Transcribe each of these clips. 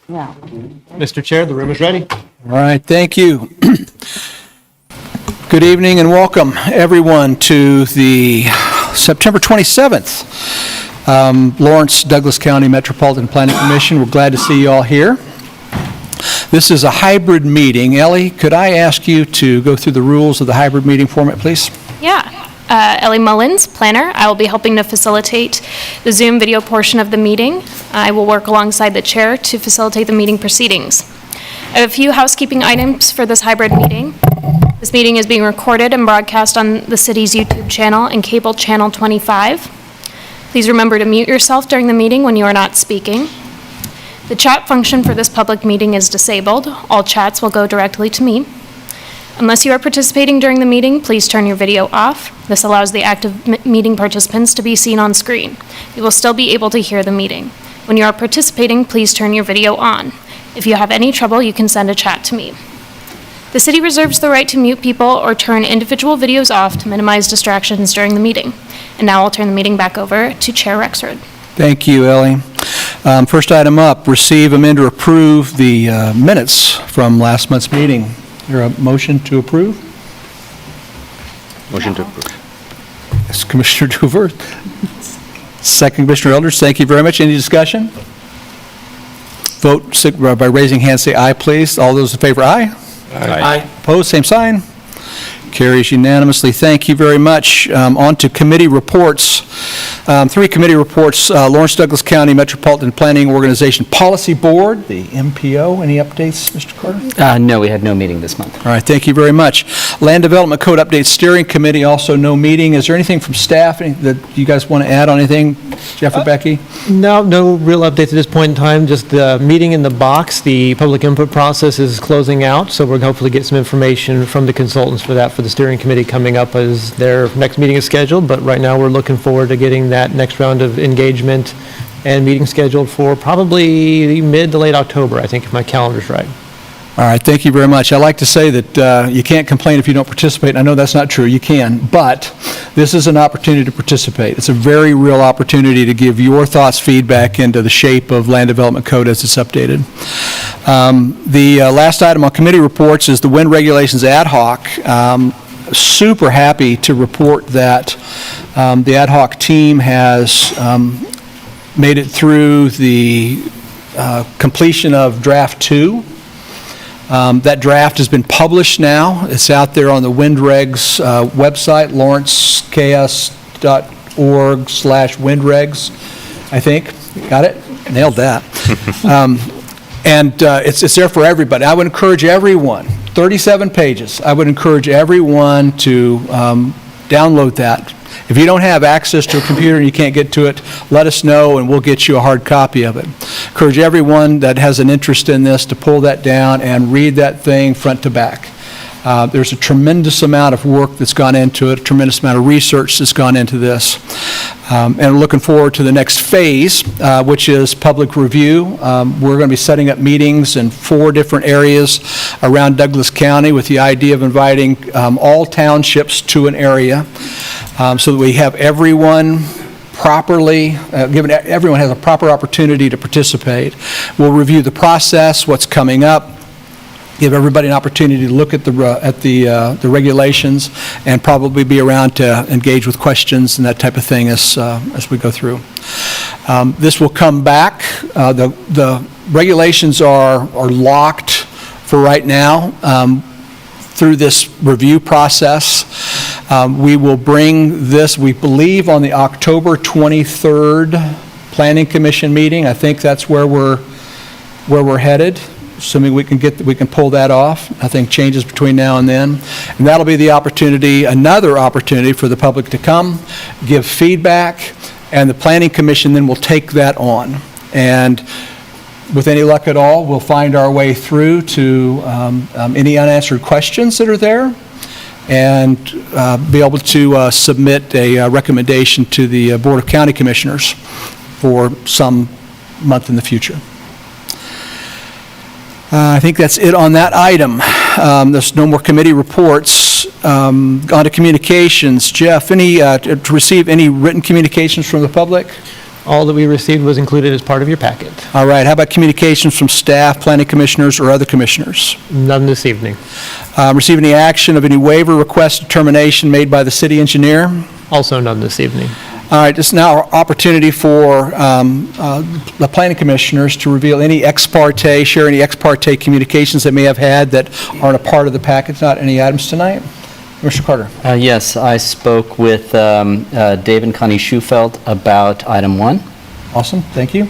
Yeah. Mr. Chair, the room is ready. All right, thank you. Good evening and welcome everyone to the September 27th Lawrence Douglas County Metropolitan Planning Commission. We're glad to see you all here. This is a hybrid meeting. Ellie, could I ask you to go through the rules of the hybrid meeting format, please? Yeah. Ellie Mullins, planner. I will be helping to facilitate the Zoom video portion of the meeting. I will work alongside the chair to facilitate the meeting proceedings. I have a few housekeeping items for this hybrid meeting. This meeting is being recorded and broadcast on the city's YouTube channel and cable channel 25. Please remember to mute yourself during the meeting when you are not speaking. The chat function for this public meeting is disabled. All chats will go directly to me. Unless you are participating during the meeting, please turn your video off. This allows the active meeting participants to be seen on screen. You will still be able to hear the meeting. When you are participating, please turn your video on. If you have any trouble, you can send a chat to me. The city reserves the right to mute people or turn individual videos off to minimize distractions during the meeting. And now I'll turn the meeting back over to Chair Rexford. Thank you, Ellie. First item up, receive, amend, or approve the minutes from last month's meeting. Is there a motion to approve? Motion to approve. Yes, Commissioner Doover. Second, Commissioner Elders. Thank you very much. Any discussion? Vote by raising hand, say aye, please. All those in favor, aye. Aye. Opposed, same sign. Carries unanimously. Thank you very much. On to committee reports. Three committee reports. Lawrence Douglas County Metropolitan Planning Organization Policy Board, the MPO. Any updates, Mr. Carter? No, we had no meeting this month. All right, thank you very much. Land Development Code Update Steering Committee, also no meeting. Is there anything from staff that you guys want to add on anything? Jeff or Becky? No real updates at this point in time. Just the meeting in the box. The public input process is closing out, so we're hopefully get some information from the consultants for that for the steering committee coming up as their next meeting is scheduled. But right now we're looking forward to getting that next round of engagement and meeting scheduled for probably mid to late October, I think, if my calendar's right. All right, thank you very much. I like to say that you can't complain if you don't participate. And I know that's not true. You can, but this is an opportunity to participate. It's a very real opportunity to give your thoughts, feedback into the shape of Land Development Code as it's updated. The last item on committee reports is the wind regulations ad hoc. Super happy to report that the ad hoc team has made it through the completion of draft 2. That draft has been published now. It's out there on the WindRegs website, lawrencecas.org/windregs, I think. Got it? Nailed that. And it's there for everybody. I would encourage everyone, 37 pages, I would encourage everyone to download that. If you don't have access to a computer and you can't get to it, let us know and we'll get you a hard copy of it. Encourage everyone that has an interest in this to pull that down and read that thing front to back. There's a tremendous amount of work that's gone into it, a tremendous amount of research that's gone into this. And we're looking forward to the next phase, which is public review. We're going to be setting up meetings in 4 different areas around Douglas County with the idea of inviting all townships to an area so that we have everyone properly, everyone has a proper opportunity to participate. We'll review the process, what's coming up, give everybody an opportunity to look at the regulations, and probably be around to engage with questions and that type of thing as we go through. This will come back. The regulations are locked for right now through this review process. We will bring this, we believe, on the October 23rd Planning Commission meeting. I think that's where we're headed, assuming we can pull that off. Nothing changes between now and then. And that'll be the opportunity, another opportunity for the public to come, give feedback, and the Planning Commission then will take that on. And with any luck at all, we'll find our way through to any unanswered questions that are there and be able to submit a recommendation to the Board of County Commissioners for some month in the future. I think that's it on that item. There's no more committee reports. On to communications. Jeff, to receive any written communications from the public? All that we received was included as part of your packet. All right, how about communications from staff, planning commissioners, or other commissioners? None this evening. Receive any action of any waiver request determination made by the city engineer? Also none this evening. All right, it's now our opportunity for the planning commissioners to reveal any ex parte, share any ex parte communications they may have had that aren't a part of the package. Not any items tonight. Mr. Carter. Yes, I spoke with Dave and Connie Schufeld about item 1. Awesome, thank you.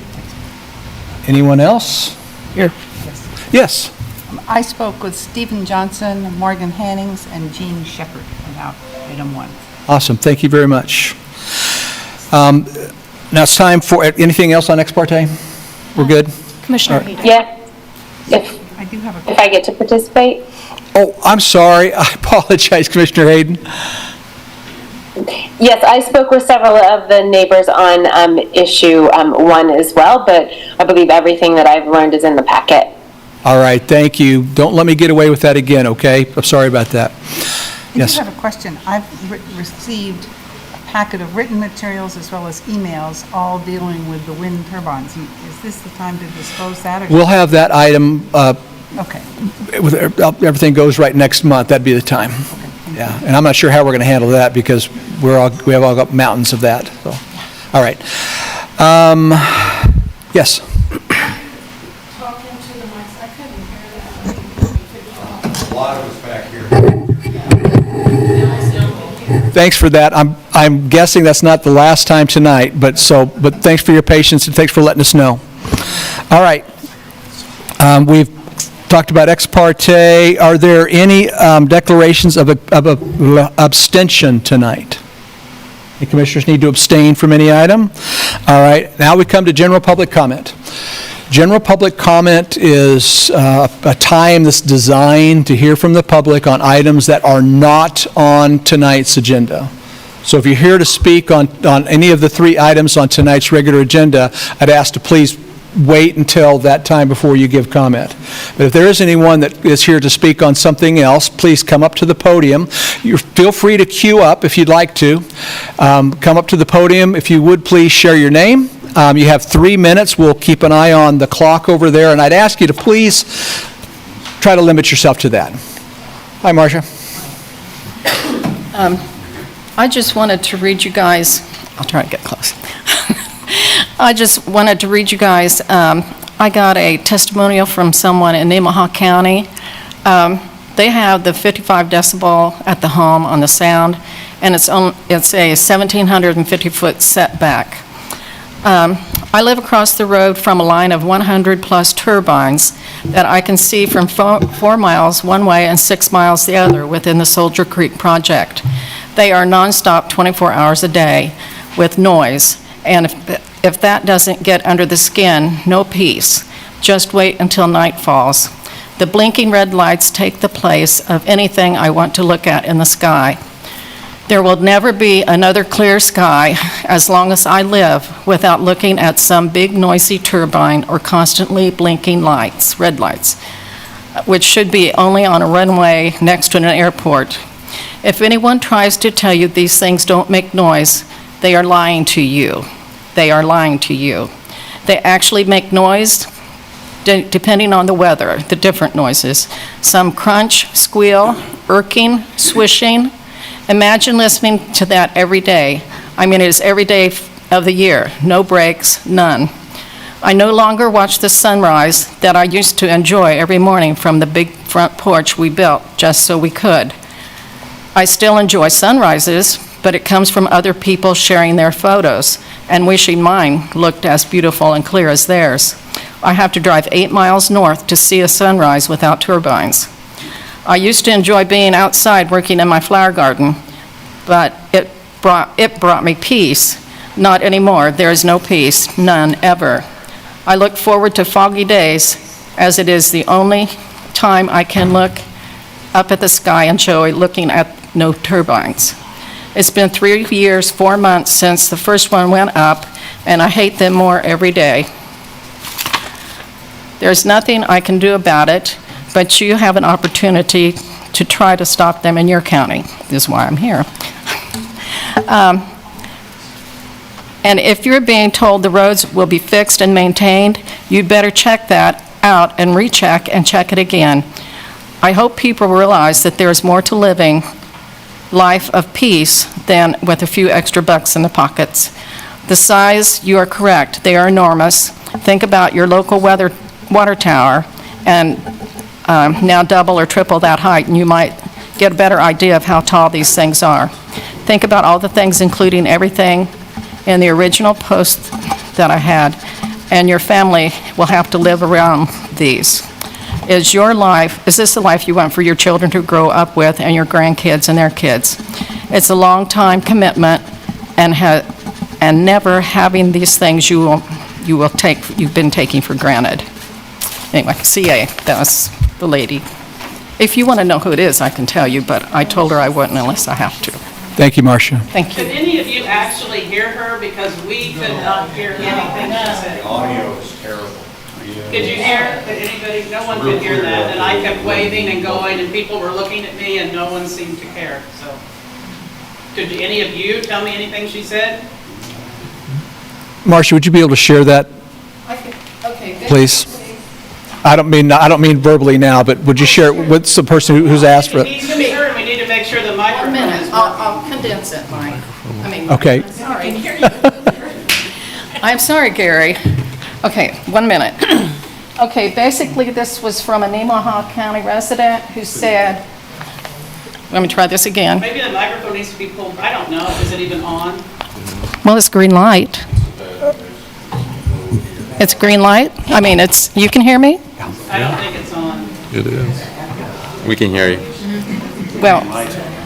Anyone else? Here. Yes. I spoke with Stephen Johnson, Morgan Hannings, and Jean Shepherd about item 1. Awesome, thank you very much. Now it's time for, anything else on ex parte? We're good? Commissioner Hayden. Yeah, I do have a if question. I get to participate. Oh, I'm sorry, I apologize, Commissioner Hayden. Yes, I spoke with several of the neighbors on issue 1 as well, but I believe everything that I've learned is in the packet. All right, thank you. Don't let me get away with that again, okay? I'm sorry about that. I Yes. do have a question. I've received a packet of written materials as well as emails, all dealing with the wind turbines. Is this the time to disclose that? Or We'll have that item, Okay. with everything goes right next month, that'd be the time. Yeah, and I'm not sure how we're going to handle that because we have all got mountains of that, so. All right. Yes. Thanks for that. I'm guessing that's not the last time tonight, but thanks for your patience and thanks for letting us know. All right. We've talked about ex parte. Are there any declarations of abstention tonight? The commissioners need to abstain from any item. All right. Now we come to general public comment. General public comment is a time that's designed to hear from the public on items that are not on tonight's agenda. So if you're here to speak on any of the 3 items on tonight's regular agenda, I'd ask to please wait until that time before you give comment. But if there is anyone that is here to speak on something else, please come up to the podium. Feel free to queue up if you'd like to. Come up to the podium. If you would, please share your name. You have 3 minutes. We'll keep an eye on the clock over there, and I'd ask you to please try to limit yourself to that. Hi, Marcia. I just wanted to read you guys, I'll try to get close. I just wanted to read you guys, I got a testimonial from someone in Tomahaw County. They have the 55 decibel at the home on the sound, and it's a 1,750-foot setback. I live across the road from a line of 100-plus turbines that I can see from 4 miles one way and 6 miles the other within the Soldier Creek project. They are nonstop 24 hours a day with noise, and if that doesn't get under the skin, no peace. Just wait until night falls. The blinking red lights take the place of anything I want to look at in the sky. There will never be another clear sky as long as I live without looking at some big noisy turbine or constantly blinking lights, red lights, which should be only on a runway next to an airport. If anyone tries to tell you these things don't make noise, they are lying to you. They are lying to you. They actually make noise depending on the weather, the different noises. Some crunch, squeal, irking, swishing. Imagine listening to that every day. I mean, it is every day of the year. No breaks, none. I no longer watch the sunrise that I used to enjoy every morning from the big front porch we built just so we could. I still enjoy sunrises, but it comes from other people sharing their photos and wishing mine looked as beautiful and clear as theirs. I have to drive 8 miles north to see a sunrise without turbines. I used to enjoy being outside working in my flower garden, but it brought me peace. Not anymore. There is no peace, none ever. I look forward to foggy days, as it is the only time I can look up at the sky and enjoy looking at no turbines. It's been 3 years, 4 months since the first one went up, and I hate them more every day. There's nothing I can do about it, but you have an opportunity to try to stop them in your county. This is why I'm here. And if you're being told the roads will be fixed and maintained, you'd better check that out and recheck and check it again. I hope people realize that there's more to living life of peace than with a few extra bucks in the pockets. The size, you are correct, they are enormous. Think about your local water tower, and now double or triple that height, and you might get a better idea of how tall these things are. Think about all the things, including everything in the original post that I had, and your family will have to live around these. Is this the life you want for your children to grow up with and your grandkids and their kids? It's a long-time commitment, and never having these things you've been taking for granted. Anyway, CA, that was the lady. If you want to know who it is, I can tell you, but I told her I wouldn't unless I have to. Thank you, Marcia. Thank you. Could any of you actually hear her? Because we could not hear anything she said. Audio is terrible. Could you hear? Could anybody? No one could hear that. And I kept waving and going, and people were looking at me, and no one seemed to care. So, could any of you tell me anything she said? Marcia, would you be able to share that, Okay. please? I don't mean verbally now, but would you share it with the person who's asked for It it? needs to be heard. We need to make sure the 1 microphone minute, is working. I'll condense it, Mike. Okay. Sorry. I'm sorry, Gary. Okay, 1 minute. Okay, basically, this was from a Nemaha County resident who said, let me try this again. Maybe the microphone needs to be pulled. I don't know. Is it even on? Well, it's green light. It's green light? I mean, you can hear me? I don't think it's on. It is. We can hear you. Well,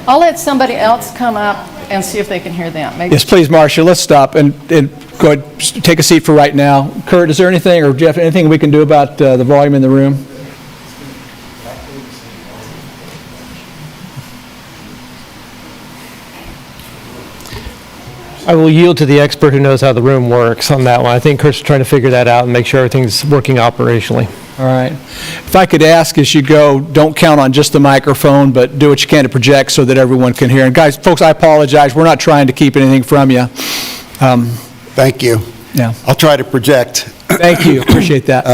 I'll let somebody else come up and see if they can hear them. Maybe. Yes, please, Marcia, let's stop and go ahead, take a seat for right now. Kurt, is there anything, or Jeff, anything we can do about the volume in the room? I will yield to the expert who knows how the room works on that one. I think Kurt's trying to figure that out and make sure everything's working operationally. All right. If I could ask as you go, don't count on just the microphone, but do what you can to project so that everyone can hear. And guys, folks, I apologize. We're not trying to keep anything from you. Thank you. Yeah. I'll try to project. Thank you. Appreciate that.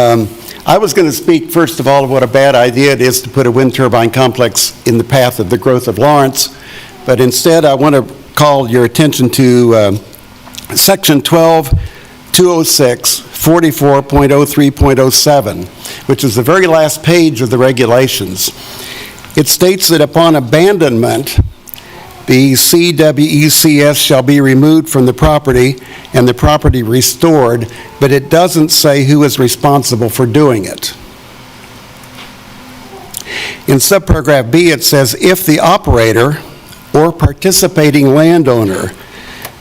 I was going to speak, first of all, of what a bad idea it is to put a wind turbine complex in the path of the growth of Lawrence, but instead I want to call your attention to Section 12-206, 44.03.07, which is the very last page of the regulations. It states that upon abandonment, the CWECS shall be removed from the property and the property restored, but it doesn't say who is responsible for doing it. In subparagraph B, it says, if the operator or participating landowner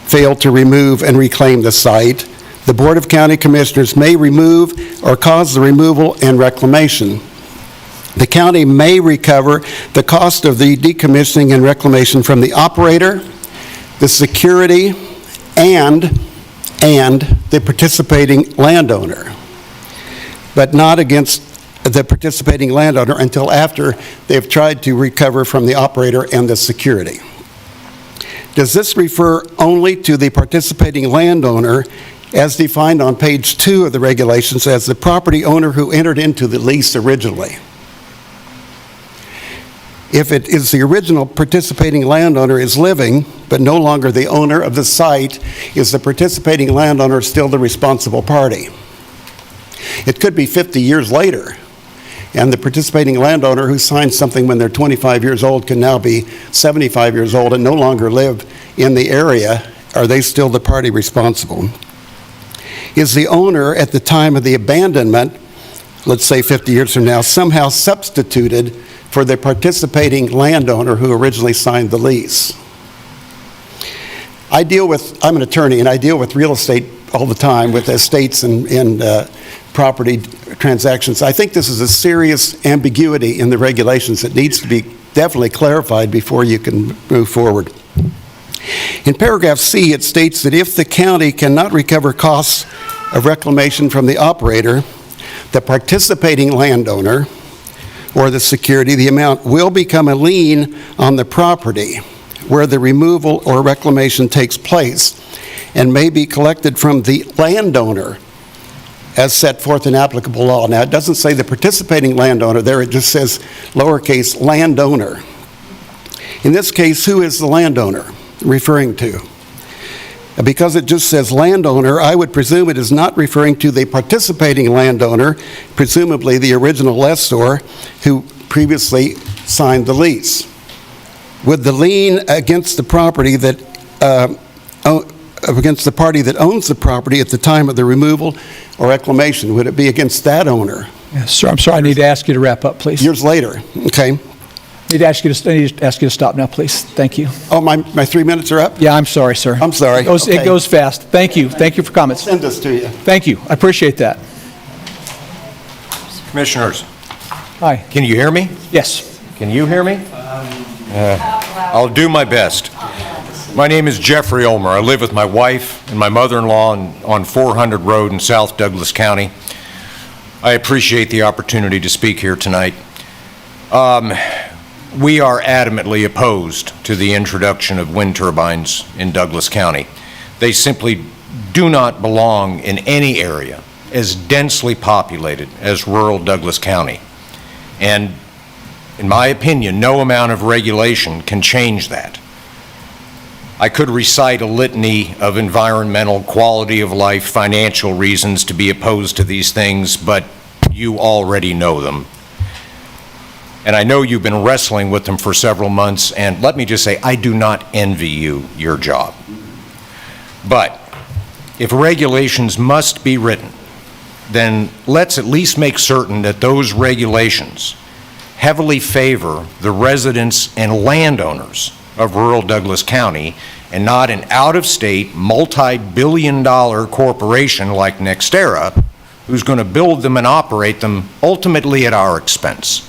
fail to remove and reclaim the site, the Board of County Commissioners may remove or cause the removal and reclamation. The county may recover the cost of the decommissioning and reclamation from the operator, the security, and the participating landowner, but not against the participating landowner until after they've tried to recover from the operator and the security. Does this refer only to the participating landowner as defined on page 2 of the regulations as the property owner who entered into the lease originally? If it is the original participating landowner is living, but no longer the owner of the site, is the participating landowner still the responsible party? It could be 50 years later, and the participating landowner who signed something when they're 25 years old can now be 75 years old and no longer live in the area. Are they still the party responsible? Is the owner at the time of the abandonment, let's say 50 years from now, somehow substituted for the participating landowner who originally signed the lease? I'm an attorney, and I deal with real estate all the time, with estates and property transactions. I think this is a serious ambiguity in the regulations that needs to be definitely clarified before you can move forward. In paragraph C, it states that if the county cannot recover costs of reclamation from the operator, the participating landowner, or the security, the amount will become a lien on the property where the removal or reclamation takes place and may be collected from the landowner as set forth in applicable law. Now, it doesn't say the participating landowner there, it just says lowercase landowner. In this case, who is the landowner referring to? Because it just says landowner, I would presume it is not referring to the participating landowner, presumably the original lessor who previously signed the lease. Would the lien against the property that against the party that owns the property at the time of the removal or reclamation, would it be against that owner? Yes, sir, I'm sorry, I need to ask you to wrap up, please. Years later, okay. I need to ask you to stop now, please. Thank you. Oh, my 3 minutes are up? Yeah, I'm sorry, sir. I'm sorry. It Okay. goes fast. Thank you. Thank you for comments. Send this to you. Thank you. I appreciate that. Commissioners, Hi. can you hear me? Yes. Can you hear me? I'll do my best. My name is Jeffrey Ulmer. I live with my wife and my mother-in-law on 400 Road in South Douglas County. I appreciate the opportunity to speak here tonight. We are adamantly opposed to the introduction of wind turbines in Douglas County. They simply do not belong in any area as densely populated as rural Douglas County. And in my opinion, no amount of regulation can change that. I could recite a litany of environmental, quality of life, financial reasons to be opposed to these things, but you already know them. And I know you've been wrestling with them for several months, and let me just say, I do not envy you your job. But if regulations must be written, then let's at least make certain that those regulations heavily favor the residents and landowners of rural Douglas County and not an out-of-state, multi-billion-dollar corporation like NextEra who's going to build them and operate them ultimately at our expense.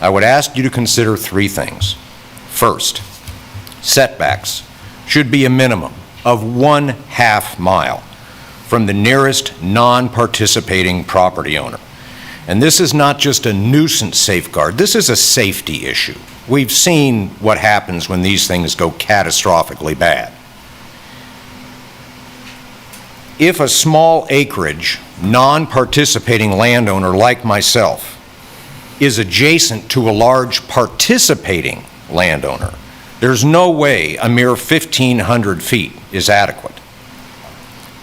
I would ask you to consider 3 things. First, setbacks should be a minimum of 1/2 mile from the nearest non-participating property owner. And this is not just a nuisance safeguard, this is a safety issue. We've seen what happens when these things go catastrophically bad. If a small acreage, non-participating landowner like myself is adjacent to a large participating landowner, there's no way a mere 1,500 feet is adequate.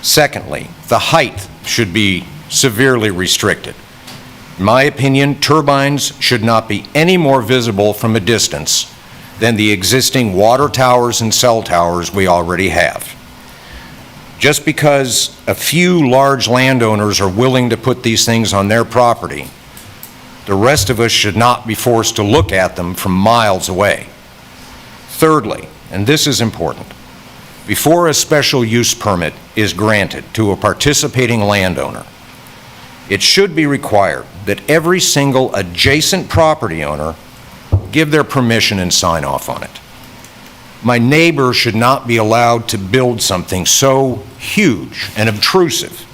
Secondly, the height should be severely restricted. In my opinion, turbines should not be any more visible from a distance than the existing water towers and cell towers we already have. Just because a few large landowners are willing to put these things on their property, the rest of us should not be forced to look at them from miles away. Thirdly, and this is important, before a special use permit is granted to a participating landowner, it should be required that every single adjacent property owner give their permission and sign off on it. My neighbor should not be allowed to build something so huge and obtrusive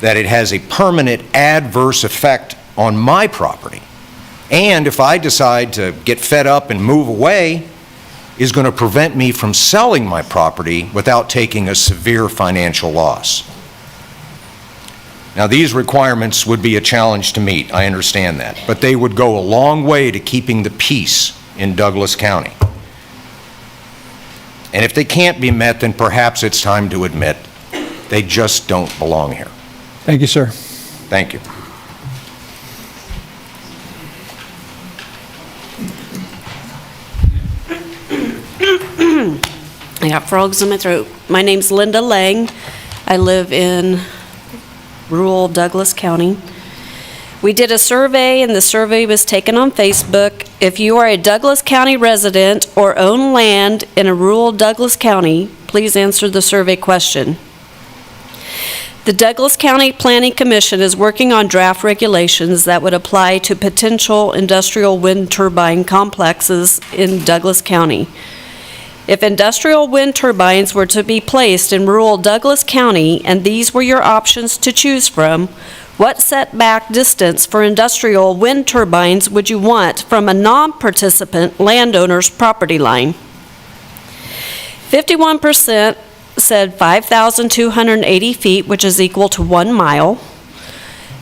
that it has a permanent adverse effect on my property. And if I decide to get fed up and move away, is going to prevent me from selling my property without taking a severe financial loss. Now, these requirements would be a challenge to meet, I understand that, but they would go a long way to keeping the peace in Douglas County. And if they can't be met, then perhaps it's time to admit they just don't belong here. Thank you, sir. Thank you. I got frogs in my throat. My name's Linda Lang. I live in rural Douglas County. We did a survey, and the survey was taken on Facebook. If you are a Douglas County resident or own land in a rural Douglas County, please answer the survey question. The Douglas County Planning Commission is working on draft regulations that would apply to potential industrial wind turbine complexes in Douglas County. If industrial wind turbines were to be placed in rural Douglas County and these were your options to choose from, what setback distance for industrial wind turbines would you want from a non-participant landowner's property line? 51% said 5,280 feet, which is equal to 1 mile.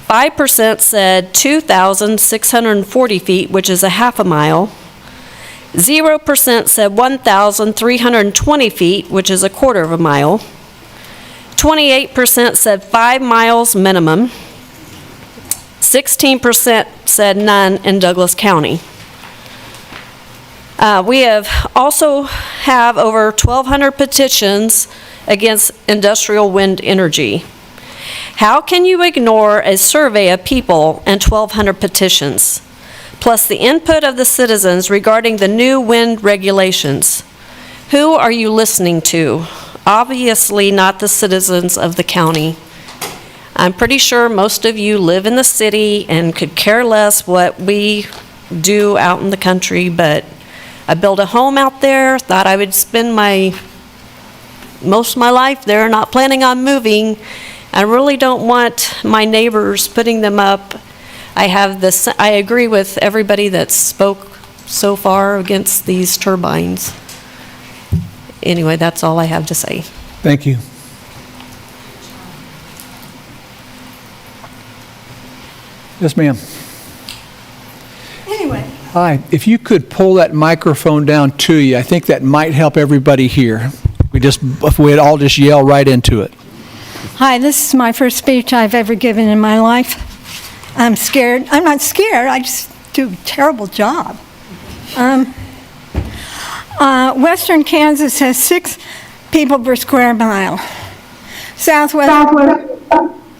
5% said 2,640 feet, which is a half a mile. 0% said 1,320 feet, which is a quarter of a mile. 28% said 5 miles minimum. 16% said none in Douglas County. We also have over 1,200 petitions against industrial wind energy. How can you ignore a survey of people and 1,200 petitions, plus the input of the citizens regarding the new wind regulations? Who are you listening to? Obviously not the citizens of the county. I'm pretty sure most of you live in the city and could care less what we do out in the country, but I built a home out there, thought I would spend most of my life there, not planning on moving. I really don't want my neighbors putting them up. I agree with everybody that spoke so far against these turbines. Anyway, that's all I have to say. Thank you. Yes, ma'am. Anyway. Hi, if you could pull that microphone down to you, I think that might help everybody hear. If we'd all just yell right into it. Hi, this is my first speech I've ever given in my life. I'm scared. I'm not scared, I just do a terrible job. Western Kansas has 6 people per square mile.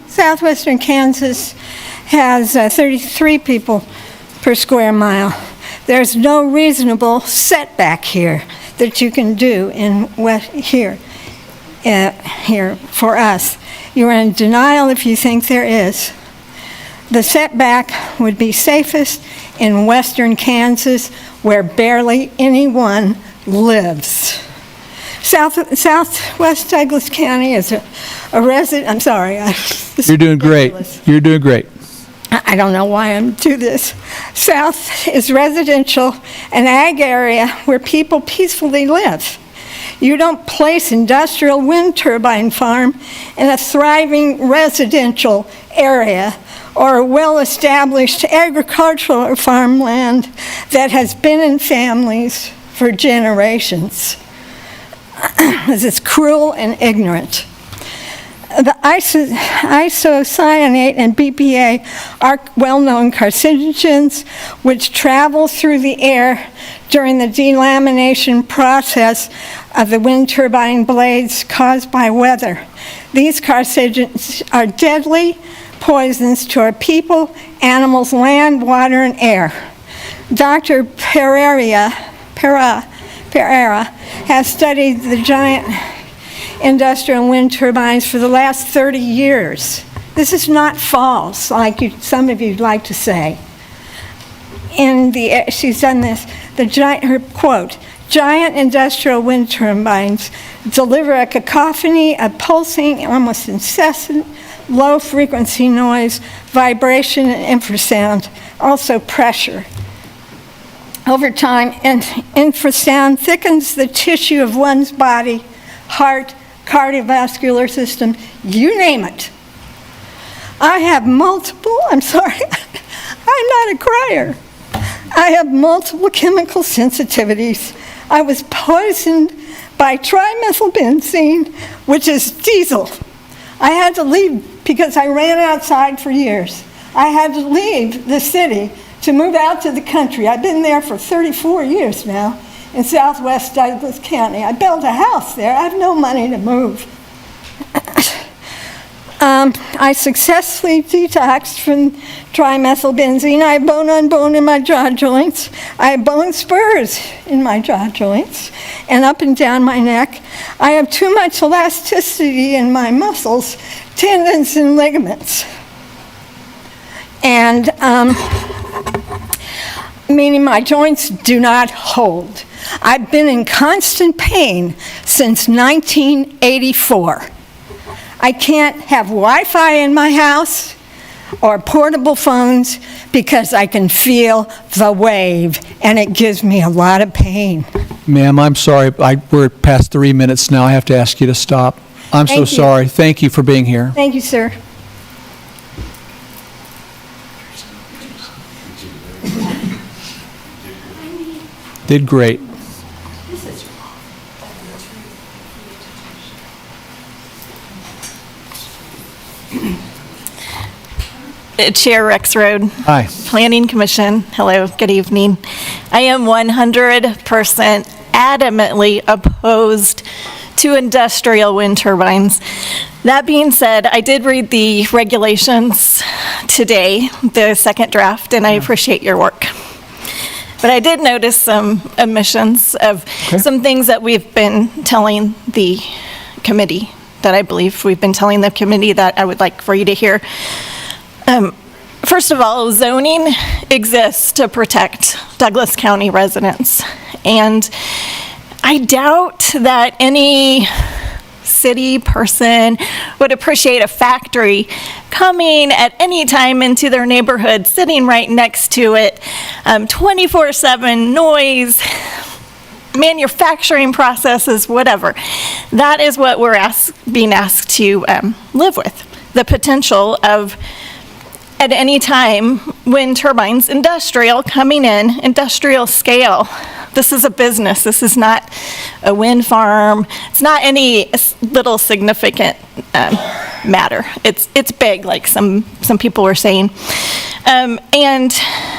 Southwestern Kansas has 33 people per square mile. There's no reasonable setback here that you can do here for us. You're in denial if you think there is. The setback would be safest in western Kansas, where barely anyone lives. Southwest Douglas County is a resident. I'm sorry. You're doing great. You're doing great. I don't know why I'm do this. South is residential, an ag area where people peacefully live. You don't place industrial wind turbine farm in a thriving residential area or a well-established agricultural farmland that has been in families for generations. This is cruel and ignorant. The isocyanate and BPA are well-known carcinogens which travel through the air during the delamination process of the wind turbine blades caused by weather. These carcinogens are deadly poisons to our people, animals, land, water, and air. Dr. Pereira has studied the giant industrial wind turbines for the last 30 years. This is not false, like some of you like to say. She's done this. Her quote, giant industrial wind turbines deliver a cacophony of pulsing, almost incessant, low-frequency noise, vibration, and infrasound, also pressure. Over time, infrasound thickens the tissue of one's body, heart, cardiovascular system, you name it. I have multiple, I'm sorry, I'm not a crier. I have multiple chemical sensitivities. I was poisoned by trimethylbenzene, which is diesel. I had to leave because I ran outside for years. I had to leave the city to move out to the country. I've been there for 34 years now in Southwest Douglas County. I built a house there. I have no money to move. I successfully detoxed from trimethylbenzene. I have bone on bone in my jaw joints. I have bone spurs in my jaw joints and up and down my neck. I have too much elasticity in my muscles, tendons, and ligaments. And meaning my joints do not hold. I've been in constant pain since 1984. I can't have Wi-Fi in my house. or portable phones because I can feel the wave, and it gives me a lot of pain. Ma'am, I'm sorry, we're past 3 minutes now. I have to ask you to stop. I'm so Thank you. sorry. Thank you for being here. Thank you, sir. Did great. Chair Rexroad. Hi. Planning Commission. Hello, good evening. I am 100% adamantly opposed to industrial wind turbines. That being said, I did read the regulations today, the second draft, and I appreciate your work. But I did notice some omissions of some things that we've been telling the committee, that I believe we've been telling the committee that I would like for you to hear. First of all, zoning exists to protect Douglas County residents. And I doubt that any city person would appreciate a factory coming at any time into their neighborhood, sitting right next to it, 24/7 noise, manufacturing processes, whatever. That is what we're being asked to live with. The potential of, at any time, wind turbines, industrial, coming in, industrial scale. This is a business. This is not a wind farm. It's not any little significant matter. It's big, like some people were saying. And,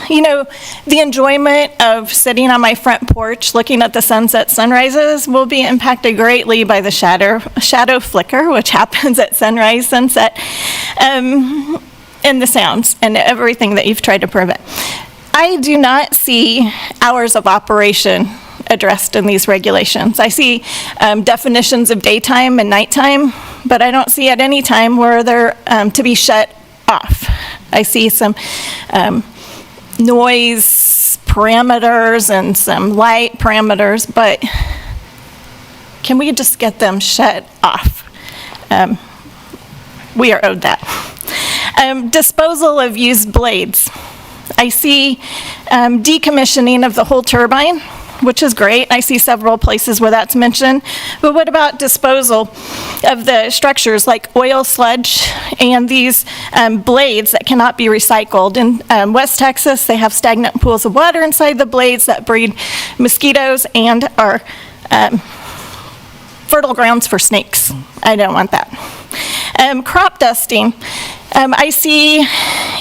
you know, the enjoyment of sitting on my front porch looking at the sunset sunrises will be impacted greatly by the shadow flicker, which happens at sunrise, sunset, and the sounds and everything that you've tried to prevent. I do not see hours of operation addressed in these regulations. I see definitions of daytime and nighttime, but I don't see at any time where they're to be shut off. I see some noise parameters and some light parameters, but can we just get them shut off? We are owed that. Disposal of used blades. I see decommissioning of the whole turbine, which is great. I see several places where that's mentioned. But what about disposal of the structures like oil sludge and these blades that cannot be recycled? In West Texas, they have stagnant pools of water inside the blades that breed mosquitoes and are fertile grounds for snakes. I don't want that. Crop dusting. I see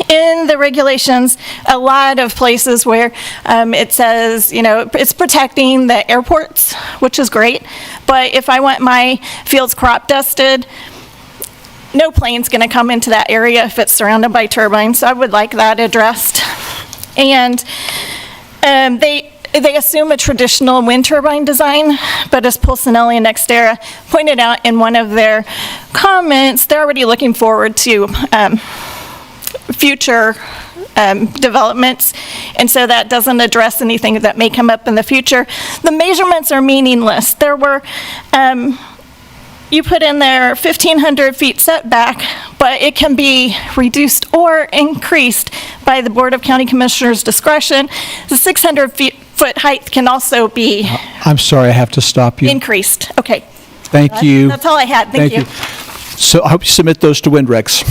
in the regulations a lot of places where it says, you know, it's protecting the airports, which is great, but if I want my fields crop dusted, no plane's going to come into that area if it's surrounded by turbines, so I would like that addressed. And they assume a traditional wind turbine design, but as Pulcinelli and Nextera pointed out in one of their comments, they're already looking forward to future developments, and so that doesn't address anything that may come up in the future. The measurements are meaningless. There were, you put in there 1,500 feet setback, but it can be reduced or increased by the Board of County Commissioners' discretion. The 600-foot height can also be I'm sorry, I have to stop you. increased. Okay. Thank you. That's all I had. Thank you. So I hope you submit those to WindRegs.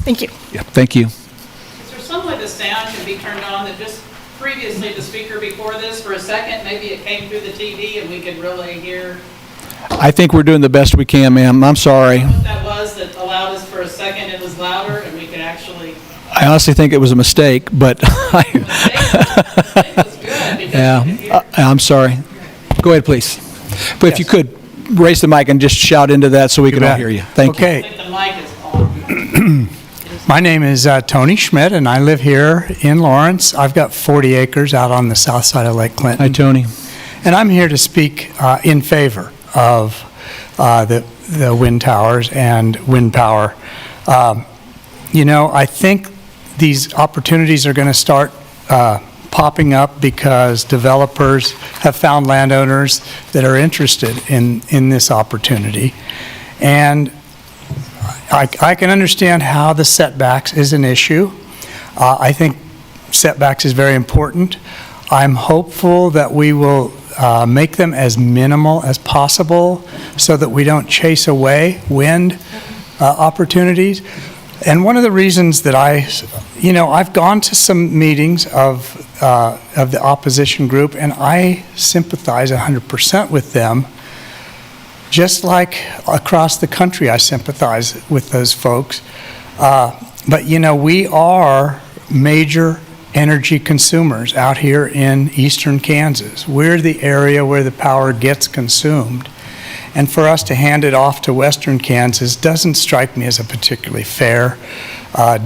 Thank you. Yep, thank you. Is there some way the sound can be turned on that just previously the speaker before this for a second, maybe it came through the TV and we could really hear I think we're doing the best we can, ma'am. I'm sorry. what that was that allowed us for a second it was louder and we could actually... I honestly think it was a mistake, but Mistake was good because yeah, we could hear. I'm sorry. Go ahead, please. But if you could raise the mic and just shout into that so we can all hear you. Thank you. I think the mic is on. My name is Tony Schmidt, and I live here in Lawrence. I've got 40 acres out on the south side of Lake Clinton. Hi, Tony. And I'm here to speak in favor of the wind towers and wind power. You know, I think these opportunities are going to start popping up because developers have found landowners that are interested in this opportunity. And I can understand how the setbacks is an issue. I think setbacks is very important. I'm hopeful that we will make them as minimal as possible so that we don't chase away wind opportunities. And one of the reasons that I've gone to some meetings of the opposition group, and I sympathize 100% with them. Just like across the country, I sympathize with those folks. But we are major energy consumers out here in eastern Kansas. We're the area where the power gets consumed. And for us to hand it off to western Kansas doesn't strike me as a particularly fair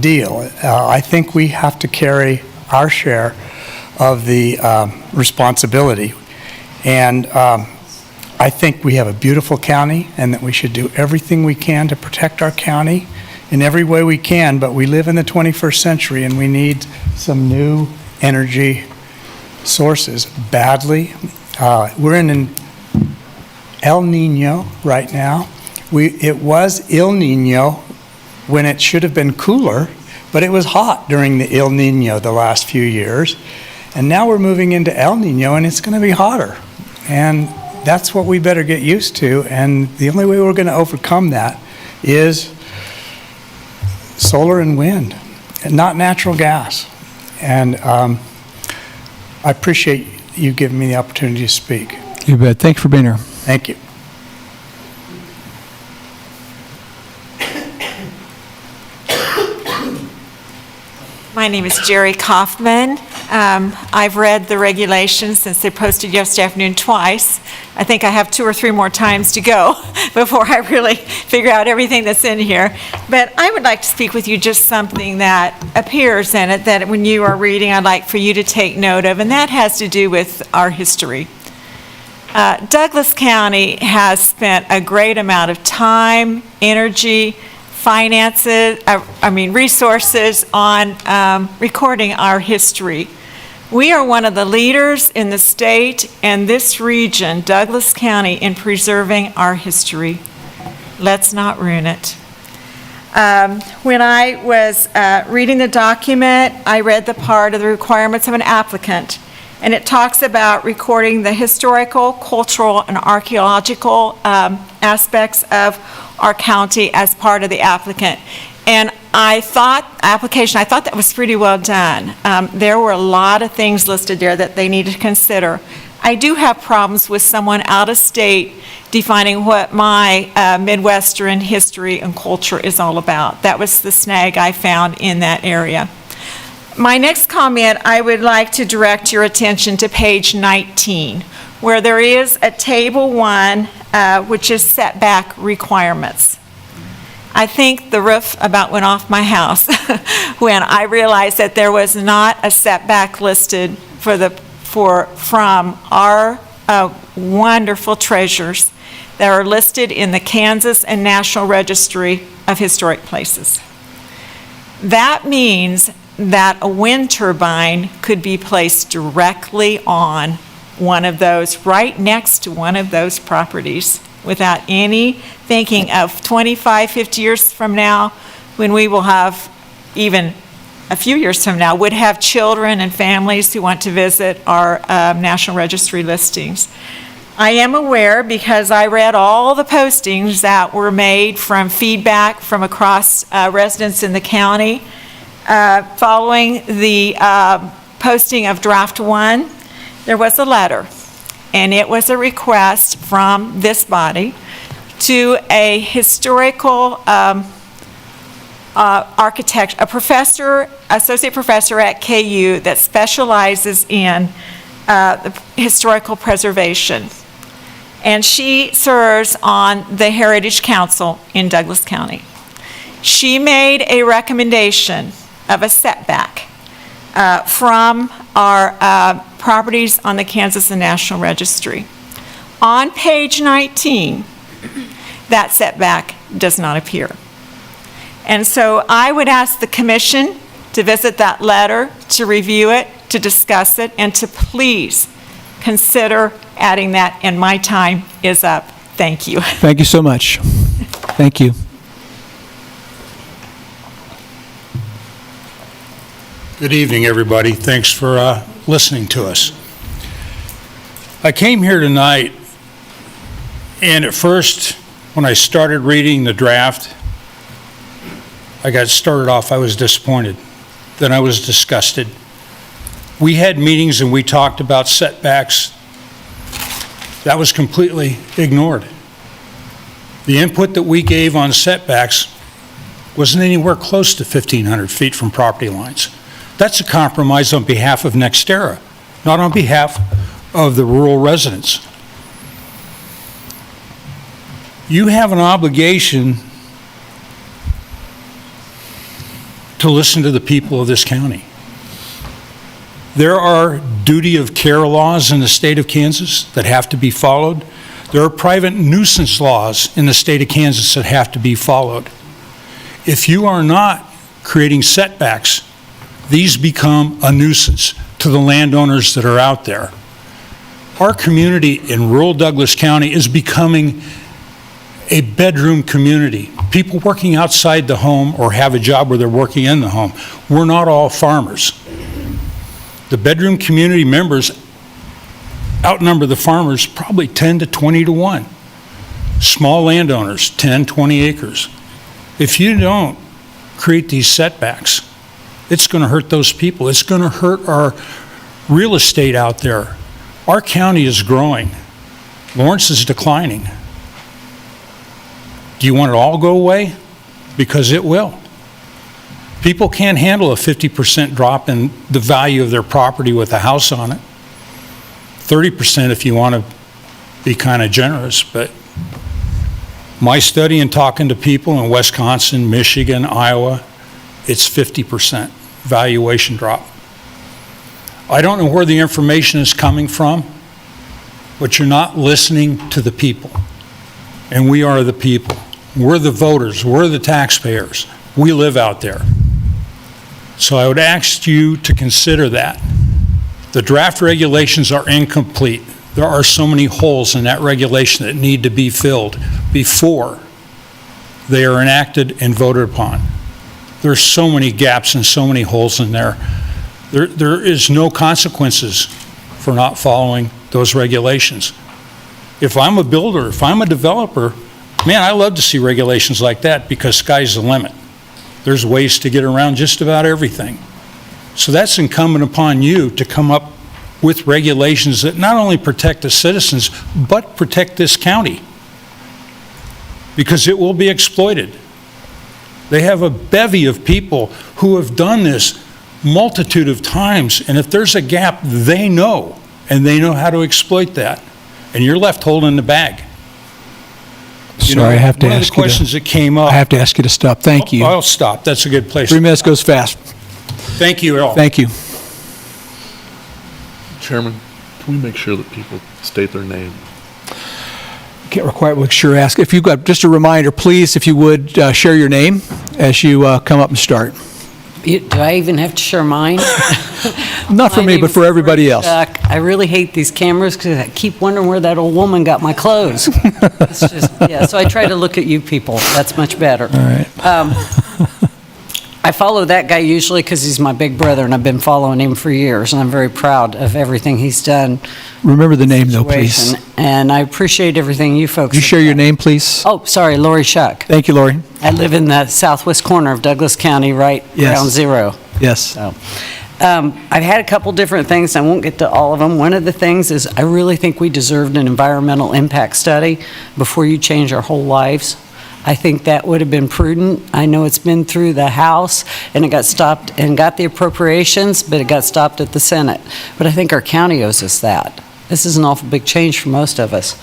deal. I think we have to carry our share of the responsibility. And I think we have a beautiful county and that we should do everything we can to protect our county in every way we can, but we live in the 21st century and we need some new energy sources badly. We're in an El Nino right now. It was El Nino when it should have been cooler, but it was hot during the El Nino the last few years. And now we're moving into El Nino and it's going to be hotter. And that's what we better get used to. And the only way we're going to overcome that is solar and wind, and not natural gas. And I appreciate you giving me the opportunity to speak. You bet. Thank you for being here. Thank you. My name is Jerry Kaufman. I've read the regulations since they posted yesterday afternoon twice. I think I have 2 or 3 more times to go before I really figure out everything that's in here. But I would like to speak with you just something that appears in it that when you are reading, I'd like for you to take note of, and that has to do with our history. Douglas County has spent a great amount of time, energy, finances, resources on recording our history. We are one of the leaders in the state and this region, Douglas County, in preserving our history. Let's not ruin it. When I was reading the document, I read the part of the requirements of an applicant, and it talks about recording the historical, cultural, and archaeological aspects of our county as part of the applicant. And I thought that was pretty well done. There were a lot of things listed there that they needed to consider. I do have problems with someone out of state defining what my Midwestern history and culture is all about. That was the snag I found in that area. My next comment, I would like to direct your attention to page 19, where there is a table 1, which is setback requirements. I think the roof about went off my house when I realized that there was not a setback listed from our wonderful treasures that are listed in the Kansas and National Registry of Historic Places. That means that a wind turbine could be placed directly on one of those, right next to one of those properties, without any thinking of 25, 50 years from now, when we will have, even a few years from now, would have children and families who want to visit our National Registry listings. I am aware, because I read all the postings that were made from feedback from across residents in the county, following the posting of Draft 1, there was a letter, and it was a request from this body to a historical architect, associate professor at KU that specializes in historical preservation. And she serves on the Heritage Council in Douglas County. She made a recommendation of a setback from our properties on the Kansas and National Registry. On page 19, that setback does not appear. And so I would ask the commission to visit that letter, to review it, to discuss it, and to please consider adding that, and my time is up. Thank you. Thank you so much. Thank you. Good evening, everybody. Thanks for listening to us. I came here tonight, and at first, when I started reading the draft, I was disappointed. Then I was disgusted. We had meetings and we talked about setbacks. That was completely ignored. The input that we gave on setbacks wasn't anywhere close to 1,500 feet from property lines. That's a compromise on behalf of NextEra, not on behalf of the rural residents. You have an obligation to listen to the people of this county. There are duty of care laws in the state of Kansas that have to be followed. There are private nuisance laws in the state of Kansas that have to be followed. If you are not creating setbacks, these become a nuisance to the landowners that are out there. Our community in rural Douglas County is becoming a bedroom community. People working outside the home or have a job where they're working in the home. We're not all farmers. The bedroom community members outnumber the farmers probably 10 to 20 to 1. Small landowners, 10, 20 acres. If you don't create these setbacks, it's going to hurt those people. It's going to hurt our real estate out there. Our county is growing. Lawrence is declining. Do you want it all to go away? Because it will. People can't handle a 50% drop in the value of their property with a house on it. 30% if you want to be kind of generous, but my study and talking to people in Wisconsin, Michigan, Iowa, it's 50% valuation drop. I don't know where the information is coming from, but you're not listening to the people. And we are the people. We're the voters. We're the taxpayers. We live out there. So I would ask you to consider that. The draft regulations are incomplete. There are so many holes in that regulation that need to be filled before they are enacted and voted upon. There's so many gaps and so many holes in there. There is no consequences for not following those regulations. If I'm a builder, if I'm a developer, man, I love to see regulations like that because sky's the limit. There's ways to get around just about everything. So that's incumbent upon you to come up with regulations that not only protect the citizens, but protect this county. Because it will be exploited. They have a bevy of people who have done this multitude of times, and if there's a gap, they know, and they know how to exploit that. And you're left holding the bag. Sorry, I have to ask you to... One of the questions that came up... I have to ask you to stop. Thank you. I'll stop. That's a good place. 3 minutes goes fast. Thank you all. Thank you. Chairman, can we make sure that people state their name? Can't require, we'll sure ask. If you've got, just a reminder, please, if you would, share your name as you come up and start. Do I even have to share mine? Not for me, but for everybody else. I really hate these cameras because I keep wondering where that old woman got my clothes. It's just, yeah, so I try to look at you people. That's much better. All right. I follow that guy usually because he's my big brother, and I've been following him for years, and I'm very proud of everything he's done. Remember the name, though, please. And I appreciate everything you folks You share your name, please? Oh, sorry, Lori Shuck. Thank you, Lori. I live in the southwest corner of Douglas County, right ground zero. Yes. So, I've had a couple different things. I won't get to all of them. One of the things is I really think we deserved an environmental impact study before you change our whole lives. I think that would have been prudent. I know it's been through the House, and it got stopped and got the appropriations, but it got stopped at the Senate. But I think our county owes us that. This is an awful big change for most of us.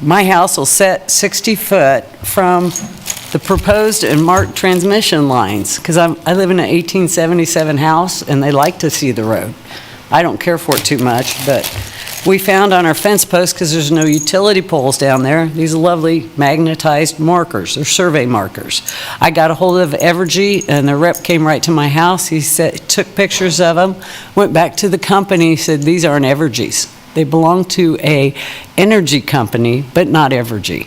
My house will set 60 foot from the proposed and marked transmission lines, because I live in an 1877 house, and they like to see the road. I don't care for it too much, but we found on our fence post, because there's no utility poles down there, these lovely magnetized markers, or survey markers. I got a hold of Evergy, and the rep came right to my house. He said, took pictures of them, went back to the company, said, these aren't Evergy's. They belong to a energy company, but not Evergy.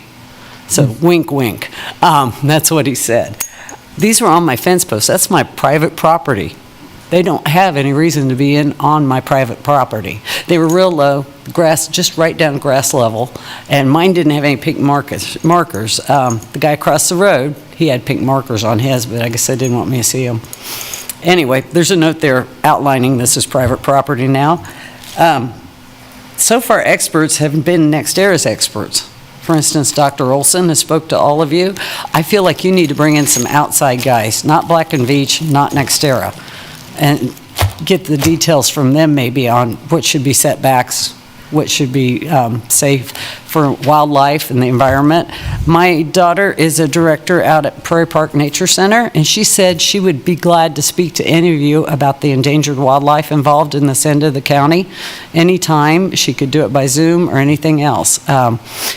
So wink, wink. That's what he said. These were on my fence post. That's my private property. They don't have any reason to be on my private property. They were real low, grass, just right down grass level, and mine didn't have any pink markers. The guy across the road, he had pink markers on his, but I guess they didn't want me to see them. Anyway, there's a note there outlining this is private property now. So far, experts have been NextEra's experts. For instance, Dr. Olson has spoke to all of you. I feel like you need to bring in some outside guys, not Black & Veatch, not NextEra, and get the details from them maybe on what should be setbacks, what should be safe for wildlife and the environment. My daughter is a director out at Prairie Park Nature Center, and she said she would be glad to speak to any of you about the endangered wildlife involved in this end of the county. Anytime, she could do it by Zoom or anything else.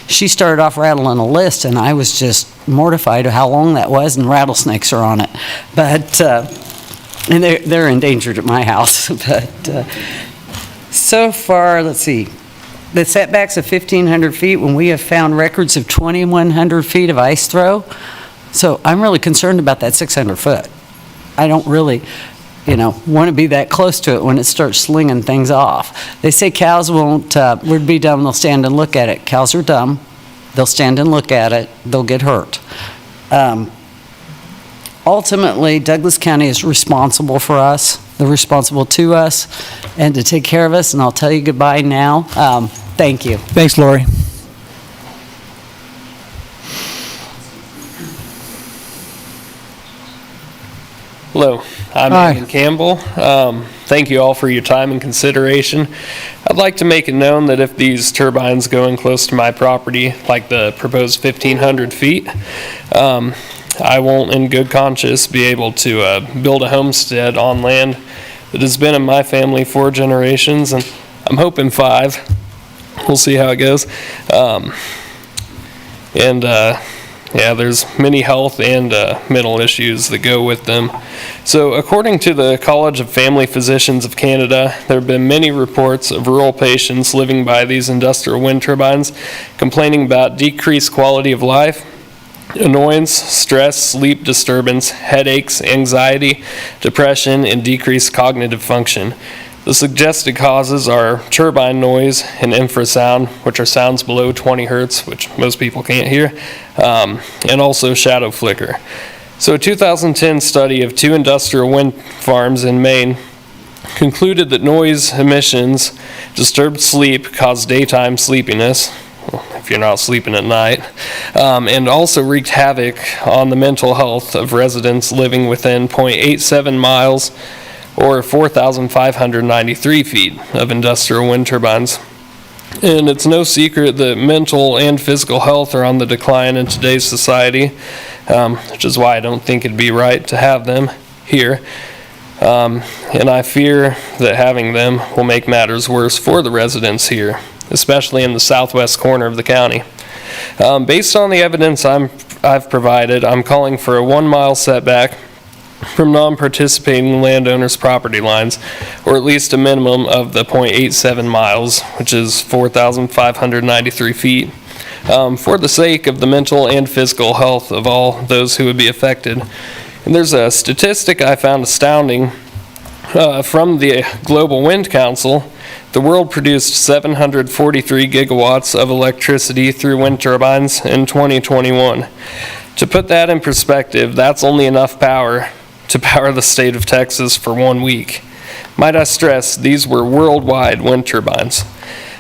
She started off rattling a list, and I was just mortified of how long that was, and rattlesnakes are on it. But, and they're endangered at my house. But so far, let's see. The setbacks of 1,500 feet when we have found records of 2,100 feet of ice throw. So I'm really concerned about that 600 foot. I don't really, want to be that close to it when it starts slinging things off. They say cows would be dumb, they'll stand and look at it. Cows are dumb. They'll stand and look at it. They'll get hurt. Ultimately, Douglas County is responsible for us. They're responsible to us and to take care of us, and I'll tell you goodbye now. Thank you. Thanks, Lori. Hello, I'm Hi. Ian Campbell. Thank you all for your time and consideration. I'd like to make it known that if these turbines go in close to my property, like the proposed 1,500 feet, I won't in good conscience be able to build a homestead on land that has been in my family 4 generations, and I'm hoping 5. We'll see how it goes. Yeah, there's many health and mental issues that go with them. So according to the College of Family Physicians of Canada, there have been many reports of rural patients living by these industrial wind turbines complaining about decreased quality of life, annoyance, stress, sleep disturbance, headaches, anxiety, depression, and decreased cognitive function. The suggested causes are turbine noise and infrasound, which are sounds below 20 hertz, which most people can't hear, and also shadow flicker. So a 2010 study of 2 industrial wind farms in Maine concluded that noise emissions disturbed sleep, cause daytime sleepiness, if you're not sleeping at night, and also wreaked havoc on the mental health of residents living within 0.87 miles or 4,593 feet of industrial wind turbines. And it's no secret that mental and physical health are on the decline in today's society, which is why I don't think it'd be right to have them here. And I fear that having them will make matters worse for the residents here, especially in the southwest corner of the county. Based on the evidence I've provided, I'm calling for a 1-mile setback from non-participating landowners' property lines, or at least a minimum of the 0.87 miles, which is 4,593 feet, for the sake of the mental and physical health of all those who would be affected. And there's a statistic I found astounding from the Global Wind Council. The world produced 743 gigawatts of electricity through wind turbines in 2021. To put that in perspective, that's only enough power to power the state of Texas for 1 week. Might I stress, these were worldwide wind turbines.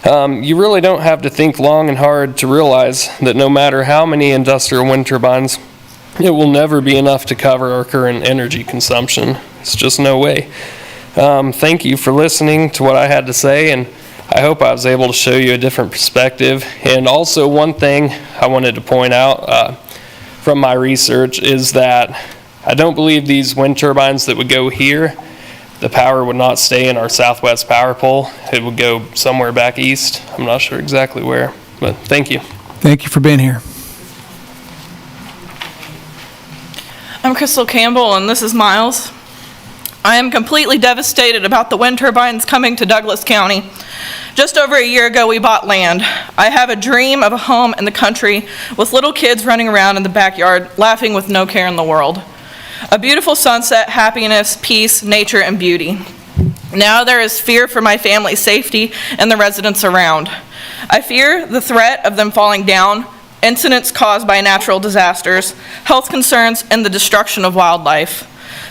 You really don't have to think long and hard to realize that no matter how many industrial wind turbines, it will never be enough to cover our current energy consumption. It's just no way. Thank you for listening to what I had to say, and I hope I was able to show you a different perspective. And also, one thing I wanted to point out from my research is that I don't believe these wind turbines that would go here, the power would not stay in our southwest power pole. It would go somewhere back east. I'm not sure exactly where, but thank you. Thank you for being here. I'm Crystal Campbell, and this is Miles. I am completely devastated about the wind turbines coming to Douglas County. Just over a year ago, we bought land. I have a dream of a home in the country with little kids running around in the backyard, laughing with no care in the world. A beautiful sunset, happiness, peace, nature, and beauty. Now there is fear for my family's safety and the residents around. I fear the threat of them falling down, incidents caused by natural disasters, health concerns, and the destruction of wildlife.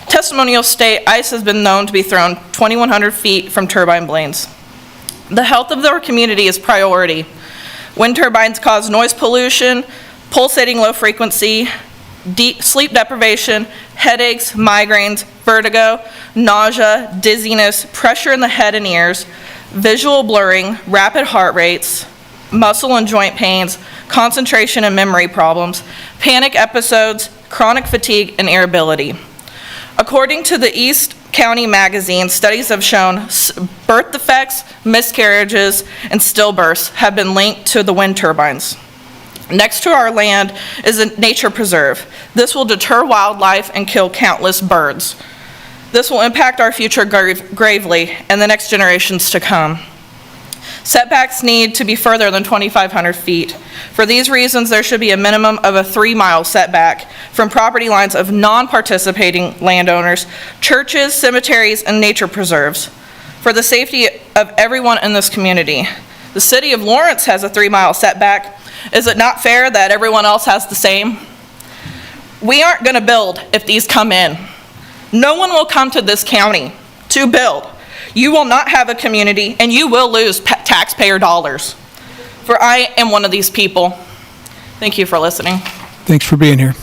Testimonials state ice has been known to be thrown 2,100 feet from turbine blades. The health of our community is priority. Wind turbines cause noise pollution, pulsating low frequency, sleep deprivation, headaches, migraines, vertigo, nausea, dizziness, pressure in the head and ears, visual blurring, rapid heart rates, muscle and joint pains, concentration and memory problems, panic episodes, chronic fatigue, and irritability. According to the East County Magazine, studies have shown birth defects, miscarriages, and stillbirths have been linked to the wind turbines. Next to our land is a nature preserve. This will deter wildlife and kill countless birds. This will impact our future gravely and the next generations to come. Setbacks need to be further than 2,500 feet. For these reasons, there should be a minimum of a 3-mile setback from property lines of non-participating landowners, churches, cemeteries, and nature preserves for the safety of everyone in this community. The city of Lawrence has a 3-mile setback. Is it not fair that everyone else has the same? We aren't going to build if these come in. No one will come to this county to build. You will not have a community, and you will lose taxpayer dollars. For I am one of these people. Thank you for listening. Thanks for being here.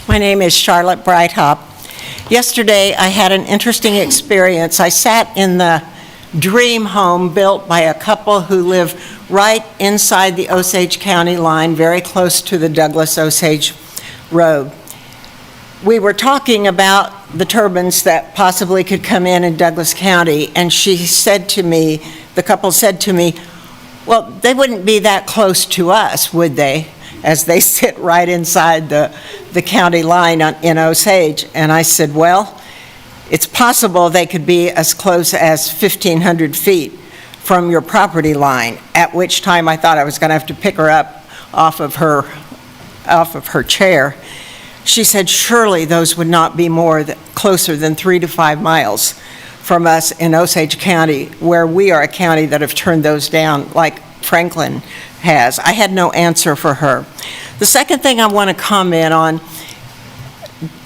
My name is Charlotte Breithaupt. Yesterday, I had an interesting experience. I sat in the dream home built by a couple who live right inside the Osage County line, very close to the Douglas-Osage Road. We were talking about the turbines that possibly could come in Douglas County, and she said to me, the couple said to me, well, they wouldn't be that close to us, would they? As they sit right inside the county line in Osage. And I said, well, it's possible they could be as close as 1,500 feet from your property line, at which time I thought I was going to have to pick her up off of her chair. She said, surely those would not be closer than 3 to 5 miles from us in Osage County, where we are a county that have turned those down like Franklin has. I had no answer for her. The second thing I want to comment on,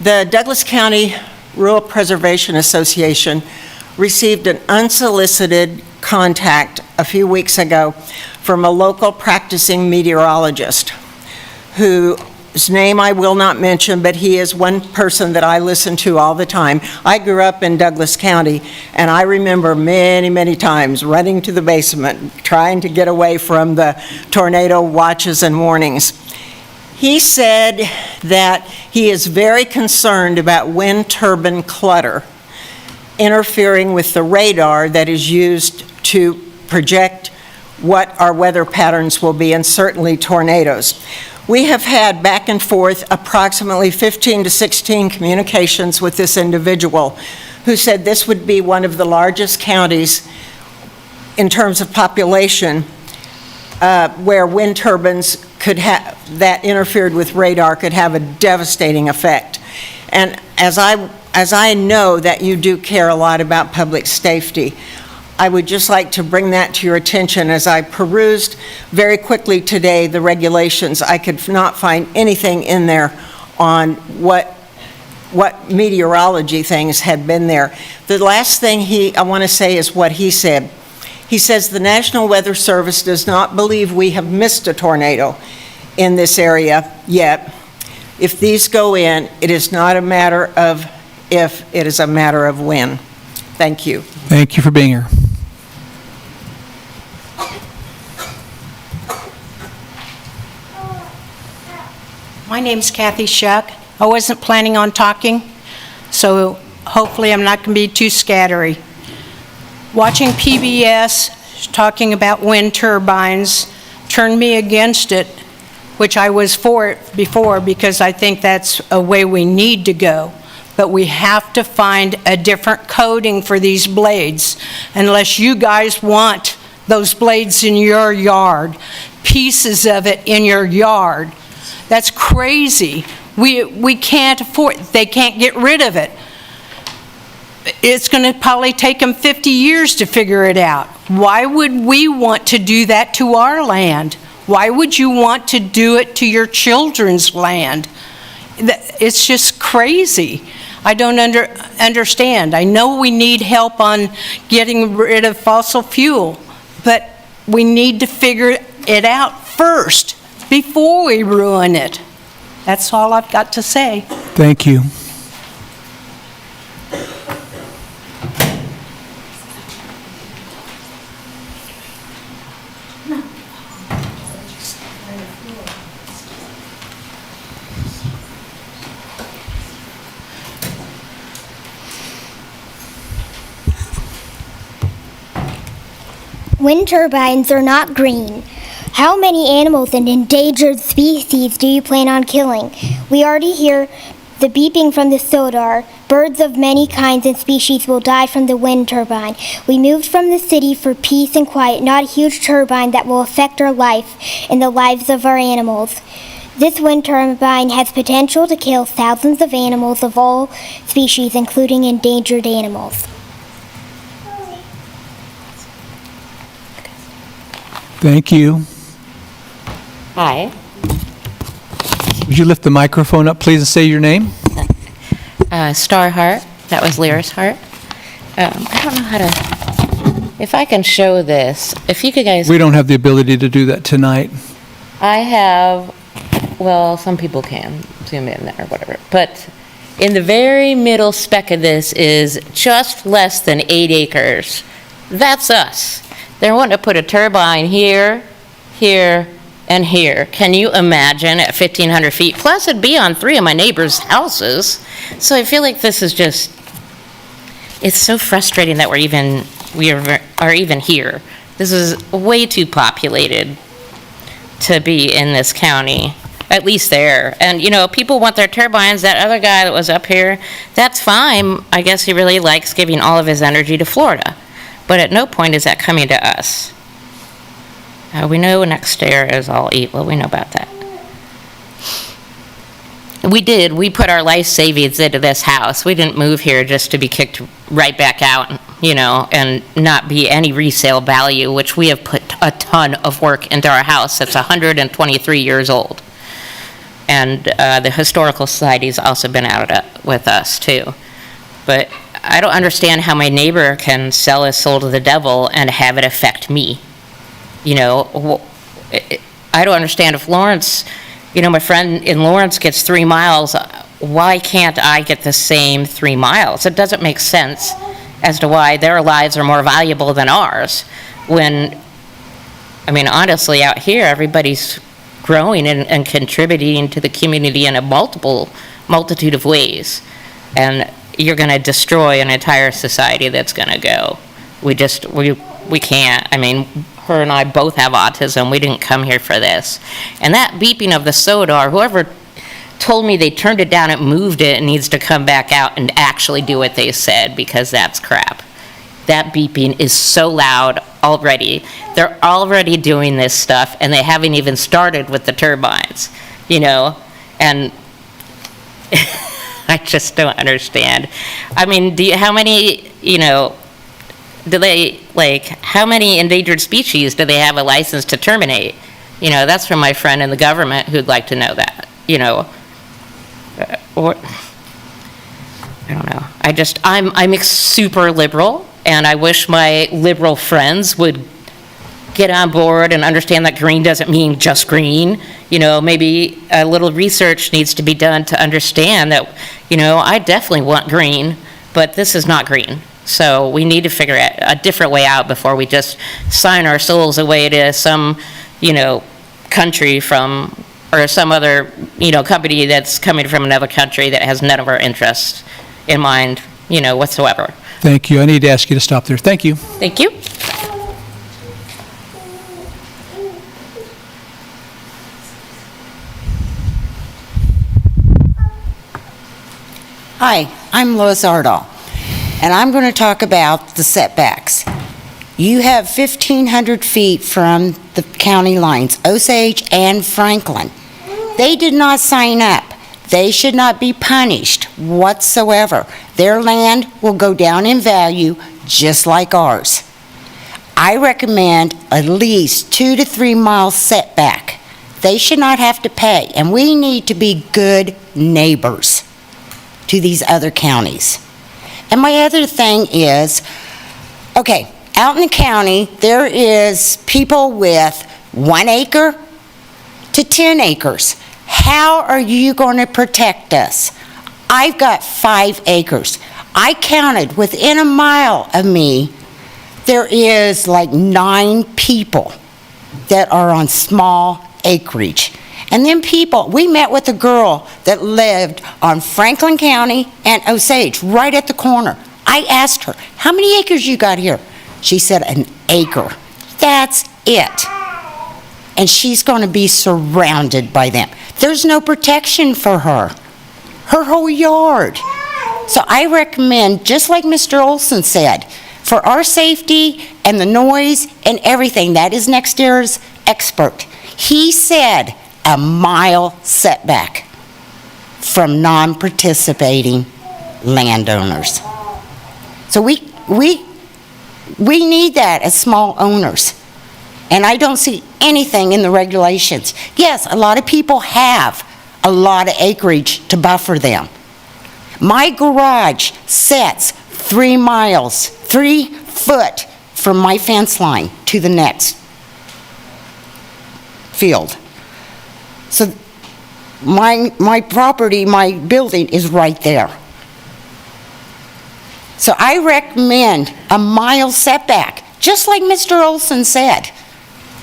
the Douglas County Rural Preservation Association received an unsolicited contact a few weeks ago from a local practicing meteorologist whose name I will not mention, but he is one person that I listen to all the time. I grew up in Douglas County, and I remember many, many times running to the basement, trying to get away from the tornado watches and warnings. He said that he is very concerned about wind turbine clutter interfering with the radar that is used to project what our weather patterns will be, and certainly tornadoes. We have had back and forth approximately 15 to 16 communications with this individual who said this would be one of the largest counties in terms of population where wind turbines that interfered with radar could have a devastating effect. And as I know that you do care a lot about public safety, I would just like to bring that to your attention. As I perused very quickly today the regulations, I could not find anything in there on what meteorology things had been there. The last thing I want to say is what he said. He says the National Weather Service does not believe we have missed a tornado in this area yet. If these go in, it is not a matter of if, it is a matter of when. Thank you. Thank you for being here. My name's Kathy Shuck. I wasn't planning on talking, so hopefully I'm not going to be too scattery. Watching PBS talking about wind turbines turned me against it, which I was for it before because I think that's a way we need to go. But we have to find a different coating for these blades. Unless you guys want those blades in your yard, pieces of it in your yard. That's crazy. We can't afford, they can't get rid of it. It's going to probably take them 50 years to figure it out. Why would we want to do that to our land? Why would you want to do it to your children's land? It's just crazy. I don't understand. I know we need help on getting rid of fossil fuel, but we need to figure it out first before we ruin it. That's all I've got to say. Thank you. Wind turbines are not green. How many animals and endangered species do you plan on killing? We already hear the beeping from the sodar. Birds of many kinds and species will die from the wind turbine. We moved from the city for peace and quiet, not a huge turbine that will affect our life and the lives of our animals. This wind turbine has potential to kill thousands of animals of all species, including endangered animals. Thank you. Hi. Would you lift the microphone up, please, and say your name? Star Heart. That was Lyra's Heart. I don't know how to... If I can show this, if you could guys... We don't have the ability to do that tonight. I have... Well, some people can zoom in there or whatever. But in the very middle speck of this is just less than 8 acres. That's us. They're wanting to put a turbine here, here, and here. Can you imagine at 1,500 feet? Plus, it'd be on 3 of my neighbors' houses. So I feel like this is just, it's so frustrating that we are even here. This is way too populated to be in this county, at least there. And, you know, people want their turbines. That other guy that was up here, that's fine. I guess he really likes giving all of his energy to Florida. But at no point is that coming to us. We know next year is all evil. We know about that. We put our life savings into this house. We didn't move here just to be kicked right back out, you know, and not be any resale value, which we have put a ton of work into our house that's 123 years old. And the Historical Society's also been out with us, too. But I don't understand how my neighbor can sell his soul to the devil and have it affect me. You know, I don't understand if Lawrence, you know, my friend in Lawrence gets 3 miles, why can't I get the same 3 miles? It doesn't make sense as to why their lives are more valuable than ours. When, I mean, honestly, out here, everybody's growing and contributing to the community in a multitude of ways. And you're going to destroy an entire society that's going to go. We can't. I mean, her and I both have autism. We didn't come here for this. And that beeping of the sodar, whoever told me they turned it down, it moved it, and needs to come back out and actually do what they said, because that's crap. That beeping is so loud already. They're already doing this stuff, and they haven't even started with the turbines, you know? And I just don't understand. I mean, how many, you know, how many endangered species do they have a license to terminate? You know, that's from my friend in the government who'd like to know that, you know. Or, I don't know. I'm super liberal, and I wish my liberal friends would get on board and understand that green doesn't mean just green. You know, maybe a little research needs to be done to understand that, you know, I definitely want green, but this is not green. So we need to figure out a different way out before we just sign our souls away to some, you know, country from, or some other, you know, company that's coming from another country that has none of our interests in mind, you know, whatsoever. Thank you. I need to ask you to stop there. Thank you. Thank you. Hi, I'm Lois Ardall, and I'm going to talk about the setbacks. You have 1,500 feet from the county lines, Osage and Franklin. They did not sign up. They should not be punished whatsoever. Their land will go down in value just like ours. I recommend at least 2 to 3 miles setback. They should not have to pay, and we need to be good neighbors to these other counties. And my other thing is, okay, out in the county, there is people with 1 acre to 10 acres. How are you going to protect us? I've got 5 acres. I counted within a mile of me, there is like 9 people that are on small acreage. And then people, we met with a girl that lived on Franklin County and Osage, right at the corner. I asked her, how many acres you got here? She said, 1 acre. That's it. And she's going to be surrounded by them. There's no protection for her. Her whole yard. So I recommend, just like Mr. Olson said, for our safety and the noise and everything, that is next year's expert. He said 1 mile setback from non-participating landowners. So we need that as small owners. And I don't see anything in the regulations. Yes, a lot of people have a lot of acreage to buffer them. My garage sets 3 miles, 3 foot from my fence line to the next field. So my property, my building is right there. So I recommend 1 mile setback, just like Mr. Olson said.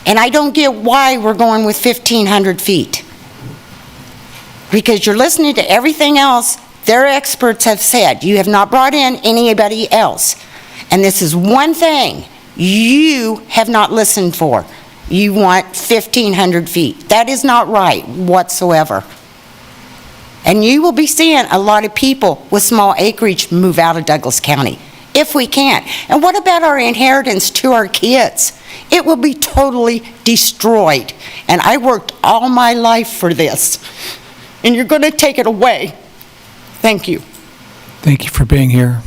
And I don't get why we're going with 1,500 feet. Because you're listening to everything else their experts have said. You have not brought in anybody else. And this is one thing you have not listened for. You want 1,500 feet. That is not right whatsoever. And you will be seeing a lot of people with small acreage move out of Douglas County, if we can. And what about our inheritance to our kids? It will be totally destroyed. And I worked all my life for this. And you're going to take it away. Thank you. Thank you for being here.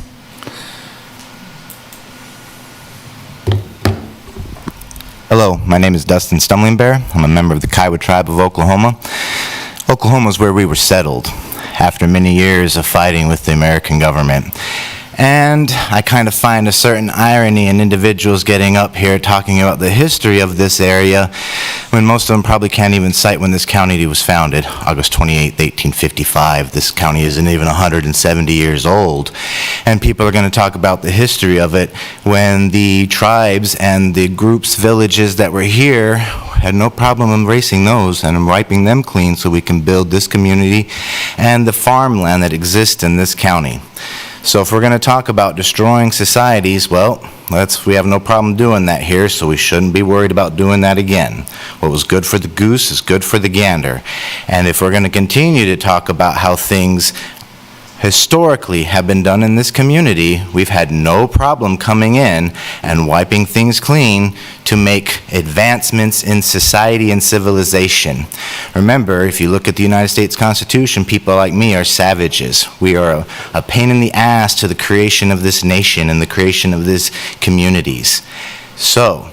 Hello, my name is Dustin Stumbling Bear. I'm a member of the Kiowa tribe of Oklahoma. Oklahoma is where we were settled after many years of fighting with the American government. And I kind of find a certain irony in individuals getting up here talking about the history of this area when most of them probably can't even cite when this county was founded, August 28, 1855. This county isn't even 170 years old. And people are going to talk about the history of it when the tribes and the groups, villages that were here had no problem embracing those and wiping them clean so we can build this community and the farmland that exists in this county. So if we're going to talk about destroying societies, well, we have no problem doing that here, so we shouldn't be worried about doing that again. What was good for the goose is good for the gander. And if we're going to continue to talk about how things historically have been done in this community, we've had no problem coming in and wiping things clean to make advancements in society and civilization. Remember, if you look at the United States Constitution, people like me are savages. We are a pain in the ass to the creation of this nation and the creation of these communities. So,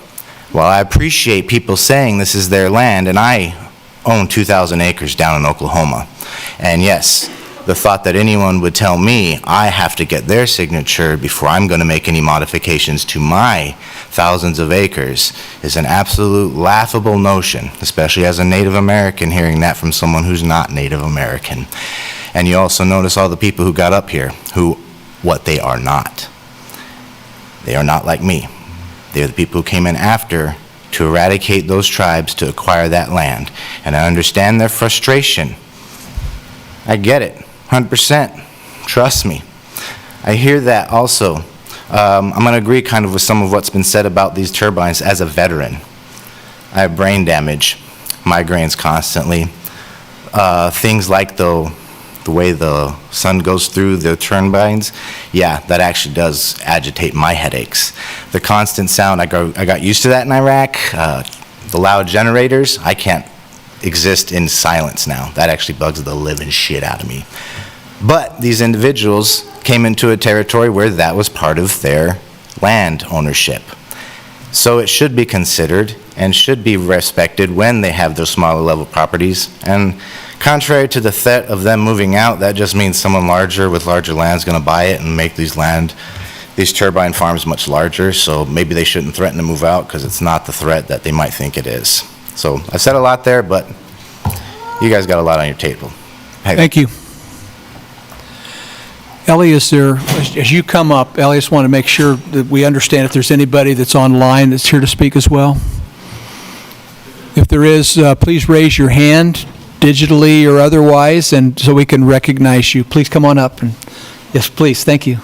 while I appreciate people saying this is their land, and I own 2,000 acres down in Oklahoma, and yes, the thought that anyone would tell me I have to get their signature before I'm going to make any modifications to my thousands of acres is an absolute laughable notion, especially as a Native American hearing that from someone who's not Native American. And you also notice all the people who got up here, what they are not. They are not like me. They're the people who came in after to eradicate those tribes to acquire that land. And I understand their frustration. I get it. 100%. Trust me. I hear that also. I'm going to agree kind of with some of what's been said about these turbines as a veteran. I have brain damage, migraines constantly. Things like the the way the sun goes through the turbines, yeah, that actually does agitate my headaches. The constant sound, I got used to that in Iraq. The loud generators, I can't exist in silence now. That actually bugs the living shit out of me. But these individuals came into a territory where that was part of their land ownership. So it should be considered and should be respected when they have those smaller level properties. And contrary to the threat of them moving out, that just means someone larger with larger land is going to buy it and make these turbine farms much larger. So maybe they shouldn't threaten to move out because it's not the threat that they might think it is. So I said a lot there, but you guys got a lot on your table. Hey. Thank you. Ellie, as you come up, Ellie, I just want to make sure that we understand if there's anybody that's online that's here to speak as well. If there is, please raise your hand, digitally or otherwise, and so we can recognize you. Please come on up. And yes, please. Thank you.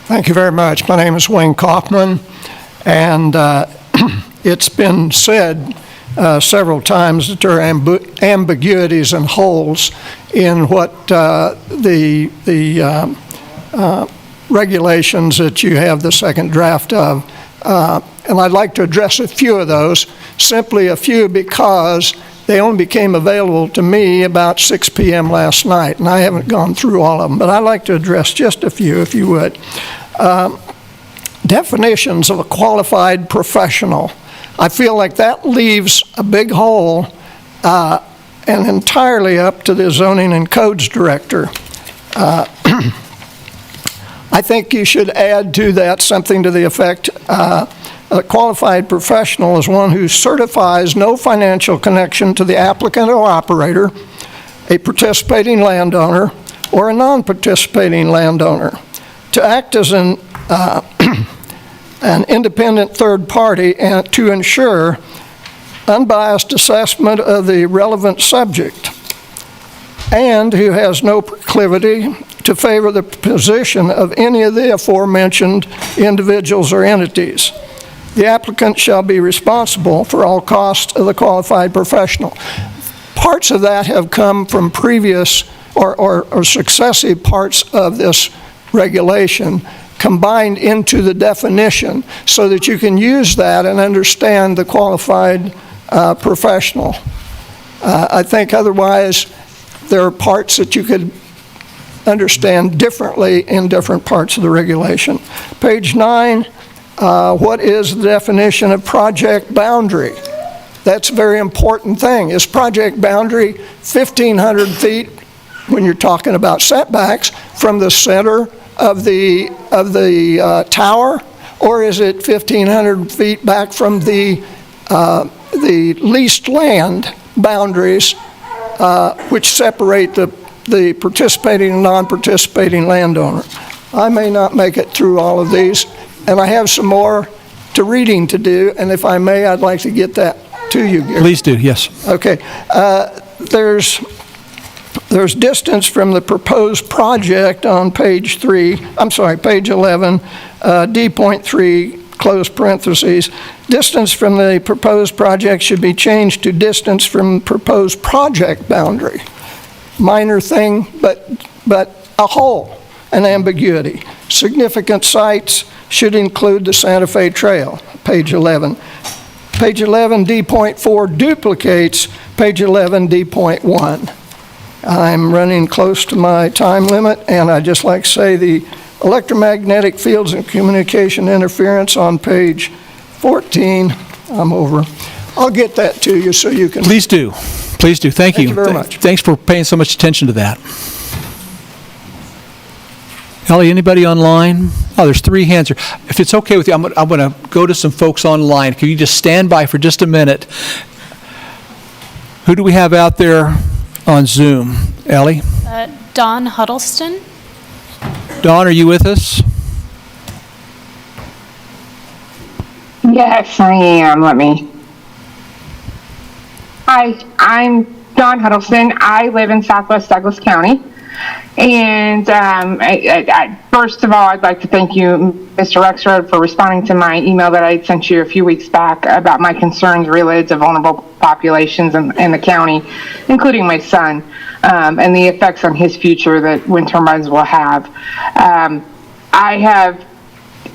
Thank you very much. My name is Wayne Kaufman, and it's been said several times that there are ambiguities and holes in what the regulations that you have the second draft of. And I'd like to address a few of those, simply a few because they only became available to me about 6 p.m. last night, and I haven't gone through all of them, but I'd like to address just a few, if you would. Definitions of a qualified professional. I feel like that leaves a big hole and entirely up to the zoning and codes director. I think you should add to that something to the effect, a qualified professional is one who certifies no financial connection to the applicant or operator, a participating landowner, or a non-participating landowner, to act as an independent third party and to ensure unbiased assessment of the relevant subject, and who has no proclivity to favor the position of any of the aforementioned individuals or entities. The applicant shall be responsible for all costs of the qualified professional. Parts of that have come from previous or successive parts of this regulation combined into the definition so that you can use that and understand the qualified professional. I think otherwise there are parts that you could understand differently in different parts of the regulation. Page 9, what is the definition of project boundary? That's a very important thing. Is project boundary 1,500 feet when you're talking about setbacks from the center of the tower, or is it 1,500 feet back from the leased land boundaries which separate the participating and non-participating landowner? I may not make it through all of these, and I have some more reading to do, and if I may, I'd like to get that to you, Gary. Please do, yes. Okay. There's distance from the proposed project on page 11, D.3, close parentheses. Distance from the proposed project should be changed to distance from proposed project boundary. Minor thing, but a hole, an ambiguity. Significant sites should include the Santa Fe Trail, page 11. Page 11, D.4 duplicates page 11, D.1. I'm running close to my time limit, and I'd just like to say the electromagnetic fields and communication interference on page 14, I'm over. I'll get that to you so you can... Please do. Please do. Thank you. Thank you very much. Thanks for paying so much attention to that. Ellie, anybody online? Oh, there's 3 hands here. If it's okay with you, I'm going to go to some folks online. Can you just stand by for just a minute? Who do we have out there on Zoom? Ellie? Dawn Huddleston. Dawn, are you with us? Yes, I am. Hi, I'm Dawn Huddleston. I live in Southwest Douglas County. And first of all, I'd like to thank you, Mr. Rexroad, for responding to my email that I sent you a few weeks back about my concerns related to vulnerable populations in the county, including my son, and the effects on his future that wind turbines will have. I have,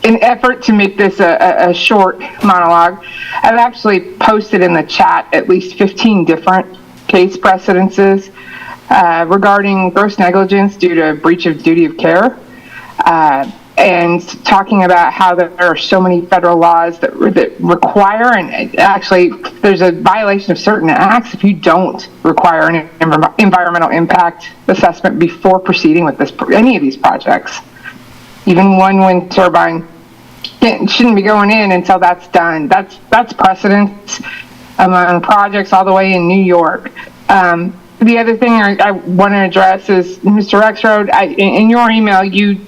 in effort to make this a short monologue, I've actually posted in the chat at least 15 different case precedences regarding gross negligence due to breach of duty of care, and talking about how there are so many federal laws that require, and actually there's a violation of certain acts if you don't require an environmental impact assessment before proceeding with any of these projects. Even one wind turbine shouldn't be going in until that's done. That's precedent among projects all the way in New York. The other thing I want to address is, Mr. Rexroad, in your email, you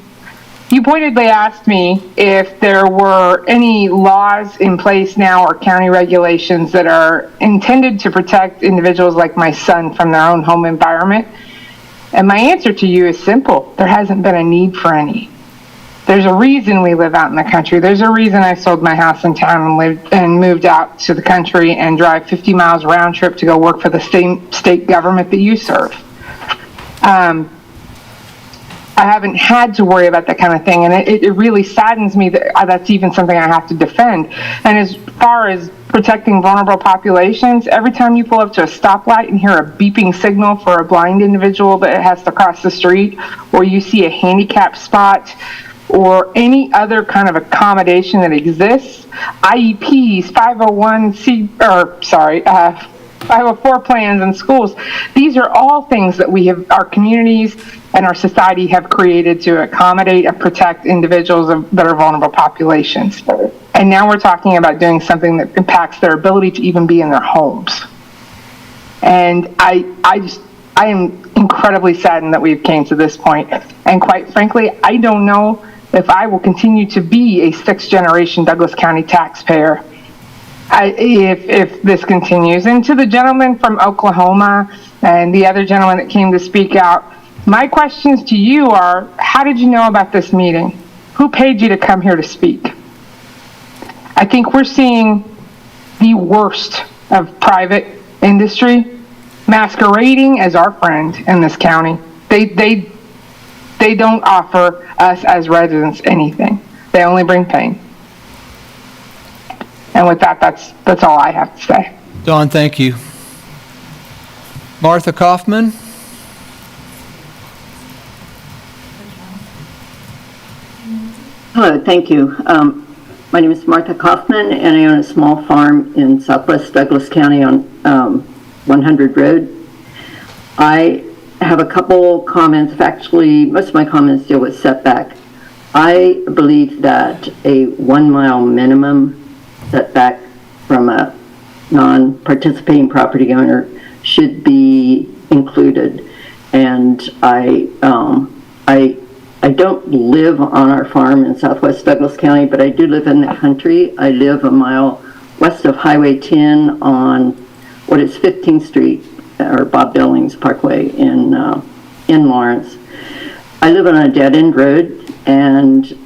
pointedly asked me if there were any laws in place now or county regulations that are intended to protect individuals like my son from their own home environment. And my answer to you is simple. There hasn't been a need for any. There's a reason we live out in the country. There's a reason I sold my house in town and moved out to the country and drive 50 miles round trip to go work for the same state government that you serve. I haven't had to worry about that kind of thing, and it really saddens me that that's even something I have to defend. And as far as protecting vulnerable populations, every time you pull up to a stoplight and hear a beeping signal for a blind individual that has to cross the street, or you see a handicap spot, or any other kind of accommodation that exists, IEPs, 504 plans in schools, these are all things that our communities and our society have created to accommodate and protect individuals that are vulnerable populations. And now we're talking about doing something that impacts their ability to even be in their homes. And I am incredibly saddened that we've came to this point. And quite frankly, I don't know if I will continue to be a sixth-generation Douglas County taxpayer if this continues. And to the gentleman from Oklahoma and the other gentleman that came to speak out, my questions to you are, how did you know about this meeting? Who paid you to come here to speak? I think we're seeing the worst of private industry masquerading as our friend in this county. They don't offer us as residents anything. They only bring pain. And with that, that's all I have to say. Dawn, thank you. Martha Kaufman? Hello, thank you. My name is Martha Kaufman, and I own a small farm in southwest Douglas County on 100 Road. I have a couple comments. Actually, most of my comments deal with setback. I believe that a 1 mile minimum setback from a non-participating property owner should be included. And I don't live on our farm in southwest Douglas County, but I do live in the country. I live a mile west of Highway 10 on what is 15th Street, or Bob Billings Parkway in Lawrence. I live on a dead-end road, and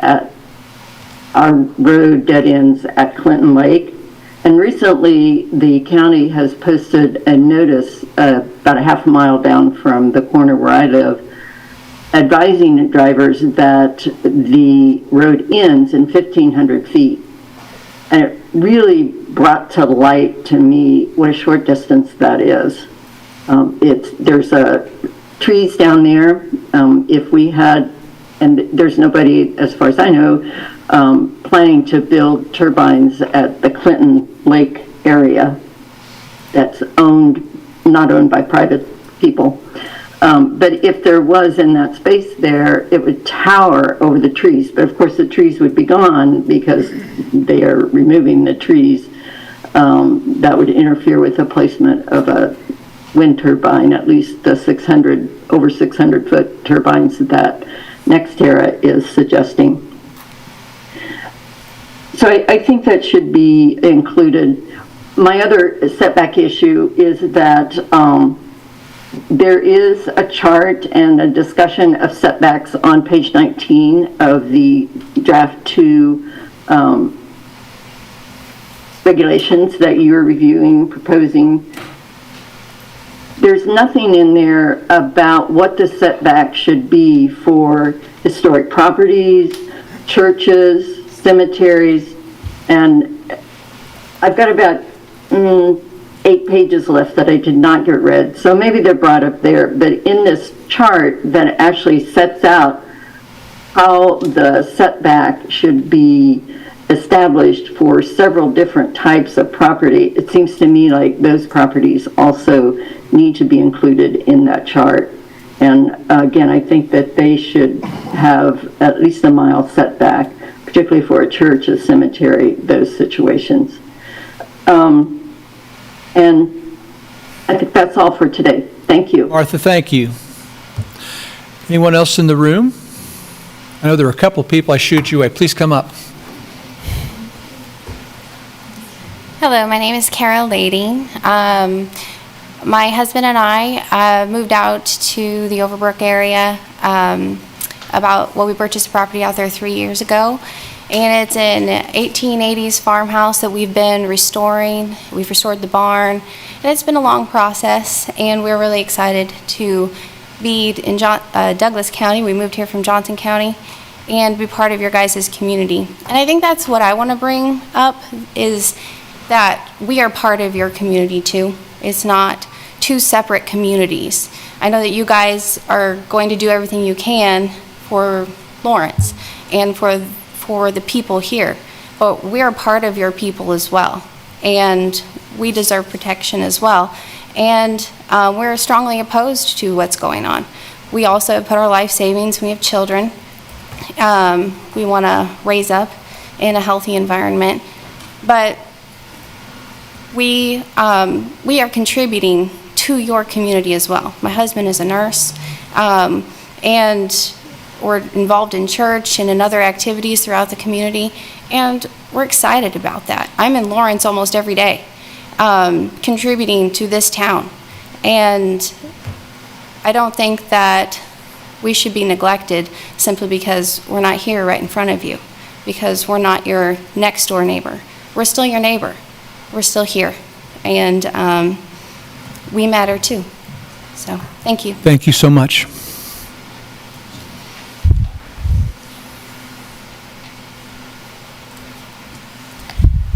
our road dead ends at Clinton Lake. And recently, the county has posted a notice about a half a mile down from the corner where I live, advising drivers that the road ends in 1,500 feet. And it really brought to light to me what a short distance that is. There's trees down there. If we had, and there's nobody, as far as I know, planning to build turbines at the Clinton Lake area that's not owned by private people. But if there was in that space there, it would tower over the trees. But of course the trees would be gone because they are removing the trees. That would interfere with the placement of a wind turbine, at least the over 600 foot turbines that NextEra is suggesting. So I think that should be included. My other setback issue is that There is a chart and a discussion of setbacks on page 19 of the draft 2 regulations that you're reviewing, proposing. There's nothing in there about what the setback should be for historic properties, churches, cemeteries, and I've got about 8 pages left that I did not get read, so maybe they're brought up there, but in this chart that actually sets out how the setback should be established for several different types of property, it seems to me like those properties also need to be included in that chart. And again, I think that they should have at least a mile setback, particularly for a church, a cemetery, those situations. And I think that's all for today. Thank you. Martha, thank you. Anyone else in the room? I know there are a couple of people I shooed you away. Please come up. Hello, my name is Carol Lady. My husband and I moved out to the Overbrook area we purchased a property out there 3 years ago. And it's an 1880s farmhouse that we've been restoring. We've restored the barn, and it's been a long process, and we're really excited to be in Douglas County. We moved here from Johnson County, and be part of your guys' community. And I think that's what I want to bring up, is that we are part of your community too. It's not two separate communities. I know that you guys are going to do everything you can for Lawrence and for the people here, but we are part of your people as well, and we deserve protection as well. And we're strongly opposed to what's going on. We also put our life savings. We have children. We want to raise up in a healthy environment, but we are contributing to your community as well. My husband is a nurse, and we're involved in church and in other activities throughout the community, and we're excited about that. I'm in Lawrence almost every day, contributing to this town, and I don't think that we should be neglected simply because we're not here right in front of you, because we're not your next door neighbor. We're still your neighbor. We're still here, and we matter too. So, thank you. Thank you so much.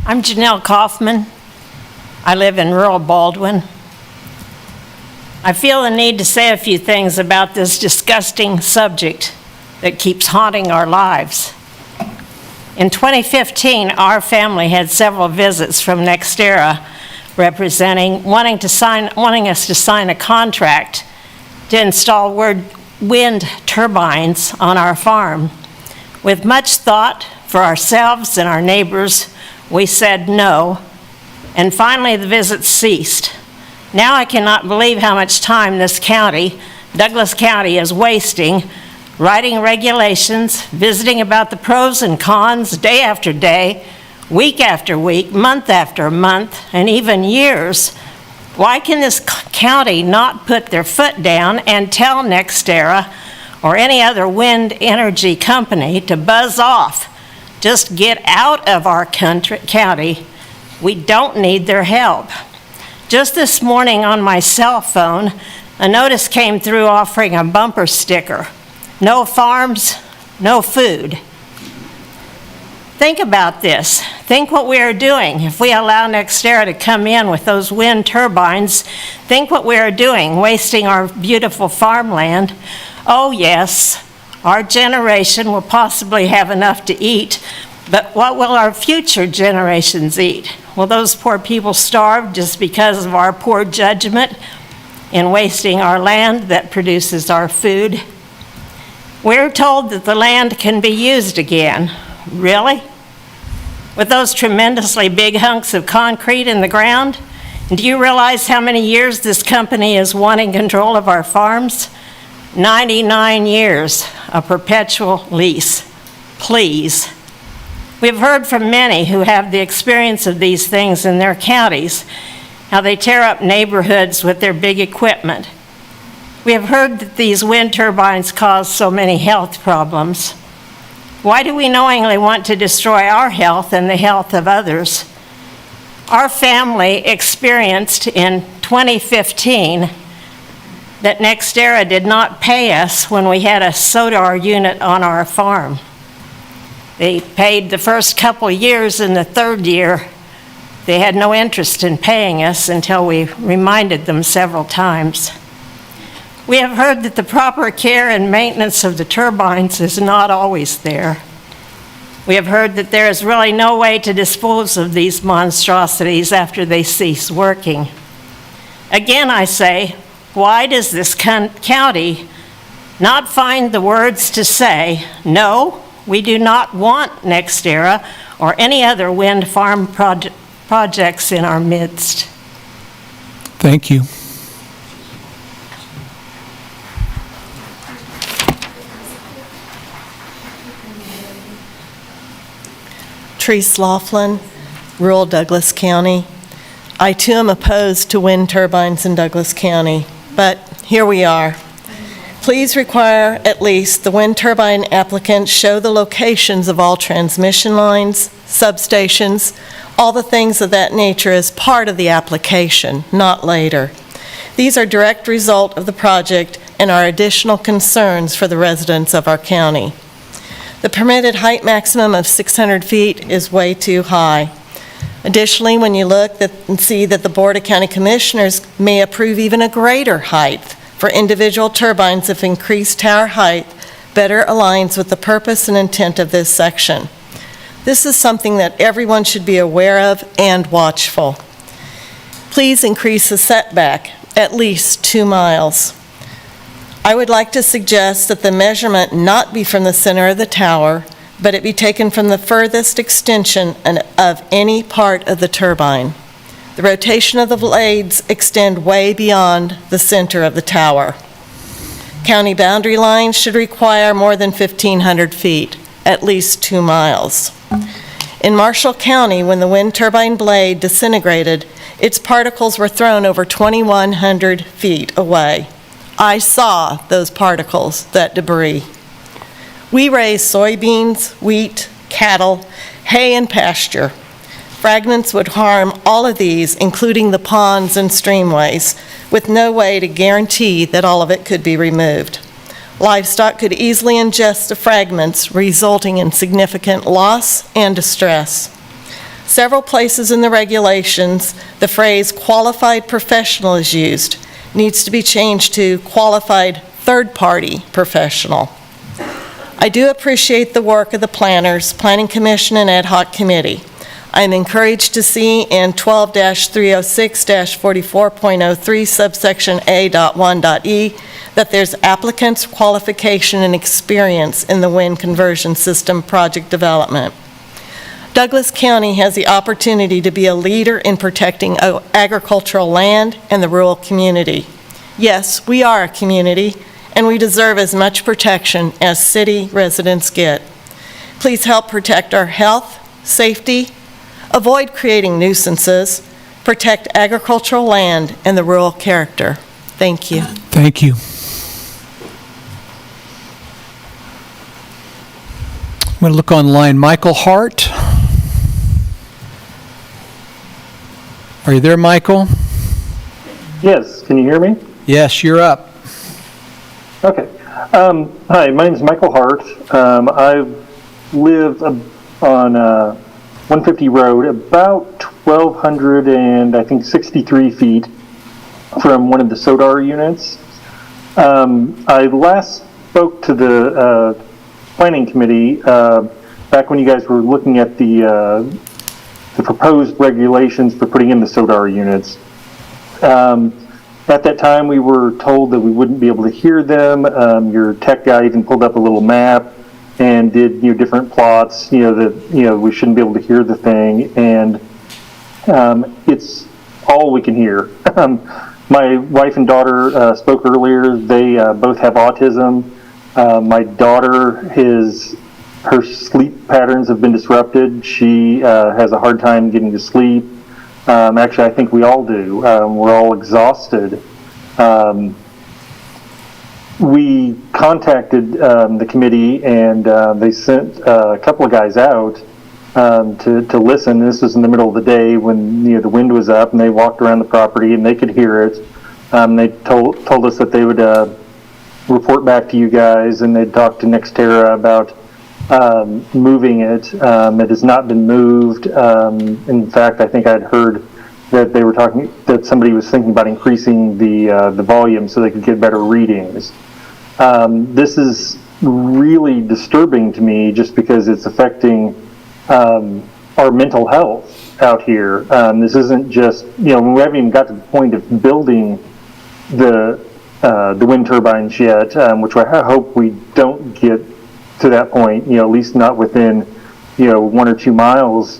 I'm Janelle Kaufman. I live in rural Baldwin. I feel the need to say a few things about this disgusting subject that keeps haunting our lives. In 2015, our family had several visits from NextEra wanting us to sign a contract to install wind turbines on our farm. With much thought for ourselves and our neighbors, we said no, and finally the visits ceased. Now I cannot believe how much time this county, Douglas County, is wasting writing regulations, visiting about the pros and cons day after day, week after week, month after month, and even years. Why can this county not put their foot down and tell NextEra or any other wind energy company to buzz off? Just get out of our county. We don't need their help. Just this morning on my cell phone, a notice came through offering a bumper sticker. No farms, no food. Think about this. Think what we are doing. If we allow NextEra to come in with those wind turbines, think what we are doing, wasting our beautiful farmland. Oh yes, our generation will possibly have enough to eat, but what will our future generations eat? Will those poor people starve just because of our poor judgment in wasting our land that produces our food? We're told that the land can be used again. Really? With those tremendously big hunks of concrete in the ground? And do you realize how many years this company is wanting control of our farms? 99 years, a perpetual lease. Please. We've heard from many who have the experience of these things in their counties, how they tear up neighborhoods with their big equipment. We have heard that these wind turbines cause so many health problems. Why do we knowingly want to destroy our health and the health of others? Our family experienced in 2015 that NextEra did not pay us when we had a SODAR unit on our farm. They paid the first couple years, and the third year, they had no interest in paying us until we reminded them several times. We have heard that the proper care and maintenance of the turbines is not always there. We have heard that there is really no way to dispose of these monstrosities after they cease working. Again, I say, why does this county not find the words to say, no, we do not want NextEra or any other wind farm projects in our midst? Thank you. Treese Laughlin, rural Douglas County. I too am opposed to wind turbines in Douglas County, but here we are. Please require at least the wind turbine applicants show the locations of all transmission lines, substations, all the things of that nature as part of the application, not later. These are direct result of the project and are additional concerns for the residents of our county. The permitted height maximum of 600 feet is way too high. Additionally, when you look and see that the Board of County Commissioners may approve even a greater height for individual turbines if increased tower height better aligns with the purpose and intent of this section. This is something that everyone should be aware of and watchful. Please increase the setback at least 2 miles. I would like to suggest that the measurement not be from the center of the tower, but it be taken from the furthest extension of any part of the turbine. The rotation of the blades extend way beyond the center of the tower. County boundary lines should require more than 1,500 feet, at least 2 miles. In Marshall County, when the wind turbine blade disintegrated, its particles were thrown over 2,100 feet away. I saw those particles, that debris. We raise soybeans, wheat, cattle, hay, and pasture. Fragments would harm all of these, including the ponds and streamways, with no way to guarantee that all of it could be removed. Livestock could easily ingest the fragments, resulting in significant loss and distress. Several places in the regulations, the phrase qualified professional is used. Needs to be changed to qualified third-party professional. I do appreciate the work of the planners, Planning Commission, and Ad hoc Committee. I am encouraged to see in 12-306-44.03 subsection A.1.e that there's applicant's qualification and experience in the wind conversion system project development. Douglas County has the opportunity to be a leader in protecting agricultural land and the rural community. Yes, we are a community, and we deserve as much protection as city residents get. Please help protect our health, safety, avoid creating nuisances, protect agricultural land and the rural character. Thank you. Thank you. I'm going to look online. Michael Hart. Are you there, Michael? Yes, can you hear me? Yes, you're up. Okay. Hi, my name is Michael Hart. I've lived on 150 Road, about 1,263 feet from one of the SODAR units. I last spoke to the Planning Committee back when you guys were looking at the proposed regulations for putting in the SODAR units. At that time, we were told that we wouldn't be able to hear them. Your tech guy even pulled up a little map and did different plots. That we shouldn't be able to hear the thing, and it's all we can hear. My wife and daughter spoke earlier. They both have autism. My daughter, her sleep patterns have been disrupted. She has a hard time getting to sleep. Actually, I think we all do. We're all exhausted. we contacted the committee, and they sent a couple of guys out to listen. This was in the middle of the day when the wind was up, and they walked around the property and they could hear it. They told us that they would report back to you guys, and they'd talk to Nextera about moving it. It has not been moved. In fact, I think I'd heard that they were talking, that somebody was thinking about increasing the volume so they could get better readings. This is really disturbing to me just because it's affecting our mental health out here. This isn't just, we haven't even got to the point of building the wind turbines yet, which I hope we don't get to that point, at least not within, 1 or 2 miles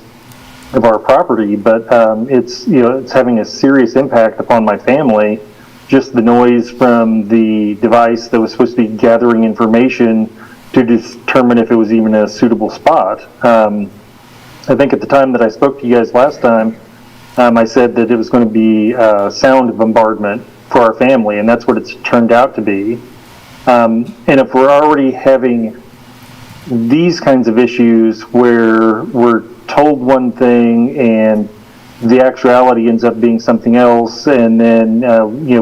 of our property, but it's having a serious impact upon my family. Just the noise from the device that was supposed to be gathering information to determine if it was even a suitable spot. I think at the time that I spoke to you guys last time, I said that it was going to be sound bombardment for our family, and that's what it's turned out to be. And if we're already having these kinds of issues where we're told one thing and the actuality ends up being something else, and then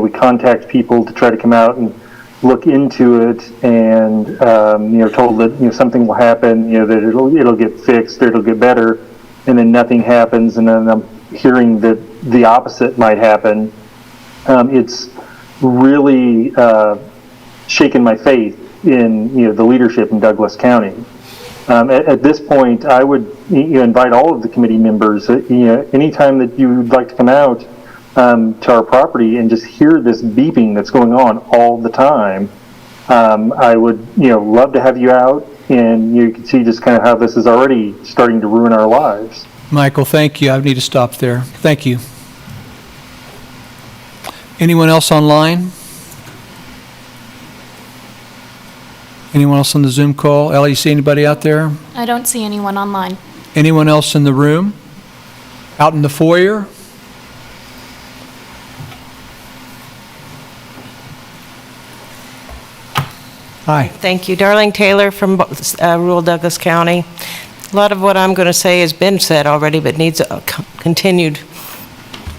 we contact people to try to come out and look into it, and told that something will happen, that it'll get fixed or it'll get better, and then nothing happens, and then I'm hearing that the opposite might happen. It's really shaken my faith in the leadership in Douglas County. At this point, I would invite all of the committee members, anytime that you would like to come out to our property and just hear this beeping that's going on all the time. I would love to have you out, and you can see just kind of how this is already starting to ruin our lives. Michael, thank you. I need to stop there. Thank you. Anyone else online? Anyone else on the Zoom call? Ellie, you see anybody out there? I don't see anyone online. Anyone else in the room? Out in the foyer? Hi. Thank you. Darlene Taylor from rural Douglas County. A lot of what I'm going to say has been said already, but needs a continued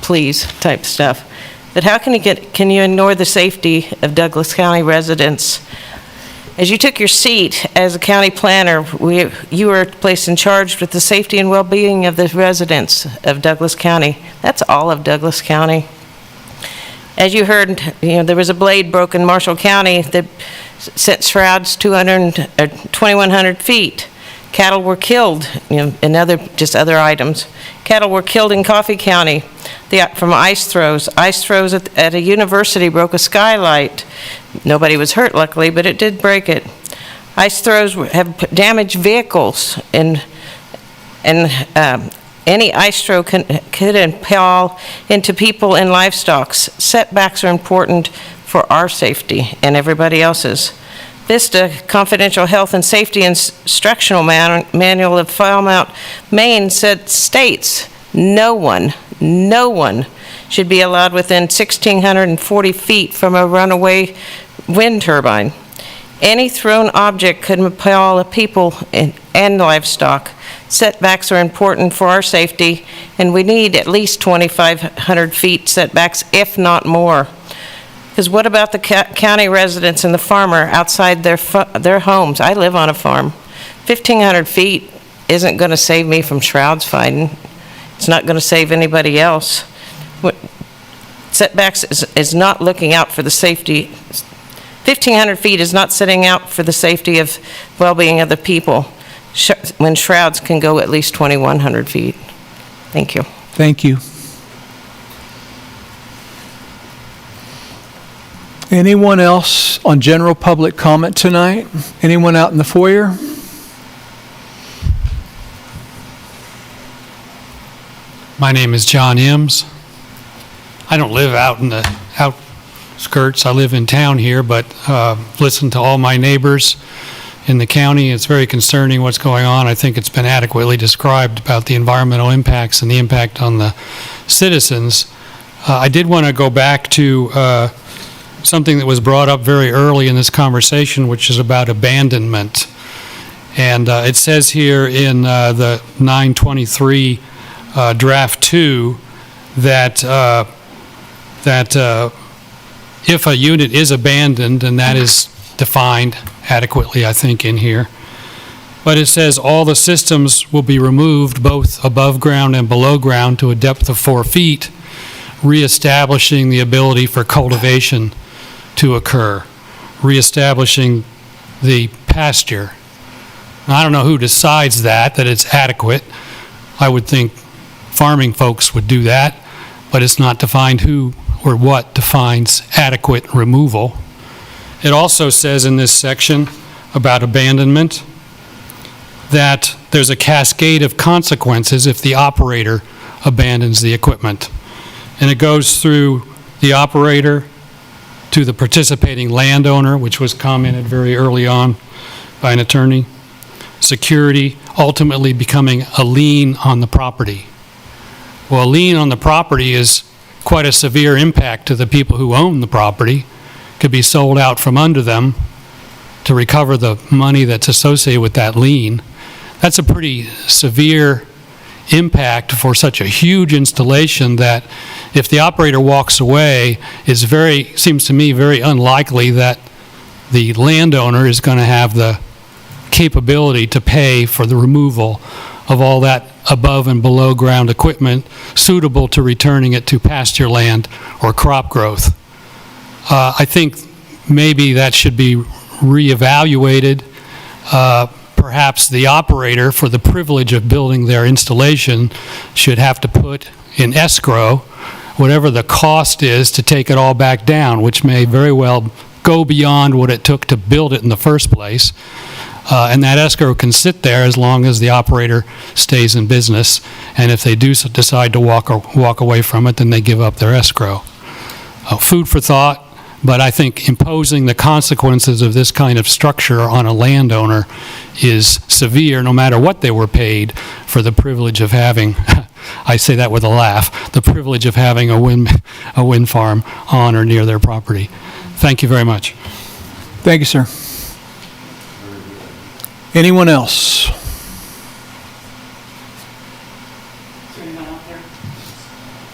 please type stuff. But how can you ignore the safety of Douglas County residents? As you took your seat as a county planner, you were placed in charge with the safety and well-being of the residents of Douglas County. That's all of Douglas County. As you heard, there was a blade broke in Marshall County that sent shrouds 2,100 feet. Cattle were killed, and other items. Cattle were killed in Coffee County from ice throws. Ice throws at a university broke a skylight. Nobody was hurt, luckily, but it did break it. Ice throws have damaged vehicles, and any ice throw could impale into people and livestock. Setbacks are important for our safety and everybody else's. VISTA Confidential Health and Safety Instructional Manual of Falmouth, Maine states no one should be allowed within 1,640 feet from a runaway wind turbine. Any thrown object could impale people and livestock. Setbacks are important for our safety, and we need at least 2,500 feet setbacks, if not more. Because what about the county residents and the farmer outside their homes? I live on a farm. 1,500 feet isn't going to save me from shrouds fighting. It's not going to save anybody else. Setbacks is not looking out for the safety. 1,500 feet is not setting out for the safety of well-being of the people when shrouds can go at least 2,100 feet. Thank you. Thank you. Anyone else on general public comment tonight? Anyone out in the foyer? My name is John Ems. I don't live out in the outskirts. I live in town here, but listen to all my neighbors in the county. It's very concerning what's going on. I think it's been adequately described about the environmental impacts and the impact on the citizens. I did want to go back to something that was brought up very early in this conversation, which is about abandonment. And it says here in the 923 draft 2 that if a unit is abandoned, and that is defined adequately, I think, in here, but it says all the systems will be removed both above ground and below ground to a depth of 4 feet, reestablishing the ability for cultivation to occur, reestablishing the pasture. I don't know who decides that it's adequate. I would think farming folks would do that, but it's not defined who or what defines adequate removal. It also says in this section about abandonment that there's a cascade of consequences if the operator abandons the equipment. And it goes through the operator to the participating landowner, which was commented very early on by an attorney, security, ultimately becoming a lien on the property. Well, a lien on the property is quite a severe impact to the people who own the property. Could be sold out from under them to recover the money that's associated with that lien. That's a pretty severe impact for such a huge installation that if the operator walks away, seems to me very unlikely that the landowner is going to have the capability to pay for the removal of all that above and below ground equipment suitable to returning it to pasture land or crop growth. I think maybe that should be reevaluated. Perhaps the operator, for the privilege of building their installation, should have to put in escrow whatever the cost is to take it all back down, which may very well go beyond what it took to build it in the first place. And that escrow can sit there as long as the operator stays in business. And if they do decide to walk away from it, then they give up their escrow. Food for thought. But I think imposing the consequences of this kind of structure on a landowner is severe, no matter what they were paid for the privilege of having, I say that with a laugh, the privilege of having a wind farm on or near their property. Thank you very much. Thank you, sir. Anyone else?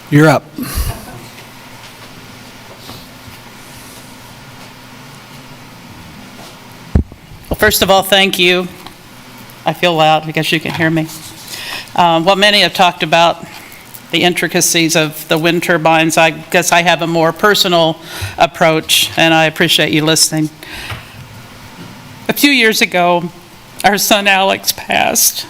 You're up. First of all, thank you. I feel loud because you can hear me. Well, many have talked about the intricacies of the wind turbines. I guess I have a more personal approach, and I appreciate you listening. A few years ago, our son Alex passed.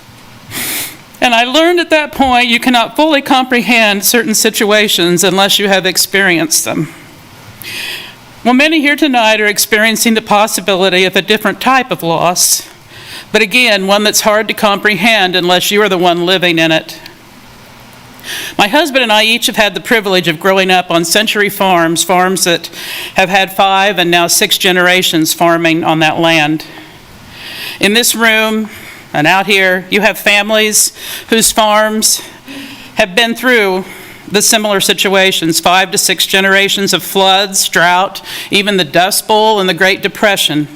And I learned at that point you cannot fully comprehend certain situations unless you have experienced them. Well, many here tonight are experiencing the possibility of a different type of loss, but again, one that's hard to comprehend unless you are the one living in it. My husband and I each have had the privilege of growing up on century farms that have had 5 and now 6 generations farming on that land. In this room and out here, you have families whose farms have been through the similar situations, 5 to 6 generations of floods, drought, even the Dust Bowl and the Great Depression.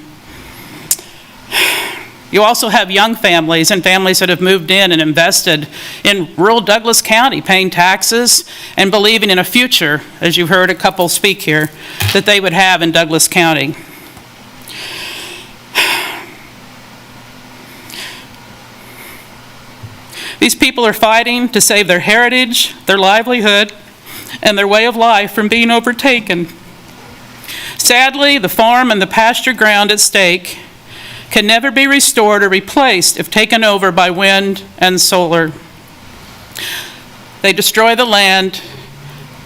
You also have young families and families that have moved in and invested in rural Douglas County, paying taxes and believing in a future, as you've heard a couple speak here, that they would have in Douglas County. These people are fighting to save their heritage, their livelihood, and their way of life from being overtaken. Sadly, the farm and the pasture ground at stake can never be restored or replaced if taken over by wind and solar. They destroy the land.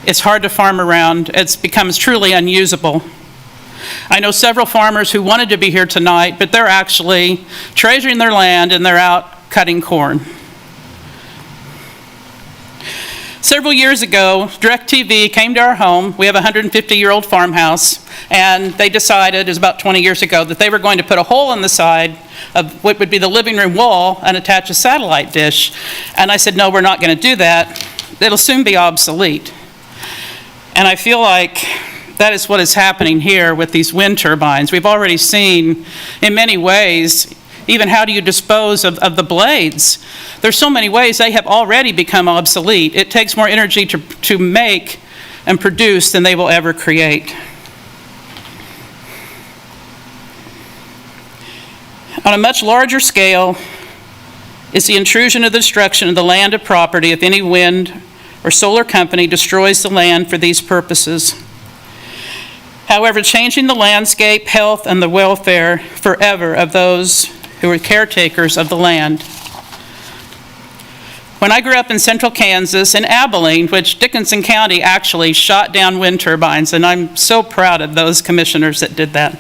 It's hard to farm around. It becomes truly unusable. I know several farmers who wanted to be here tonight, but they're actually treasuring their land and they're out cutting corn. Several years ago, DirecTV came to our home. We have a 150-year-old farmhouse, and they decided, it was about 20 years ago, that they were going to put a hole in the side of what would be the living room wall and attach a satellite dish. And I said, no, we're not going to do that. It'll soon be obsolete. And I feel like that is what is happening here with these wind turbines. We've already seen, in many ways, even how do you dispose of the blades? There's so many ways they have already become obsolete. It takes more energy to make and produce than they will ever create. On a much larger scale is the intrusion of the destruction of the land of property if any wind or solar company destroys the land for these purposes. However, changing the landscape, health, and the welfare forever of those who are caretakers of the land. When I grew up in central Kansas, in Abilene, which Dickinson County actually shot down wind turbines, and I'm so proud of those commissioners that did that.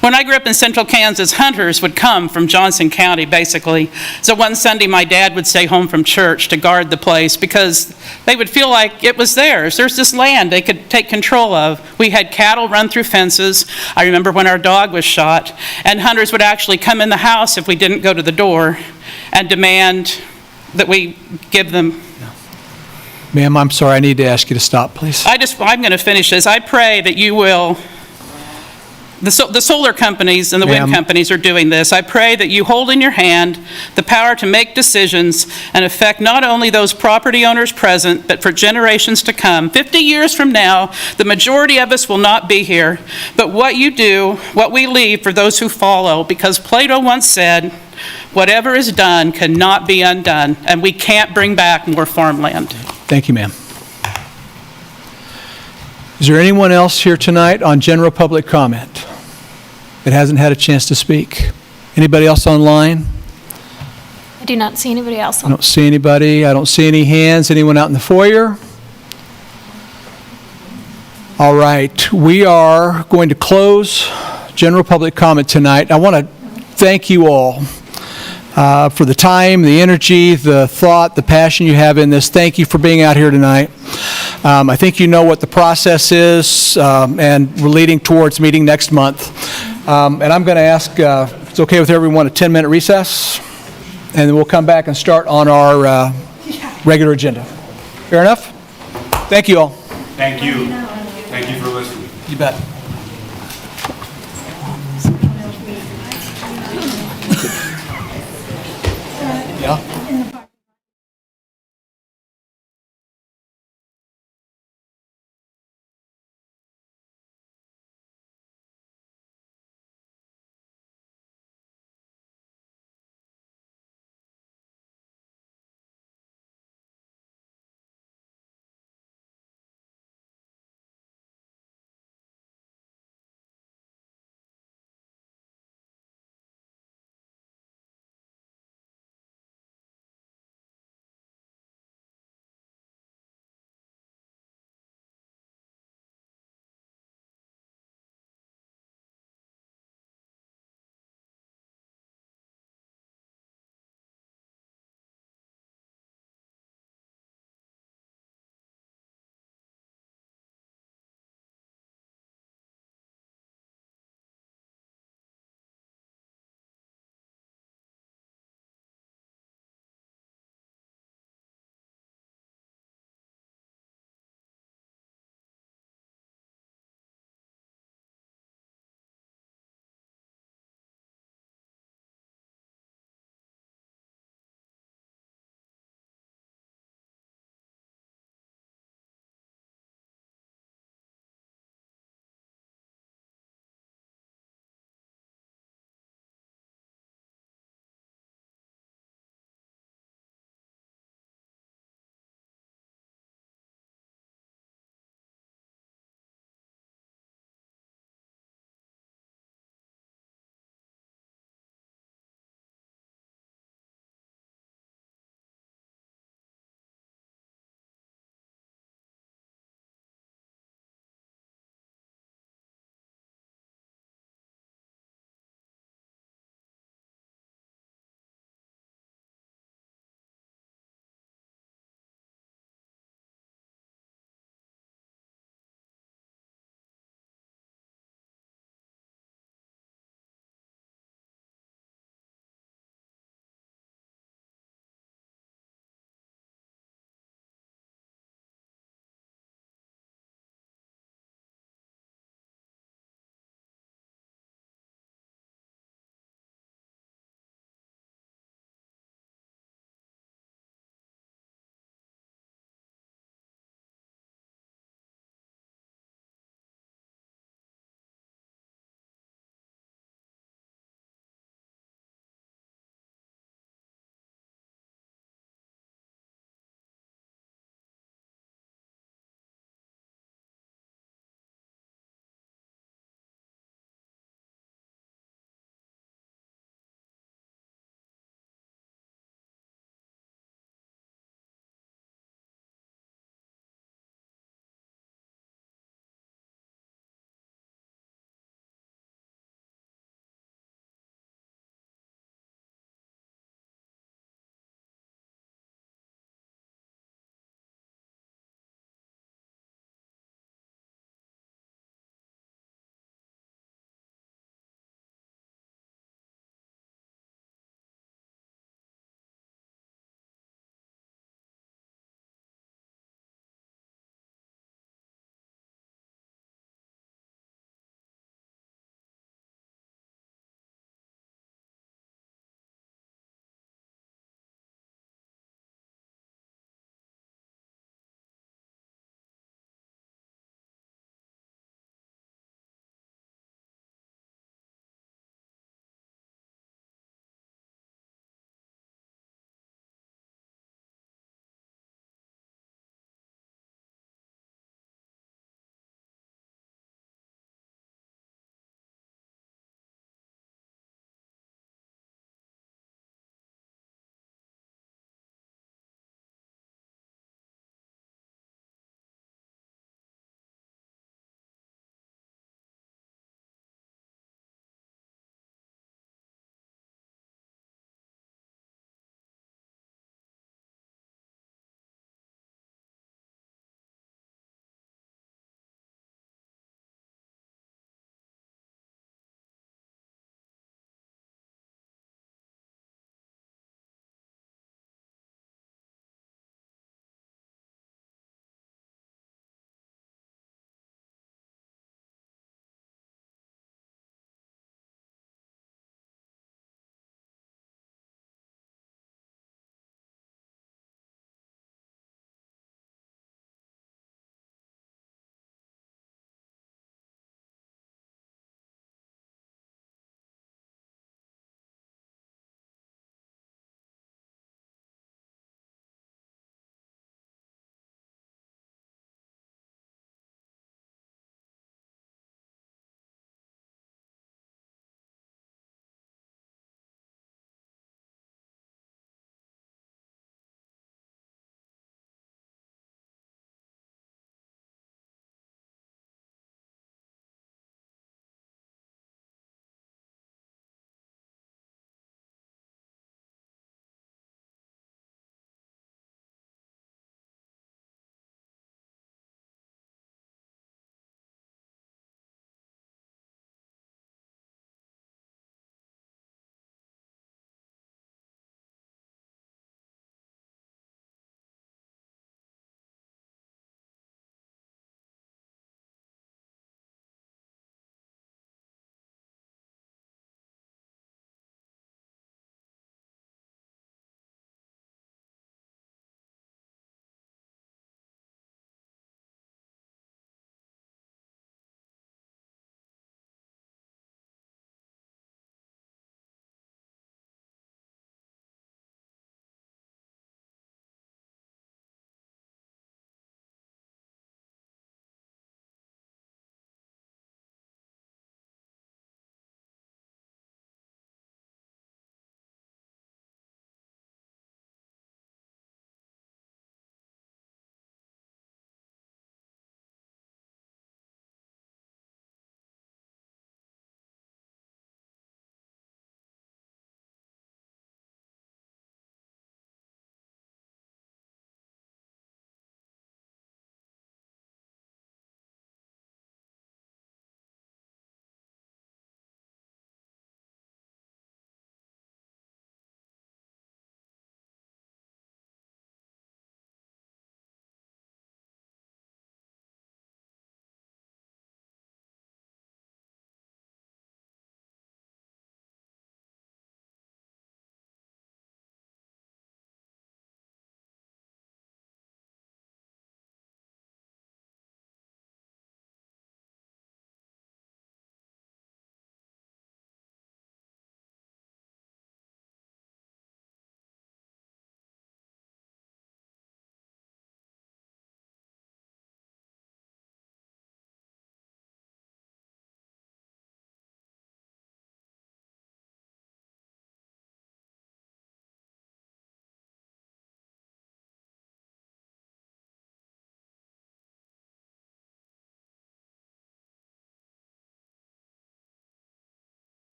When I grew up in central Kansas, hunters would come from Johnson County, basically. So one Sunday, my dad would stay home from church to guard the place because they would feel like it was theirs. There's this land they could take control of. We had cattle run through fences. I remember when our dog was shot, and hunters would actually come in the house if we didn't go to the door and demand that we give them. Ma'am, I'm sorry, I need to ask you to stop, please. I'm going to finish this. I pray that you will. The solar companies and the wind companies are doing this. I pray that you hold in your hand the power to make decisions and affect not only those property owners present, but for generations to come. 50 years from now, the majority of us will not be here. But what you do, what we leave for those who follow, because Plato once said, whatever is done cannot be undone, and we can't bring back more farmland. Thank you, ma'am. Is there anyone else here tonight on general public comment that hasn't had a chance to speak? Anybody else online? I do not see anybody else. I don't see anybody. I don't see any hands. Anyone out in the foyer? All right. We are going to close general public comment tonight. I want to thank you all for the time, the energy, the thought, the passion you have in this. Thank you for being out here tonight. I think you know what the process is, and we're leading towards meeting next month. And I'm going to ask, if it's okay with everyone, a 10-minute recess, and then we'll come back and start on our regular agenda. Fair enough? Thank you all. Thank you. Thank you for listening. You bet. Yeah.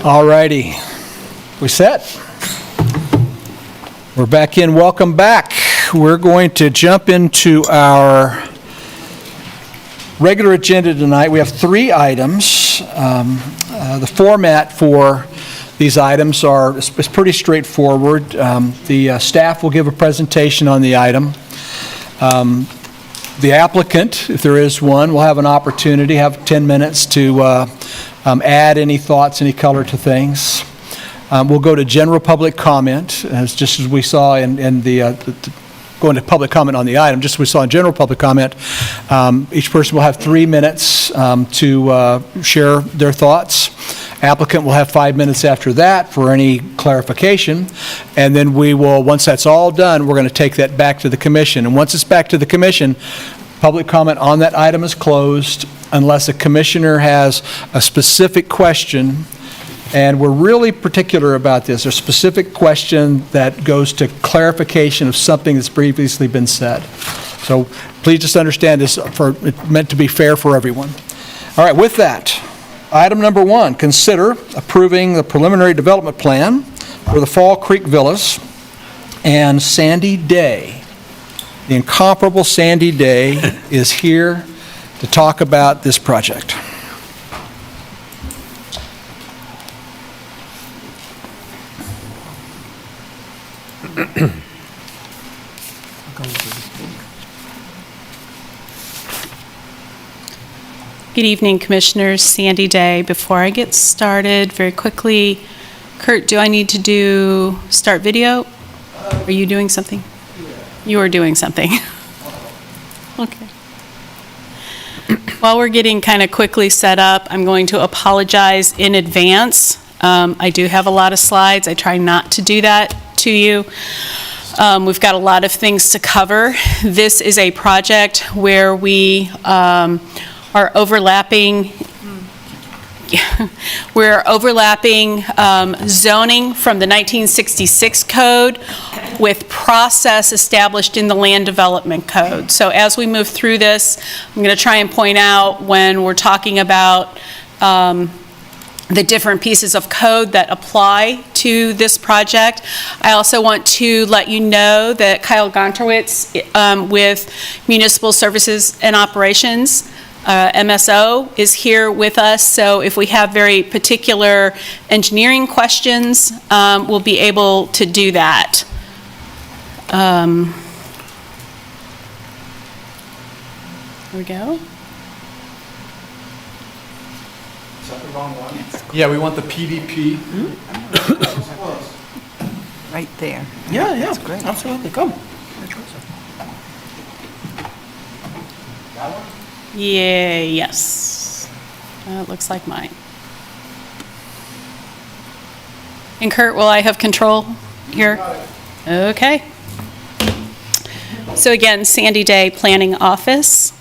All righty. We set? We're back in. Welcome back. We're going to jump into our regular agenda tonight. We have 3 items. The format for these items is pretty straightforward. The staff will give a presentation on the item. The applicant, if there is one, will have an opportunity, have 10 minutes to add any thoughts, any color to things. We'll go to general public comment, just as we saw in going to public comment on the item, just as we saw in general public comment. Each person will have 3 minutes to share their thoughts. Applicant will have 5 minutes after that for any clarification, and then we will, once that's all done, we're going to take that back to the commission. And once it's back to the commission, public comment on that item is closed unless a commissioner has a specific question, and we're really particular about this, a specific question that goes to clarification of something that's previously been said. So please just understand this, it's meant to be fair for everyone. All right, with that, item number 1, consider approving the preliminary development plan for the Fall Creek Villas and Sandy Day. The incomparable Sandy Day is here to talk about this project. Good evening, Commissioners. Sandy Day. Before I get started, very quickly, Kurt, do I need to start video? Are you doing something? You are doing something. Okay. While we're getting kind of quickly set up, I'm going to apologize in advance. I do have a lot of slides. I try not to do that to you. We've got a lot of things to cover. This is a project where we are overlapping zoning from the 1966 code with process established in the land development code. So as we move through this, I'm going to try and point out when we're talking about the different pieces of code that apply to this project. I also want to let you know that Kyle Gonterwitz with Municipal Services and Operations, MSO, is here with us. So if we have very particular engineering questions, we'll be able to do that. Here we go. Is that the wrong one? Yeah, we want the PDP. Right there. Yeah, That's great. absolutely. Come. Yeah, yes. That looks like mine. And Kurt, will I have control here? Okay. So again, Sandy Day Planning Office.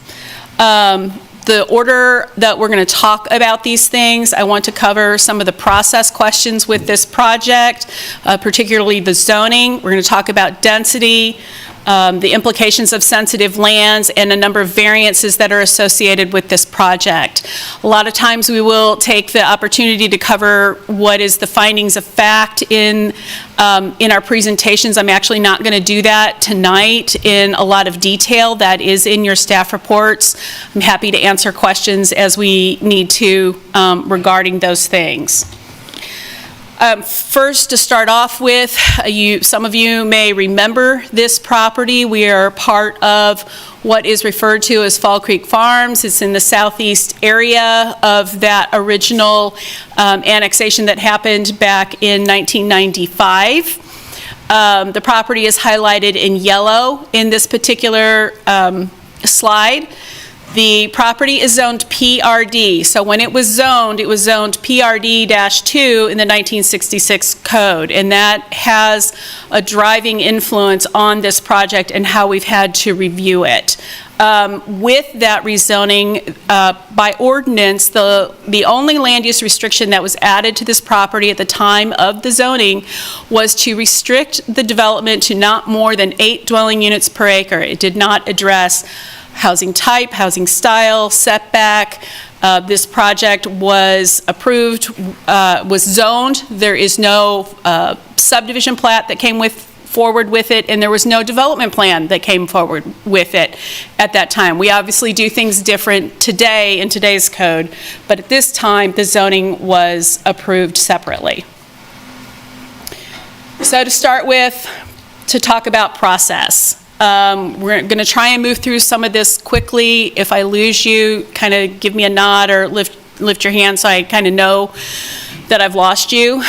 The order that we're going to talk about these things, I want to cover some of the process questions with this project, particularly the zoning. We're going to talk about density, the implications of sensitive lands, and a number of variances that are associated with this project. A lot of times we will take the opportunity to cover what is the findings of fact in our presentations. I'm actually not going to do that tonight in a lot of detail. That is in your staff reports. I'm happy to answer questions as we need to regarding those things. First, to start off with, some of you may remember this property. We are part of what is referred to as Fall Creek Farms. It's in the southeast area of that original annexation that happened back in 1995. The property is highlighted in yellow in this particular slide. The property is zoned PRD. So when it was zoned PRD-2 in the 1966 code, and that has a driving influence on this project and how we've had to review it. With that rezoning, by ordinance, the only land use restriction that was added to this property at the time of the zoning was to restrict the development to not more than 8 dwelling units per acre. It did not address housing type, housing style, setback. This project was approved, was zoned. There is no subdivision plat that came forward with it, and there was no development plan that came forward with it at that time. We obviously do things different today in today's code, but at this time, the zoning was approved separately. So to start with, to talk about process. We're going to try and move through some of this quickly. If I lose you, kind of give me a nod or lift your hand so I kind of know that I've lost you.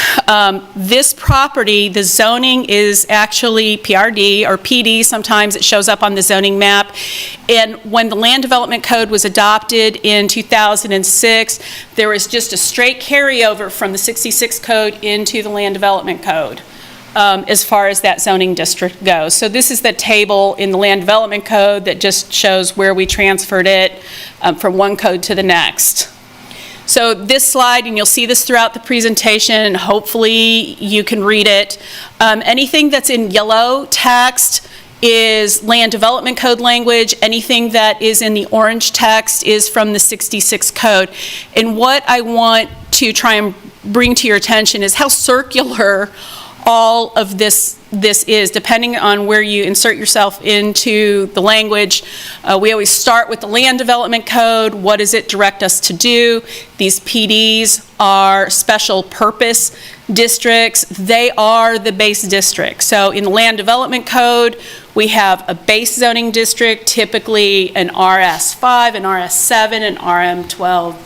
This property, the zoning is actually PRD or PD. Sometimes it shows up on the zoning map. And when the Land Development Code was adopted in 2006, there was just a straight carryover from the 66 code into the Land Development Code. As far as that zoning district goes. So this is the table in the Land Development Code that just shows where we transferred it from one code to the next. So this slide, and you'll see this throughout the presentation, and hopefully you can read it. Anything that's in yellow text is Land Development Code language. Anything that is in the orange text is from the 66 code. And what I want to try and bring to your attention is how circular all of this is, depending on where you insert yourself into the language. We always start with the Land Development Code. What does it direct us to do? These PDs are special purpose districts. They are the base district. So in the Land Development Code, we have a base zoning district, typically an RS5, an RS7, an RM12,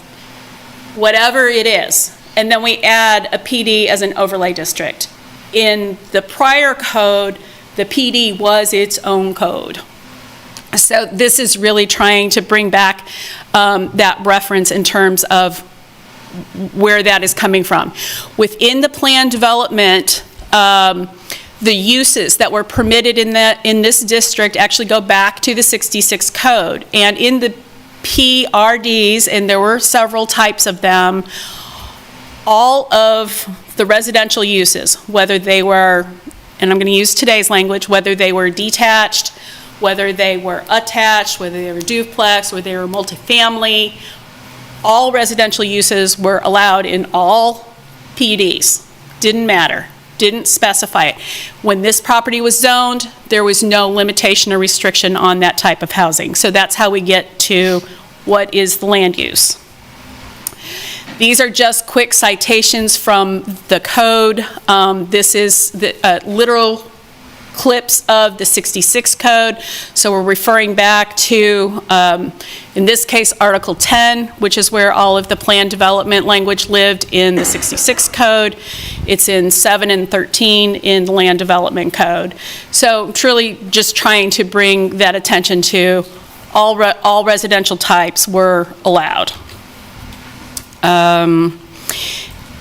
whatever it is. And then we add a PD as an overlay district. In the prior code, the PD was its own code. So this is really trying to bring back that reference in terms of where that is coming from. Within the plan development, the uses that were permitted in this district actually go back to the 66 code. And in the PRDs, and there were several types of them, all of the residential uses, whether they were, and I'm going to use today's language, whether they were detached, whether they were attached, whether they were duplex, whether they were multifamily, all residential uses were allowed in all PDs. Didn't matter, didn't specify it. When this property was zoned, there was no limitation or restriction on that type of housing. So that's how we get to what is the land use. These are just quick citations from the code. This is the literal clips of the 66 code. So we're referring back to, in this case, Article 10, which is where all of the plan development language lived in the 66 code. It's in 7 and 13 in the Land Development Code. So truly just trying to bring that attention to all residential types were allowed.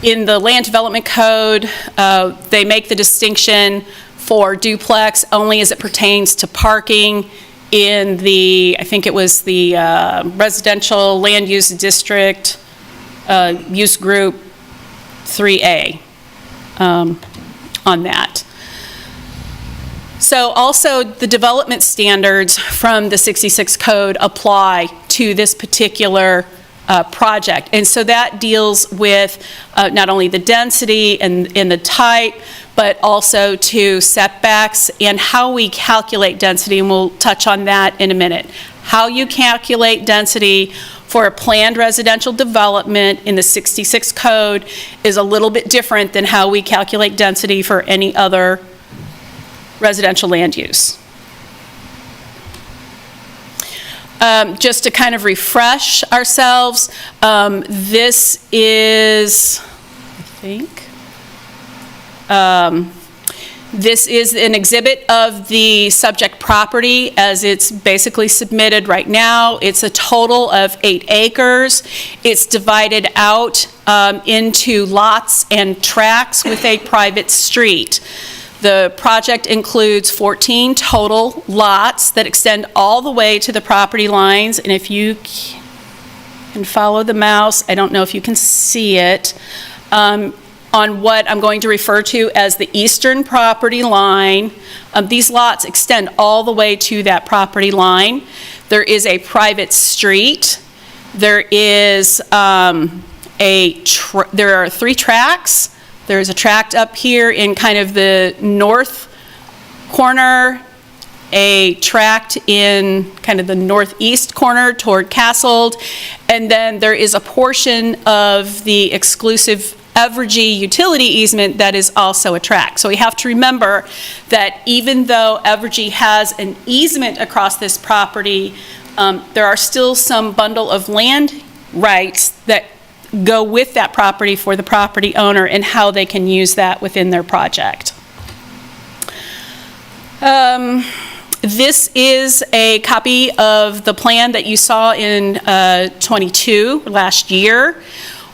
In the Land Development Code, they make the distinction for duplex only as it pertains to parking in the, I think it was the residential land use district, use group 3A on that. So also the development standards from the 66 code apply to this particular project. And so that deals with not only the density and the type, but also to setbacks and how we calculate density, and we'll touch on that in a minute. How you calculate density for a planned residential development in the 66 code is a little bit different than how we calculate density for any other residential land use. Just to kind of refresh ourselves, this is, I think, this is an exhibit of the subject property as it's basically submitted right now. It's a total of 8 acres. It's divided out into lots and tracts with a private street. The project includes 14 total lots that extend all the way to the property lines, and if you can follow the mouse, I don't know if you can see it, on what I'm going to refer to as the eastern property line. These lots extend all the way to that property line. There is a private street. There is there are 3 tracks. There's a tract up here in kind of the north corner, a tract in kind of the northeast corner toward Kasold, and then there is a portion of the exclusive Evergy utility easement that is also a tract. So we have to remember that even though Evergy has an easement across this property, there are still some bundle of land rights that go with that property for the property owner and how they can use that within their project. This is a copy of the plan that you saw in 22 last year,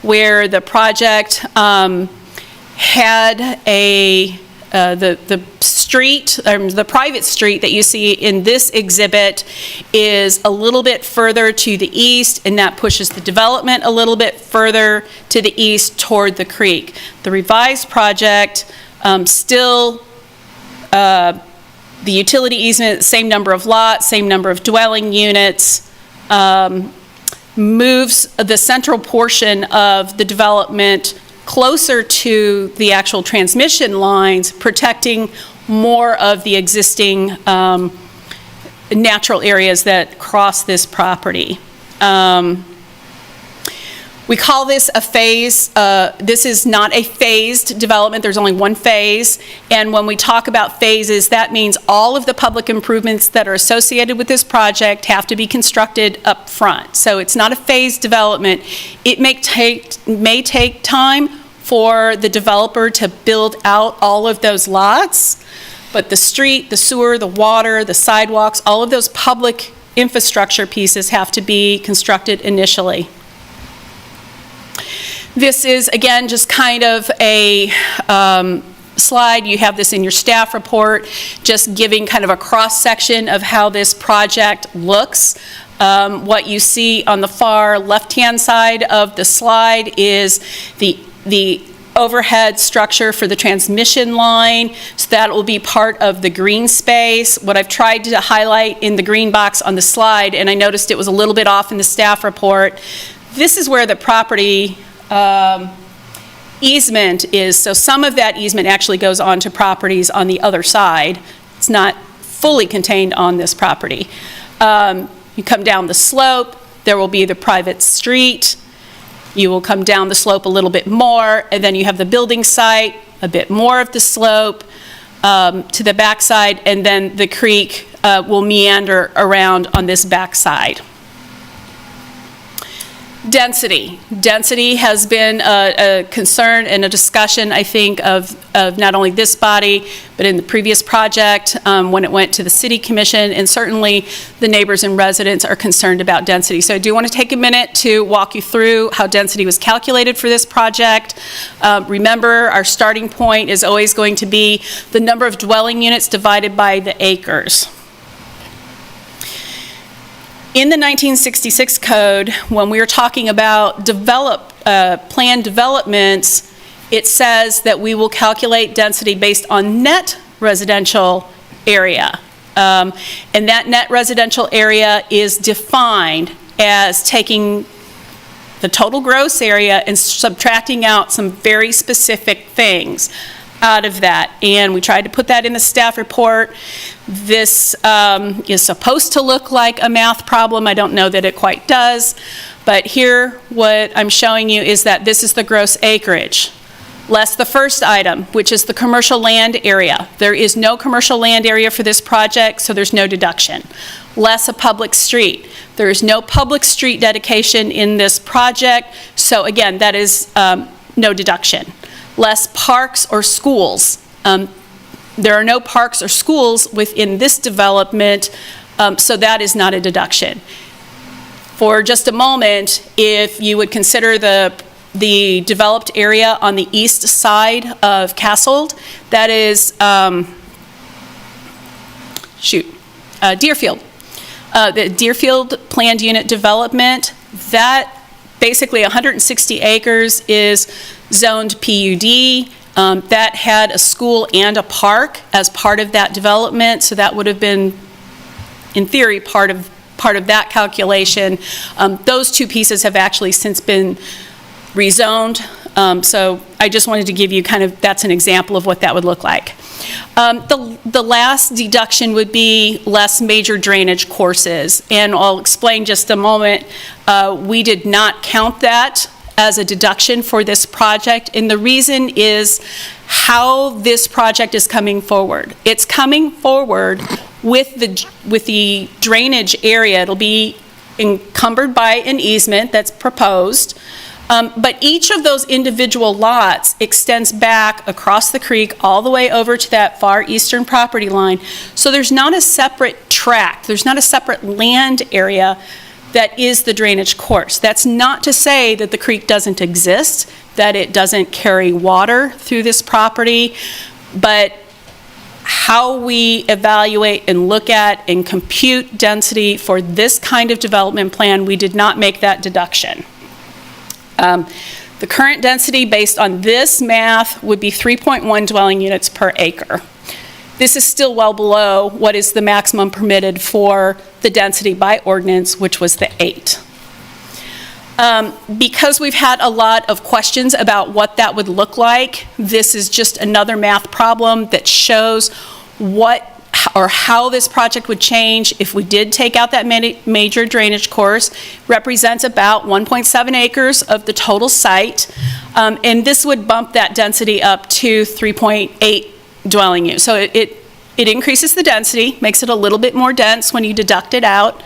where the project had the street, the private street that you see in this exhibit is a little bit further to the east, and that pushes the development a little bit further to the east toward the creek. The revised project still the utility easement, same number of lots, same number of dwelling units, moves the central portion of the development closer to the actual transmission lines, protecting more of the existing natural areas that cross this property. We call this a phase. This is not a phased development. There's only one phase. And when we talk about phases, that means all of the public improvements that are associated with this project have to be constructed up front. So it's not a phased development. It may take time for the developer to build out all of those lots, but the street, the sewer, the water, the sidewalks, all of those public infrastructure pieces have to be constructed initially. This is, again, just kind of a slide. You have this in your staff report, just giving kind of a cross-section of how this project looks. What you see on the far left-hand side of the slide is the overhead structure for the transmission line, so that will be part of the green space. What I've tried to highlight in the green box on the slide, and I noticed it was a little bit off in the staff report, this is where the property easement is. So some of that easement actually goes on to properties on the other side. It's not fully contained on this property. You come down the slope, there will be the private street. You will come down the slope a little bit more, and then you have the building site, a bit more of the slope to the backside, and then the creek will meander around on this backside. Density. Density has been a concern and a discussion, I think, of not only this body, but in the previous project when it went to the City Commission, and certainly the neighbors and residents are concerned about density. So I do want to take a minute to walk you through how density was calculated for this project. Remember, our starting point is always going to be the number of dwelling units divided by the acres. In the 1966 code, when we were talking about planned developments, it says that we will calculate density based on net residential area. And that net residential area is defined as taking the total gross area and subtracting out some very specific things out of that. And we tried to put that in the staff report. This is supposed to look like a math problem. I don't know that it quite does. But here, what I'm showing you is that this is the gross acreage, less the first item, which is the commercial land area. There is no commercial land area for this project, so there's no deduction. Less a public street. There is no public street dedication in this project, so again, that is no deduction. Less parks or schools. There are no parks or schools within this development, so that is not a deduction. For just a moment, if you would consider the developed area on the east side of Kasold, that is, Deerfield. The Deerfield planned unit development, that Basically, 160 acres is zoned PUD. That had a school and a park as part of that development, so that would have been, in theory, part of that calculation. Those two pieces have actually since been rezoned, so I just wanted to give you kind of, that's an example of what that would look like. The last deduction would be less major drainage courses, and I'll explain just a moment. We did not count that as a deduction for this project, and the reason is how this project is coming forward. It's coming forward with the drainage area. It'll be encumbered by an easement that's proposed, but each of those individual lots extends back across the creek all the way over to that far eastern property line. So there's not a separate tract, there's not a separate land area that is the drainage course. That's not to say that the creek doesn't exist, that it doesn't carry water through this property, but how we evaluate and look at and compute density for this kind of development plan, we did not make that deduction. The current density based on this math would be 3.1 dwelling units per acre. This is still well below what is the maximum permitted for the density by ordinance, which was the 8. Because we've had a lot of questions about what that would look like, this is just another math problem that shows what or how this project would change if we did take out that major drainage course. Represents about 1.7 acres of the total site, and this would bump that density up to 3.8 dwelling units. So it increases the density, makes it a little bit more dense when you deduct it out,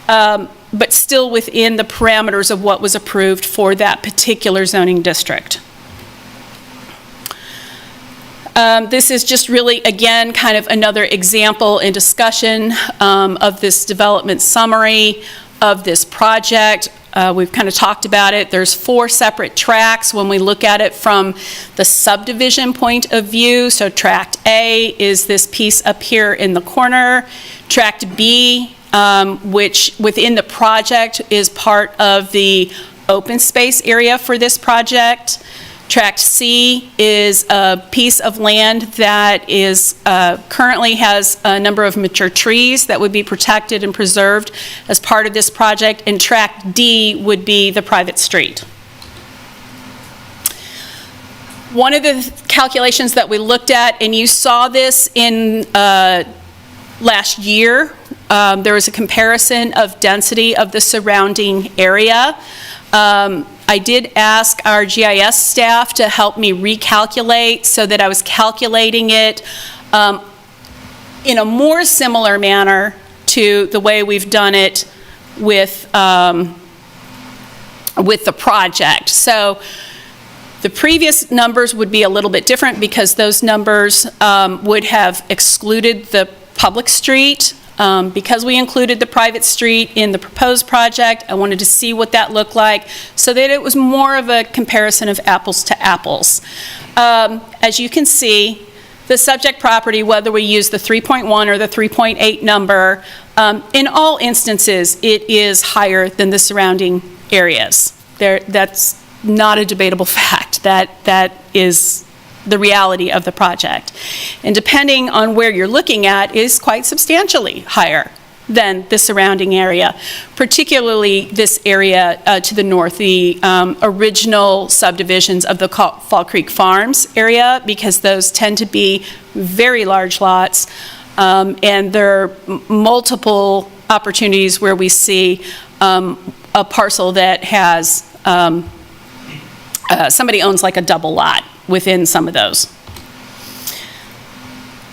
but still within the parameters of what was approved for that particular zoning district. This is just really, again, kind of another example and discussion of this development summary of this project. We've kind of talked about it. There's 4 separate tracks when we look at it from the subdivision point of view. So tract A is this piece up here in the corner. Tract B, which within the project is part of the open space area for this project. Tract C is a piece of land that is currently has a number of mature trees that would be protected and preserved as part of this project, and Tract D would be the private street. One of the calculations that we looked at, and you saw this in last year, there was a comparison of density of the surrounding area. I did ask our GIS staff to help me recalculate so that I was calculating it in a more similar manner to the way we've done it with the project. So the previous numbers would be a little bit different because those numbers would have excluded the public street. Because we included the private street in the proposed project, I wanted to see what that looked like so that it was more of a comparison of apples to apples. As you can see, the subject property, whether we use the 3.1 or the 3.8 number, in all instances, it is higher than the surrounding areas. That's not a debatable fact. That is the reality of the project. And depending on where you're looking at, is quite substantially higher than the surrounding area, particularly this area to the north, the original subdivisions of the Fall Creek Farms area, because those tend to be very large lots, and there are multiple opportunities where we see a parcel that has, somebody owns like a double lot within some of those.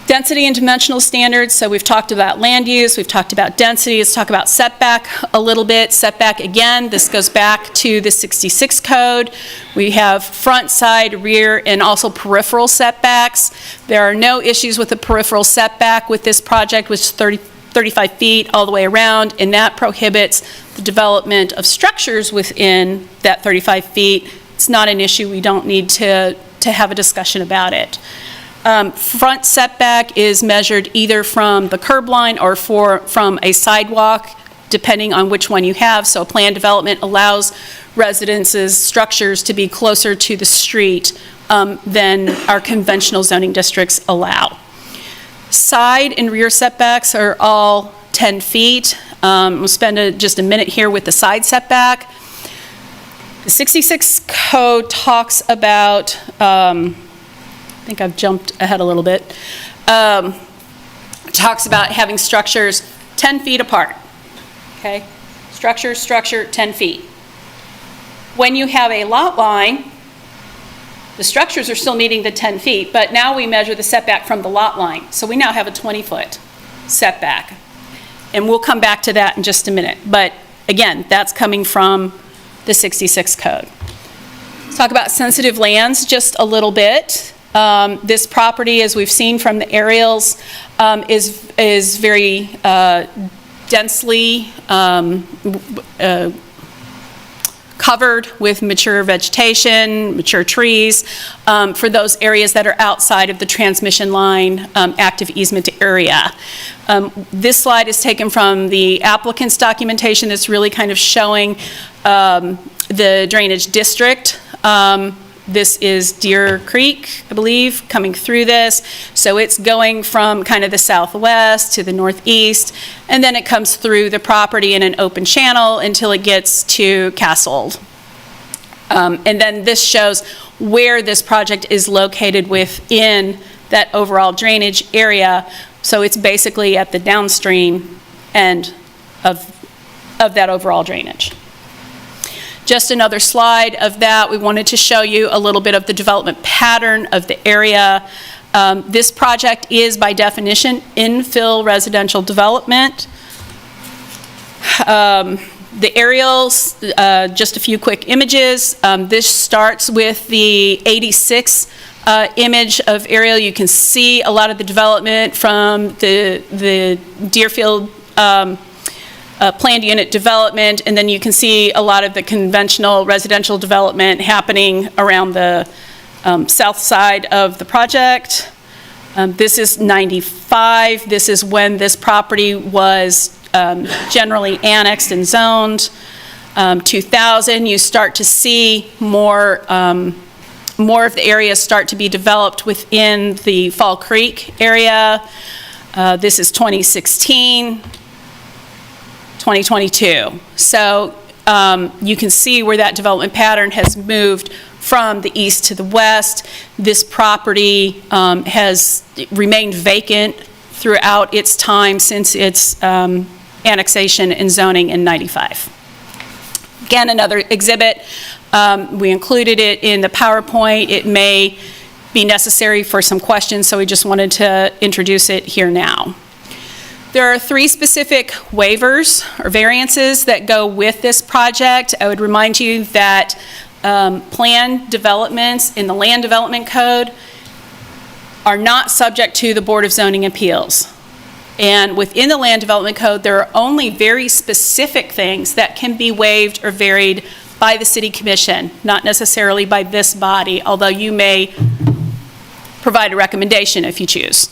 Density and dimensional standards, so we've talked about land use, we've talked about density, let's talk about setback a little bit. Setback, again, this goes back to the 66 code. We have front, side, rear, and also peripheral setbacks. There are no issues with the peripheral setback with this project, which is 35 feet all the way around, and that prohibits the development of structures within that 35 feet. It's not an issue. We don't need to have a discussion about it. Front setback is measured either from the curb line or from a sidewalk depending on which one you have. So planned development allows residences, structures to be closer to the street than our conventional zoning districts allow. Side and rear setbacks are all 10 feet. We'll spend just a minute here with the side setback. The 66 code talks about, I think I've jumped ahead a little bit, talks about having structures 10 feet apart, okay? Structure, 10 feet. When you have a lot line, the structures are still meeting the 10 feet, but now we measure the setback from the lot line. So we now have a 20-foot setback. And we'll come back to that in just a minute. But again, that's coming from the 66 code. Let's talk about sensitive lands just a little bit. This property, as we've seen from the aerials, is very densely covered with mature vegetation, mature trees, for those areas that are outside of the transmission line active easement area. This slide is taken from the applicant's documentation that's really kind of showing the drainage district. This is Deer Creek, I believe, coming through this. So it's going from kind of the southwest to the northeast, and then it comes through the property in an open channel until it gets to Kasold. And then this shows where this project is located within that overall drainage area. So it's basically at the downstream end of that overall drainage. Just another slide of that. We wanted to show you a little bit of the development pattern of the area. This project is, by definition, infill residential development. The aerials, just a few quick images. This starts with the 86 image of aerial. You can see a lot of the development from the Deerfield planned unit development, and then you can see a lot of the conventional residential development happening around the south side of the project. This is 95. This is when this property was generally annexed and zoned. 2000, you start to see more of the areas start to be developed within the Fall Creek area. This is 2016. 2022. So you can see where that development pattern has moved from the east to the west. This property has remained vacant throughout its time since its annexation and zoning in 95. Again, another exhibit. We included it in the PowerPoint. It may be necessary for some questions, so we just wanted to introduce it here now. There are 3 specific waivers or variances that go with this project. I would remind you that planned developments in the Land Development Code are not subject to the Board of Zoning Appeals. And within the Land Development Code, there are only very specific things that can be waived or varied by the City Commission, not necessarily by this body, although you may provide a recommendation if you choose.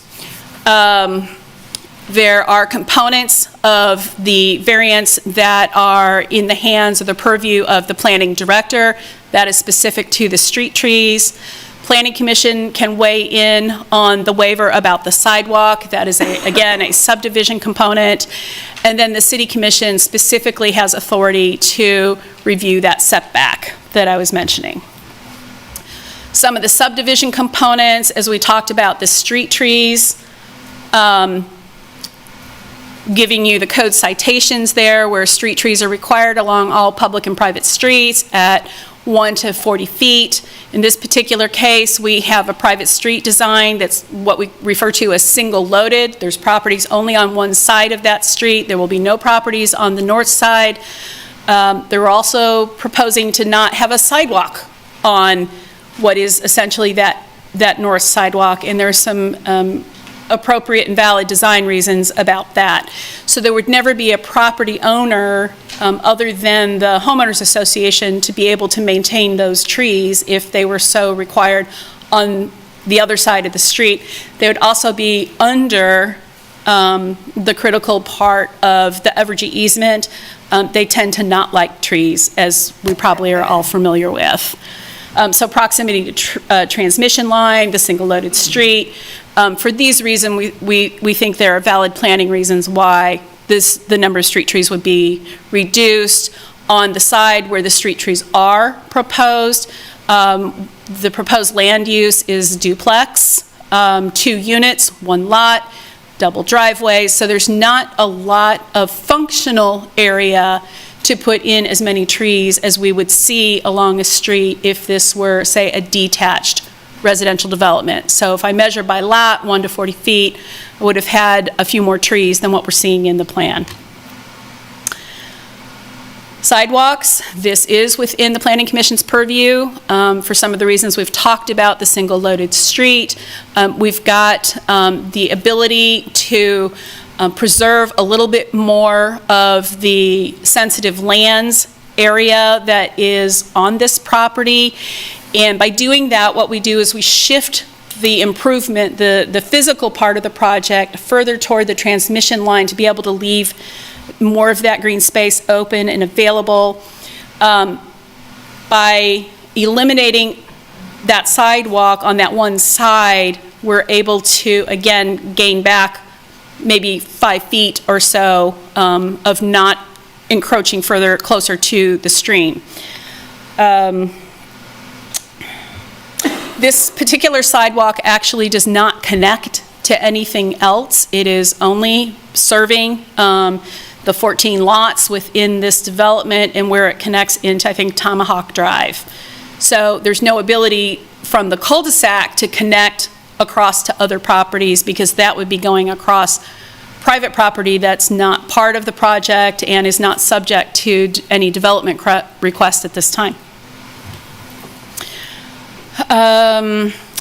There are components of the variance that are in the hands of the purview of the planning director. That is specific to the street trees. Planning Commission can weigh in on the waiver about the sidewalk. That is, again, a subdivision component. And then the City Commission specifically has authority to review that setback that I was mentioning. Some of the subdivision components, as we talked about, the street trees, giving you the code citations there where street trees are required along all public and private streets at 1 to 40 feet. In this particular case, we have a private street design that's what we refer to as single loaded. There's properties only on one side of that street. There will be no properties on the north side. They're also proposing to not have a sidewalk on what is essentially that north sidewalk, and there's some appropriate and valid design reasons about that. So there would never be a property owner other than the homeowners association to be able to maintain those trees if they were so required on the other side of the street. They would also be under the critical part of the Evergy easement. They tend to not like trees, as we probably are all familiar with. So proximity to transmission line, the single-loaded street. For these reasons, we think there are valid planning reasons why the number of street trees would be reduced. On the side where the street trees are proposed, the proposed land use is duplex, 2 units, 1 lot, double driveways. So there's not a lot of functional area to put in as many trees as we would see along a street if this were, say, a detached residential development. So if I measure by lot, 1 to 40 feet, I would have had a few more trees than what we're seeing in the plan. Sidewalks, this is within the Planning Commission's purview for some of the reasons we've talked about, the single-loaded street. We've got the ability to preserve a little bit more of the sensitive lands area that is on this property. And by doing that, what we do is we shift the improvement, the physical part of the project further toward the transmission line to be able to leave more of that green space open and available. By eliminating that sidewalk on that one side, we're able to, again, gain back maybe 5 feet or so of not encroaching further closer to the stream. This particular sidewalk actually does not connect to anything else. It is only serving the 14 lots within this development and where it connects into, I think, Tomahawk Drive. So there's no ability from the cul-de-sac to connect across to other properties because that would be going across private property that's not part of the project and is not subject to any development request at this time.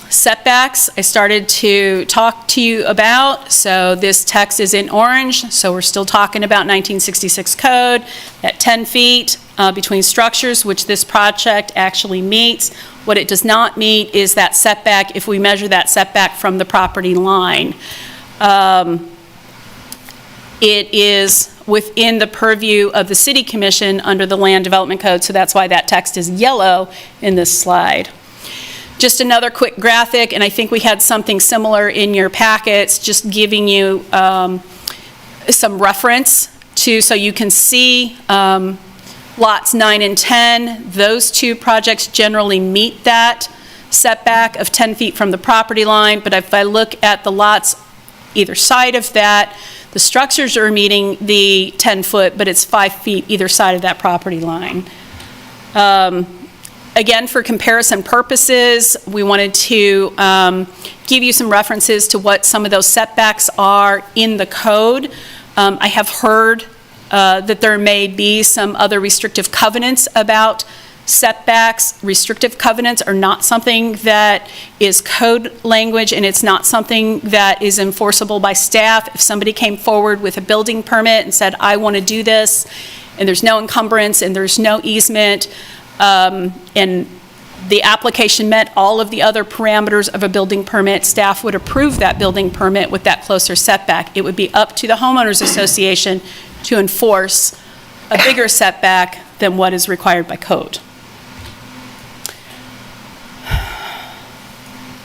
Setbacks, I started to talk to you about. So this text is in orange, so we're still talking about 1966 code, at 10 feet between structures, which this project actually meets. What it does not meet is that setback if we measure that setback from the property line. It is within the purview of the City Commission under the Land Development Code, so that's why that text is yellow in this slide. Just another quick graphic, and I think we had something similar in your packets, just giving you some reference to, so you can see lots 9 and 10. Those 2 projects generally meet that setback of 10 feet from the property line, but if I look at the lots either side of that, the structures are meeting the 10 foot, but it's 5 feet either side of that property line. Again, for comparison purposes, we wanted to give you some references to what some of those setbacks are in the code. I have heard that there may be some other restrictive covenants about setbacks. Restrictive covenants are not something that is code language, and it's not something that is enforceable by staff. If somebody came forward with a building permit and said, I want to do this, and there's no encumbrance and there's no easement, and the application met all of the other parameters of a building permit, staff would approve that building permit with that closer setback. It would be up to the homeowners association to enforce a bigger setback than what is required by code.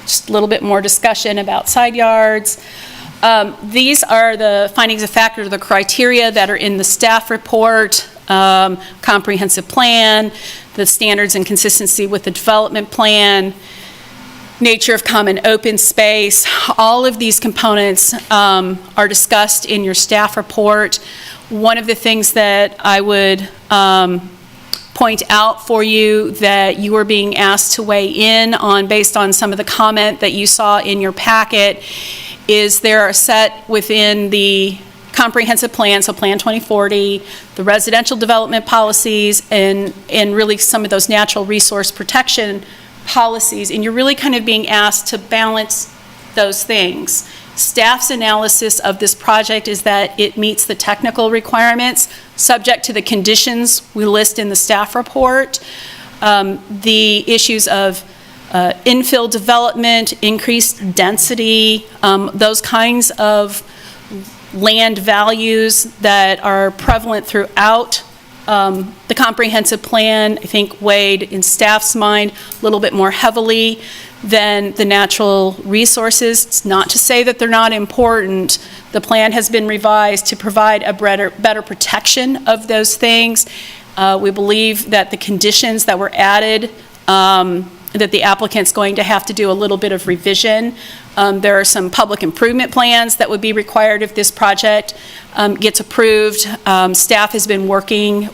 Just a little bit more discussion about side yards. These are the findings of fact, or the criteria that are in the staff report, comprehensive plan, the standards and consistency with the development plan, nature of common open space. All of these components are discussed in your staff report. One of the things that I would point out for you that you are being asked to weigh in on based on some of the comment that you saw in your packet is there are set within the comprehensive plan, so Plan 2040, the residential development policies, and really some of those natural resource protection policies, and you're really kind of being asked to balance those things. Staff's analysis of this project is that it meets the technical requirements, subject to the conditions we list in the staff report. The issues of infill development, increased density, those kinds of land values that are prevalent throughout the comprehensive plan, I think weighed in staff's mind a little bit more heavily than the natural resources. It's not to say that they're not important. The plan has been revised to provide a better protection of those things. We believe that the conditions that were added, that the applicant's going to have to do a little bit of revision. There are some public improvement plans that would be required if this project gets approved. Staff has been working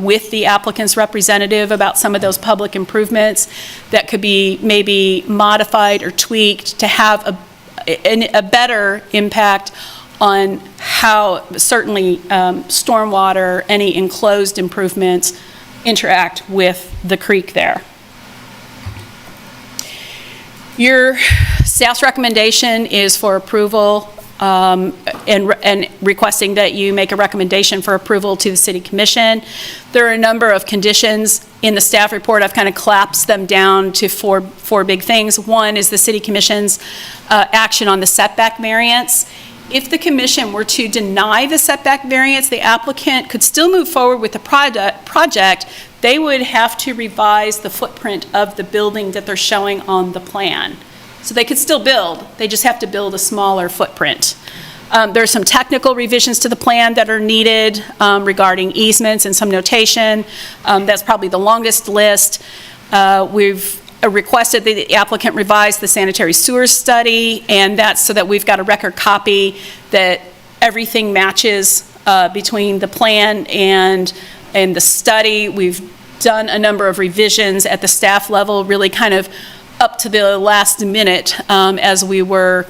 with the applicant's representative about some of those public improvements that could be maybe modified or tweaked to have a better impact on how certainly stormwater, any enclosed improvements interact with the creek there. Your staff's recommendation is for approval and requesting that you make a recommendation for approval to the City Commission. There are a number of conditions in the staff report. I've kind of collapsed them down to four big things. One is the City Commission's action on the setback variance. If the commission were to deny the setback variance, the applicant could still move forward with the project. They would have to revise the footprint of the building that they're showing on the plan. So they could still build, they just have to build a smaller footprint. There are some technical revisions to the plan that are needed regarding easements and some notation. That's probably the longest list. We've requested that the applicant revise the sanitary sewer study, and that's so that we've got a record copy that everything matches between the plan and the study. We've done a number of revisions at the staff level, really kind of up to the last minute as we were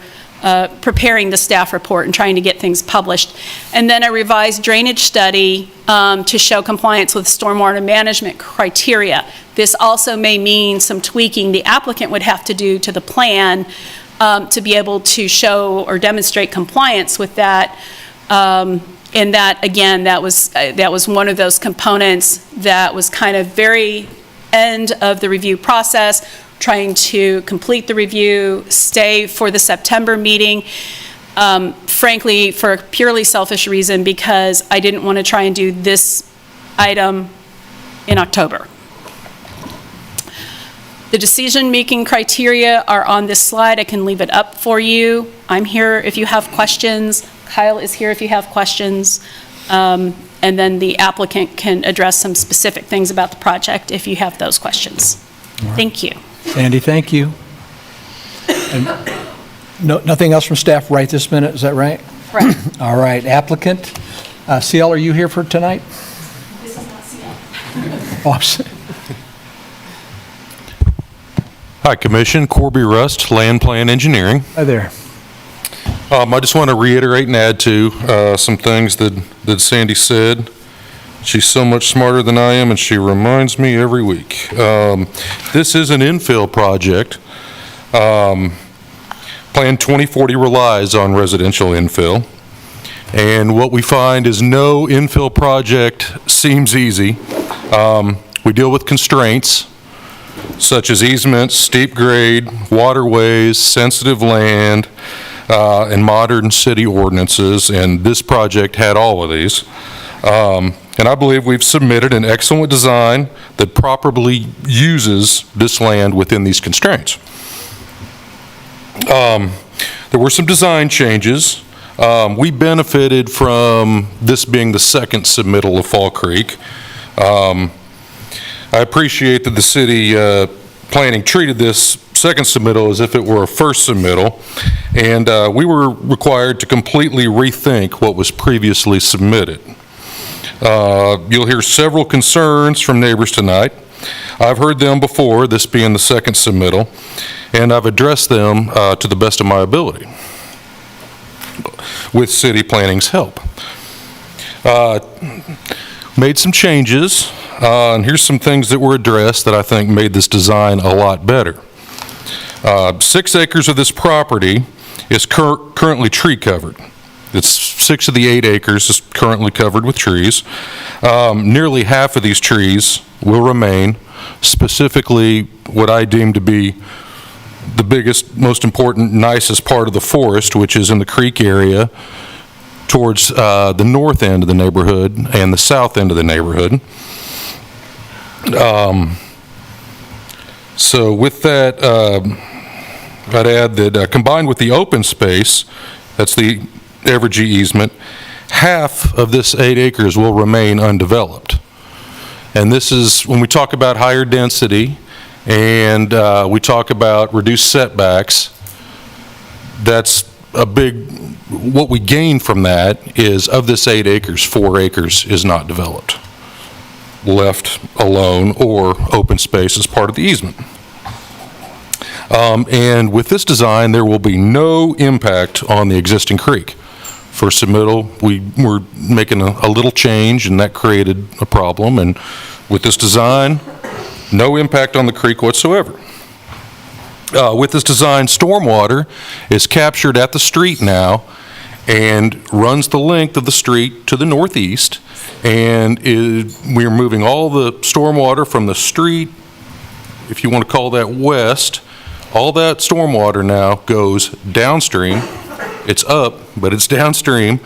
preparing the staff report and trying to get things published. And then a revised drainage study to show compliance with stormwater management criteria. This also may mean some tweaking the applicant would have to do to the plan to be able to show or demonstrate compliance with that. And that, again, that was one of those components that was kind of very end of the review process, trying to complete the review, stay for the September meeting, frankly, for a purely selfish reason, because I didn't want to try and do this item in October. The decision-making criteria are on this slide. I can leave it up for you. I'm here if you have questions. Kyle is here if you have questions. And then the applicant can address some specific things about the project if you have those questions. Right. Thank you. Sandy, thank you. And nothing else from staff right this minute, is that right? Right. All right, applicant. CL, are you here for tonight? This is not CL. Oh, I'm sorry. Hi, Commission. Corby Rust, Land Plan Engineering. Hi there. I just want to reiterate and add to some things that Sandy said. She's so much smarter than I am, and she reminds me every week. This is an infill project. Plan 2040 relies on residential infill. And what we find is no infill project seems easy. We deal with constraints such as easements, steep grade, waterways, sensitive land, and modern city ordinances, and this project had all of these. And I believe we've submitted an excellent design that properly uses this land within these constraints. There were some design changes. We benefited from this being the second submittal of Fall Creek. I appreciate that the city planning treated this second submittal as if it were a first submittal, and we were required to completely rethink what was previously submitted. You'll hear several concerns from neighbors tonight. I've heard them before, this being the second submittal, and I've addressed them to the best of my ability with city planning's help. Made some changes, and here's some things that were addressed that I think made this design a lot better. 6 acres of this property is currently tree covered. It's 6 of the 8 acres is currently covered with trees. Nearly half of these trees will remain, specifically what I deem to be the biggest, most important, nicest part of the forest, which is in the creek area, towards the north end of the neighborhood and the south end of the neighborhood. So with that, I'd add that combined with the open space, that's the Evergy easement, half of this 8 acres will remain undeveloped. And this is, when we talk about higher density and we talk about reduced setbacks, that's a big, what we gain from that is of this 8 acres, 4 acres is not developed, left alone or open space as part of the easement. And with this design, there will be no impact on the existing creek. For submittal, we were making a little change, and that created a problem. And with this design, no impact on the creek whatsoever. With this design, stormwater is captured at the street now and runs the length of the street to the northeast. And we're moving all the stormwater from the street, if you want to call that west. All that stormwater now goes downstream. It's up, but it's downstream.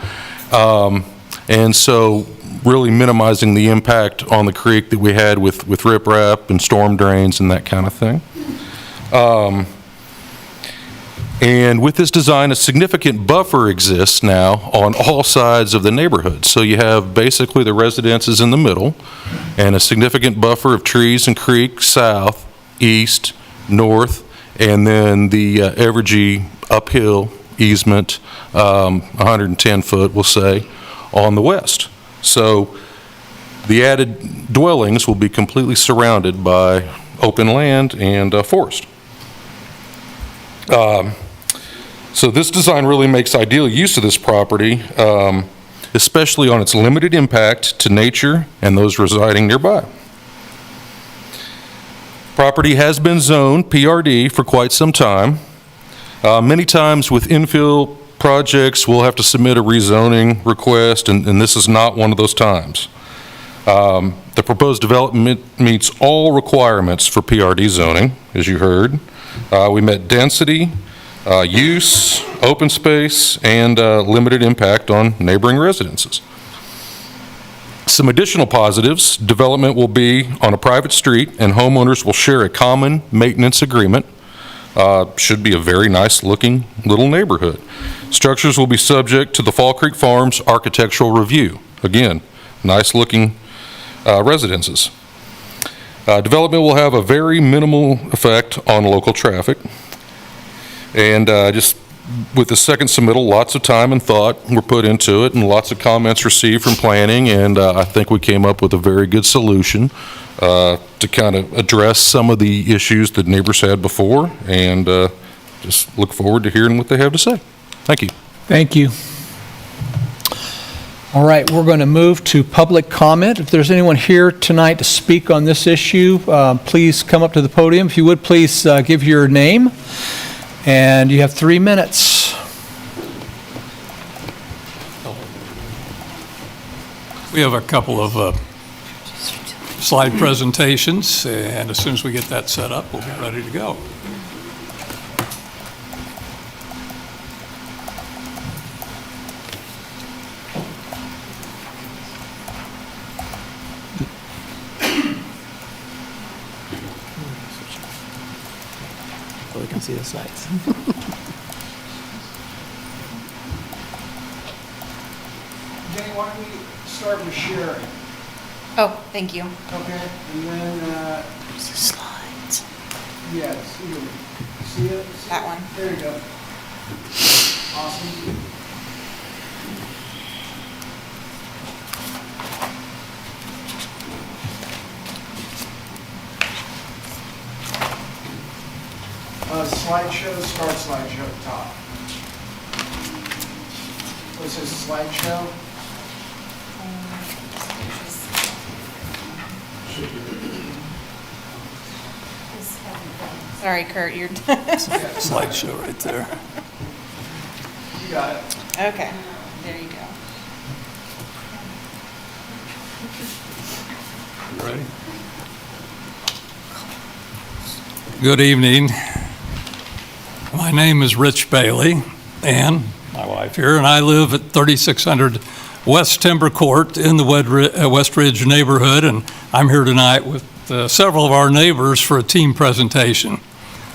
And so really minimizing the impact on the creek that we had with riprap and storm drains and that kind of thing. And with this design, a significant buffer exists now on all sides of the neighborhood. So you have basically the residences in the middle and a significant buffer of trees and creek south, east, north, and then the Evergy uphill easement, 110 foot, we'll say, on the west. So the added dwellings will be completely surrounded by open land and forest. So this design really makes ideal use of this property, especially on its limited impact to nature and those residing nearby. Property has been zoned PRD for quite some time. Many times with infill projects, we'll have to submit a rezoning request, and this is not one of those times. The proposed development meets all requirements for PRD zoning, as you heard. We met density, use, open space, and limited impact on neighboring residences. Some additional positives: development will be on a private street and homeowners will share a common maintenance agreement. Should be a very nice looking little neighborhood. Structures will be subject to the Fall Creek Farms architectural review. Again, nice looking residences. Development will have a very minimal effect on local traffic. And just with the second submittal, lots of time and thought were put into it and lots of comments received from planning, and I think we came up with a very good solution to kind of address some of the issues that neighbors had before, and just look forward to hearing what they have to say. Thank you. Thank you. All right, we're going to move to public comment. If there's anyone here tonight to speak on this issue, please come up to the podium. If you would, please give your name. And you have 3 minutes. We have a couple of slide presentations, and as soon as we get that set up, we'll be ready to go. So we can see the slides. Jenny, why don't we start with sharing? Oh, thank you. Okay, and then, There's the slides. yes, see it? That one. There you go. Awesome. Slideshow, start slideshow at the top. What says slideshow? Sorry, Kurt, you're... Slideshow right there. You got it. Okay, there you go. Ready? Good evening. My name is Rich Bailey, and my wife. wildlife here, and I live at 3600 West Timber Court in the West Ridge neighborhood, and I'm here tonight with several of our neighbors for a team presentation.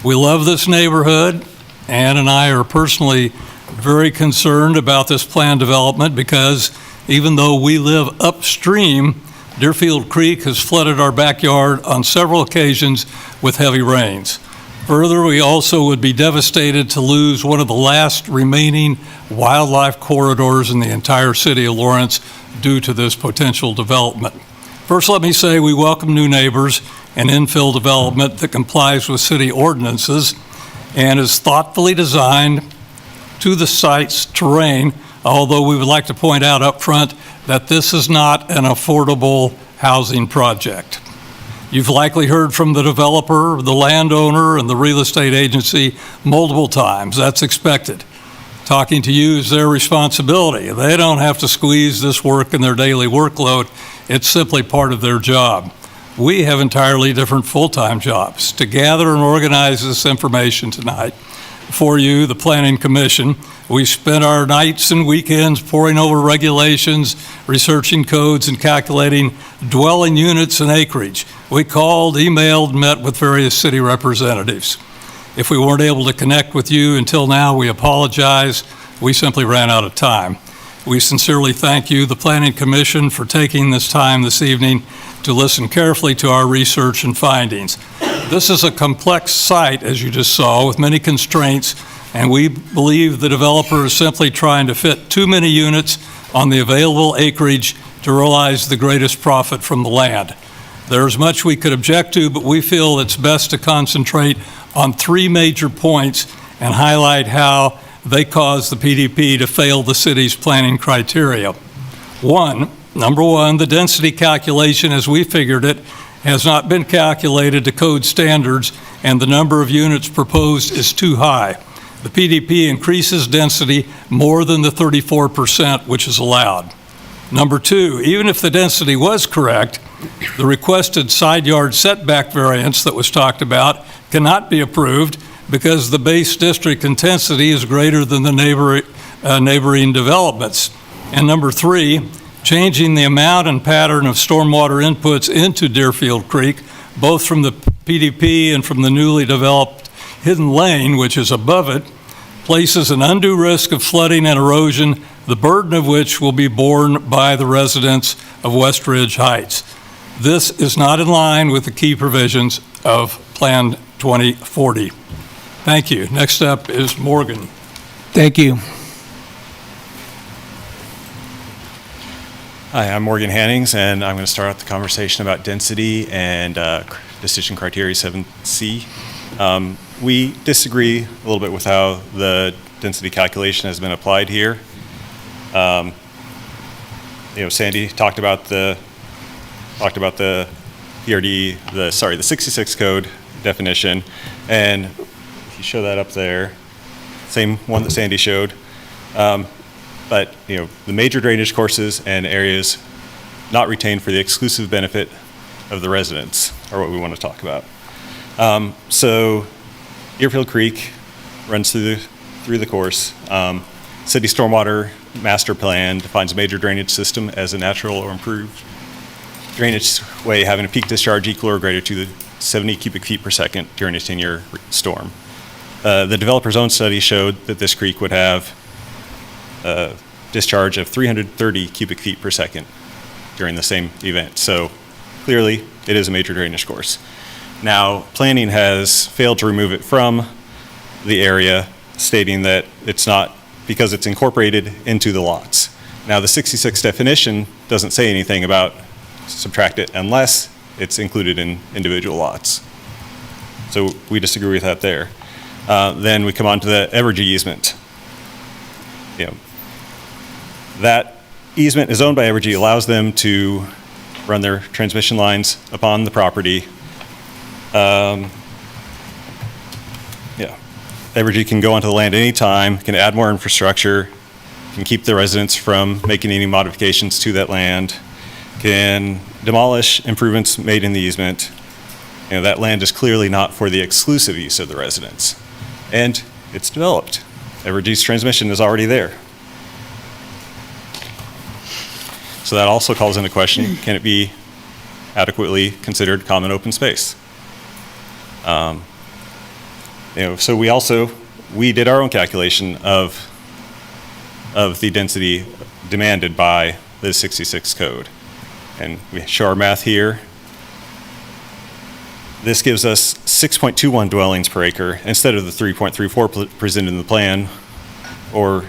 We love this neighborhood. Ann and I are personally very concerned about this planned development because even though we live upstream, Deerfield Creek has flooded our backyard on several occasions with heavy rains. Further, we also would be devastated to lose one of the last remaining wildlife corridors in the entire city of Lawrence due to this potential development. First, let me say we welcome new neighbors and infill development that complies with city ordinances and is thoughtfully designed to the site's terrain, although we would like to point out up front that this is not an affordable housing project. You've likely heard from the developer, the landowner, and the real estate agency multiple times. That's expected. Talking to you is their responsibility. They don't have to squeeze this work in their daily workload. It's simply part of their job. We have entirely different full-time jobs. To gather and organize this information tonight for you, the Planning Commission, we spent our nights and weekends poring over regulations, researching codes, and calculating dwelling units and acreage. We called, emailed, met with various city representatives. If we weren't able to connect with you until now, we apologize. We simply ran out of time. We sincerely thank you, the Planning Commission, for taking this time this evening to listen carefully to our research and findings. This is a complex site, as you just saw, with many constraints, and we believe the developer is simply trying to fit too many units on the available acreage to realize the greatest profit from the land. There's much we could object to, but we feel it's best to concentrate on three major points and highlight how they cause the PDP to fail the city's planning criteria. Number one, the density calculation as we figured it has not been calculated to code standards, and the number of units proposed is too high. The PDP increases density more than the 34% which is allowed. Number two, even if the density was correct, the requested side yard setback variance that was talked about cannot be approved because the base district intensity is greater than the neighboring developments. And number three, changing the amount and pattern of stormwater inputs into Deerfield Creek, both from the PDP and from the newly developed Hidden Lane, which is above it, places an undue risk of flooding and erosion, the burden of which will be borne by the residents of West Ridge Heights. This is not in line with the key provisions of Plan 2040. Thank you. Next up is Morgan. Thank you. Hi, I'm Morgan Hannings, and I'm going to start out the conversation about density and decision criteria 7C. We disagree a little bit with how the density calculation has been applied here. Sandy talked about the PRD, the 66 code definition, and if you show that up there, same one that Sandy showed. But the major drainage courses and areas not retained for the exclusive benefit of the residents are what we want to talk about. So Deerfield Creek runs through the course. City Stormwater Master Plan defines a major drainage system as a natural or improved drainage way having a peak discharge equal or greater to the 70 cubic feet per second during a 10-year storm. The developer's own study showed that this creek would have a discharge of 330 cubic feet per second during the same event. So clearly, it is a major drainage course. Now, planning has failed to remove it from the area, stating that it's not because it's incorporated into the lots. Now, the 66 definition doesn't say anything about subtract it unless it's included in individual lots. So we disagree with that there. Then we come on to the Evergy easement. That easement is owned by Evergy, allows them to run their transmission lines upon the property. Evergy can go onto the land anytime, can add more infrastructure, can keep the residents from making any modifications to that land, can demolish improvements made in the easement. That land is clearly not for the exclusive use of the residents. And it's developed. Evergy's transmission is already there. So that also calls into question, can it be adequately considered common open space? So we did our own calculation of the density demanded by the 66 code. And we show our math here. This gives us 6.21 dwellings per acre instead of the 3.34 presented in the plan or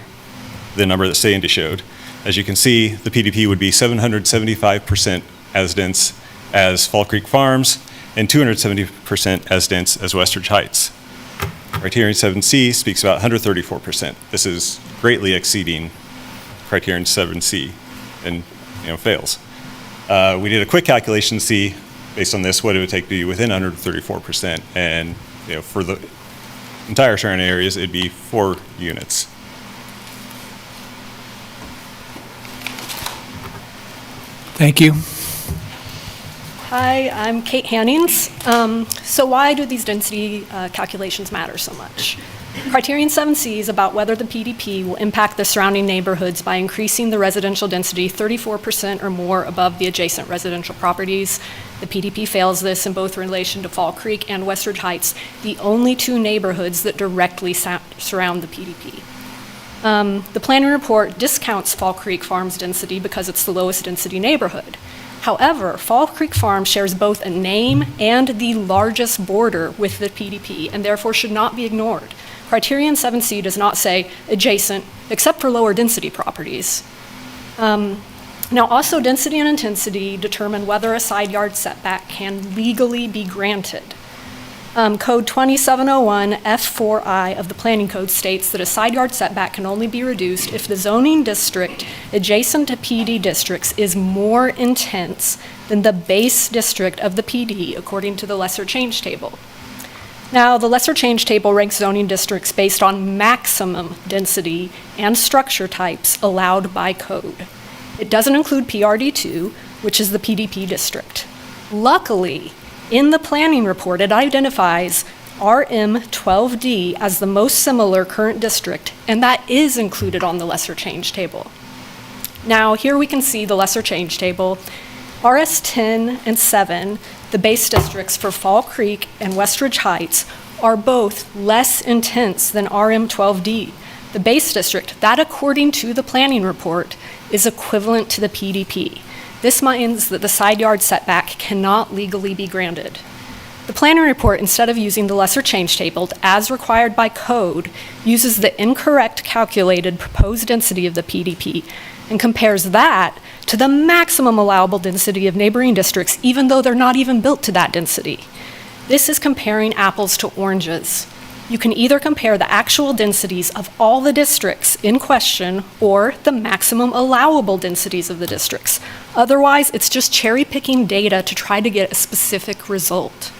the number that Sandy showed. As you can see, the PDP would be 775% as dense as Fall Creek Farms and 270% as dense as Westridge Heights. Criterion 7C speaks about 134%. This is greatly exceeding Criterion 7C and fails. We did a quick calculation to see, based on this, what it would take to be within 134%. And for the entire surrounding areas, it'd be 4 units. Thank you. Hi, I'm Kate Hannings. So why do these density calculations matter so much? Criterion 7C is about whether the PDP will impact the surrounding neighborhoods by increasing the residential density 34% or more above the adjacent residential properties. The PDP fails this in both relation to Fall Creek and Westridge Heights, the only 2 neighborhoods that directly surround the PDP. The planning report discounts Fall Creek Farms density because it's the lowest density neighborhood. However, Fall Creek Farm shares both a name and the largest border with the PDP and therefore should not be ignored. Criterion 7C does not say adjacent, except for lower density properties. Now, also density and intensity determine whether a side yard setback can legally be granted. Code 2701 F4I of the Planning Code states that a side yard setback can only be reduced if the zoning district adjacent to PD districts is more intense than the base district of the PD according to the lesser change table. Now, the lesser change table ranks zoning districts based on maximum density and structure types allowed by code. It doesn't include PRD2, which is the PDP district. Luckily, in the planning report, it identifies RM12D as the most similar current district, and that is included on the lesser change table. Now, here we can see the lesser change table. RS10 and 7, the base districts for Fall Creek and Westridge Heights, are both less intense than RM12D. The base district, that according to the planning report, is equivalent to the PDP. This means that the side yard setback cannot legally be granted. The planning report, instead of using the lesser change table as required by code, uses the incorrect calculated proposed density of the PDP and compares that to the maximum allowable density of neighboring districts, even though they're not even built to that density. This is comparing apples to oranges. You can either compare the actual densities of all the districts in question or the maximum allowable densities of the districts. Otherwise, it's just cherry-picking data to try to get a specific result.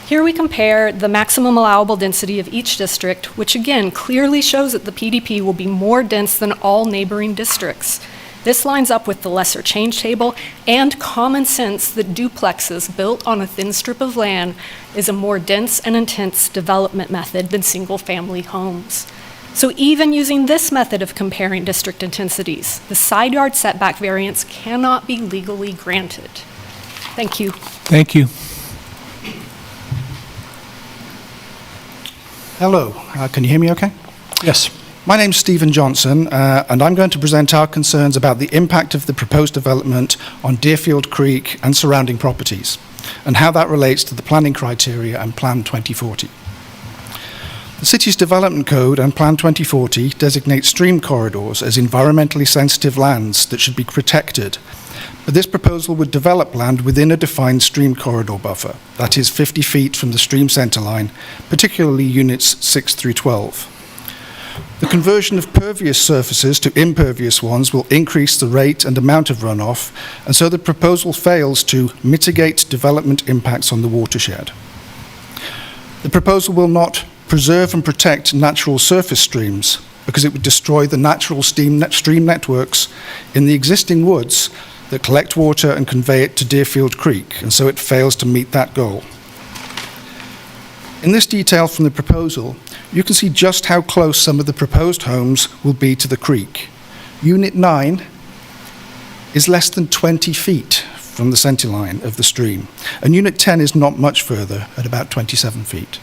Here we compare the maximum allowable density of each district, which again clearly shows that the PDP will be more dense than all neighboring districts. This lines up with the lesser change table and common sense that duplexes built on a thin strip of land is a more dense and intense development method than single-family homes. So even using this method of comparing district intensities, the side yard setback variance cannot be legally granted. Thank you. Thank you. Hello, can you hear me okay? Yes. My name's Stephen Johnson, and I'm going to present our concerns about the impact of the proposed development on Deerfield Creek and surrounding properties, and how that relates to the planning criteria and Plan 2040. The city's development code and Plan 2040 designate stream corridors as environmentally sensitive lands that should be protected, but this proposal would develop land within a defined stream corridor buffer, that is 50 feet from the stream center line, particularly units 6 through 12. The conversion of pervious surfaces to impervious ones will increase the rate and amount of runoff, and so the proposal fails to mitigate development impacts on the watershed. The proposal will not preserve and protect natural surface streams because it would destroy the natural stream networks in the existing woods that collect water and convey it to Deerfield Creek, and so it fails to meet that goal. In this detail from the proposal, you can see just how close some of the proposed homes will be to the creek. Unit 9 is less than 20 feet from the centerline of the stream, and Unit 10 is not much further at about 27 feet.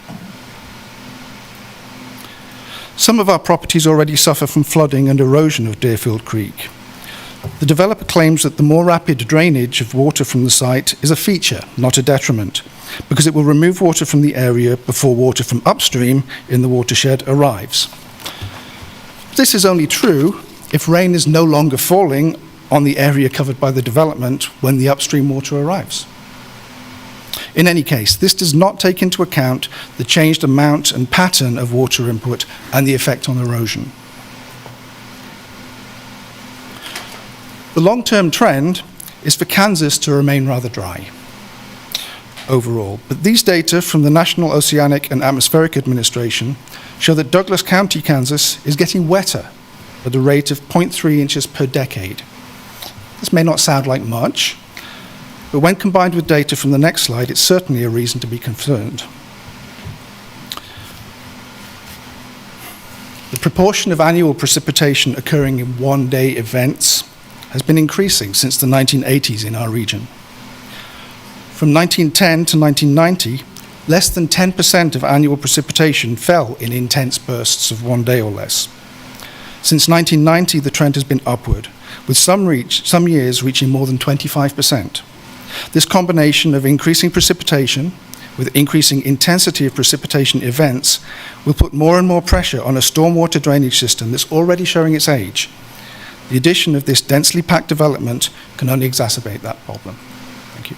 Some of our properties already suffer from flooding and erosion of Deerfield Creek. The developer claims that the more rapid drainage of water from the site is a feature, not a detriment, because it will remove water from the area before water from upstream in the watershed arrives. This is only true if rain is no longer falling on the area covered by the development when the upstream water arrives. In any case, this does not take into account the changed amount and pattern of water input and the effect on erosion. The long-term trend is for Kansas to remain rather dry overall, but these data from the National Oceanic and Atmospheric Administration show that Douglas County, Kansas is getting wetter at a rate of 0.3 inches per decade. This may not sound like much, but when combined with data from the next slide, it's certainly a reason to be concerned. The proportion of annual precipitation occurring in one-day events has been increasing since the 1980s in our region. From 1910 to 1990, less than 10% of annual precipitation fell in intense bursts of 1 day or less. Since 1990, the trend has been upward, with some years reaching more than 25%. This combination of increasing precipitation with increasing intensity of precipitation events will put more and more pressure on a stormwater drainage system that's already showing its age. The addition of this densely packed development can only exacerbate that problem. Thank you.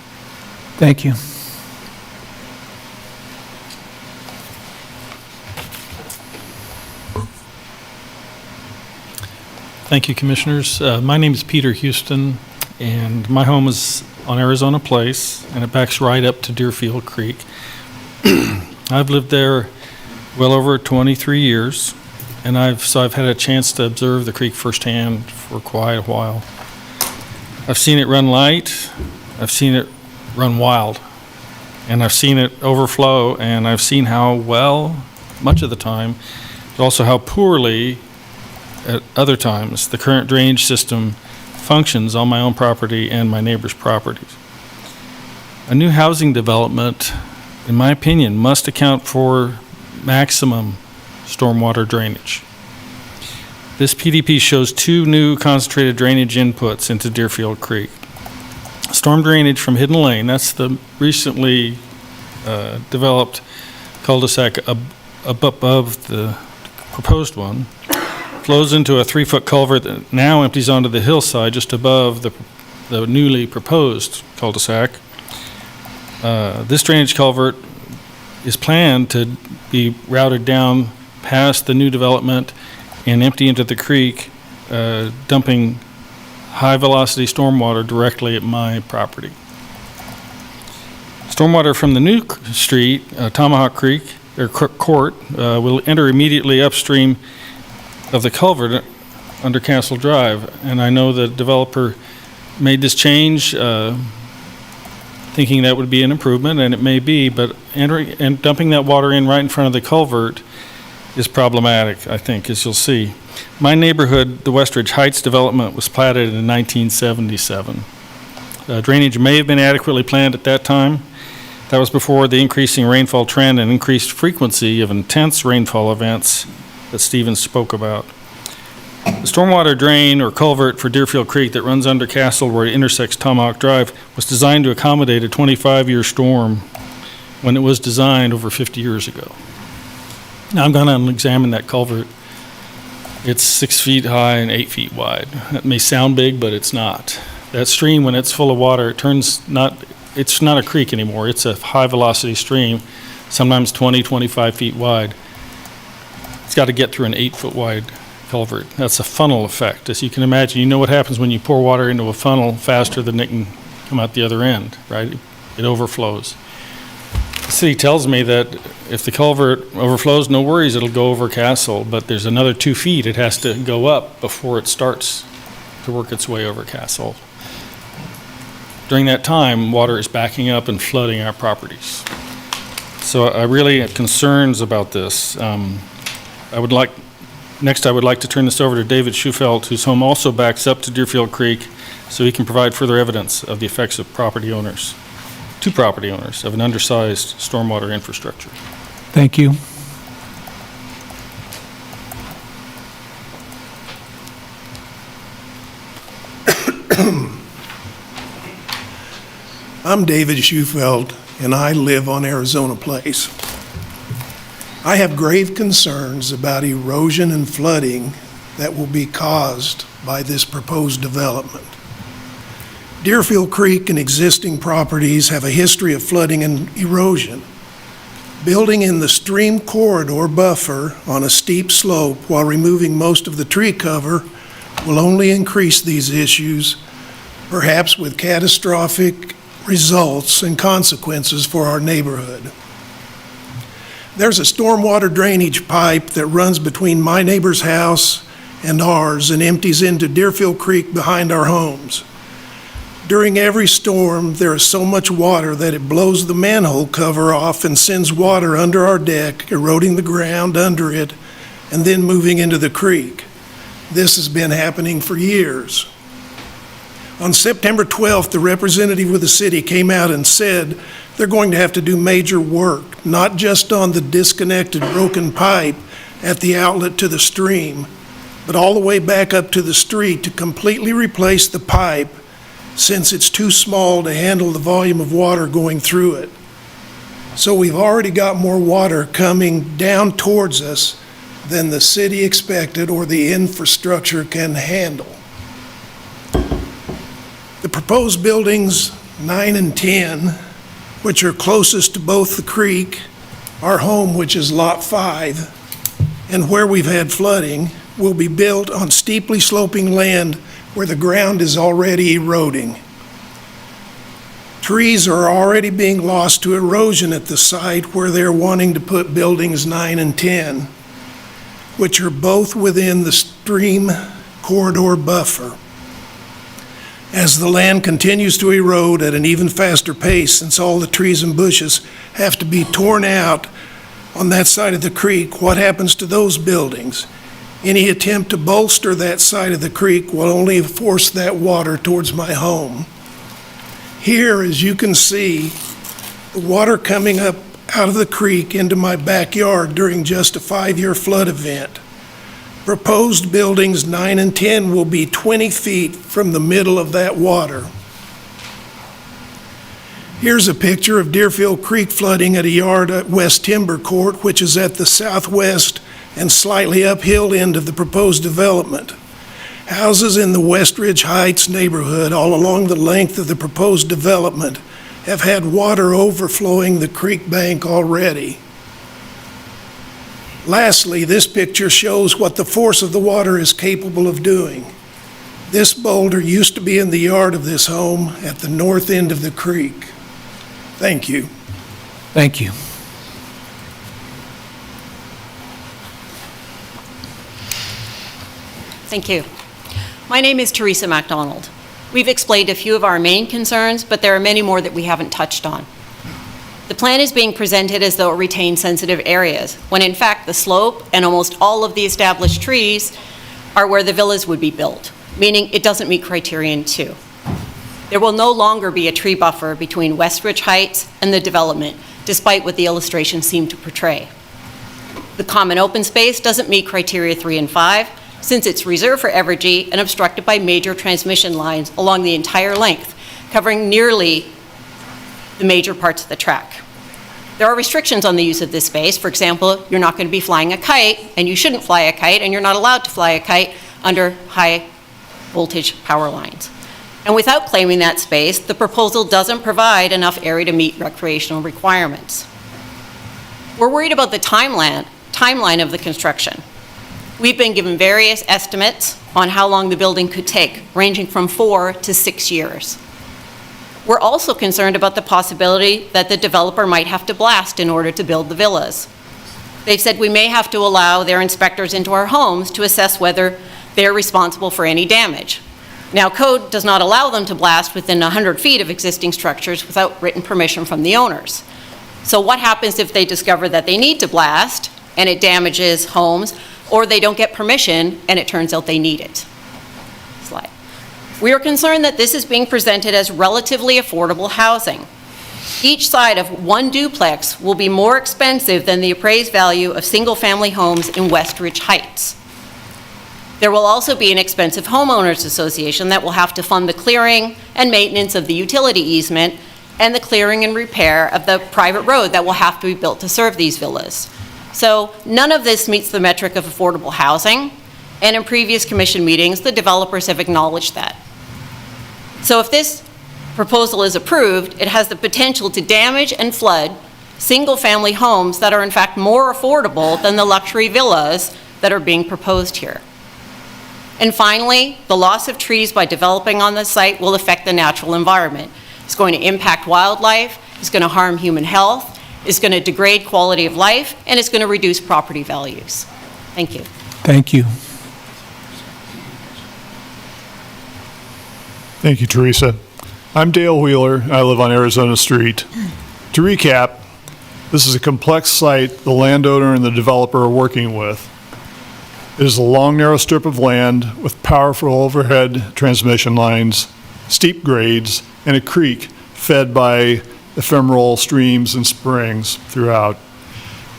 Thank you. Thank you, Commissioners. My name is Peter Houston, and my home is on Arizona Place, and it backs right up to Deerfield Creek. I've lived there well over 23 years, and I've had a chance to observe the creek firsthand for quite a while. I've seen it run light, I've seen it run wild, and I've seen it overflow, and I've seen how well, much of the time, but also how poorly at other times the current drainage system functions on my own property and my neighbors' properties. A new housing development, in my opinion, must account for maximum stormwater drainage. This PDP shows 2 new concentrated drainage inputs into Deerfield Creek. Storm drainage from Hidden Lane, that's the recently developed cul-de-sac above the proposed one, flows into a 3-foot culvert that now empties onto the hillside just above the newly proposed cul-de-sac. This drainage culvert is planned to be routed down past the new development and empty into the creek, dumping high-velocity stormwater directly at my property. Stormwater from the new street, Tomahawk Creek, or Court, will enter immediately upstream of the culvert under Kasold Drive, and I know the developer made this change thinking that would be an improvement, and it may be, but entering and dumping that water in right in front of the culvert is problematic, I think, as you'll see. My neighborhood, the Westridge Heights development, was platted in 1977. Drainage may have been adequately planned at that time. That was before the increasing rainfall trend and increased frequency of intense rainfall events that Stephen spoke about. The stormwater drain or culvert for Deerfield Creek that runs under Kasold where it intersects Tomahawk Drive was designed to accommodate a 25-year storm when it was designed over 50 years ago. Now I'm going to examine that culvert. It's 6 feet high and 8 feet wide. That may sound big, but it's not. That stream, when it's full of water, it's not a creek anymore. It's a high-velocity stream, sometimes 20, 25 feet wide. It's got to get through an 8-foot wide culvert. That's a funnel effect. As you can imagine, you know what happens when you pour water into a funnel faster than it can come out the other end, right? It overflows. The city tells me that if the culvert overflows, no worries, it'll go over Kasold, but there's another 2 feet it has to go up before it starts to work its way over Kasold. During that time, water is backing up and flooding our properties. So I really have concerns about this. I would like Next, I would like to turn this over to David Schufelt, whose home also backs up to Deerfield Creek, so he can provide further evidence of the effects of property owners, to property owners, of an undersized stormwater infrastructure. Thank you. I'm David Schufelt, and I live on Arizona Place. I have grave concerns about erosion and flooding that will be caused by this proposed development. Deerfield Creek and existing properties have a history of flooding and erosion. Building in the stream corridor buffer on a steep slope while removing most of the tree cover will only increase these issues, perhaps with catastrophic results and consequences for our neighborhood. There's a stormwater drainage pipe that runs between my neighbor's house and ours and empties into Deerfield Creek behind our homes. During every storm, there is so much water that it blows the manhole cover off and sends water under our deck, eroding the ground under it, and then moving into the creek. This has been happening for years. On September 12th, the representative of the city came out and said they're going to have to do major work, not just on the disconnected broken pipe at the outlet to the stream, but all the way back up to the street to completely replace the pipe since it's too small to handle the volume of water going through it. So we've already got more water coming down towards us than the city expected or the infrastructure can handle. The proposed buildings 9 and 10, which are closest to both the creek, our home, which is Lot 5, and where we've had flooding, will be built on steeply sloping land where the ground is already eroding. Trees are already being lost to erosion at the site where they're wanting to put buildings 9 and 10, which are both within the stream corridor buffer. As the land continues to erode at an even faster pace, since all the trees and bushes have to be torn out on that side of the creek, what happens to those buildings? Any attempt to bolster that side of the creek will only force that water towards my home. Here, as you can see, the water coming up out of the creek into my backyard during just a 5-year flood event. Proposed buildings 9 and 10 will be 20 feet from the middle of that water. Here's a picture of Deerfield Creek flooding at a yard at West Timber Court, which is at the southwest and slightly uphill end of the proposed development. Houses in the Westridge Heights neighborhood all along the length of the proposed development have had water overflowing the creek bank already. Lastly, this picture shows what the force of the water is capable of doing. This boulder used to be in the yard of this home at the north end of the creek. Thank you. Thank you. Thank you. My name is Teresa MacDonald. We've explained a few of our main concerns, but there are many more that we haven't touched on. The plan is being presented as though it retains sensitive areas, when in fact the slope and almost all of the established trees are where the villas would be built, meaning it doesn't meet criterion 2. There will no longer be a tree buffer between Westridge Heights and the development, despite what the illustrations seem to portray. The common open space doesn't meet criteria 3 and 5, since it's reserved for Evergy and obstructed by major transmission lines along the entire length, covering nearly the major parts of the track. There are restrictions on the use of this space. For example, you're not going to be flying a kite, and you shouldn't fly a kite, and you're not allowed to fly a kite under high voltage power lines. And without claiming that space, the proposal doesn't provide enough area to meet recreational requirements. We're worried about the timeline of the construction. We've been given various estimates on how long the building could take, ranging from 4 to 6 years. We're also concerned about the possibility that the developer might have to blast in order to build the villas. They've said we may have to allow their inspectors into our homes to assess whether they're responsible for any damage. Now, code does not allow them to blast within 100 feet of existing structures without written permission from the owners. So what happens if they discover that they need to blast and it damages homes, or they don't get permission and it turns out they need it. Slide. We are concerned that this is being presented as relatively affordable housing. Each side of one duplex will be more expensive than the appraised value of single-family homes in Westridge Heights. There will also be an expensive homeowners association that will have to fund the clearing and maintenance of the utility easement and the clearing and repair of the private road that will have to be built to serve these villas. So none of this meets the metric of affordable housing, and in previous commission meetings, the developers have acknowledged that. So if this proposal is approved, it has the potential to damage and flood single-family homes that are in fact more affordable than the luxury villas that are being proposed here. And finally, the loss of trees by developing on the site will affect the natural environment. It's going to impact wildlife, it's going to harm human health, it's going to degrade quality of life, and it's going to reduce property values. Thank you. Thank you. Thank you, Teresa. I'm Dale Wheeler. I live on Arizona Street. To recap, this is a complex site the landowner and the developer are working with. It is a long, narrow strip of land with powerful overhead transmission lines, steep grades, and a creek fed by ephemeral streams and springs throughout.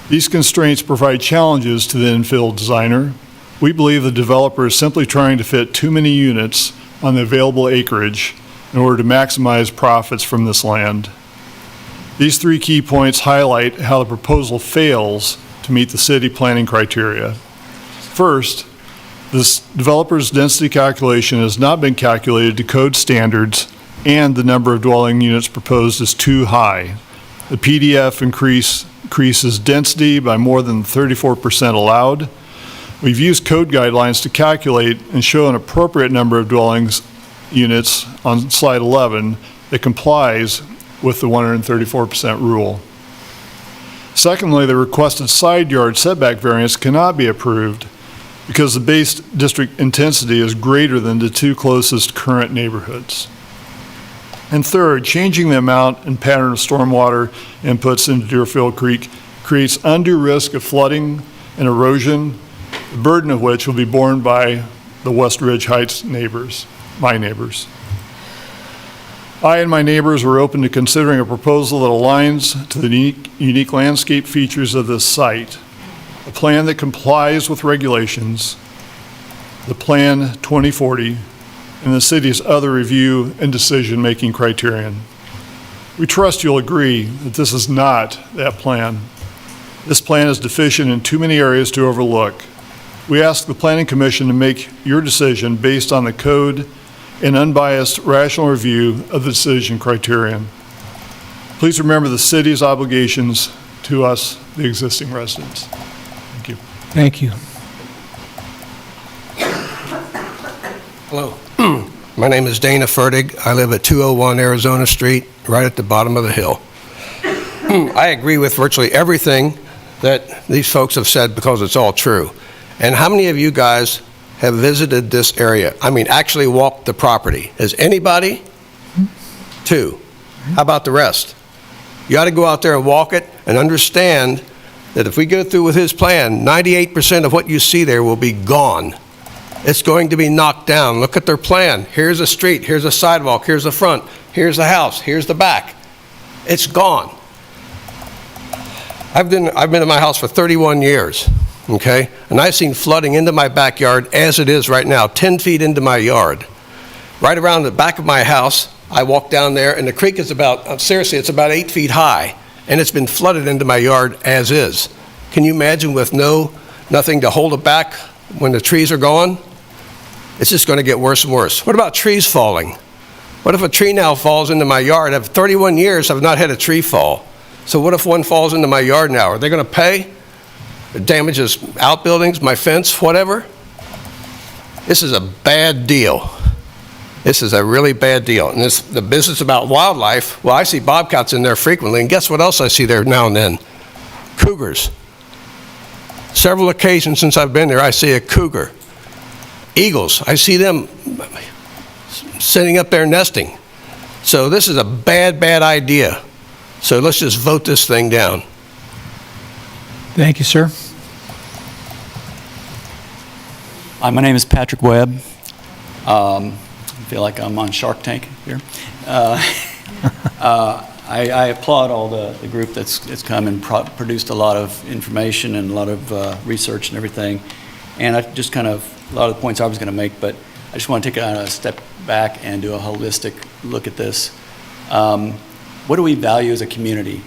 These constraints provide challenges to the infill designer. We believe the developer is simply trying to fit too many units on the available acreage in order to maximize profits from this land. These three key points highlight how the proposal fails to meet the city planning criteria. First, this developer's density calculation has not been calculated to code standards, and the number of dwelling units proposed is too high. The PDF increases density by more than 34% allowed. We've used code guidelines to calculate and show an appropriate number of dwellings units on slide 11 that complies with the 134% rule. Secondly, the requested side yard setback variance cannot be approved because the base district intensity is greater than the two closest current neighborhoods. And third, changing the amount and pattern of stormwater inputs into Deerfield Creek creates undue risk of flooding and erosion, the burden of which will be borne by the Westridge Heights neighbors, my neighbors. I and my neighbors are open to considering a proposal that aligns to the unique landscape features of this site, a plan that complies with regulations, the Plan 2040, and the city's other review and decision-making criterion. We trust you'll agree that this is not that plan. This plan is deficient in too many areas to overlook. We ask the Planning Commission to make your decision based on the code and unbiased rational review of the decision criterion. Please remember the city's obligations to us, the existing residents. Thank you. Thank you. Hello. My name is Dana Fertig. I live at 201 Arizona Street, right at the bottom of the hill. I agree with virtually everything that these folks have said because it's all true. And how many of you guys have visited this area? I mean, actually walked the property. Has anybody? 2. How about the rest? You ought to go out there and walk it and understand that if we go through with his plan, 98% of what you see there will be gone. It's going to be knocked down. Look at their plan. Here's a street, here's a sidewalk, here's the front, here's the house, here's the back. It's gone. I've been in my house for 31 years, okay? And I've seen flooding into my backyard as it is right now, 10 feet into my yard. Right around the back of my house, I walk down there and the creek is about, seriously, it's about 8 feet high. And it's been flooded into my yard as is. Can you imagine with nothing to hold it back when the trees are gone? It's just going to get worse and worse. What about trees falling? What if a tree now falls into my yard? I've 31 years, I've not had a tree fall. So what if one falls into my yard now? Are they going to pay? It damages outbuildings, my fence, whatever? This is a bad deal. This is a really bad deal. And the business about wildlife, well, I see bobcats in there frequently, and guess what else I see there now and then? Cougars. Several occasions since I've been there, I see a cougar. Eagles, I see them sitting up there nesting. So this is a bad, bad idea. So let's just vote this thing down. Thank you, sir. Hi, my name is Patrick Webb. I feel like I'm on Shark Tank here. I applaud all the group that's come and produced a lot of information and a lot of research and everything. And I just kind of, a lot of the points I was going to make, but I just want to take a step back and do a holistic look at this. What do we value as a community?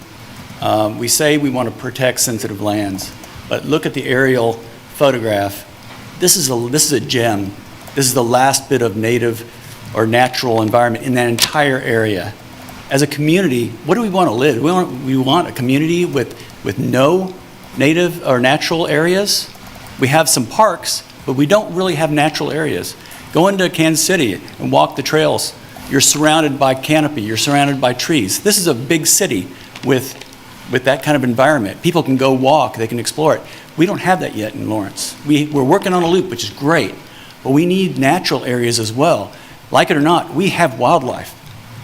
We say we want to protect sensitive lands, but look at the aerial photograph. This is a gem. This is the last bit of native or natural environment in that entire area. As a community, what do we want to live? We want a community with no native or natural areas. We have some parks, but we don't really have natural areas. Go into Kansas City and walk the trails. You're surrounded by canopy. You're surrounded by trees. This is a big city with that kind of environment. People can go walk. They can explore it. We don't have that yet in Lawrence. We're working on a loop, which is great, but we need natural areas as well. Like it or not, we have wildlife,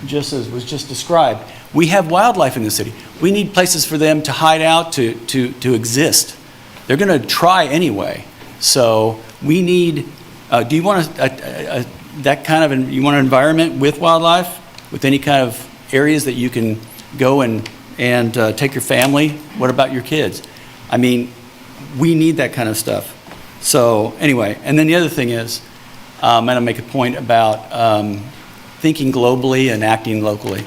just as was just described. We have wildlife in the city. We need places for them to hide out, to exist. They're going to try anyway. So we need, do you want that kind of, you want an environment with wildlife, with any kind of areas that you can go and take your family? What about your kids? I mean, we need that kind of stuff. So anyway, and then the other thing is, I'm going to make a point about thinking globally and acting locally.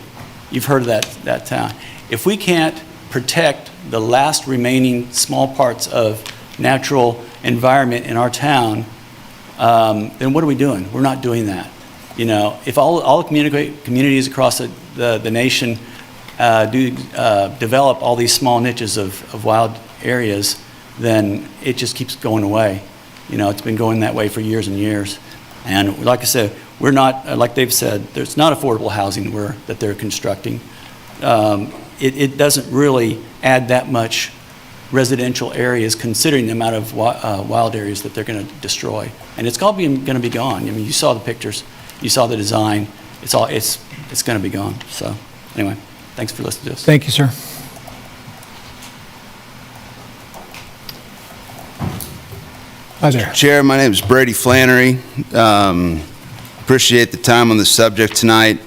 You've heard of that town. If we can't protect the last remaining small parts of natural environment in our town, then what are we doing? We're not doing that. You know, if all communities across the nation develop all these small niches of wild areas, then it just keeps going away. You know, it's been going that way for years and years. And like I said, we're not, like they've said, there's not affordable housing that they're constructing. It doesn't really add that much residential areas considering the amount of wild areas that they're going to destroy. And it's all going to be gone. I mean, you saw the pictures, you saw the design. It's going to be gone. So anyway, thanks for listening to us. Thank you, sir. Hi there. Chair, my name is Brady Flannery. Appreciate the time on the subject tonight.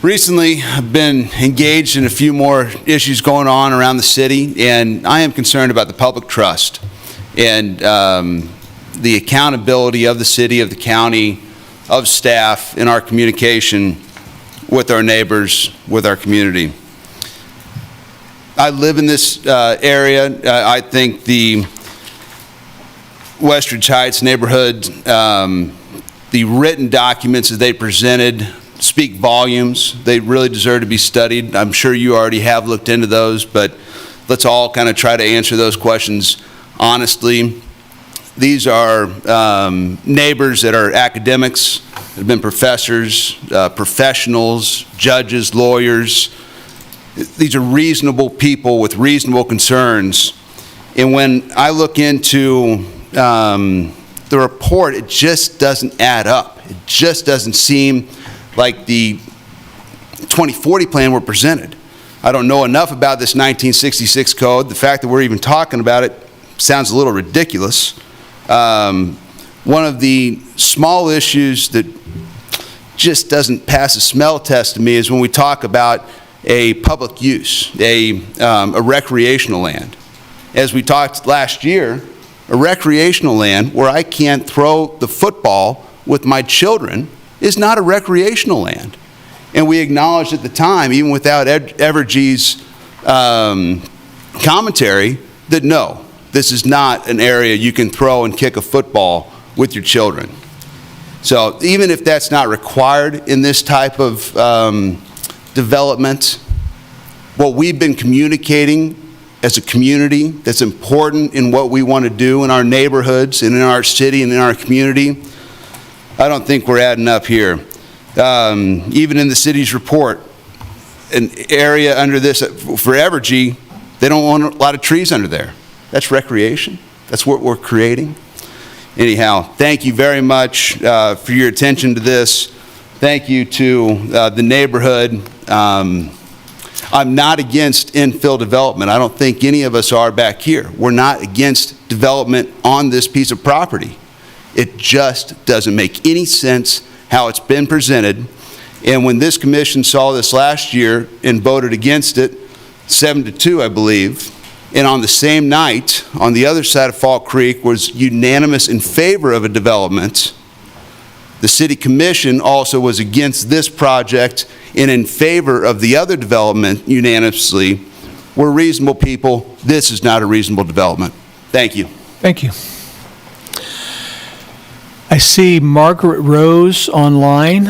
Recently, I've been engaged in a few more issues going on around the city, and I am concerned about the public trust and the accountability of the city, of the county, of staff in our communication with our neighbors, with our community. I live in this area. I think the Westridge Heights neighborhood, the written documents that they presented speak volumes. They really deserve to be studied. I'm sure you already have looked into those, but let's all kind of try to answer those questions honestly. These are neighbors that are academics, that have been professors, professionals, judges, lawyers. These are reasonable people with reasonable concerns. And when I look into the report, it just doesn't add up. It just doesn't seem like the 2040 plan were presented. I don't know enough about this 1966 code. The fact that we're even talking about it sounds a little ridiculous. One of the small issues that just doesn't pass a smell test to me is when we talk about a public use, a recreational land. As we talked last year, a recreational land where I can't throw the football with my children is not a recreational land. And we acknowledged at the time, even without Evergy's commentary, that no, this is not an area you can throw and kick a football with your children. So even if that's not required in this type of development, what we've been communicating as a community that's important in what we want to do in our neighborhoods and in our city and in our community, I don't think we're adding up here. Even in the city's report, an area under this, for Evergy, they don't want a lot of trees under there. That's recreation. That's what we're creating. Anyhow, thank you very much for your attention to this. Thank you to the neighborhood. I'm not against infill development. I don't think any of us are back here. We're not against development on this piece of property. It just doesn't make any sense how it's been presented. And when this commission saw this last year and voted against it, 7-2, I believe, and on the same night, on the other side of Fall Creek, was unanimous in favor of a development, the city commission also was against this project and in favor of the other development unanimously. We're reasonable people. This is not a reasonable development. Thank you. Thank you. I see Margaret Rose online.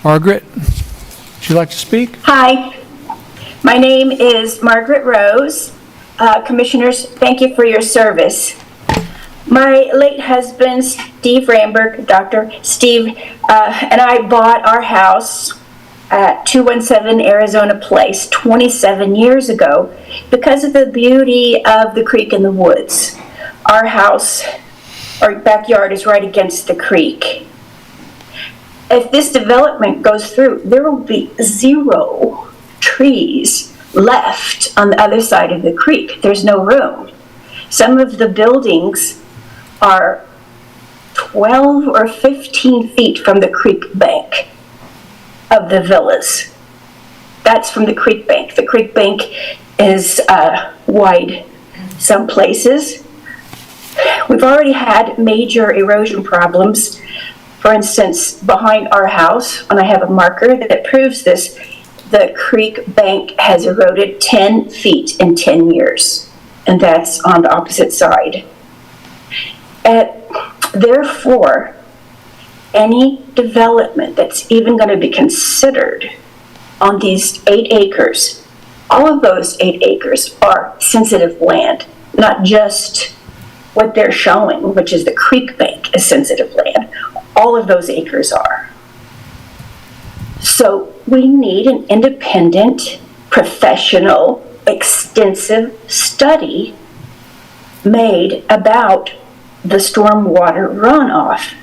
Margaret, would you like to speak? Hi, my name is Margaret Rose. Commissioners, thank you for your service. My late husband, Steve Ramberg, Dr. Steve, and I bought our house at 217 Arizona Place 27 years ago because of the beauty of the creek and the woods. Our house, our backyard is right against the creek. If this development goes through, there will be 0 trees left on the other side of the creek. There's no room. Some of the buildings are 12 or 15 feet from the creek bank of the villas. That's from the creek bank. The creek bank is wide some places. We've already had major erosion problems. For instance, behind our house, and I have a marker that proves this, the creek bank has eroded 10 feet in 10 years, and that's on the opposite side. Therefore, any development that's even going to be considered on these 8 acres, all of those 8 acres are sensitive land, not just what they're showing, which is the creek bank is sensitive land. All of those acres are. So we need an independent, professional, extensive study made about the stormwater runoff.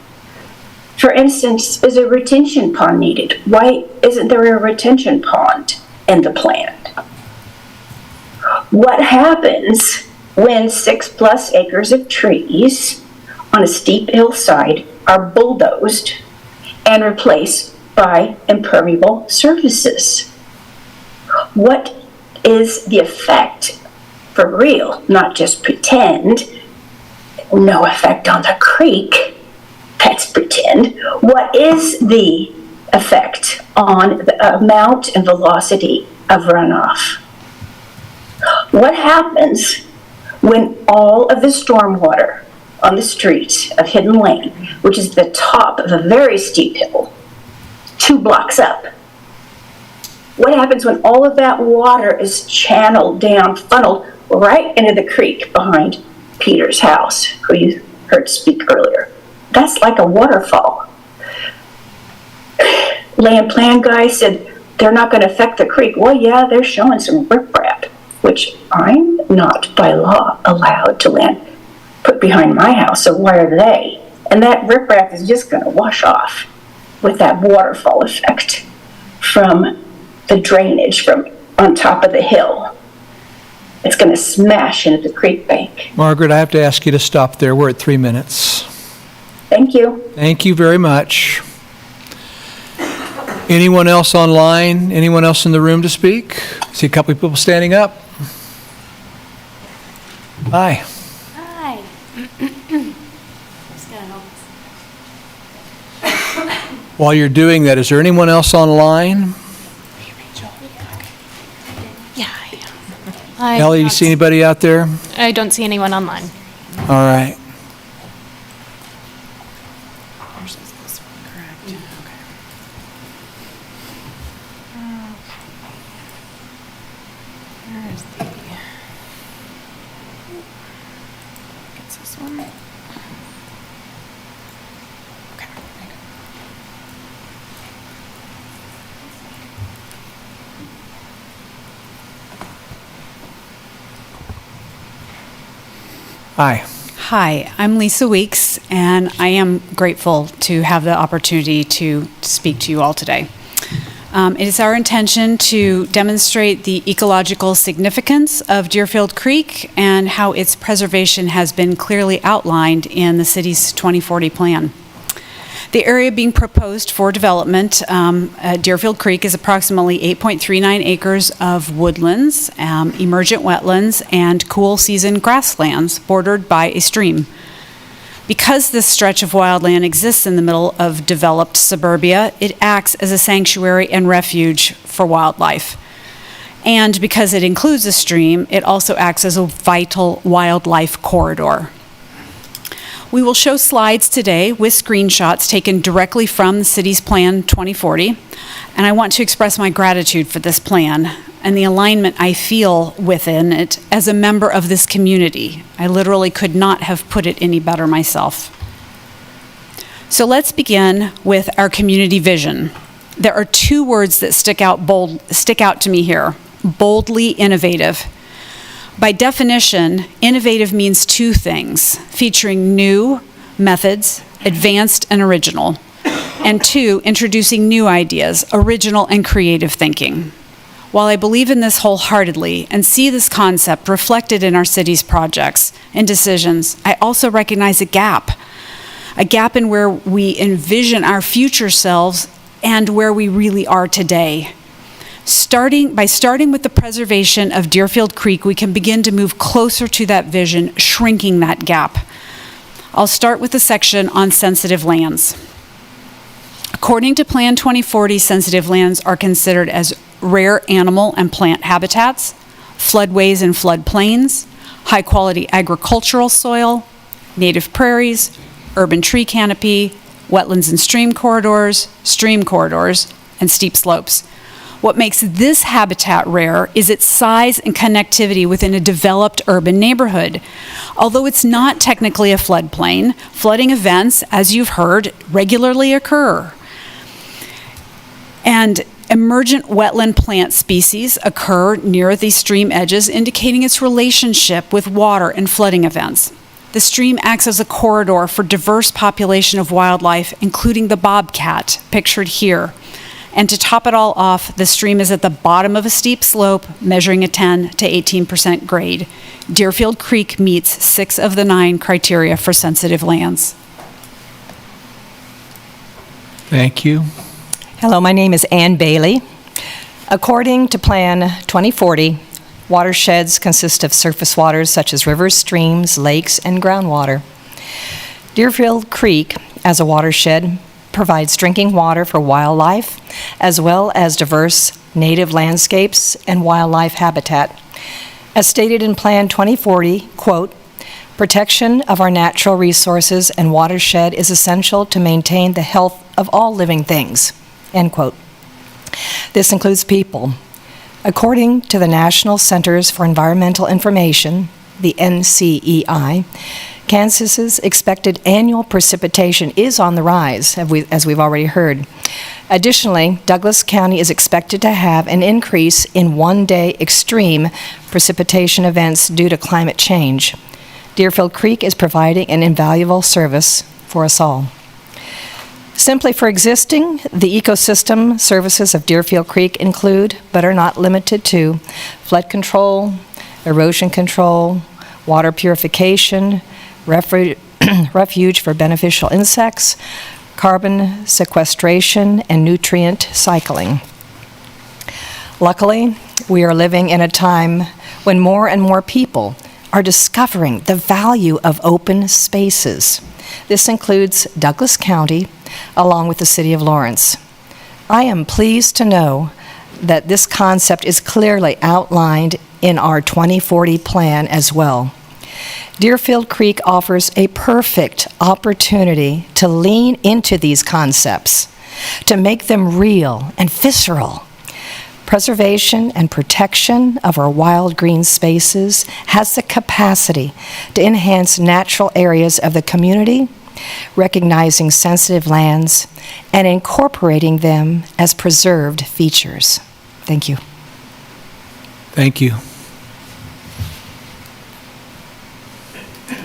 For instance, is a retention pond needed? Why isn't there a retention pond in the plan? What happens when 6+ acres of trees on a steep hillside are bulldozed and replaced by impermeable surfaces? What is the effect for real, not just pretend? No effect on the creek, that's pretend. What is the effect on the amount and velocity of runoff? What happens when all of the stormwater on the street of Hidden Lane, which is the top of a very steep hill, 2 blocks up? What happens when all of that water is channeled down, funneled right into the creek behind Peter's house, who you heard speak earlier? That's like a waterfall. Land plan guy said they're not going to affect the creek. Well, yeah, they're showing some riprap, which I'm not by law allowed to put behind my house, so why are they? And that riprap is just going to wash off with that waterfall effect from the drainage from on top of the hill. It's going to smash into the creek bank. Margaret, I have to ask you to stop there. We're at 3 minutes. Thank you. Thank you very much. Anyone else online? Anyone else in the room to speak? See a couple of people standing up. Hi. Hi. While you're doing that, is there anyone else online? Ellie, you see anybody out there? I don't see anyone online. All right. Hi. Hi, I'm Lisa Weeks, and I am grateful to have the opportunity to speak to you all today. It is our intention to demonstrate the ecological significance of Deerfield Creek and how its preservation has been clearly outlined in the city's 2040 plan. The area being proposed for development at Deerfield Creek is approximately 8.39 acres of woodlands, emergent wetlands, and cool season grasslands bordered by a stream. Because this stretch of wildland exists in the middle of developed suburbia, it acts as a sanctuary and refuge for wildlife. And because it includes a stream, it also acts as a vital wildlife corridor. We will show slides today with screenshots taken directly from the city's Plan 2040, and I want to express my gratitude for this plan and the alignment I feel within it as a member of this community. I literally could not have put it any better myself. So let's begin with our community vision. There are two words that stick out to me here: boldly innovative. By definition, innovative means two things: featuring new methods, advanced and original, and two, introducing new ideas, original and creative thinking. While I believe in this wholeheartedly and see this concept reflected in our city's projects and decisions, I also recognize a gap in where we envision our future selves and where we really are today. By starting with the preservation of Deerfield Creek, we can begin to move closer to that vision, shrinking that gap. I'll start with the section on sensitive lands. According to Plan 2040, sensitive lands are considered as rare animal and plant habitats, floodways and floodplains, high-quality agricultural soil, native prairies, urban tree canopy, wetlands and stream corridors, and steep slopes. What makes this habitat rare is its size and connectivity within a developed urban neighborhood. Although it's not technically a floodplain, flooding events, as you've heard, regularly occur. And emergent wetland plant species occur near these stream edges, indicating its relationship with water and flooding events. The stream acts as a corridor for diverse population of wildlife, including the bobcat, pictured here. And to top it all off, the stream is at the bottom of a steep slope, measuring a 10 to 18% grade. Deerfield Creek meets 6 of the 9 criteria for sensitive lands. Thank you. Hello, my name is Ann Bailey. According to Plan 2040, watersheds consist of surface waters such as rivers, streams, lakes, and groundwater. Deerfield Creek, as a watershed, provides drinking water for wildlife, as well as diverse native landscapes and wildlife habitat. As stated in Plan 2040, quote, "Protection of our natural resources and watershed is essential to maintain the health of all living things," end quote. This includes people. According to the National Centers for Environmental Information, the NCEI, Kansas's expected annual precipitation is on the rise, as we've already heard. Additionally, Douglas County is expected to have an increase in one-day extreme precipitation events due to climate change. Deerfield Creek is providing an invaluable service for us all. Simply for existing, the ecosystem services of Deerfield Creek include, but are not limited to, flood control, erosion control, water purification, refuge for beneficial insects, carbon sequestration, and nutrient cycling. Luckily, we are living in a time when more and more people are discovering the value of open spaces. This includes Douglas County, along with the City of Lawrence. I am pleased to know that this concept is clearly outlined in our 2040 plan as well. Deerfield Creek offers a perfect opportunity to lean into these concepts, to make them real and visceral. Preservation and protection of our wild green spaces has the capacity to enhance natural areas of the community, recognizing sensitive lands, and incorporating them as preserved features. Thank you. Thank you.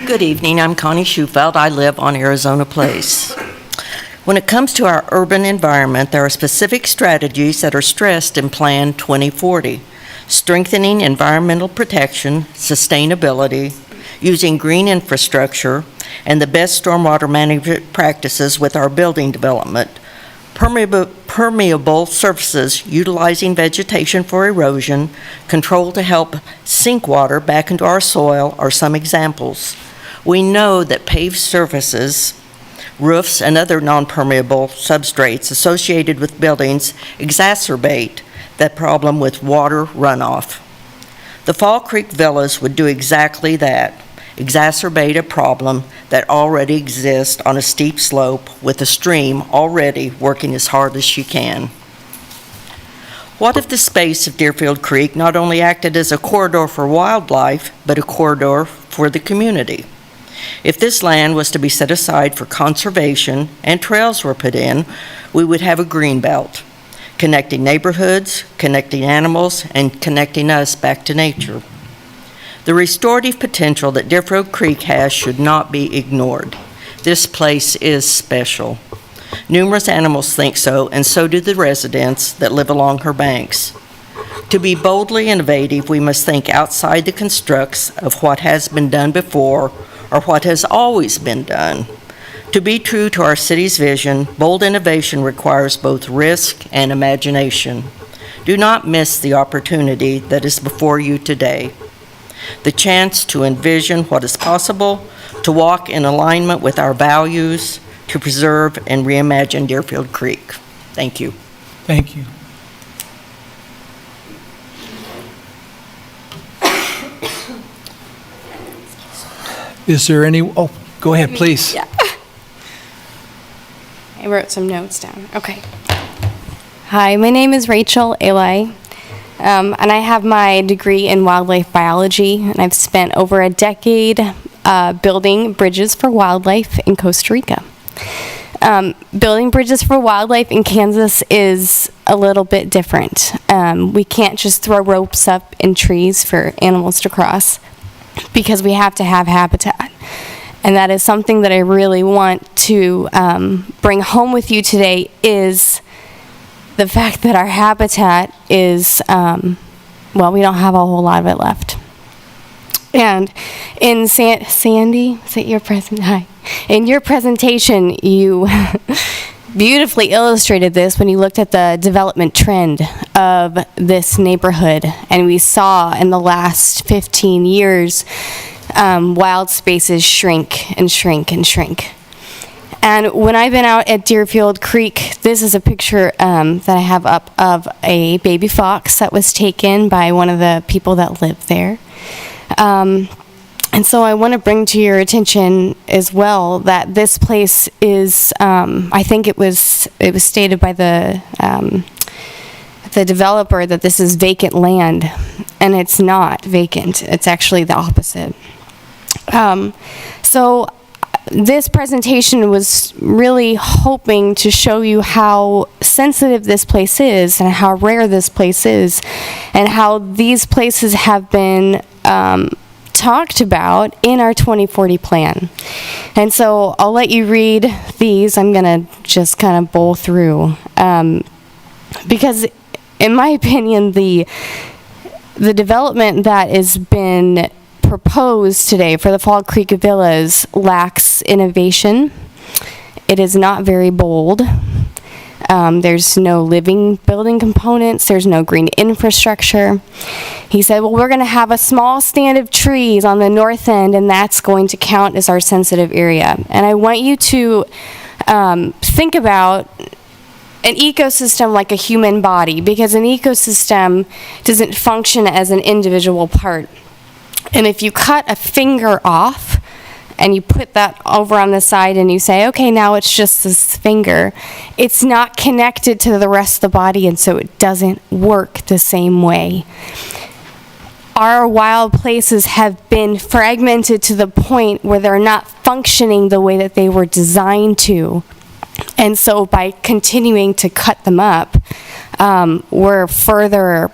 Good evening, I'm Connie Schufeld. I live on Arizona Place. When it comes to our urban environment, there are specific strategies that are stressed in Plan 2040. Strengthening environmental protection, sustainability, using green infrastructure, and the best stormwater management practices with our building development. Permeable surfaces utilizing vegetation for erosion, control to help sink water back into our soil are some examples. We know that paved surfaces, roofs, and other non-permeable substrates associated with buildings exacerbate that problem with water runoff. The Fall Creek Villas would do exactly that, exacerbate a problem that already exists on a steep slope with a stream already working as hard as she can. What if the space of Deerfield Creek not only acted as a corridor for wildlife, but a corridor for the community? If this land was to be set aside for conservation and trails were put in, we would have a green belt, connecting neighborhoods, connecting animals, and connecting us back to nature. The restorative potential that Deerfield Creek has should not be ignored. This place is special. Numerous animals think so, and so do the residents that live along her banks. To be boldly innovative, we must think outside the constructs of what has been done before or what has always been done. To be true to our city's vision, bold innovation requires both risk and imagination. Do not miss the opportunity that is before you today. The chance to envision what is possible, to walk in alignment with our values, to preserve and reimagine Deerfield Creek. Thank you. Thank you. Is there any, oh, go ahead, please. Yeah. I wrote some notes down. Okay. Hi, my name is Rachel Eli, and I have my degree in wildlife biology, and I've spent over a decade building bridges for wildlife in Costa Rica. Building bridges for wildlife in Kansas is a little bit different. We can't just throw ropes up in trees for animals to cross because we have to have habitat. And that is something that I really want to bring home with you today is the fact that our habitat is, well, we don't have a whole lot of it left. And in Sandy, is it your Hi. In your presentation, you beautifully illustrated this when you looked at the development trend of this neighborhood. And we saw in the last 15 years, wild spaces shrink and shrink and shrink. And when I've been out at Deerfield Creek, this is a picture that I have up of a baby fox that was taken by one of the people that live there. And so I want to bring to your attention as well that this place is, I think it was stated by the developer that this is vacant land, and it's not vacant. It's actually the opposite. So this presentation was really hoping to show you how sensitive this place is and how rare this place is and how these places have been talked about in our 2040 plan. And so I'll let you read these. I'm going to just kind of bowl through. Because in my opinion, the development that has been proposed today for the Fall Creek Villas lacks innovation. It is not very bold. There's no living building components. There's no green infrastructure. He said, well, we're going to have a small stand of trees on the north end, and that's going to count as our sensitive area. And I want you to think about an ecosystem like a human body, because an ecosystem doesn't function as an individual part. And if you cut a finger off and you put that over on the side and you say, okay, now it's just this finger, it's not connected to the rest of the body, and so it doesn't work the same way. Our wild places have been fragmented to the point where they're not functioning the way that they were designed to. And so by continuing to cut them up, we're further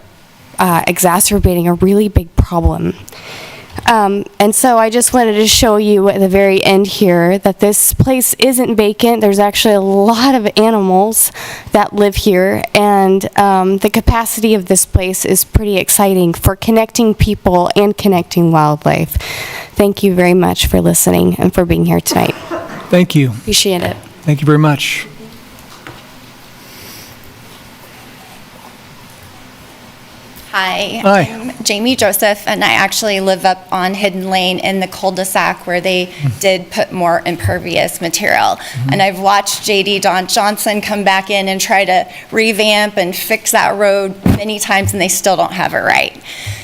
exacerbating a really big problem. And so I just wanted to show you at the very end here that this place isn't vacant. There's actually a lot of animals that live here, and the capacity of this place is pretty exciting for connecting people and connecting wildlife. Thank you very much for listening and for being here tonight. Thank you. Appreciate it. Thank you very much. Hi, Hi. I'm Jamie Joseph, and I actually live up on Hidden Lane in the cul-de-sac where they did put more impervious material. And I've watched J.D. Johnson come back in and try to revamp and fix that road many times, and they still don't have it right.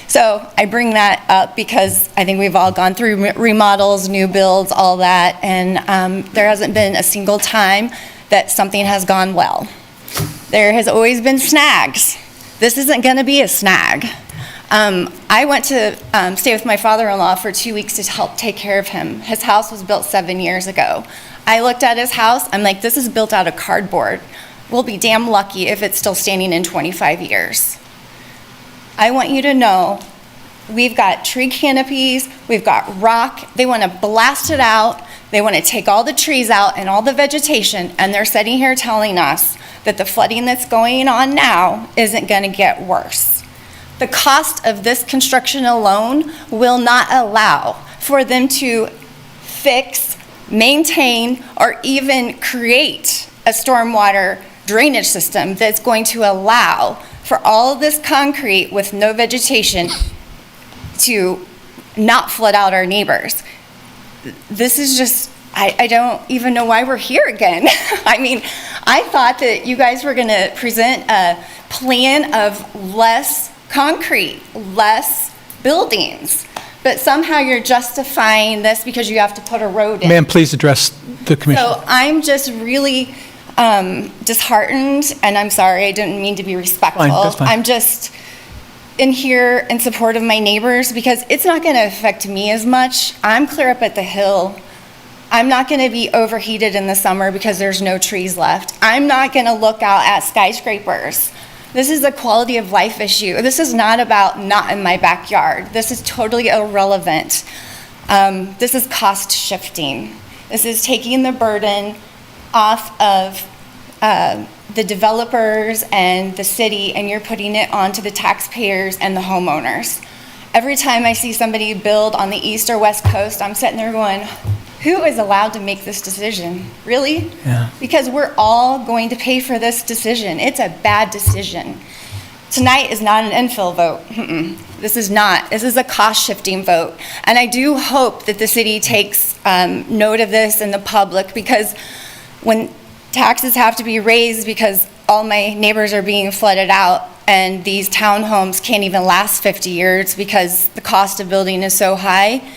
So I bring that up because I think we've all gone through remodels, new builds, all that, and there hasn't been a single time that something has gone well. There has always been snags. This isn't going to be a snag. I went to stay with my father-in-law for 2 weeks to help take care of him. His house was built 7 years ago. I looked at his house, I'm like, this is built out of cardboard. We'll be damn lucky if it's still standing in 25 years. I want you to know, we've got tree canopies, we've got rock, they want to blast it out, they want to take all the trees out and all the vegetation, and they're sitting here telling us that the flooding that's going on now isn't going to get worse. The cost of this construction alone will not allow for them to fix, maintain, or even create a stormwater drainage system that's going to allow for all of this concrete with no vegetation to not flood out our neighbors. This is just, I don't even know why we're here again. I mean, I thought that you guys were going to present a plan of less concrete, less buildings, but somehow you're justifying this because you have to put a road in. Ma'am, please address the commission. So I'm just really disheartened, and I'm sorry, I didn't mean to be respectful. Fine, that's fine. I'm just in here in support of my neighbors because it's not going to affect me as much. I'm clear up at the hill. I'm not going to be overheated in the summer because there's no trees left. I'm not going to look out at skyscrapers. This is a quality of life issue. This is not about not in my backyard. This is totally irrelevant. This is cost shifting. This is taking the burden off of the developers and the city, and you're putting it onto the taxpayers and the homeowners. Every time I see somebody build on the east or west coast, I'm sitting there going, who is allowed to make this decision? Really? Yeah. Because we're all going to pay for this decision. It's a bad decision. Tonight is not an infill vote. This is not. This is a cost-shifting vote. And I do hope that the city takes note of this and the public, because when taxes have to be raised because all my neighbors are being flooded out and these townhomes can't even last 50 years because the cost of building is so high,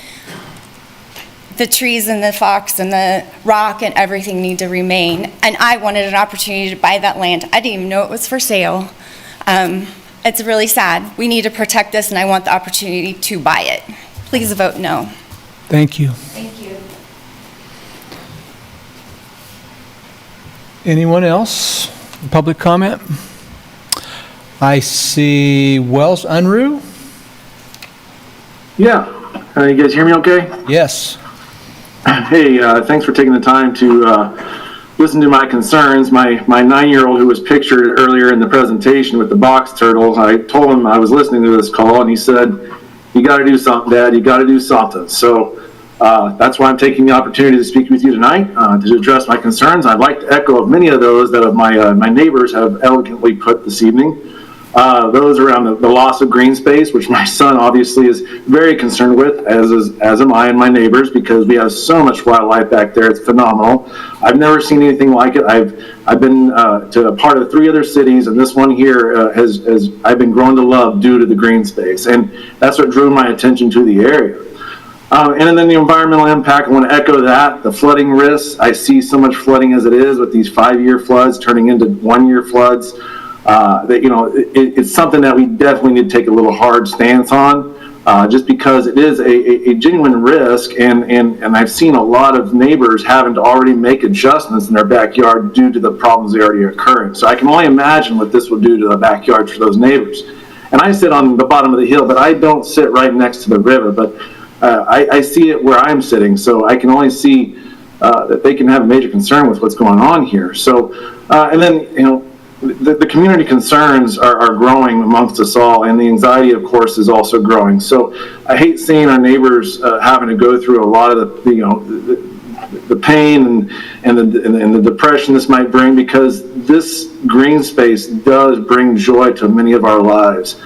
the trees and the fox and the rock and everything need to remain. And I wanted an opportunity to buy that land. I didn't even know it was for sale. It's really sad. We need to protect this, and I want the opportunity to buy it. Please vote no. Thank you. Thank you. Anyone else? Public comment? I see Wells Unruh. Yeah. You guys hear me okay? Yes. Hey, thanks for taking the time to listen to my concerns. My 9-year-old, who was pictured earlier in the presentation with the box turtle, I told him I was listening to this call, and he said, "You got to do something, Dad. You got to do something." So that's why I'm taking the opportunity to speak with you tonight to address my concerns. I'd like to echo many of those that my neighbors have elegantly put this evening. Those around the loss of green space, which my son obviously is very concerned with, as am I and my neighbors, because we have so much wildlife back there. It's phenomenal. I've never seen anything like it. I've been to a part of 3 other cities, and this one here I've been grown to love due to the green space, and that's what drew my attention to the area. And then the environmental impact, I want to echo that. The flooding risks, I see so much flooding as it is with these 5-year floods turning into 1-year floods. It's something that we definitely need to take a little hard stance on, just because it is a genuine risk, and I've seen a lot of neighbors having to already make adjustments in their backyard due to the problems that are already occurring. So I can only imagine what this will do to the backyards for those neighbors. And I sit on the bottom of the hill, but I don't sit right next to the river. But I see it where I'm sitting, so I can only see that they can have a major concern with what's going on here. So, and then, the community concerns are growing amongst us all, and the anxiety, of course, is also growing. So I hate seeing our neighbors having to go through a lot of the pain and the depression this might bring, because this green space does bring joy to many of our lives.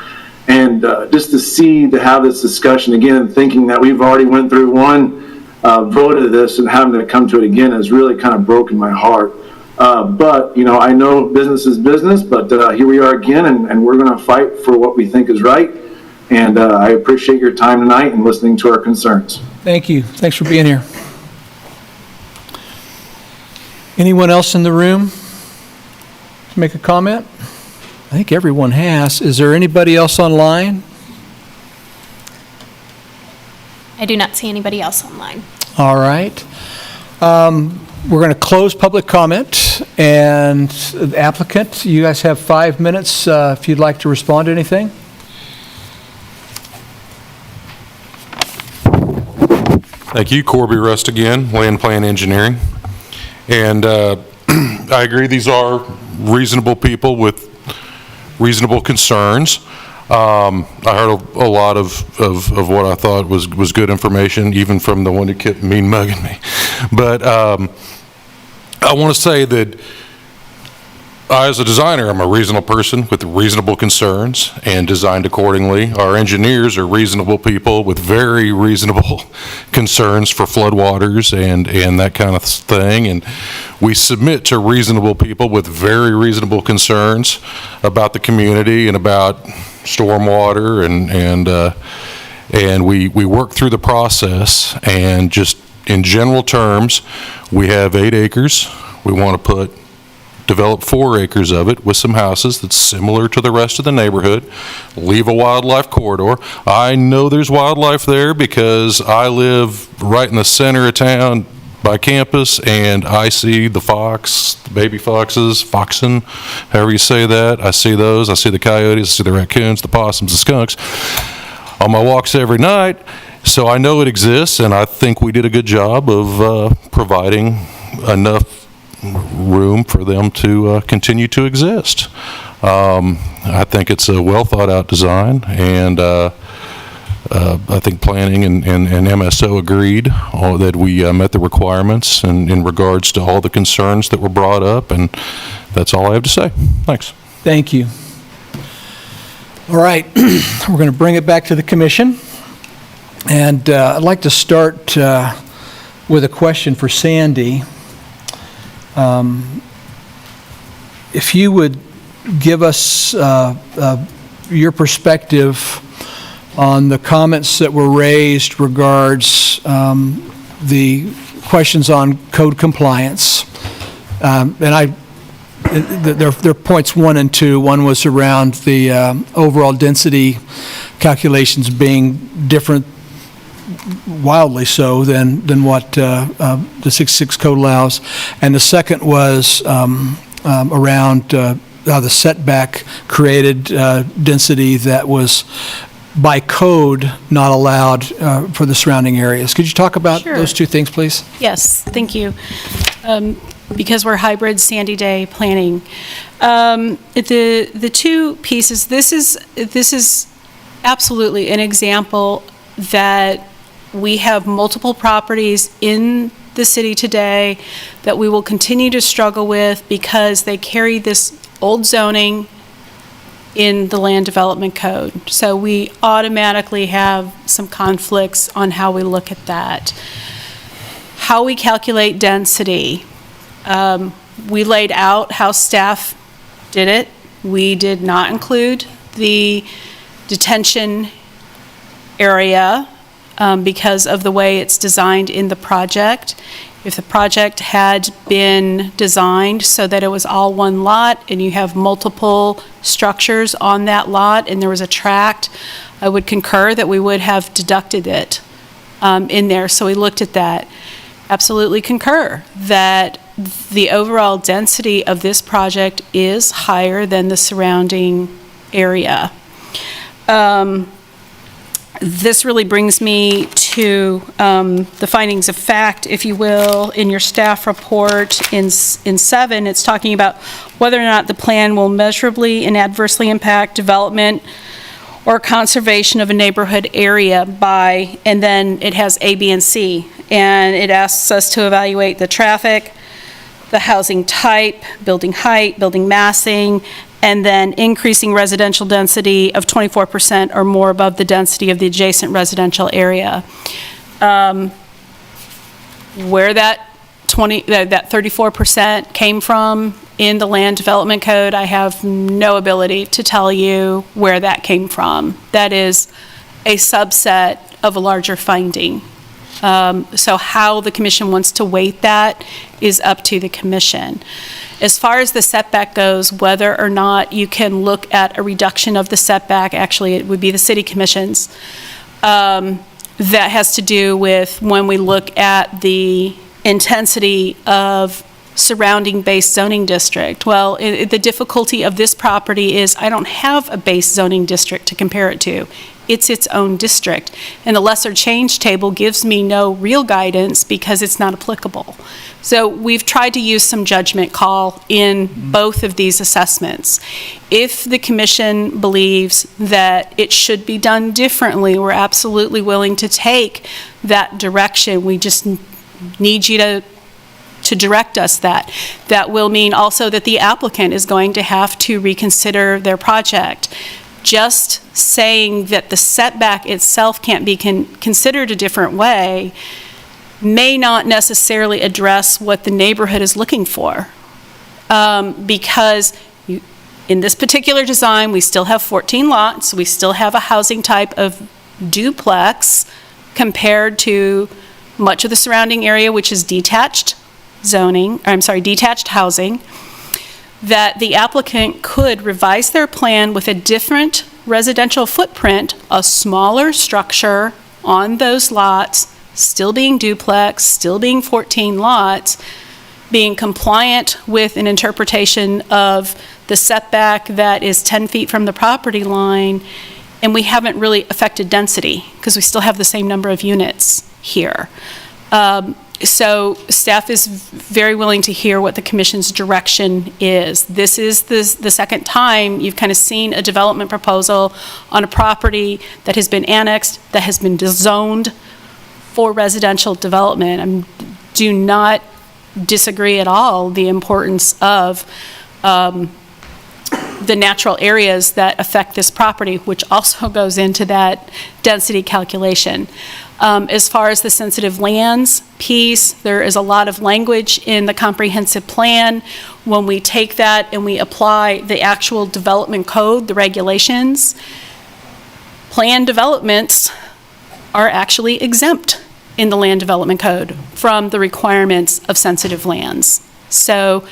And just to have this discussion again, thinking that we've already went through one vote of this and having to come to it again has really kind of broken my heart. But, I know business is business, but here we are again, and we're going to fight for what we think is right. And I appreciate your time tonight and listening to our concerns. Thank you. Thanks for being here. Anyone else in the room to make a comment? I think everyone has. Is there anybody else online? I do not see anybody else online. All right. We're going to close public comment, and the applicant, you guys have 5 minutes if you'd like to respond to anything. Thank you. Corby Rust again, Land Plan Engineering. And I agree, these are reasonable people with reasonable concerns. I heard a lot of what I thought was good information, even from the one who kept mean mugging me. But I want to say that I, as a designer, I'm a reasonable person with reasonable concerns and designed accordingly. Our engineers are reasonable people with very reasonable concerns for floodwaters and that kind of thing. And we submit to reasonable people with very reasonable concerns about the community and about stormwater, and we work through the process. And just in general terms, we have 8 acres. We want to develop 4 acres of it with some houses that's similar to the rest of the neighborhood, leave a wildlife corridor. I know there's wildlife there because I live right in the center of town by campus, and I see the fox, the baby foxes, foxen, however you say that. I see those. I see the coyotes, I see the raccoons, the possums, the skunks on my walks every night. So I know it exists, and I think we did a good job of providing enough room for them to continue to exist. I think it's a well thought out design, and I think planning and MSO agreed that we met the requirements in regards to all the concerns that were brought up, and that's all I have to say. Thanks. Thank you. All right, we're going to bring it back to the commission, and I'd like to start with a question for Sandy. If you would give us your perspective on the comments that were raised regards the questions on code compliance. And there are points 1 and 2. One was around the overall density calculations being different, wildly so, than what the 66 code allows. And the second was around how the setback created density that was by code not allowed for the surrounding areas. Could you talk about those two things, please? Yes, thank you. Because we're hybrid Sandy Day planning. The two pieces, this is absolutely an example that we have multiple properties in the city today that we will continue to struggle with because they carry this old zoning in the land development code. So we automatically have some conflicts on how we look at that. How we calculate density. We laid out how staff did it. We did not include the detention area because of the way it's designed in the project. If the project had been designed so that it was all one lot and you have multiple structures on that lot and there was a tract, I would concur that we would have deducted it in there. So we looked at that. Absolutely concur that the overall density of this project is higher than the surrounding area. This really brings me to the findings of fact, if you will, in your staff report in 7. It's talking about whether or not the plan will measurably and adversely impact development or conservation of a neighborhood area by, and then it has A, B, and C. And it asks us to evaluate the traffic, the housing type, building height, building massing, and then increasing residential density of 24% or more above the density of the adjacent residential area. Where that 34% came from in the land development code, I have no ability to tell you where that came from. That is a subset of a larger finding. So how the commission wants to weight that is up to the commission. As far as the setback goes, whether or not you can look at a reduction of the setback, actually it would be the city commissions, that has to do with when we look at the intensity of surrounding base zoning district. Well, the difficulty of this property is I don't have a base zoning district to compare it to. It's its own district. And the lesser change table gives me no real guidance because it's not applicable. So we've tried to use some judgment call in both of these assessments. If the commission believes that it should be done differently, we're absolutely willing to take that direction. We just need you to direct us that. That will mean also that the applicant is going to have to reconsider their project. Just saying that the setback itself can't be considered a different way may not necessarily address what the neighborhood is looking for. Because in this particular design, we still have 14 lots, we still have a housing type of duplex compared to much of the surrounding area, which is detached detached housing, that the applicant could revise their plan with a different residential footprint, a smaller structure on those lots, still being duplex, still being 14 lots, being compliant with an interpretation of the setback that is 10 feet from the property line, and we haven't really affected density because we still have the same number of units here. So staff is very willing to hear what the commission's direction is. This is the second time you've kind of seen a development proposal on a property that has been annexed, that has been zoned for residential development. I do not disagree at all the importance of the natural areas that affect this property, which also goes into that density calculation. As far as the sensitive lands piece, there is a lot of language in the comprehensive plan. When we take that and we apply the actual development code, the regulations, planned developments are actually exempt in the land development code from the requirements of sensitive lands. So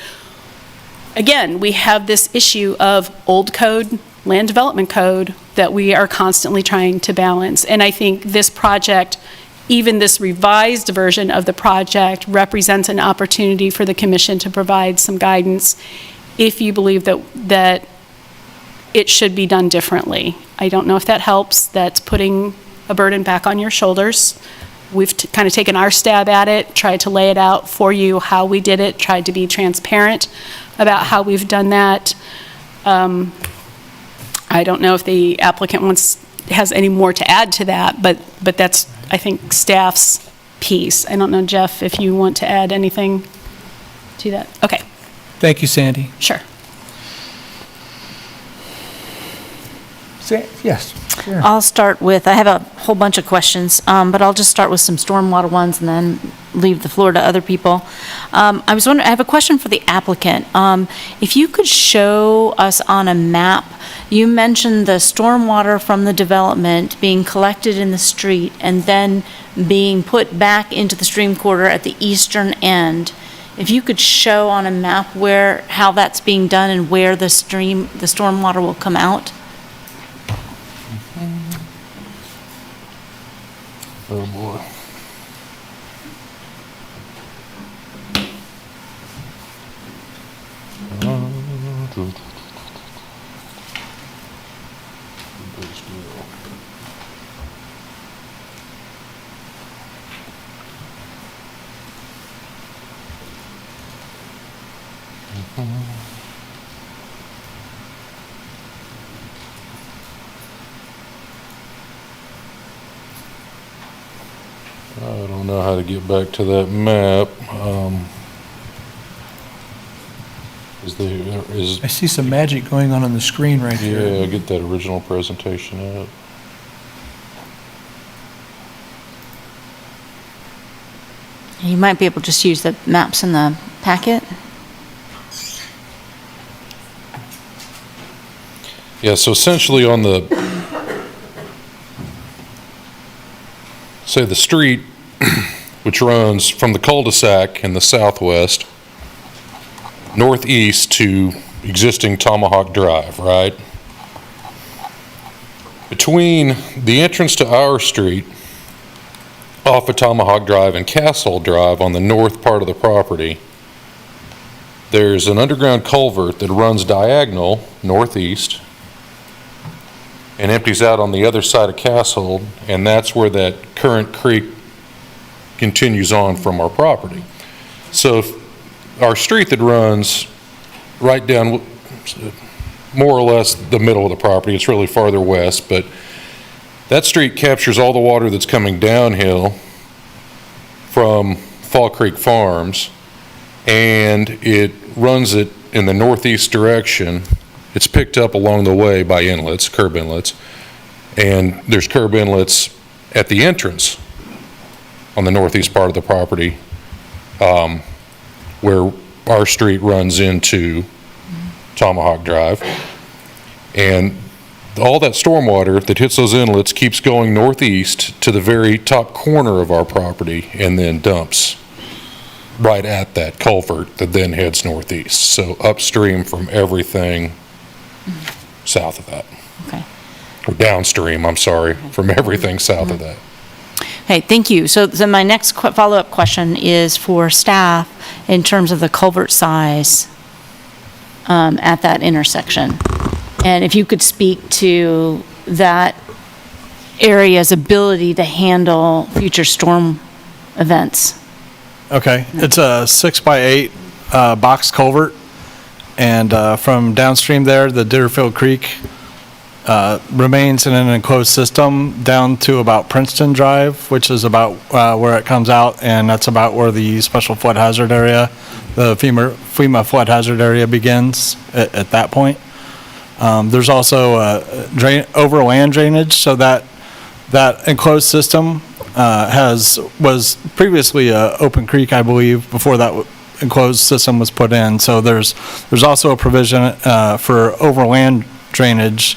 again, we have this issue of old code, land development code that we are constantly trying to balance. And I think this project, even this revised version of the project, represents an opportunity for the commission to provide some guidance if you believe that it should be done differently. I don't know if that helps. That's putting a burden back on your shoulders. We've kind of taken our stab at it, tried to lay it out for you how we did it, tried to be transparent about how we've done that. I don't know if the applicant has any more to add to that, but that's, I think, staff's piece. I don't know, Jeff, if you want to add anything to that. Okay. Thank you, Sandy. Sure. Yes. Sure. I'll start with, I have a whole bunch of questions, but I'll just start with some stormwater ones and then leave the floor to other people. I was wondering, I have a question for the applicant. If you could show us on a map, you mentioned the stormwater from the development being collected in the street and then being put back into the stream corridor at the eastern end. If you could show on a map how that's being done and where the stormwater will come out. Oh, boy. I don't know how to get back to that map. I see some magic going on the screen right here. Yeah, get that original presentation up. You might be able to just use the maps in the packet. Yeah, so essentially on the, say the street, which runs from the cul-de-sac in the southwest, northeast to existing Tomahawk Drive, right? Between the entrance to our street, off of Tomahawk Drive and Kasold Drive on the north part of the property, there's an underground culvert that runs diagonal northeast and empties out on the other side of Kasold, and that's where that current creek continues on from our property. So if our street that runs right down more or less the middle of the property, it's really farther west, but that street captures all the water that's coming downhill from Fall Creek Farms, and it runs it in the northeast direction. It's picked up along the way by inlets, curb inlets, and there's curb inlets at the entrance on the northeast part of the property, where our street runs into Tomahawk Drive. And all that stormwater that hits those inlets keeps going northeast to the very top corner of our property and then dumps right at that culvert that then heads northeast. So upstream from everything south of that. Okay. Or downstream, I'm sorry, from everything south of that. Okay, thank you. So my next follow-up question is for staff in terms of the culvert size at that intersection. And if you could speak to that area's ability to handle future storm events. Okay, it's a 6x8 box culvert, and from downstream there, the Deerfield Creek remains in an enclosed system down to about Princeton Drive, which is about where it comes out, and that's about where the special flood hazard area, the FEMA flood hazard area begins at that point. There's also overland drainage, so that enclosed system was previously a open creek, I believe, before that enclosed system was put in. So there's also a provision for overland drainage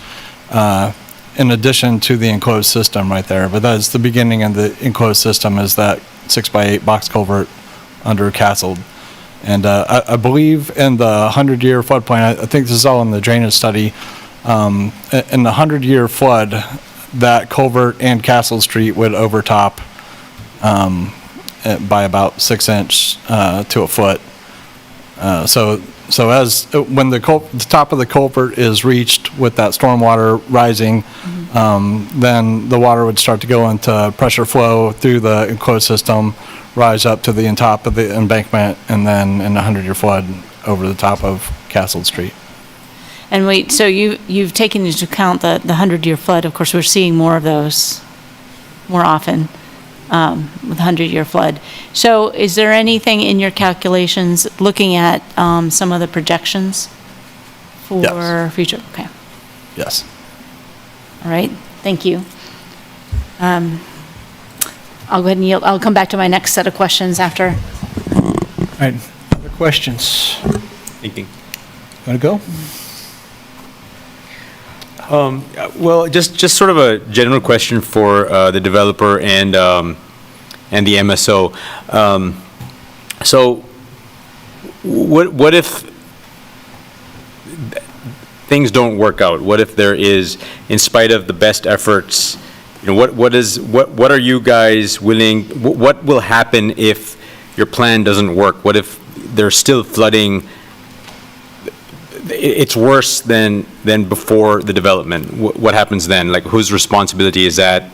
in addition to the enclosed system right there. But that's the beginning of the enclosed system, is that 6x8 box culvert under Kasold. And I believe in the 100-year floodplain, I think this is all in the drainage study, in the 100-year flood, that culvert and Kasold Street would overtop by about 6 inch to a foot. So when the top of the culvert is reached with that stormwater rising, then the water would start to go into pressure flow through the enclosed system, rise up to the top of the embankment, and then in a 100-year flood over the top of Kasold Street. And so you've taken into account the 100-year flood. Of course, we're seeing more of those more often with 100-year flood. So is there anything in your calculations looking at some of the projections for future? Okay. Yes. All right. Thank you. I'll go ahead and yield. I'll come back to my next set of questions after. All right, other questions? Thinking. Want to go? Well, just sort of a general question for the developer and the MSO. So, what if things don't work out? What if there is, in spite of the best efforts, what are you guys willing? What will happen if your plan doesn't work? What if there's still flooding? It's worse than before the development. What happens then? Like, whose responsibility is that?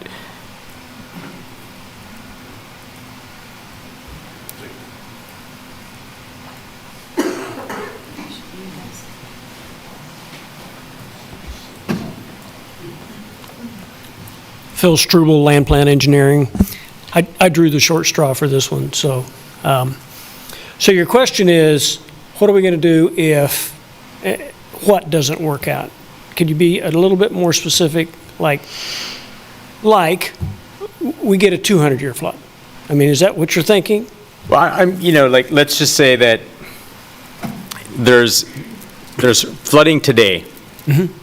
Phil Struble, Land Plan Engineering. I drew the short straw for this one, so. So your question is, what are we going to do if what doesn't work out? Could you be a little bit more specific, like we get a 200-year flood? I mean, is that what you're thinking? Well, like, let's just say that there's flooding today,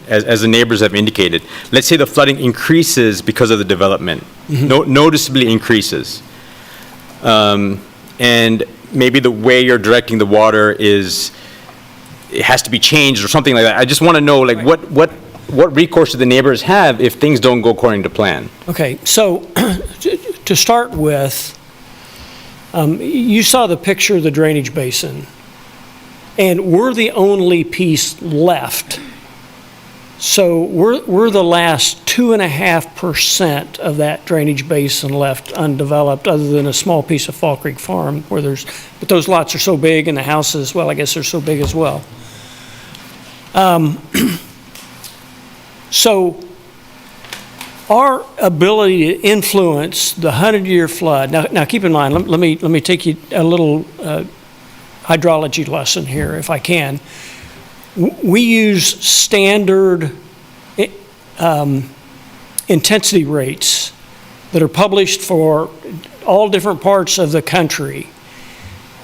as the neighbors have indicated. Let's say the flooding increases because of the development, noticeably increases. And maybe the way you're directing the water it has to be changed or something like that. I just want to know, like, what recourse do the neighbors have if things don't go according to plan? Okay, so to start with, you saw the picture of the drainage basin, and we're the only piece left. So we're the last 2.5% of that drainage basin left undeveloped, other than a small piece of Fall Creek Farm but those lots are so big, and the houses, well, I guess they're so big as well. So our ability to influence the 100-year flood, now keep in mind, let me take you a little hydrology lesson here, if I can. We use standard intensity rates that are published for all different parts of the country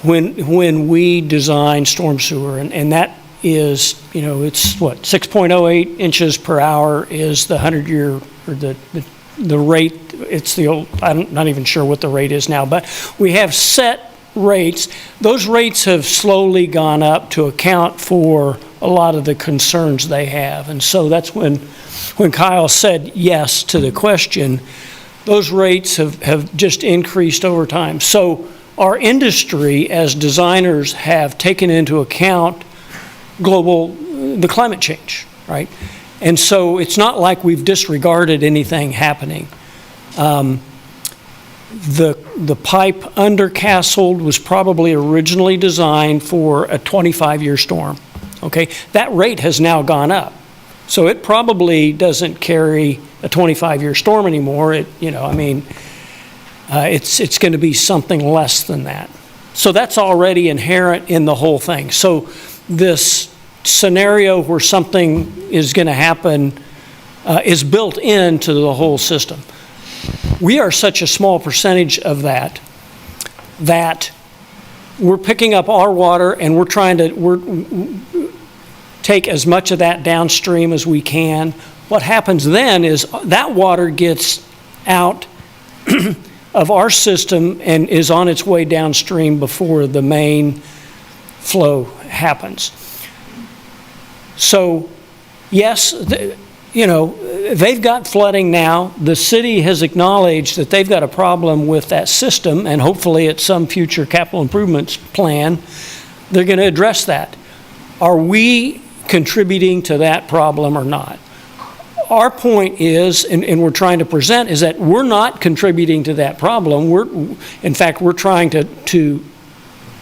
when we design storm sewer, and that is, it's what, 6.08 inches per hour is the 100-year, or the rate. It's the old, I'm not even sure what the rate is now, but we have set rates. Those rates have slowly gone up to account for a lot of the concerns they have. And so that's when Kyle said yes to the question, those rates have just increased over time. So our industry as designers have taken into account the climate change, right? And so it's not like we've disregarded anything happening. The pipe under Kasold was probably originally designed for a 25-year storm, okay? That rate has now gone up. So it probably doesn't carry a 25-year storm anymore. It's going to be something less than that. So that's already inherent in the whole thing. So this scenario where something is going to happen is built into the whole system. We are such a small percentage of that we're picking up our water and we're trying to take as much of that downstream as we can. What happens then is that water gets out of our system and is on its way downstream before the main flow happens. So, yes, they've got flooding now. The city has acknowledged that they've got a problem with that system, and hopefully at some future capital improvements plan, they're going to address that. Are we contributing to that problem or not? Our point is, and we're trying to present, is that we're not contributing to that problem. In fact, we're trying to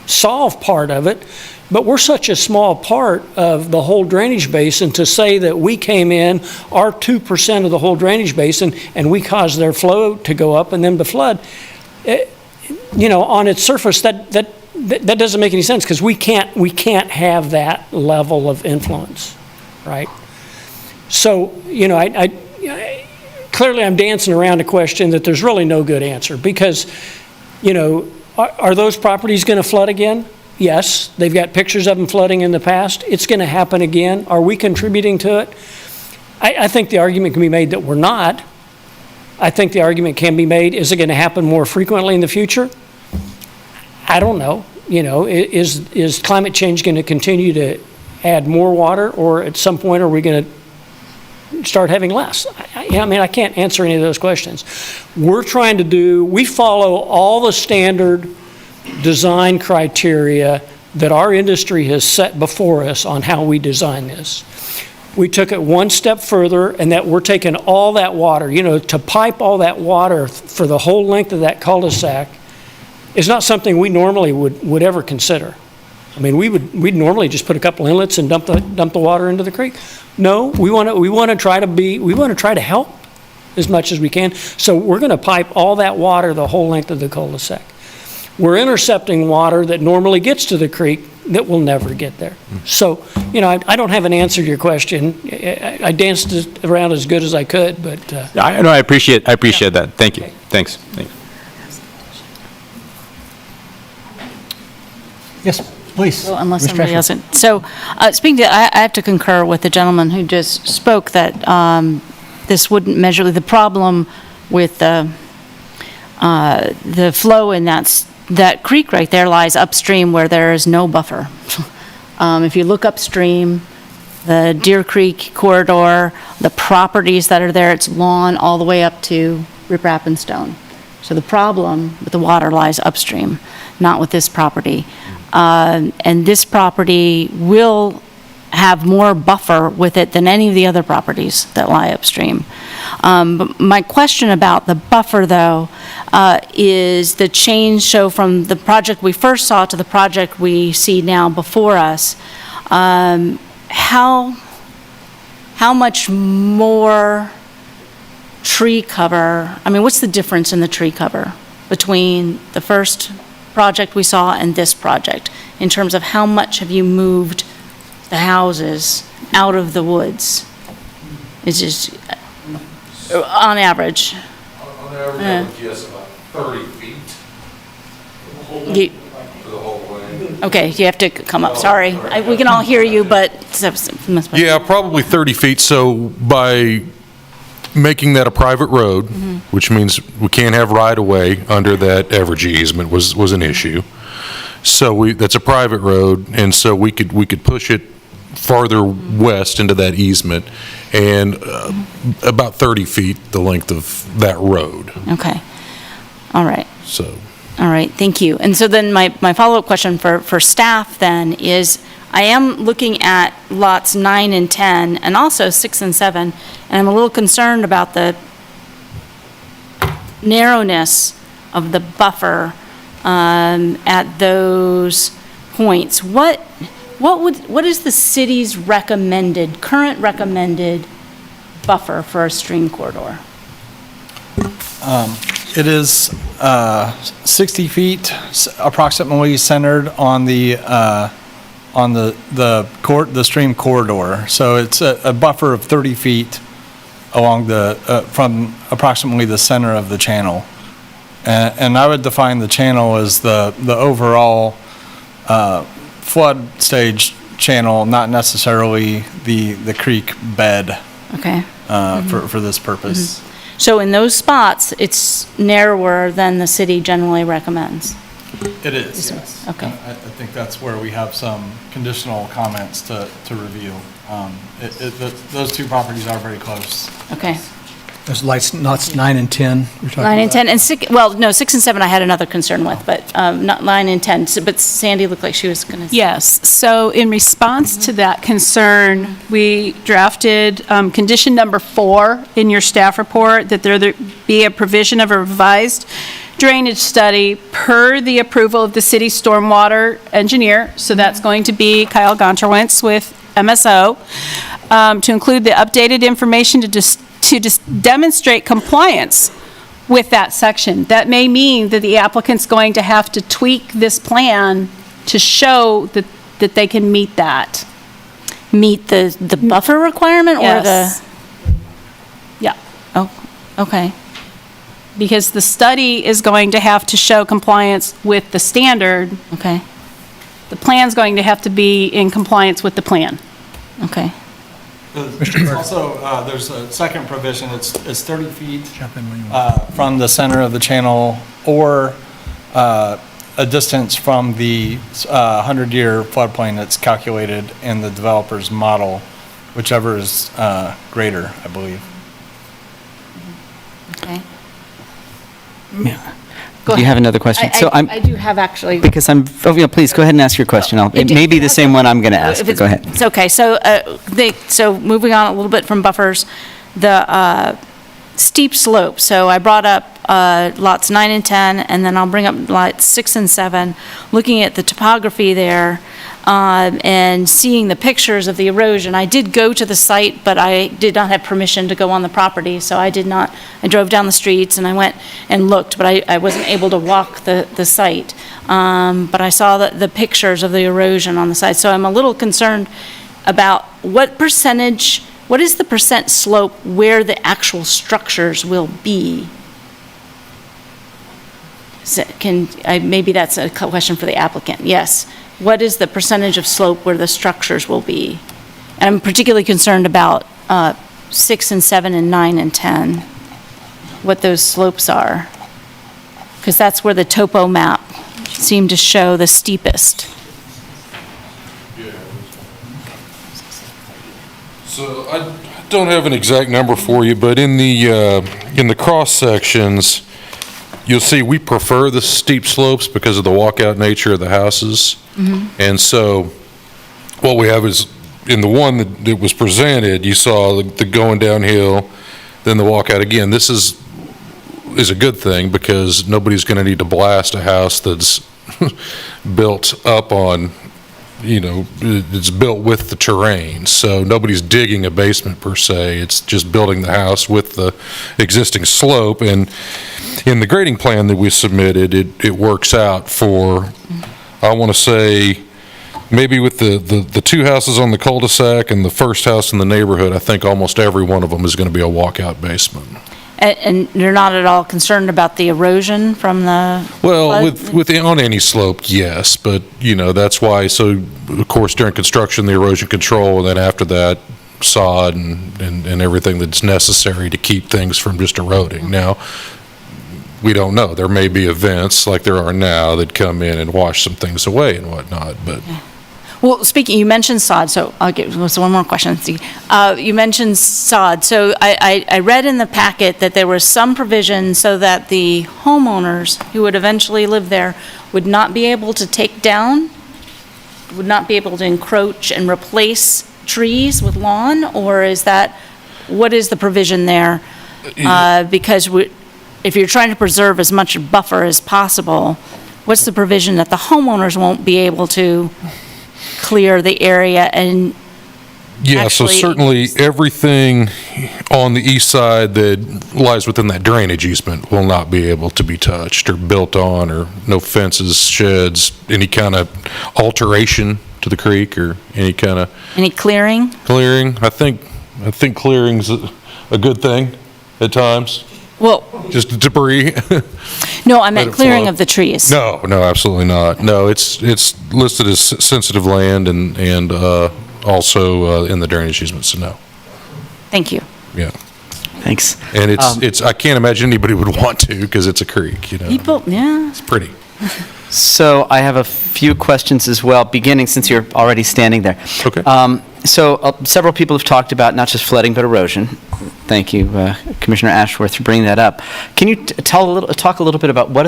solve part of it, but we're such a small part of the whole drainage basin to say that we came in, our 2% of the whole drainage basin, and we caused their flow to go up and them to flood. On its surface, that doesn't make any sense, because we can't have that level of influence, right? So, clearly I'm dancing around a question that there's really no good answer, because, are those properties going to flood again? Yes, they've got pictures of them flooding in the past. It's going to happen again. Are we contributing to it? I think the argument can be made that we're not. I think the argument can be made, is it going to happen more frequently in the future? I don't know. Is climate change going to continue to add more water, or at some point are we going to start having less? I can't answer any of those questions. We follow all the standard design criteria that our industry has set before us on how we design this. We took it one step further, and that we're taking all that water, to pipe all that water for the whole length of that cul-de-sac is not something we normally would ever consider. We'd normally just put a couple inlets and dump the water into the creek. No, we want to try to help as much as we can. So we're going to pipe all that water the whole length of the cul-de-sac. We're intercepting water that normally gets to the creek that will never get there. So, I don't have an answer to your question. I danced it around as good as I could, but. I appreciate that. Thank you. Thanks. Yes, please. Well, unless Ms. somebody Trasher. else. So, speaking to, I have to concur with the gentleman who just spoke that this wouldn't measure the problem with the flow in that creek right there lies upstream where there is no buffer. If you look upstream, the Deer Creek corridor, the properties that are there, it's lawn all the way up to Riprap and Stone. So the problem with the water lies upstream, not with this property. And this property will have more buffer with it than any of the other properties that lie upstream. But my question about the buffer, though, is the change, so from the project we first saw to the project we see now before us, how much more tree cover, what's the difference in the tree cover between the first project we saw and this project, in terms of how much have you moved the houses out of the woods? It's just, on average. On average, I would guess about 30 feet. For the whole way. Okay, you have to come up, sorry. We can all hear you, but. Yeah, probably 30 feet. So by making that a private road, which means we can't have right-of-way under that Evergy easement was an issue. So that's a private road, and so we could push it farther west into that easement, and about 30 feet the length of that road. Okay, all right. So. All right, thank you. And so then my follow-up question for staff then is, I am looking at lots 9 and 10, and also 6 and 7, and I'm a little concerned about the narrowness of the buffer at those points. What is the city's current recommended buffer for a stream corridor? It is 60 feet, approximately centered on the stream corridor. So it's a buffer of 30 feet along from approximately the center of the channel. And I would define the channel as the overall flood stage channel, not necessarily the creek bed. Okay. For this purpose. So in those spots, it's narrower than the city generally recommends? It is, yes. Okay. I think that's where we have some conditional comments to review. Those two properties are very close. Okay. Those lots 9 and 10 you're talking 9 and about? 10, and 6, well, no, 6 and 7 I had another concern with, but not 9 and 10. But Sandy looked like she was going to. Yes, so in response to that concern, we drafted condition number 4 in your staff report, that there be a provision of a revised drainage study per the approval of the city stormwater engineer, so that's going to be Kyle Gonterwentz with MSO, to include the updated information to demonstrate compliance with that section. That may mean that the applicant's going to have to tweak this plan to show that they can meet that. Meet the buffer requirement or Yes. Yeah. Oh, okay. Because the study is going to have to show compliance with the standard. Okay. The plan's going to have to be in compliance with the plan. Okay. Also, there's a second provision, it's 30 feet from the center of the channel, or a distance from the 100-year floodplain that's calculated in the developer's model, whichever is greater, I believe. Okay. Do you have another question? I do have actually. Because please, go ahead and ask your question. It may be the same one I'm going to ask, but go ahead. It's okay. So, so moving on a little bit from buffers, the steep slope. So I brought up lots 9 and 10, and then I'll bring up lots 6 and 7. Looking at the topography there, and seeing the pictures of the erosion. I did go to the site, but I did not have permission to go on the property, so I did not. I drove down the streets and I went and looked, but I wasn't able to walk the site. But I saw the pictures of the erosion on the site, so I'm a little concerned about what is the percent slope where the actual structures will be? Maybe that's a question for the applicant. Yes. What is the percentage of slope where the structures will be? And I'm particularly concerned about 6 and 7 and 9 and 10, what those slopes are. Because that's where the topo map seemed to show the steepest. So I don't have an exact number for you, but in the cross sections, you'll see we prefer the steep slopes because of the walkout nature of the houses. And so what we have is, in the one that was presented, you saw the going downhill, then the walkout again. This is a good thing because nobody's going to need to blast a house that's built up on, it's built with the terrain. So nobody's digging a basement per se. It's just building the house with the existing slope. And in the grading plan that we submitted, it works out for, I want to say, maybe with the two houses on the cul-de-sac and the first house in the neighborhood, I think almost every one of them is going to be a walkout basement. And you're not at all concerned about the erosion from the Well, flood? on any slope, yes, but, that's why, so, of course, during construction, the erosion control, and then after that, sod and everything that's necessary to keep things from just eroding. Now, we don't know. There may be events like there are now that come in and wash some things away and whatnot, but... Well, you mentioned sod, so I'll get one more question. You mentioned sod, so I read in the packet that there was some provision so that the homeowners who would eventually live there would not be able to take down, would not be able to encroach and replace trees with lawn, or what is the provision there? Because if you're trying to preserve as much buffer as possible, what's the provision that the homeowners won't be able to clear the area and Yeah, so certainly everything on the east side that lies within that drainage easement will not be able to be touched or built on, or no fences, sheds, any kind of alteration to the creek or any kind of... Any clearing? Clearing. I think clearing's a good thing at times. Well... Just debris. No, I meant clearing of the trees. No, absolutely not. No, it's listed as sensitive land and also in the drainage easement, so no. Thank you. Yeah. Thanks. And I can't imagine anybody would want to, because it's a creek, People, yeah. It's pretty. So I have a few questions as well, beginning since you're already standing there. Okay. So several people have talked about not just flooding, but erosion. Thank you, Commissioner Ashworth, for bringing that up. Can you talk a little bit about what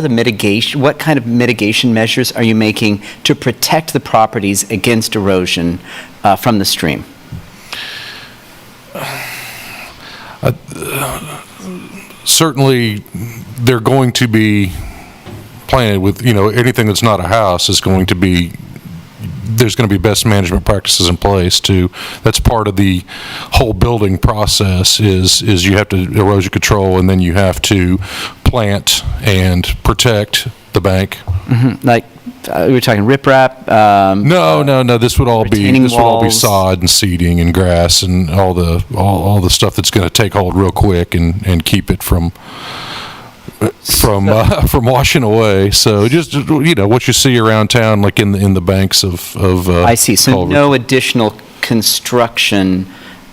kind of mitigation measures are you making to protect the properties against erosion from the stream? Certainly, they're going to be planted with, anything that's not a house is going to be, there's going to be best management practices in place that's part of the whole building process is you have to erosion control, and then you have to plant and protect the bank. Mm-hmm. Like, we were talking riprap? No, this would all be walls. sod and seeding and grass and all the stuff that's going to take hold real quick and keep it from washing away. So just what you see around town, like in the banks of I see. So culverts. No additional construction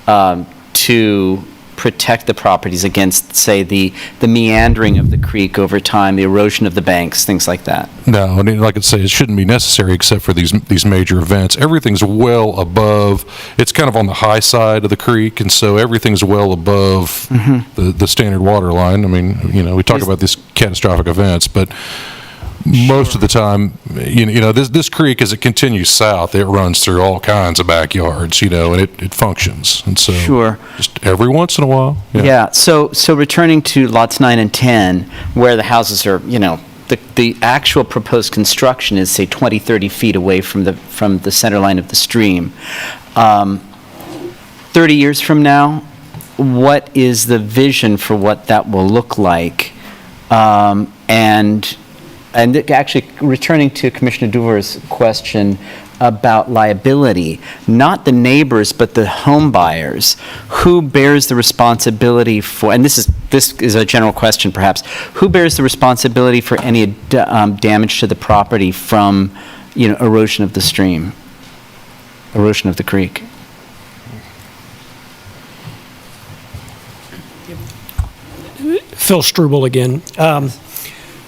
to protect the properties against, say, the meandering of the creek over time, the erosion of the banks, things like that. No, and like I say, it shouldn't be necessary except for these major events. Everything's well above. It's kind of on the high side of the creek, and so everything's well above the standard water line. I mean, we talk about these catastrophic events, but most of the time, this creek, as it continues south, it runs through all kinds of backyards, and it functions. And so just every once in a while. Yeah. So returning to lots 9 and 10, where the houses are, the actual proposed construction is, say, 20, 30 feet away from the center line of the stream. 30 years from now, what is the vision for what that will look like? And actually, returning to Commissioner Duver's question about liability, not the neighbors, but the home buyers, who bears the responsibility for, and this is a general question perhaps, who bears the responsibility for any damage to the property from, erosion of the stream, erosion of the creek? Phil Struble again.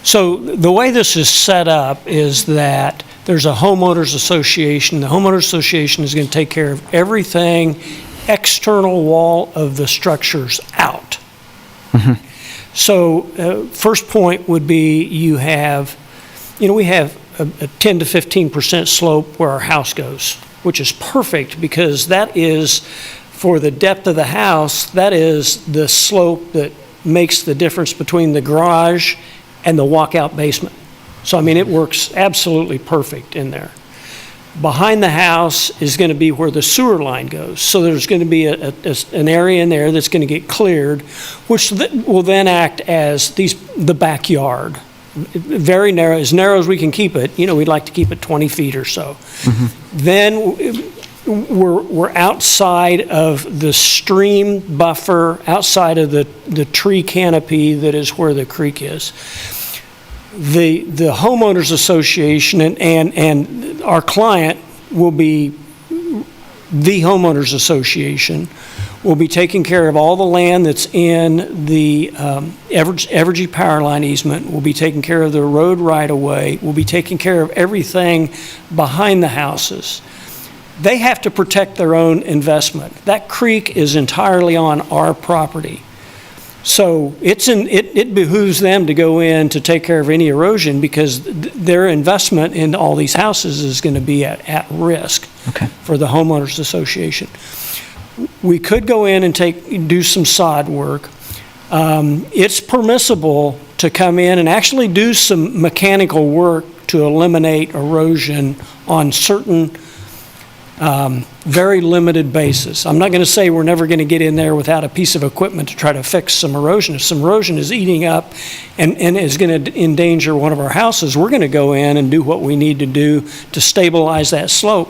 So the way this is set up is that there's a homeowners association. The homeowners association is going to take care of everything external wall of the structures out. So first point would be we have a 10 to 15% slope where our house goes, which is perfect because that is, for the depth of the house, that is the slope that makes the difference between the garage and the walkout basement. So, it works absolutely perfect in there. Behind the house is going to be where the sewer line goes. So there's going to be an area in there that's going to get cleared, which will then act as the backyard. Very narrow as we can keep it. We'd like to keep it 20 feet or so. Then we're outside of the stream buffer, outside of the tree canopy that is where the creek is. The homeowners association and our client will be, the homeowners association will be taking care of all the land that's in the Evergy power line easement, will be taking care of the road right-of-way, will be taking care of everything behind the houses. They have to protect their own investment. That creek is entirely on our property. So it behooves them to go in to take care of any erosion because their investment in all these houses is going to be at risk for the homeowners association. We could go in and do some sod work. It's permissible to come in and actually do some mechanical work to eliminate erosion on certain very limited basis. I'm not going to say we're never going to get in there without a piece of equipment to try to fix some erosion. If some erosion is eating up and is going to endanger one of our houses, we're going to go in and do what we need to do to stabilize that slope.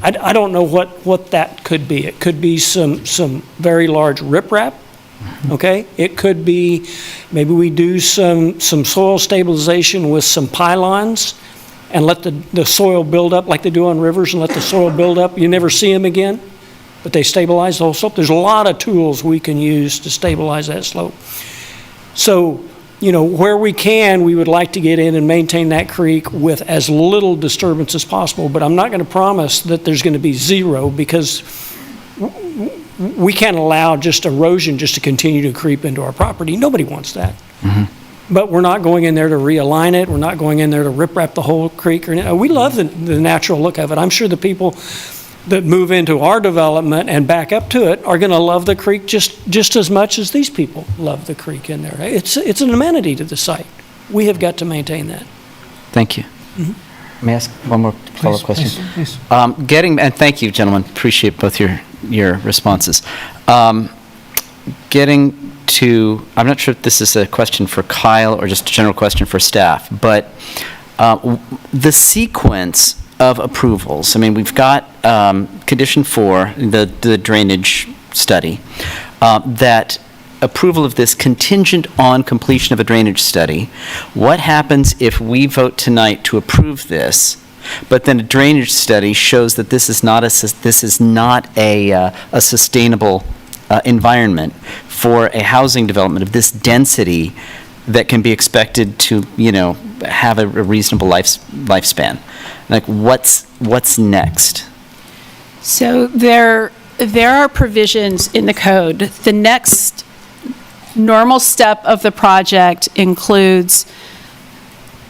I don't know what that could be. It could be some very large riprap. Okay, it could be maybe we do some soil stabilization with some pylons and let the soil build up like they do on rivers and let the soil build up. You never see them again, but they stabilize the whole slope. There's a lot of tools we can use to stabilize that slope. So, where we can, we would like to get in and maintain that creek with as little disturbance as possible, but I'm not going to promise that there's going to be zero because we can't allow just erosion just to continue to creep into our property. Nobody wants that. But we're not going in there to realign it. We're not going in there to rip-rap the whole creek. We love the natural look of it. I'm sure the people that move into our development and back up to it are going to love the creek just as much as these people love the creek in there. It's an amenity to the site. We have got to maintain that. Thank you. May I ask one more follow-up question? Please. And thank you, gentlemen. Appreciate both your responses. Getting to, I'm not sure if this is a question for Kyle or just a general question for staff, but the sequence of approvals. We've got condition 4, the drainage study, that approval of this contingent on completion of a drainage study. What happens if we vote tonight to approve this, but then a drainage study shows that this is not a sustainable environment for a housing development of this density that can be expected to, have a reasonable lifespan? Like, what's next? So there are provisions in the code. The next normal step of the project includes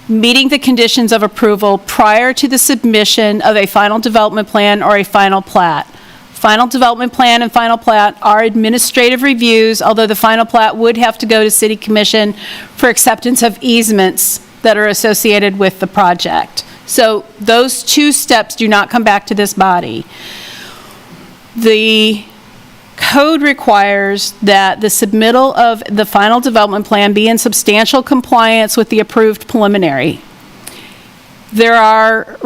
meeting the conditions of approval prior to the submission of a final development plan or a final plat. Final development plan and final plat are administrative reviews, although the final plat would have to go to City Commission for acceptance of easements that are associated with the project. So those 2 steps do not come back to this body. The code requires that the submittal of the final development plan be in substantial compliance with the approved preliminary. There are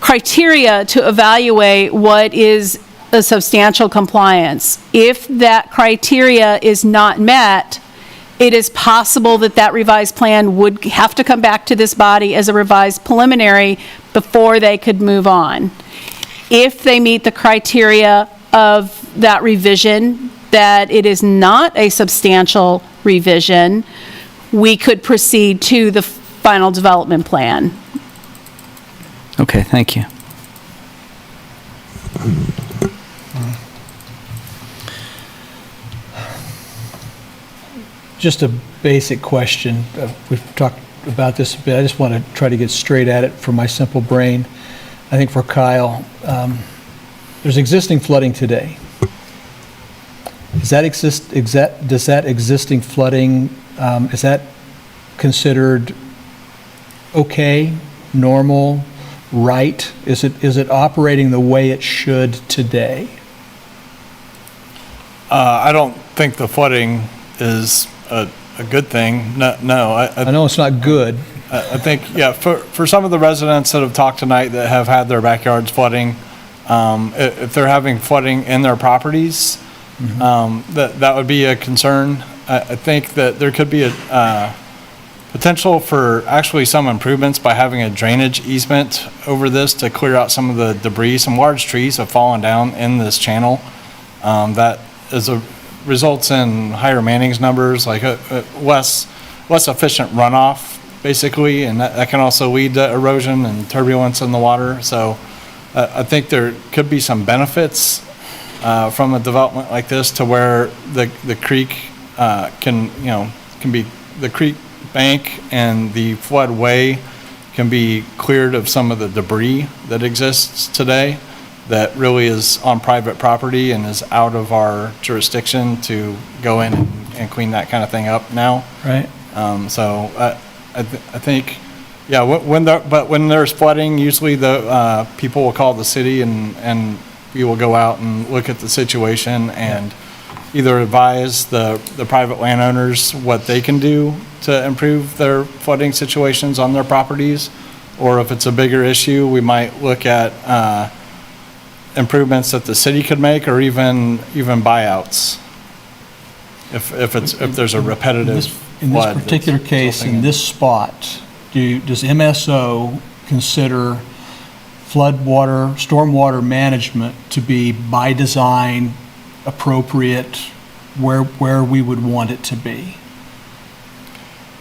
criteria to evaluate what is a substantial compliance. If that criteria is not met, it is possible that that revised plan would have to come back to this body as a revised preliminary before they could move on. If they meet the criteria of that revision, that it is not a substantial revision, we could proceed to the final development plan. Okay, thank you. Just a basic question. We've talked about this a bit. I just want to try to get straight at it from my simple brain. I think for Kyle, there's existing flooding today. Does that existing flooding, is that considered okay, normal, right? Is it operating the way it should today? I don't think the flooding is a good thing. No. I know it's not good. I think, yeah, for some of the residents that have talked tonight that have had their backyards flooding, if they're having flooding in their properties, that would be a concern. I think that there could be a potential for actually some improvements by having a drainage easement over this to clear out some of the debris. Some large trees have fallen down in this channel. That results in higher Manning's numbers, like less efficient runoff, basically, and that can also lead to erosion and turbulence in the water. So I think there could be some benefits from a development like this to where the creek can be, the creek bank and the floodway can be cleared of some of the debris that exists today that really is on private property and is out of our jurisdiction to go in and clean that kind of thing up now. Right. So I think, yeah, when there's flooding, usually the people will call the city and we will go out and look at the situation and either advise the private landowners what they can do to improve their flooding situations on their properties, or if it's a bigger issue, we might look at improvements that the city could make, or even buyouts if there's a repetitive In this particular case, in this spot, does MSO consider floodwater, stormwater management to be by design appropriate where we would want it to be?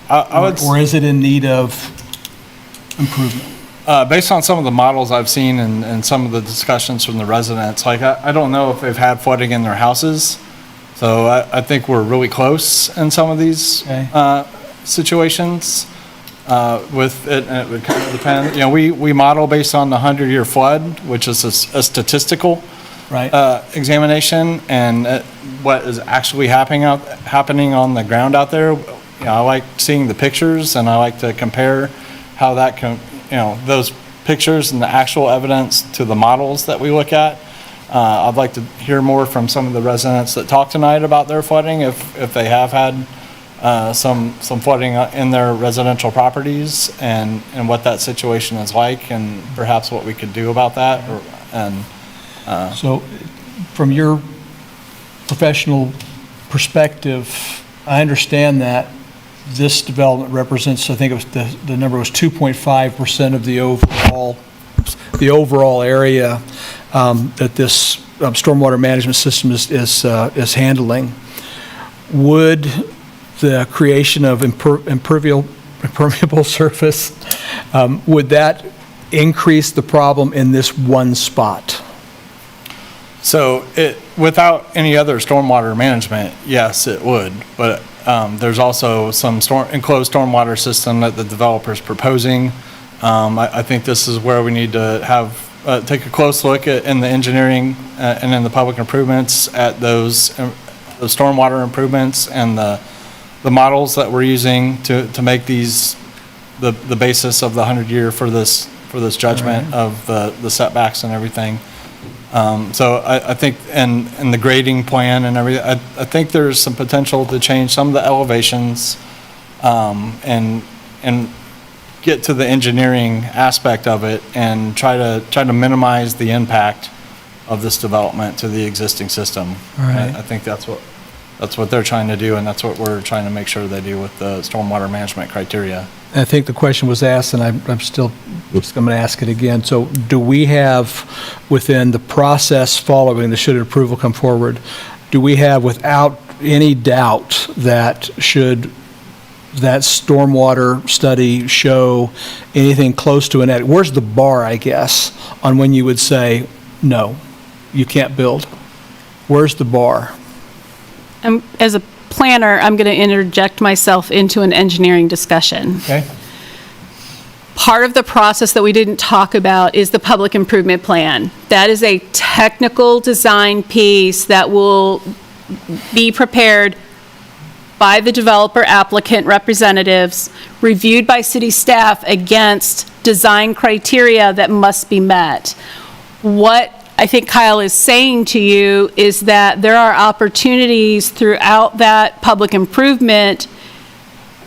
Or is it in need of improvement? Based on some of the models I've seen and some of the discussions from the residents, like I don't know if they've had flooding in their houses. So I think we're really close in some of these situations with it, and it would kind of depend. You know, we model based on the 100-year flood, which is a statistical examination, and what is actually happening on the ground out there. You know, I like seeing the pictures, and I like to compare how that can, those pictures and the actual evidence to the models that we look at. I'd like to hear more from some of the residents that talked tonight about their flooding, if they have had some flooding in their residential properties, and what that situation is like, and perhaps what we could do about that. So from your professional perspective, I understand that this development represents, I think it was the number was 2.5% of the overall area that this stormwater management system is handling. Would the creation of impermeable surface, would that increase the problem in this one spot? So without any other stormwater management, yes, it would. But there's also some enclosed stormwater system that the developer's proposing. I think this is where we need to take a close look in the engineering and in the public improvements at those the stormwater improvements and the models that we're using to make these the basis of the 100-year for this judgment of the setbacks and everything. So I think, and the grading plan and everything, I think there's some potential to change some of the elevations, and get to the engineering aspect of it and try to minimize the impact of this development to the existing system. All right. I think that's what they're trying to do, and that's what we're trying to make sure they do with the stormwater management criteria. I think the question was asked, and I'm still just going to ask it again. So do we have, within the process following the should approval come forward, do we have without any doubt that should that stormwater study show anything close to an, where's the bar, I guess, on when you would say, no, you can't build? Where's the bar? As a planner, I'm going to interject myself into an engineering discussion. Okay. Part of the process that we didn't talk about is the public improvement plan. That is a technical design piece that will be prepared by the developer applicant representatives, reviewed by city staff against design criteria that must be met. What I think Kyle is saying to you is that there are opportunities throughout that public improvement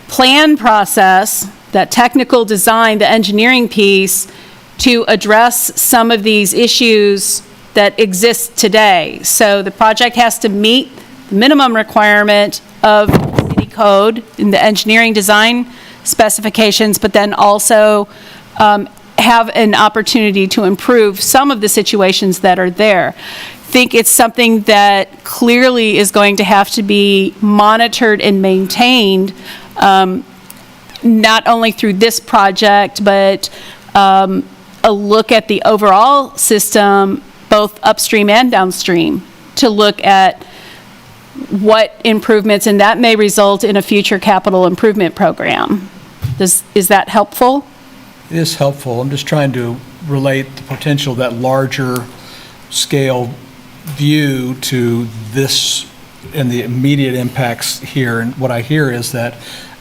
plan process, that technical design, the engineering piece, to address some of these issues that exist today. So the project has to meet the minimum requirement of city code in the engineering design specifications, but then also have an opportunity to improve some of the situations that are there. I think it's something that clearly is going to have to be monitored and maintained, not only through this project, but a look at the overall system, both upstream and downstream, to look at what improvements, and that may result in a future capital improvement program. Is that helpful? It is helpful. I'm just trying to relate the potential of that larger scale view to this and the immediate impacts here. And what I hear is that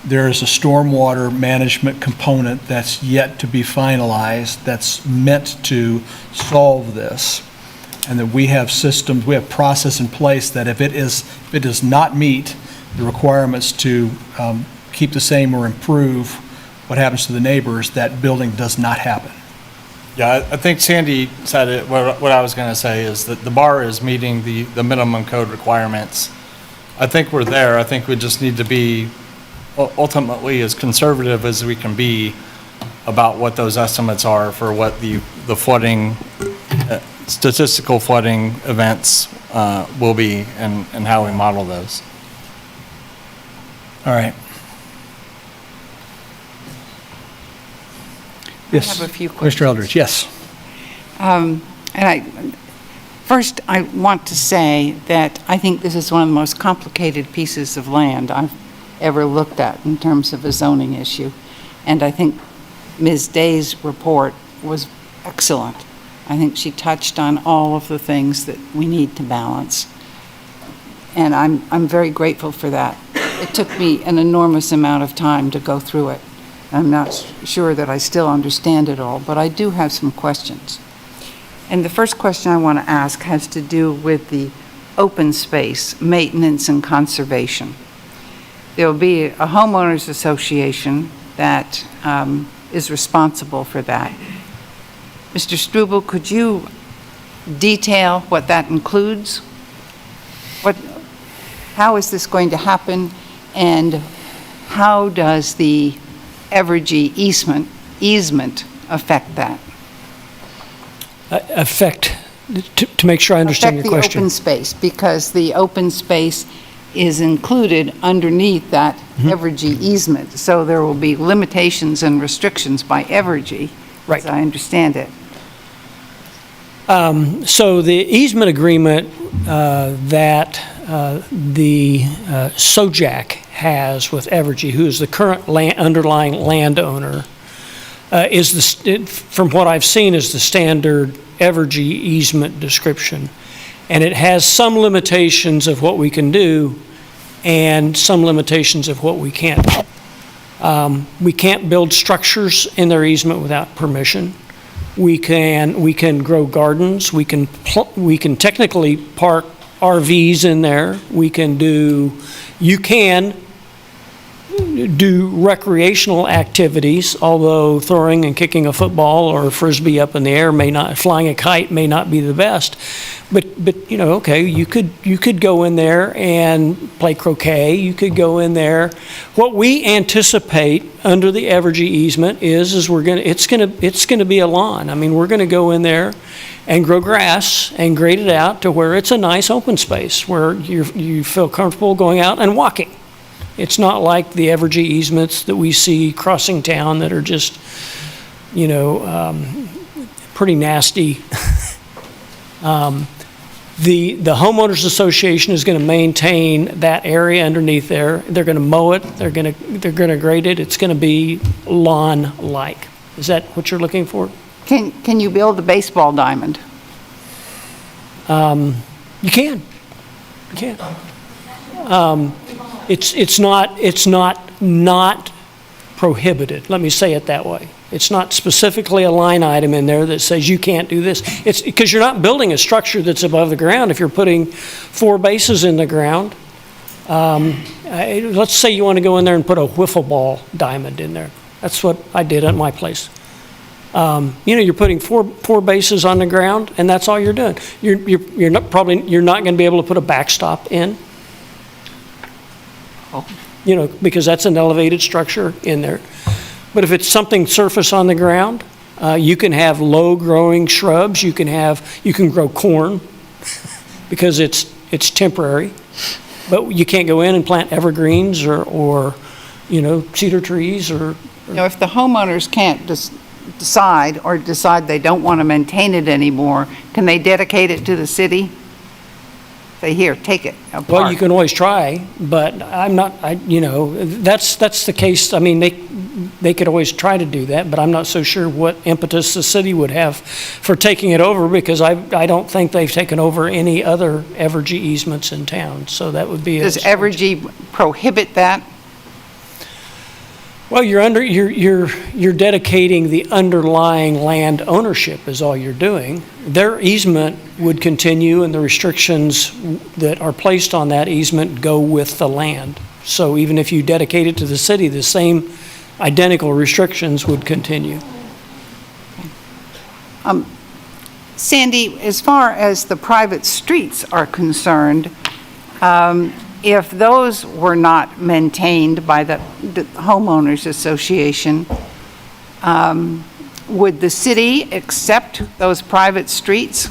there is a stormwater management component that's yet to be finalized that's meant to solve this. And that we have systems, we have process in place that if it does not meet the requirements to keep the same or improve what happens to the neighbors, that building does not happen. Yeah, I think Sandy said it. What I was going to say is that the bar is meeting the minimum code requirements. I think we're there. I think we just need to be ultimately as conservative as we can be about what those estimates are for what the flooding, statistical flooding events will be, and how we model those. All right. Yes. I have a few questions. Mr. Eldridge, yes. First, I want to say that I think this is one of the most complicated pieces of land I've ever looked at in terms of a zoning issue. And I think Ms. Day's report was excellent. I think she touched on all of the things that we need to balance. And I'm very grateful for that. It took me an enormous amount of time to go through it. I'm not sure that I still understand it all, but I do have some questions. And the first question I want to ask has to do with the open space, maintenance and conservation. There will be a homeowners association that is responsible for that. Mr. Struble, could you detail what that includes? How is this going to happen, and how does the Evergy easement affect that? To make sure I understand your question. Affect the open space, because the open space is included underneath that Evergy easement. So there will be limitations and restrictions by Evergy, as I understand it. So the easement agreement that the SOJAC has with Evergy, who is the current underlying landowner, from what I've seen, is the standard Evergy easement description. And it has some limitations of what we can do and some limitations of what we can't do. We can't build structures in their easement without permission. We can grow gardens. We can technically park RVs in there. You can do recreational activities, although throwing and kicking a football or a frisbee up in the air flying a kite may not be the best. But okay, you could go in there and play croquet. You could go in there. What we anticipate under the Evergy easement is it's gonna be a lawn. I mean, we're gonna go in there and grow grass and grade it out to where it's a nice open space where you feel comfortable going out and walking. It's not like the Evergy easements that we see crossing town that are just, pretty nasty. The homeowners association is going to maintain that area underneath there. They're going to mow it. They're going to grade it. It's going to be lawn-like. Is that what you're looking for? Can you build a baseball diamond? You can. It's not prohibited. Let me say it that way. It's not specifically a line item in there that says you can't do this. It's because you're not building a structure that's above the ground. If you're putting 4 bases in the ground, let's say you want to go in there and put a wiffle ball diamond in there. That's what I did at my place. You're putting four bases on the ground, and that's all you're doing. You're not going to be able to put a backstop in. Because that's an elevated structure in there. But if it's something surface on the ground, you can have low-growing shrubs. You can grow corn because it's temporary. But you can't go in and plant evergreens or cedar trees or. If the homeowners can't decide they don't want to maintain it anymore, can they dedicate it to the city? Say, here, take it. Well, you can always try, but that's the case. I mean, they could always try to do that, but I'm not so sure what impetus the city would have for taking it over, because I don't think they've taken over any other Evergy easements in town, so that would be. Does Evergy prohibit that? Well, you're dedicating the underlying land ownership is all you're doing. Their easement would continue, and the restrictions that are placed on that easement go with the land. So even if you dedicate it to the city, the same identical restrictions would continue. Sandy, as far as the private streets are concerned, if those were not maintained by the homeowners association, would the city accept those private streets?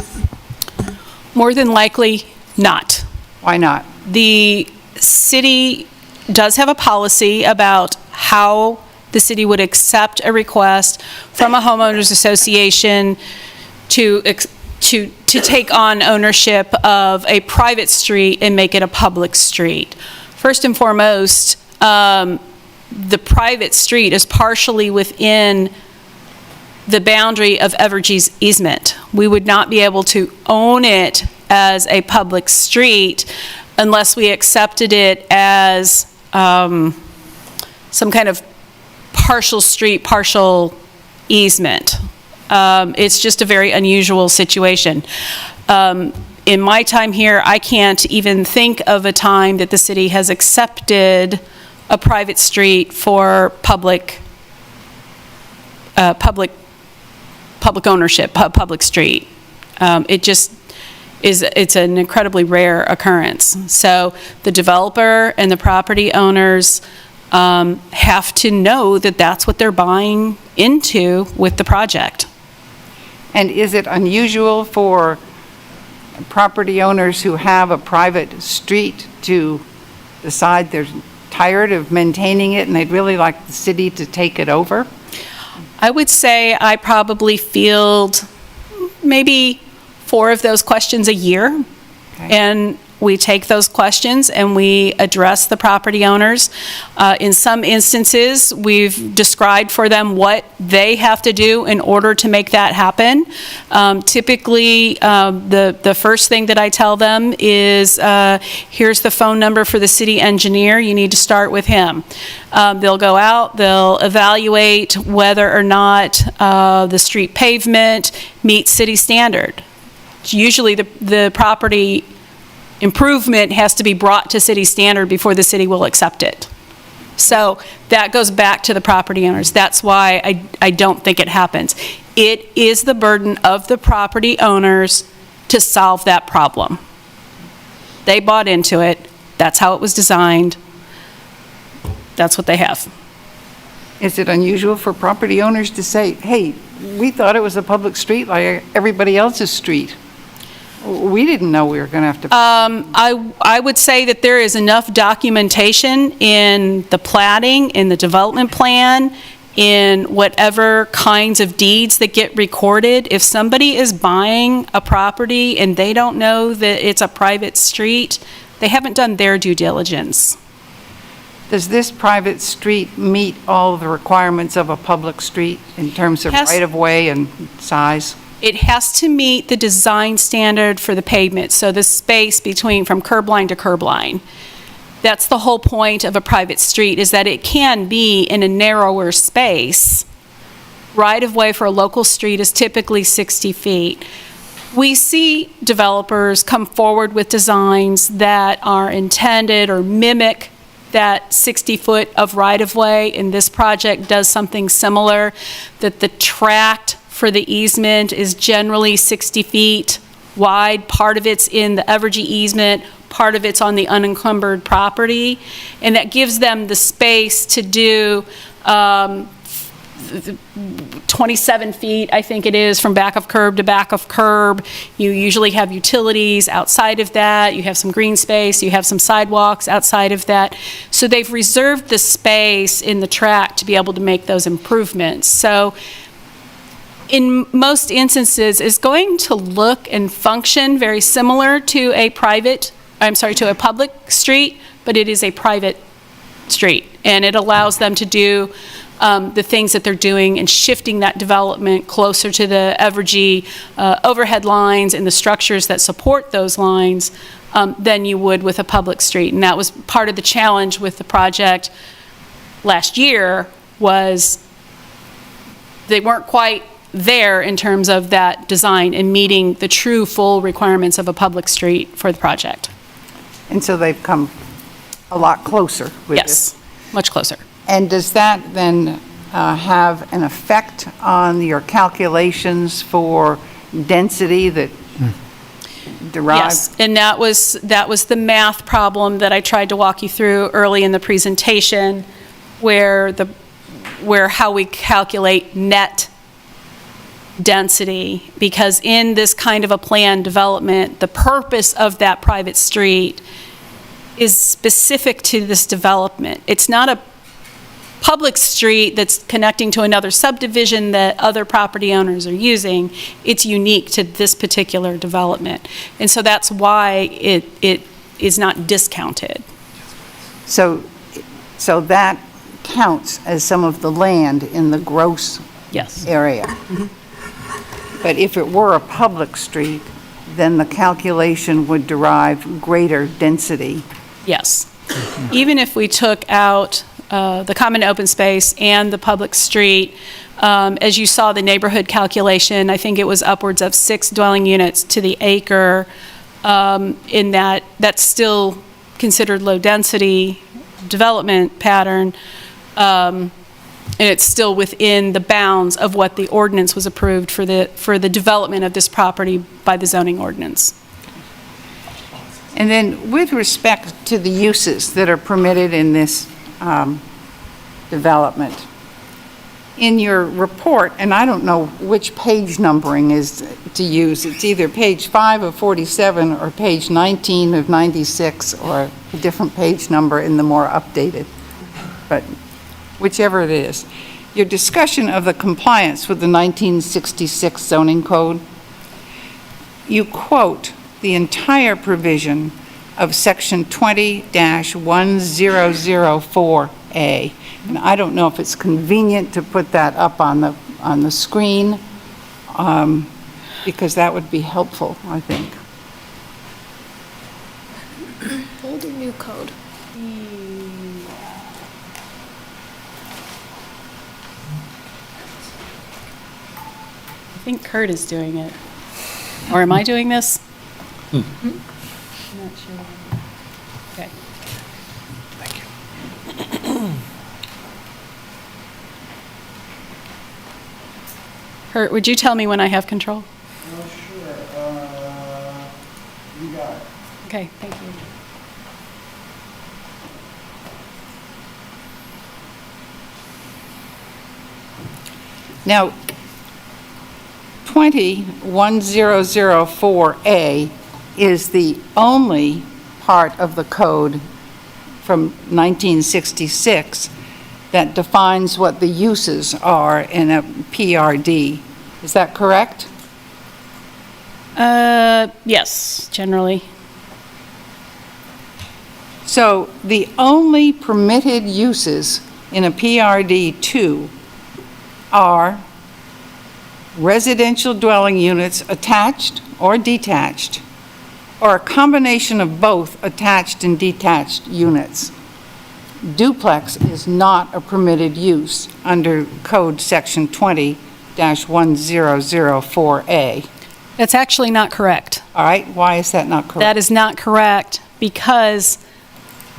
More than likely not. Why not? The city does have a policy about how the city would accept a request from a homeowners association to take on ownership of a private street and make it a public street. First and foremost, the private street is partially within the boundary of Evergy's easement. We would not be able to own it as a public street unless we accepted it as some kind of partial street, partial easement. It's just a very unusual situation. In my time here, I can't even think of a time that the city has accepted a private street for public ownership, public street. It's an incredibly rare occurrence. So the developer and the property owners have to know that that's what they're buying into with the project. And is it unusual for property owners who have a private street to decide they're tired of maintaining it and they'd really like the city to take it over? I would say I probably field maybe 4 of those questions a year. Okay. And we take those questions and we address the property owners. In some instances, we've described for them what they have to do in order to make that happen. Typically, the first thing that I tell them is, here's the phone number for the city engineer. You need to start with him. They'll go out, they'll evaluate whether or not the street pavement meets city standard. Usually the property improvement has to be brought to city standard before the city will accept it. So that goes back to the property owners. That's why I don't think it happens. It is the burden of the property owners to solve that problem. They bought into it. That's how it was designed. That's what they have. Is it unusual for property owners to say, hey, we thought it was a public street like everybody else's street? We didn't know we were going to have to... I would say that there is enough documentation in the platting, in the development plan, in whatever kinds of deeds that get recorded. If somebody is buying a property and they don't know that it's a private street, they haven't done their due diligence. Does this private street meet all the requirements of a public street in terms of right-of-way and size? It has to meet the design standard for the pavement, so the space between, from curb line to curb line. That's the whole point of a private street, is that it can be in a narrower space. Right-of-way for a local street is typically 60 feet. We see developers come forward with designs that are intended or mimic that 60-foot of right-of-way, and this project does something similar, that the tract for the easement is generally 60 feet wide. Part of it's in the Evergy easement, part of it's on the unencumbered property, and that gives them the space to do 27 feet, I think it is, from back of curb to back of curb. You usually have utilities outside of that. You have some green space. You have some sidewalks outside of that. So they've reserved the space in the tract to be able to make those improvements. So in most instances, is going to look and function very similar to a public street, but it is a private street. And it allows them to do the things that they're doing and shifting that development closer to the Evergy overhead lines and the structures that support those lines than you would with a public street. And that was part of the challenge with the project last year, was they weren't quite there in terms of that design and meeting the true full requirements of a public street for the project. And so they've come a lot closer with this? Yes, much closer. And does that then have an effect on your calculations for density that derive? Yes, and that was the math problem that I tried to walk you through early in the presentation, where how we calculate net density, because in this kind of a planned development, the purpose of that private street is specific to this development. It's not a public street that's connecting to another subdivision that other property owners are using. It's unique to this particular development. And so that's why it is not discounted. So that counts as some of the land in the gross area. Mm-hmm. But if it were a public street, then the calculation would derive greater density. Yes. Even if we took out the common open space and the public street, as you saw the neighborhood calculation, I think it was upwards of 6 dwelling units to the acre. In that's still considered low density development pattern. And it's still within the bounds of what the ordinance was approved for the development of this property by the zoning ordinance. And then with respect to the uses that are permitted in this development, in your report, and I don't know which page numbering is to use, it's either page 5 of 47 or page 19 of 96, or a different page number in the more updated, but whichever it is. Your discussion of the compliance with the 1966 zoning code, you quote the entire provision of Section 20-1004A. And I don't know if it's convenient to put that up on the screen, because that would be helpful, I think. Old or new code? I think Kurt is doing it. Or am I doing this? I'm not sure. Okay. Kurt, would you tell me when I have control? Oh, sure. You got it. Okay, thank you. Now, 20-1004A is the only part of the code from 1966 that defines what the uses are in a PRD. Is that correct? Yes, generally. So the only permitted uses in a PRD2 are residential dwelling units attached or detached, or a combination of both attached and detached units. Duplex is not a permitted use under Code Section 20-1004A. That's actually not correct. All right, why is that not correct? That is not correct because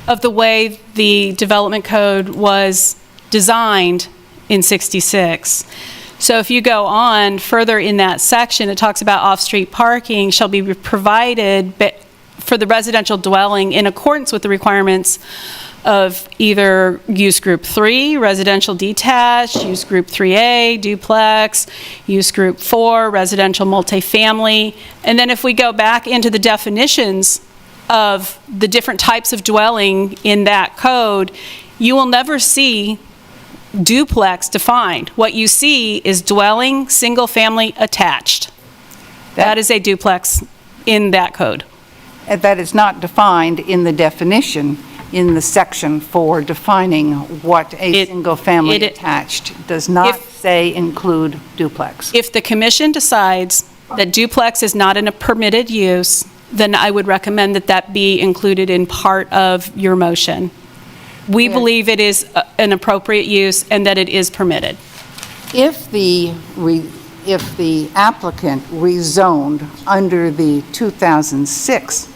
of the way the development code was designed in 66. So if you go on further in that section, it talks about off-street parking shall be provided for the residential dwelling in accordance with the requirements of either use group 3, residential detached, use group 3A, duplex, use group 4, residential multifamily. And then if we go back into the definitions of the different types of dwelling in that code, you will never see duplex defined. What you see is dwelling, single family, attached. That is a duplex in that code. And that is not defined in the definition in the section for defining what a single family attached does not say include duplex. If the commission decides that duplex is not a permitted use, then I would recommend that that be included in part of your motion. We believe it is an appropriate use and that it is permitted. If the applicant rezoned under the 2006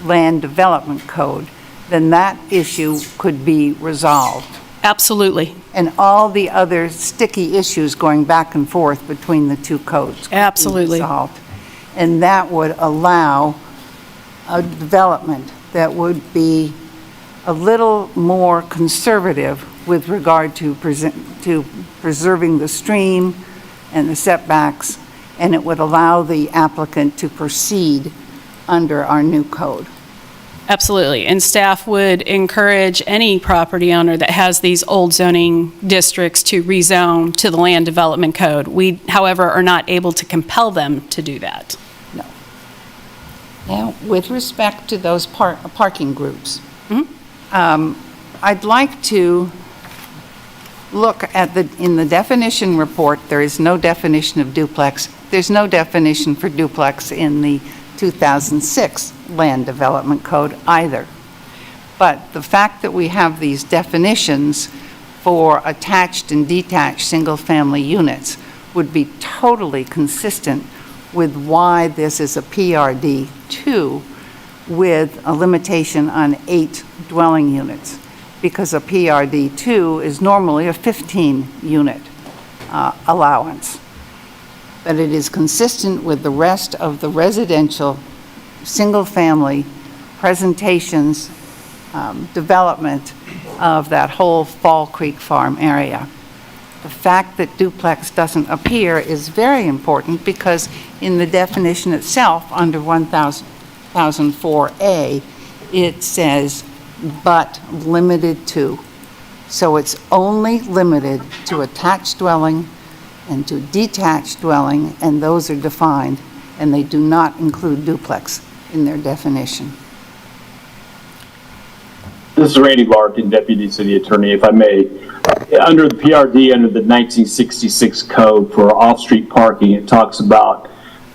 Land Development Code, then that issue could be resolved. Absolutely. And all the other sticky issues going back and forth between the two codes could Absolutely. be resolved. And that would allow a development that would be a little more conservative with regard to preserving the stream and the setbacks, and it would allow the applicant to proceed under our new code. Absolutely. And staff would encourage any property owner that has these old zoning districts to rezone to the Land Development Code. We, however, are not able to compel them to do that. No. Now, with respect to those parking groups, I'd like to look at in the definition report, there is no definition of duplex. There's no definition for duplex in the 2006 Land Development Code either. But the fact that we have these definitions for attached and detached single-family units would be totally consistent with why this is a PRD2 with a limitation on 8 dwelling units, because a PRD2 is normally a 15-unit allowance. But it is consistent with the rest of the residential, single-family presentations, development of that whole Fall Creek Farm area. The fact that duplex doesn't appear is very important because in the definition itself, under 1004A, it says, but limited to. So it's only limited to attached dwelling and to detached dwelling, and those are defined, and they do not include duplex in their definition. This is Randy Larkin, Deputy City Attorney, if I may. Under the PRD, under the 1966 code for off-street parking, it talks about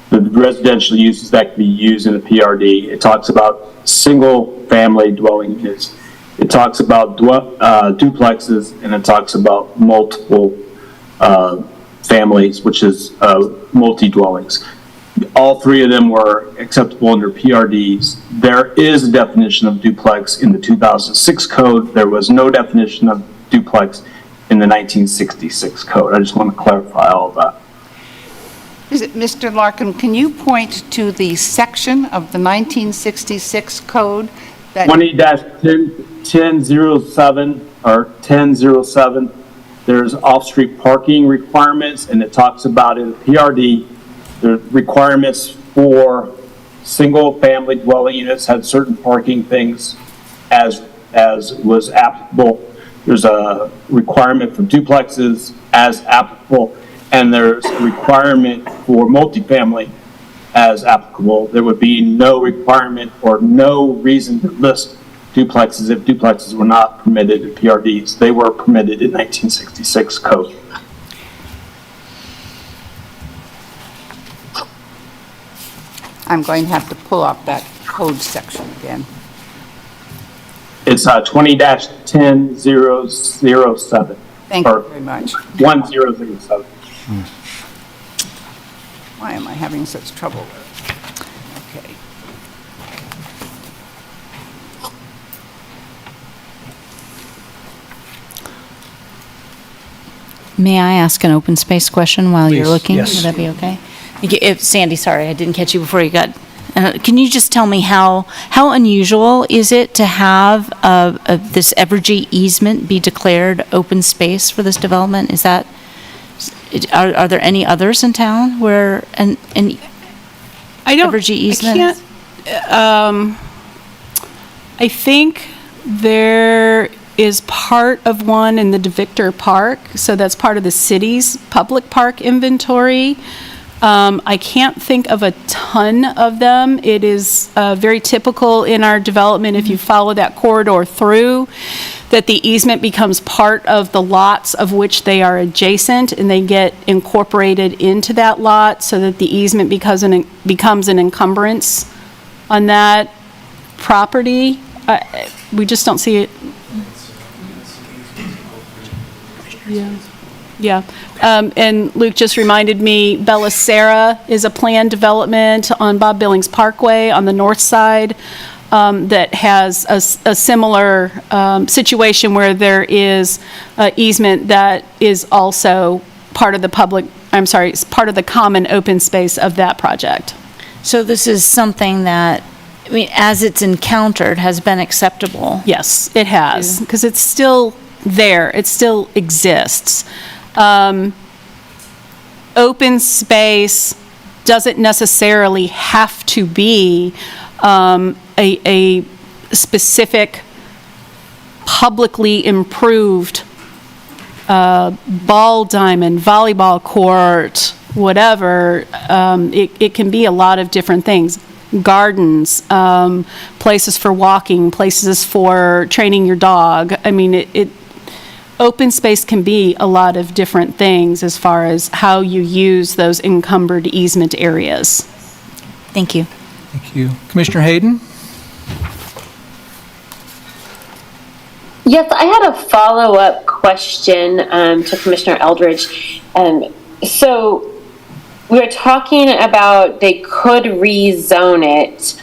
the residential uses that can be used in the PRD. It talks about single-family dwelling units. It talks about duplexes, and it talks about multiple families, which is multi-dwellings. All three of them were acceptable under PRDs. There is a definition of duplex in the 2006 code. There was no definition of duplex in the 1966 code. I just want to clarify all of that. Mr. Larkin, can you point to the section of the 1966 code that 20-1007 or 1007, there's off-street parking requirements, and it talks about in the PRD, the requirements for single-family dwelling units had certain parking things as was applicable. There's a requirement for duplexes as applicable, and there's a requirement for multifamily as applicable. There would be no requirement or no reason to list duplexes if duplexes were not permitted in PRDs. They were permitted in 1966 code. I'm going to have to pull up that code section again. It's 20-1007. Thank you very much. 1007. Why am I having such trouble with it? Okay. May I ask an open space question while you're Please, looking? yes. Would that be okay? Sandy, sorry, I didn't catch you before you got. Can you just tell me how unusual is it to have this Evergy easement be declared open space for this development? Is that, are there any others in town where an Evergy easement? I think there is part of one in the DeVictor Park, so that's part of the city's public park inventory. I can't think of a ton of them. It is very typical in our development, if you follow that corridor through, that the easement becomes part of the lots of which they are adjacent, and they get incorporated into that lot so that the easement becomes an encumbrance on that property. We just don't see it. Yeah. And Luke just reminded me, Bellicera is a planned development on Bob Billings Parkway on the north side that has a similar situation where there is easement that is also part of the part of the common open space of that project. So this is something that, I mean, as it's encountered, has been acceptable? Yes, it has, because it's still there. It still exists. Open space doesn't necessarily have to be a specific publicly improved ball diamond, volleyball court, whatever. It can be a lot of different things. Gardens, places for walking, places for training your dog. I mean, open space can be a lot of different things as far as how you use those encumbered easement areas. Thank you. Thank you. Commissioner Hayden? Yes, I had a follow-up question to Commissioner Eldridge. So we were talking about they could rezone it.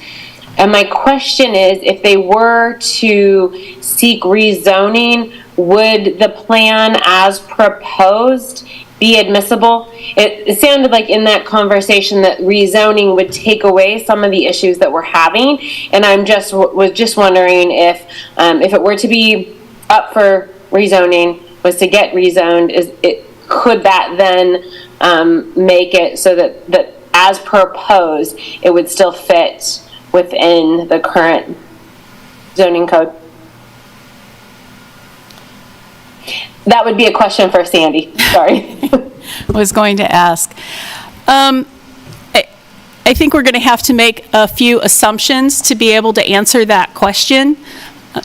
And my question is, if they were to seek rezoning, would the plan as proposed be admissible? It sounded like in that conversation that rezoning would take away some of the issues that we're having, and was just wondering if it were to be up for rezoning, was to get rezoned, could that then make it so that as proposed it would still fit within the current zoning code? That would be a question for Sandy. Sorry. I was going to ask. I think we're going to have to make a few assumptions to be able to answer that question.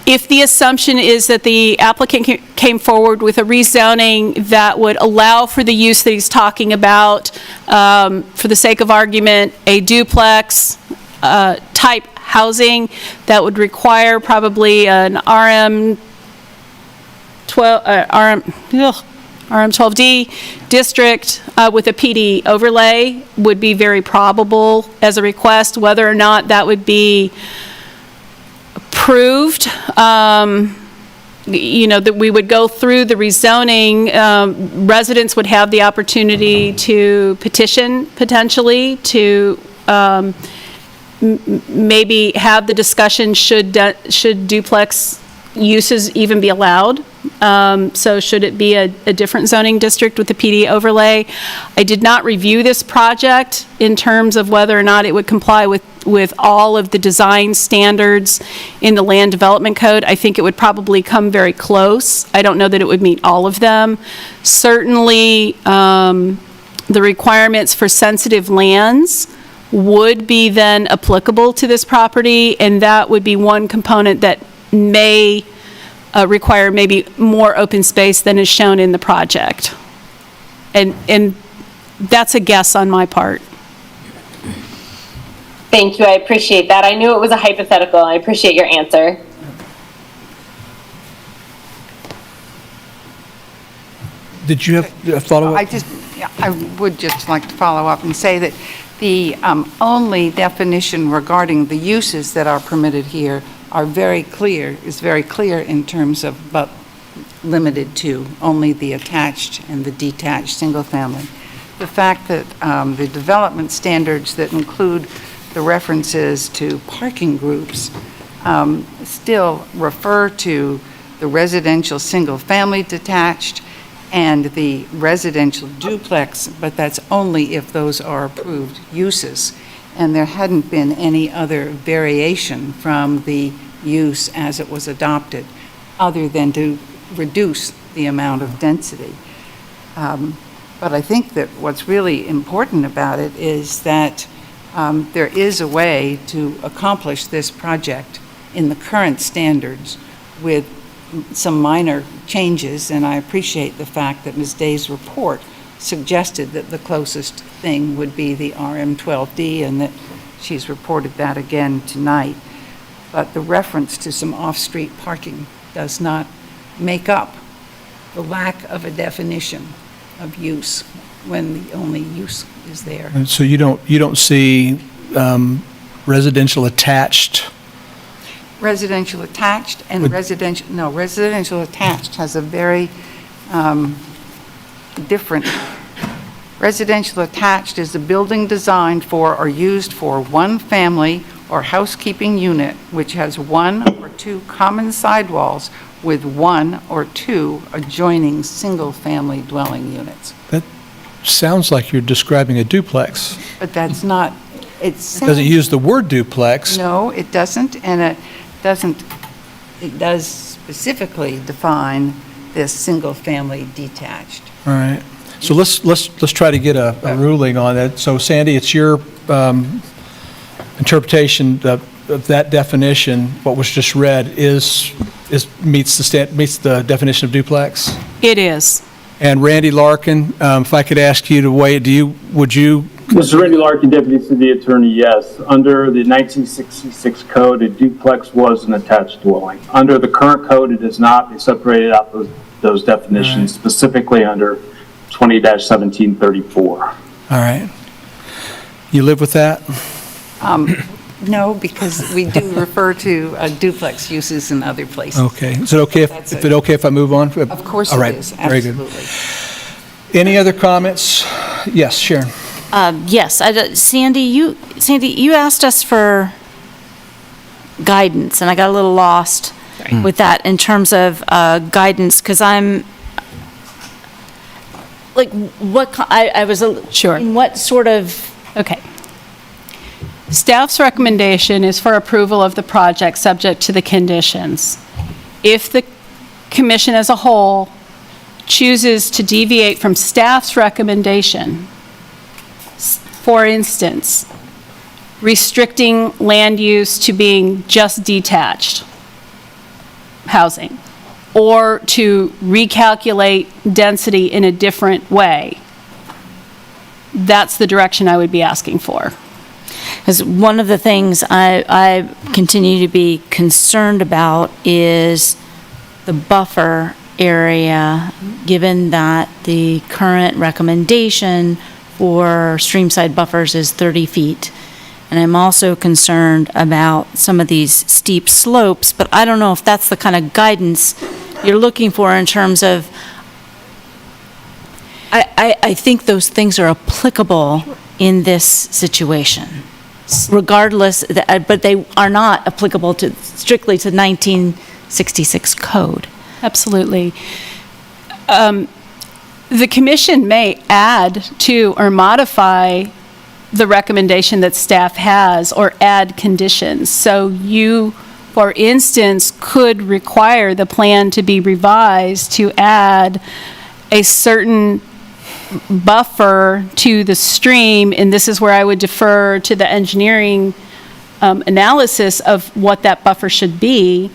If the assumption is that the applicant came forward with a rezoning that would allow for the use that he's talking about, for the sake of argument, a duplex type housing that would require probably an RM12D district with a PD overlay would be very probable as a request. Whether or not that would be approved, that we would go through the rezoning, residents would have the opportunity to petition potentially to maybe have the discussion should duplex uses even be allowed. So should it be a different zoning district with the PD overlay? I did not review this project in terms of whether or not it would comply with all of the design standards in the Land Development Code. I think it would probably come very close. I don't know that it would meet all of them. Certainly, the requirements for sensitive lands would be then applicable to this property, and that would be one component that may require maybe more open space than is shown in the project. And that's a guess on my part. Thank you, I appreciate that. I knew it was a hypothetical. I appreciate your answer. Did you have a follow-up? I would just like to follow up and say that the only definition regarding the uses that are permitted here is very clear in terms of, but limited to only the attached and the detached single family. The fact that the development standards that include the references to parking groups still refer to the residential single family detached and the residential duplex, but that's only if those are approved uses. And there hadn't been any other variation from the use as it was adopted, other than to reduce the amount of density. But I think that what's really important about it is that there is a way to accomplish this project in the current standards with some minor changes, and I appreciate the fact that Ms. Day's report suggested that the closest thing would be the RM12D, and that she's reported that again tonight. But the reference to some off-street parking does not make up the lack of a definition of use when the only use is there. And so you don't see residential attached? Residential attached and residential attached has a very different. Residential attached is a building designed for or used for one family or housekeeping unit which has one or two common sidewalls with one or two adjoining single-family dwelling units. That sounds like you're describing a duplex. But that's not, It doesn't use the word duplex. No, it doesn't, and it does specifically define this single-family detached. All right. So let's try to get a ruling on that. So Sandy, it's your interpretation of that definition, what was just read, meets the definition of duplex? It is. And Randy Larkin, if I could ask you to weigh, would you? Mr. Randy Larkin, Deputy City Attorney, yes. Under the 1966 code, a duplex was an attached dwelling. Under the current code, it is not. They separated out those definitions specifically under 20-1734. All right. You live with that? No, because we do refer to duplex uses in other places. Okay. Is it okay if I move on? Of course All right. it is, Very good. absolutely. Any other comments? Yes, Sharon. Yes, Sandy, you asked us for guidance, and I got a little lost with that in terms of guidance, because I'm, like, I was, sure. In what sort of? Okay. Staff's recommendation is for approval of the project subject to the conditions. If the commission as a whole chooses to deviate from staff's recommendation, for instance, restricting land use to being just detached, housing, or to recalculate density in a different way. That's the direction I would be asking for. Because one of the things I continue to be concerned about is the buffer area, given that the current recommendation for streamside buffers is 30 feet. And I'm also concerned about some of these steep slopes, but I don't know if that's the kind of guidance you're looking for in terms of, I think those things are applicable in this situation, regardless, but they are not applicable to strictly to 1966 code. Absolutely. The commission may add to or modify the recommendation that staff has or add conditions. So you, for instance, could require the plan to be revised to add a certain buffer to the stream, and this is where I would defer to the engineering analysis of what that buffer should be,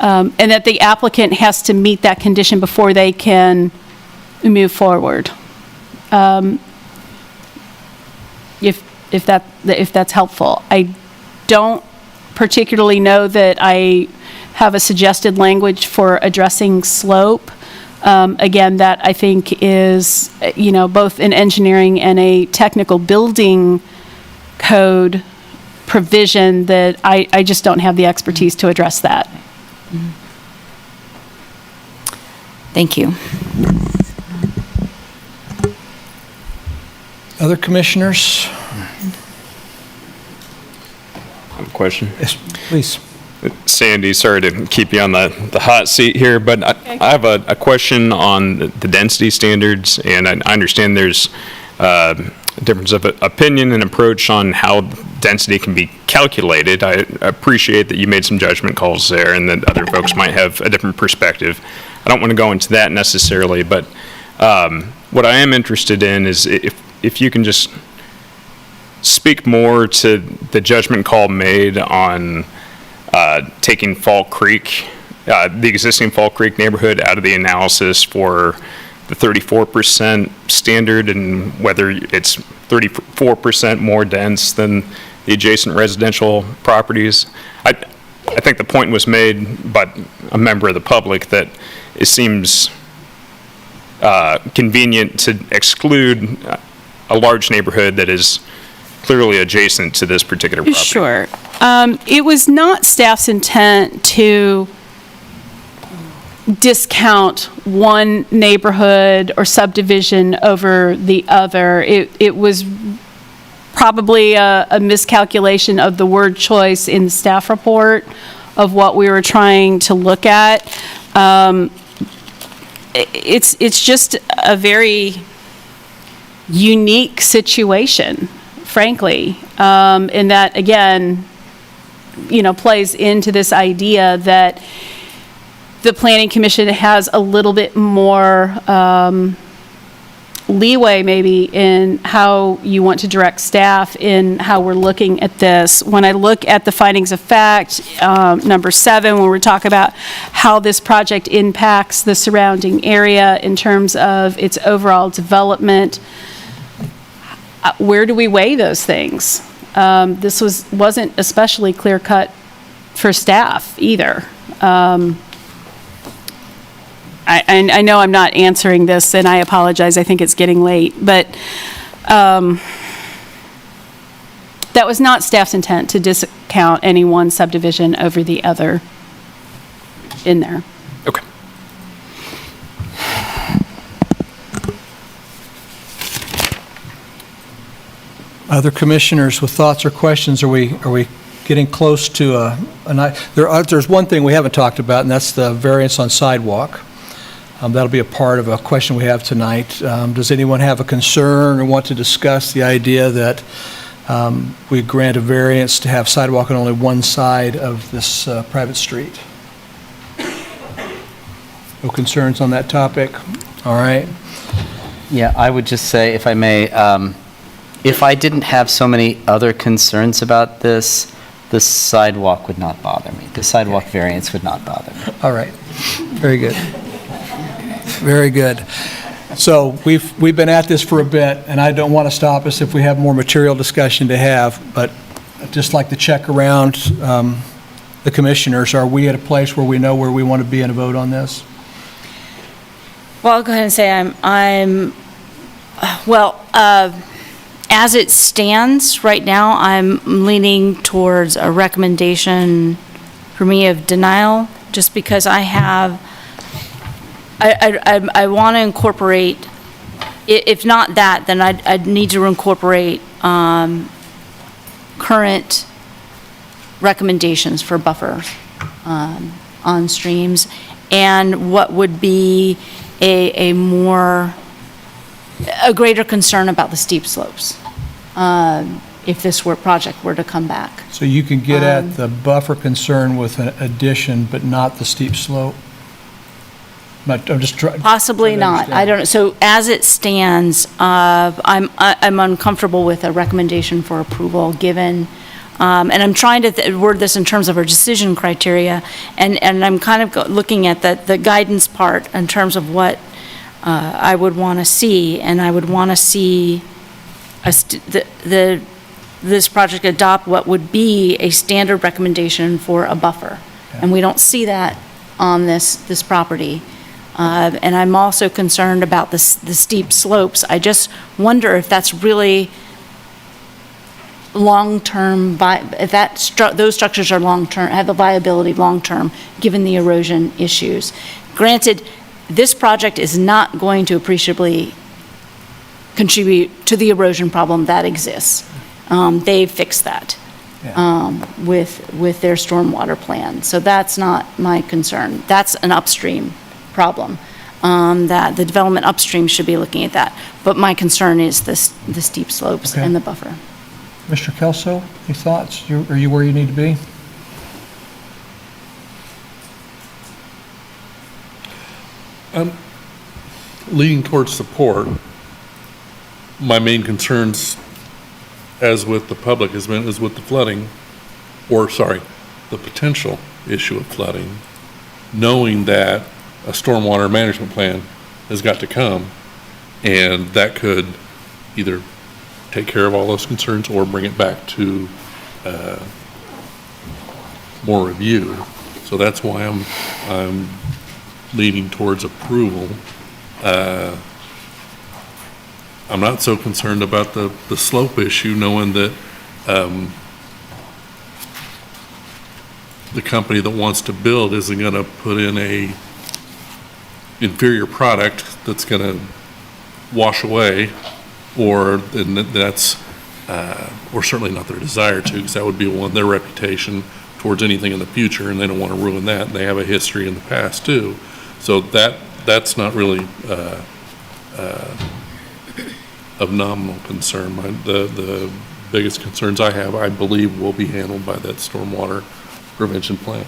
and that the applicant has to meet that condition before they can move forward. If that's helpful. I don't particularly know that I have a suggested language for addressing slope. Again, that I think is, both an engineering and a technical building code provision that I just don't have the expertise to address that. Thank you. Other commissioners? Question? Yes, please. Sandy, sorry to keep you on the hot seat here, but I have a question on the density standards, and I understand there's a difference of opinion and approach on how density can be calculated. I appreciate that you made some judgment calls there and that other folks might have a different perspective. I don't want to go into that necessarily, but what I am interested in is if you can just speak more to the judgment call made on taking Fall Creek, the existing Fall Creek neighborhood out of the analysis for the 34% standard, and whether it's 34% more dense than the adjacent residential properties. I think the point was made by a member of the public that it seems convenient to exclude a large neighborhood that is clearly adjacent to this particular property. Sure. It was not staff's intent to discount one neighborhood or subdivision over the other. It was probably a miscalculation of the word choice in the staff report of what we were trying to look at. It's just a very unique situation, frankly, and that, again, plays into this idea that the Planning Commission has a little bit more leeway maybe in how you want to direct staff in how we're looking at this. When I look at the findings of fact, number 7, when we talk about how this project impacts the surrounding area in terms of its overall development, where do we weigh those things? This wasn't especially clear-cut for staff either. I know I'm not answering this, and I apologize. I think it's getting late. But that was not staff's intent to discount any one subdivision over the other in there. Okay. Other commissioners with thoughts or questions? Are we getting close to there's one thing we haven't talked about, and that's the variance on sidewalk. That'll be a part of a question we have tonight. Does anyone have a concern or want to discuss the idea that we grant a variance to have sidewalk on only one side of this private street? No concerns on that topic? All right. Yeah, I would just say, if I may, if I didn't have so many other concerns about this, The sidewalk would not bother me. The sidewalk variance would not bother me. All right, very good. Very good. So we've been at this for a bit, and I don't want to stop us if we have more material discussion to have, but I'd just like to check around the commissioners. Are we at a place where we know where we want to be in a vote on this? Well, I'll go ahead and say as it stands right now, I'm leaning towards a recommendation for me of denial, just because I want to incorporate, if not that, then I'd need to incorporate current recommendations for buffers on streams, and what would be a greater concern about the steep slopes if this project were to come back. So you can get at the buffer concern with an addition, but not the steep slope? I'm just trying. Possibly not. I don't know. So as it stands, I'm uncomfortable with a recommendation for approval given, and I'm trying to word this in terms of our decision criteria, and I'm kind of looking at the guidance part in terms of what I would want to see, and I would want to see this project adopt what would be a standard recommendation for a buffer. Yeah. And we don't see that on this property. And I'm also concerned about the steep slopes. I just wonder if that's really long-term, if those structures are long-term, have the viability long-term, given the erosion issues. Granted, this project is not going to appreciably contribute to the erosion problem that exists. They've fixed that with their stormwater plan. So that's not my concern. That's an upstream problem, that the development upstream should be looking at that. But my concern is the steep slopes and the buffer. Mr. Kelso, any thoughts? Are you where you need to be? I'm leaning towards support. My main concerns, as with the public, is with the flooding, the potential issue of flooding, knowing that a stormwater management plan has got to come, and that could either take care of all those concerns or bring it back to more review. So that's why I'm leaning towards approval. I'm not so concerned about the slope issue, knowing that the company that wants to build isn't going to put in a inferior product that's going to wash away, or certainly not their desire to, because that would be their reputation towards anything in the future, and they don't want to ruin that. And they have a history in the past too, so that's not really of nominal concern. The biggest concerns I have, I believe, will be handled by that stormwater prevention plan.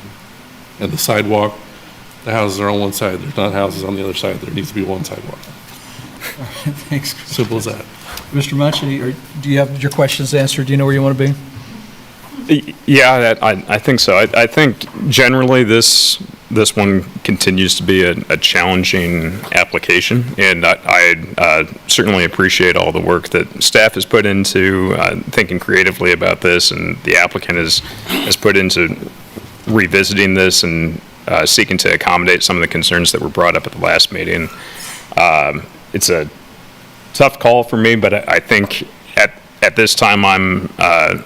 And the sidewalk, the houses are on one side, there's not houses on the other side, there needs to be one sidewalk. Thanks. Simple as that. Mr. Munch, do you have your questions answered? Do you know where you want to be? Yeah, I think so. I think generally this one continues to be a challenging application, and I certainly appreciate all the work that staff has put into thinking creatively about this, and the applicant has put into revisiting this and seeking to accommodate some of the concerns that were brought up at the last meeting. It's a tough call for me, but I think at this time I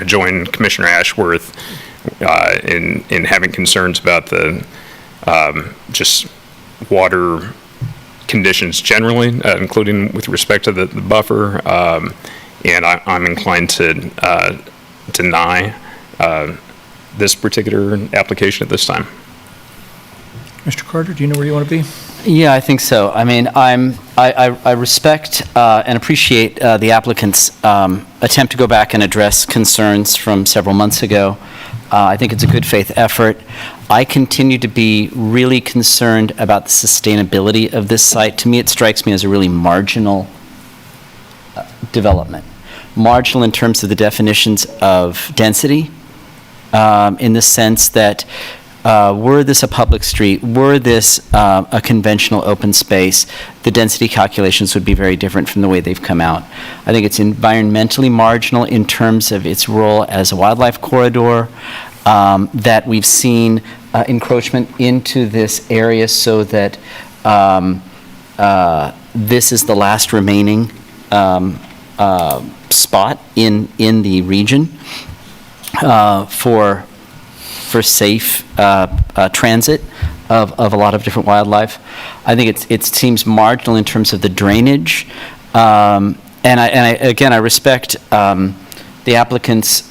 join Commissioner Ashworth in having concerns about the just water conditions generally, including with respect to the buffer, and I'm inclined to deny this particular application at this time. Mr. Carter, do you know where you want to be? Yeah, I think so. I mean, I respect and appreciate the applicant's attempt to go back and address concerns from several months ago. I think it's a good faith effort. I continue to be really concerned about the sustainability of this site. To me, it strikes me as a really marginal development. Marginal in terms of the definitions of density in the sense that were this a public street, were this a conventional open space, the density calculations would be very different from the way they've come out. I think it's environmentally marginal in terms of its role as a wildlife corridor, that we've seen encroachment into this area so that this is the last remaining spot in the region for safe transit of a lot of different wildlife. I think it seems marginal in terms of the drainage. And I respect the applicants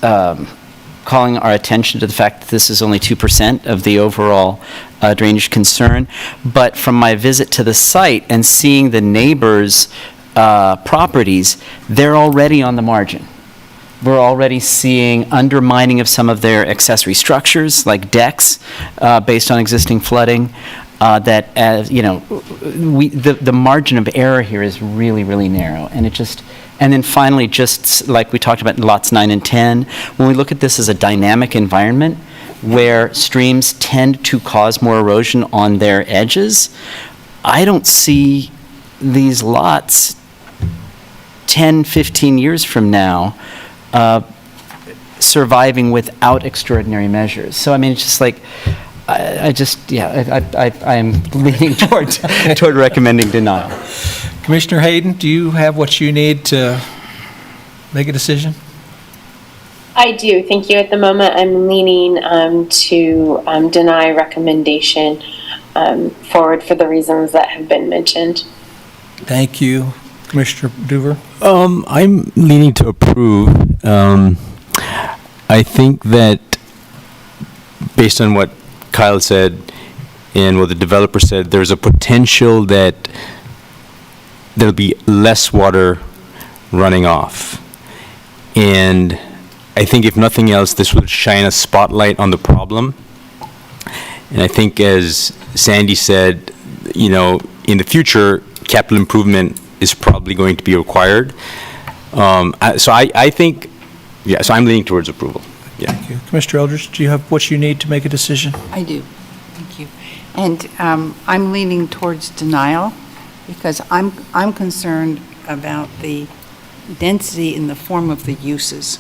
calling our attention to the fact that this is only 2% of the overall drainage concern. But from my visit to the site and seeing the neighbors' properties, they're already on the margin. We're already seeing undermining of some of their accessory structures, like decks, based on existing flooding. That, as you know, the margin of error here is really, really narrow, and then finally, just like we talked about in lots 9 and 10, when we look at this as a dynamic environment where streams tend to cause more erosion on their edges, I don't see these lots 10, 15 years from now surviving without extraordinary measures. So, I mean, it's just like, I'm leaning toward recommending denial. Commissioner Hayden, do you have what you need to make a decision? I do, thank you. At the moment, I'm leaning to deny recommendation forward for the reasons that have been mentioned. Thank you. Commissioner Doover? I'm leaning to approve. I think that based on what Kyle said and what the developer said, there's a potential that there'll be less water running off. And I think if nothing else, this will shine a spotlight on the problem. And I think, as Sandy said, in the future, capital improvement is probably going to be required. So I think, so I'm leaning towards approval. Yeah. Thank you. Commissioner Eldridge, do you have what you need to make a decision? I do. Thank you. And I'm leaning towards denial because I'm concerned about the density in the form of the uses.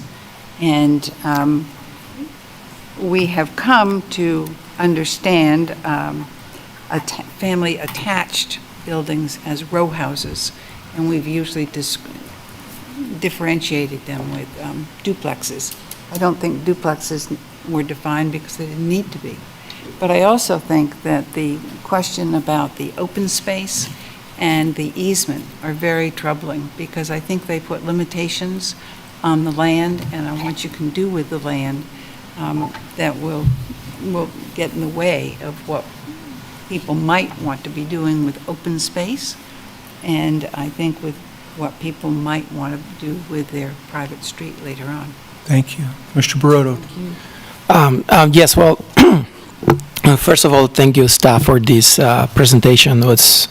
And we have come to understand family-attached buildings as row houses, and we've usually differentiated them with duplexes. I don't think duplexes were defined because they didn't need to be. But I also think that the question about the open space and the easement are very troubling because I think they put limitations on the land and on what you can do with the land that will get in the way of what people might want to be doing with open space, and I think with what people might want to do with their private street later on. Thank you. Mr. Baroto. Yes, well, first of all, thank you, staff, for this presentation. It was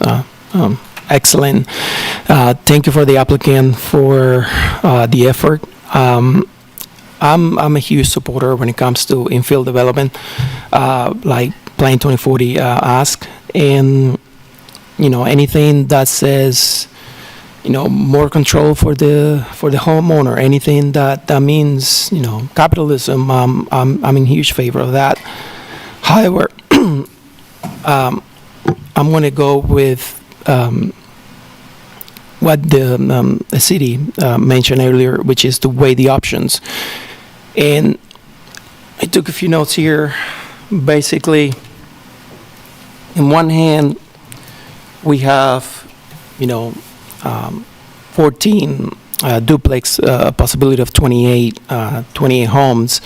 excellent. Thank you for the applicant for the effort. I'm a huge supporter when it comes to infill development, like Plan 2040 ask, and anything that says more control for the homeowner, anything that means capitalism, I'm in huge favor of that. However, I'm going to go with what the city mentioned earlier, which is to weigh the options. And I took a few notes here. Basically, in one hand, we have 14 duplex, possibility of 28 homes.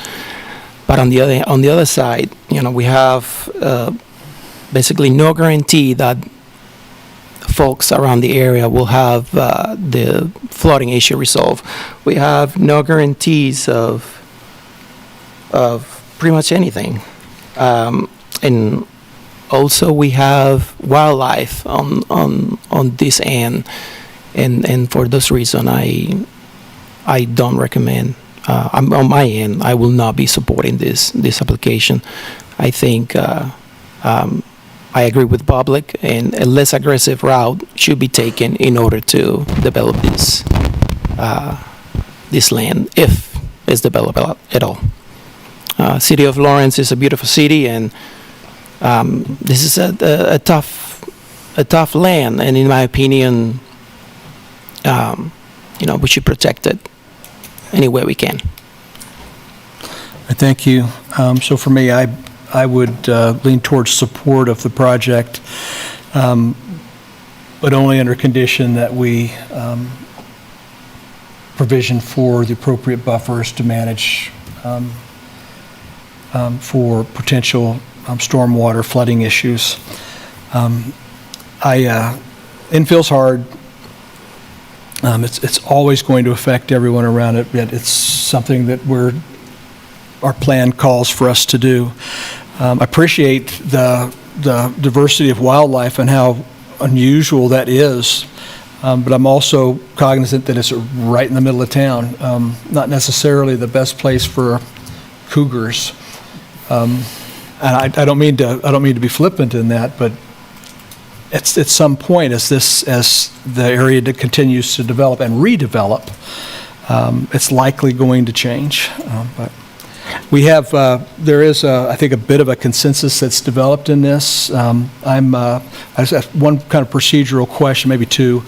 But on the other side, we have basically no guarantee that folks around the area will have the flooding issue resolved. We have no guarantees of pretty much anything. And also we have wildlife on this end. And for this reason, I don't recommend on my end, I will not be supporting this application. I think I agree with public, and a less aggressive route should be taken in order to develop this land, if it's developed at all. City of Lawrence is a beautiful city, and this is a tough land, and in my opinion, we should protect it any way we can. Thank you. So for me, I would lean towards support of the project, but only under condition that we provision for the appropriate buffers to manage for potential stormwater flooding issues. Infill's hard. It's always going to affect everyone around it, yet it's something that our plan calls for us to do. I appreciate the diversity of wildlife and how unusual that is, but I'm also cognizant that it's right in the middle of town, not necessarily the best place for cougars. And I don't mean to be flippant in that, but at some point, as the area continues to develop and redevelop, it's likely going to change. But we have, there is, I think, a bit of a consensus that's developed in this. I just have one kind of procedural question, maybe two.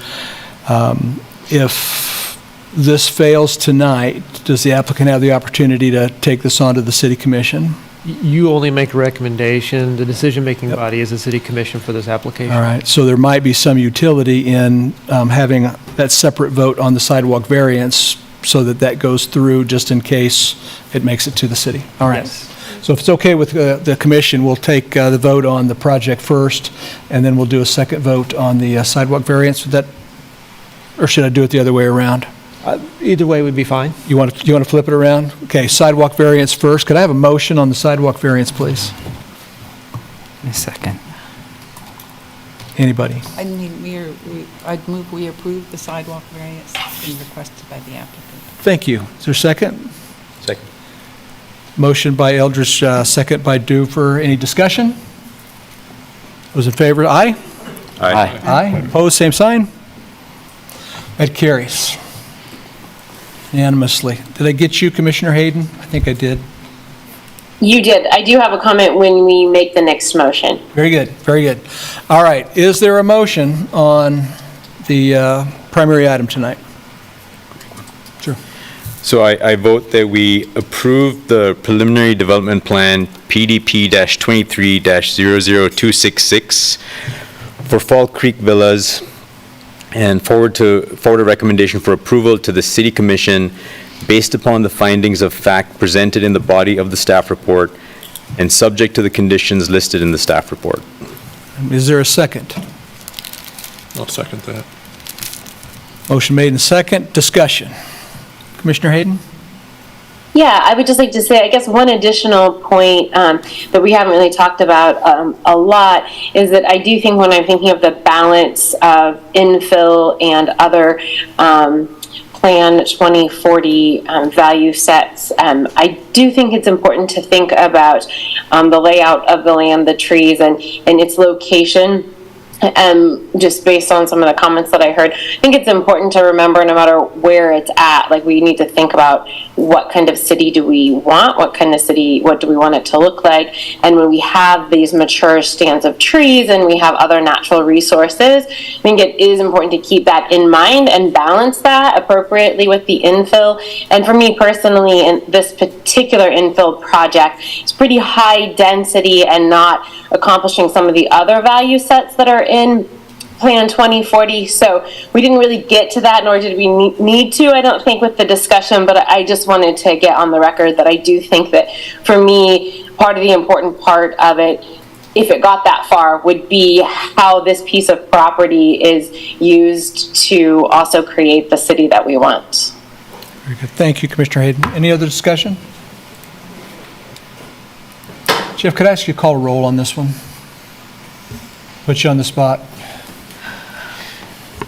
If this fails tonight, does the applicant have the opportunity to take this on to the city commission? You only make a recommendation. The decision-making body is the city commission for this application. All right, so there might be some utility in having that separate vote on the sidewalk variance so that goes through just in case it makes it to the city. All right. Yes. So if it's okay with the commission, we'll take the vote on the project first, and then we'll do a second vote on the sidewalk variance. Or should I do it the other way around? Either way would be fine. You want to flip it around? Okay, sidewalk variance first. Could I have a motion on the sidewalk variance, please? A second. Anybody? I'd move we approve the sidewalk variance being requested by the applicant. Thank you. Is there a second? Second. Motion by Eldridge, second by Dufer. Any discussion? Those in favor, aye? Aye. Aye. Opposed, same sign? That carries unanimously. Did I get you, Commissioner Hayden? I think I did. You did. I do have a comment when we make the next motion. Very good, very good. All right, is there a motion on the primary item tonight? Sure. So I vote that we approve the preliminary development plan PDP-23-00266 for Fall Creek Villas, and forward a recommendation for approval to the City Commission based upon the findings of fact presented in the body of the staff report and subject to the conditions listed in the staff report. Is there a second? I'll second that. Motion made and second. Discussion. Commissioner Hayden? Yeah, I would just like to say, I guess one additional point that we haven't really talked about a lot is that I do think when I'm thinking of the balance of infill and other Plan 2040 value sets, I do think it's important to think about the layout of the land, the trees, and its location. Just based on some of the comments that I heard, I think it's important to remember no matter where it's at, like we need to think about what kind of city do we want, what do we want it to look like, and when we have these mature stands of trees and we have other natural resources, I think it is important to keep that in mind and balance that appropriately with the infill. And for me personally, in this particular infill project, it's pretty high density and not accomplishing some of the other value sets that are in Plan 2040, so we didn't really get to that, nor did we need to, I don't think, with the discussion, but I just wanted to get on the record that I do think that, for me, part of the important part of it, if it got that far, would be how this piece of property is used to also create the city that we want. Very good. Thank you, Commissioner Hayden. Any other discussion? Jeff, could I ask you to call a roll on this one? Put you on the spot.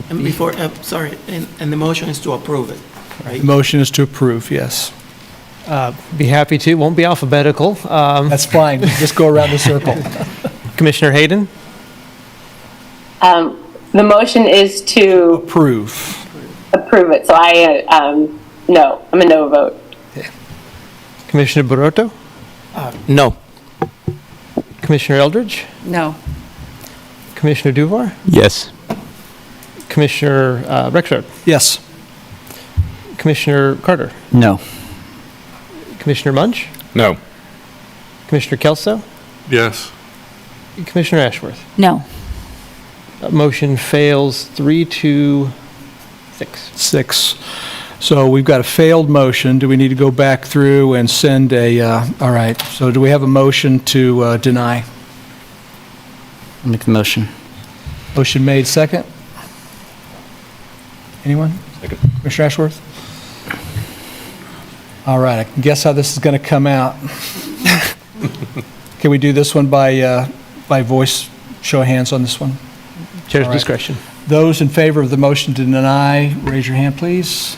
And before, sorry, and the motion is to approve it, right? The motion is to approve, yes. Be happy to. Won't be alphabetical. That's fine. Just go around the circle. Commissioner Hayden? The motion is to Approve. approve it, so no, I'm a no vote. Commissioner Barroto? No. Commissioner Eldridge? No. Commissioner Duvar? Yes. Commissioner Rexrod? Yes. Commissioner Carter? No. Commissioner Munch? No. Commissioner Kelso? Yes. Commissioner Ashworth? No. Motion fails 3-6. 6. So we've got a failed motion. Do we need to go back through and send all right, so do we have a motion to deny? I'll make the motion. Motion made, second? Anyone? Second. Commissioner Ashworth? All right, I can guess how this is going to come out. Can we do this one by voice, show of hands on this one? Chair's All right. discretion. Those in favor of the motion to deny, raise your hand, please.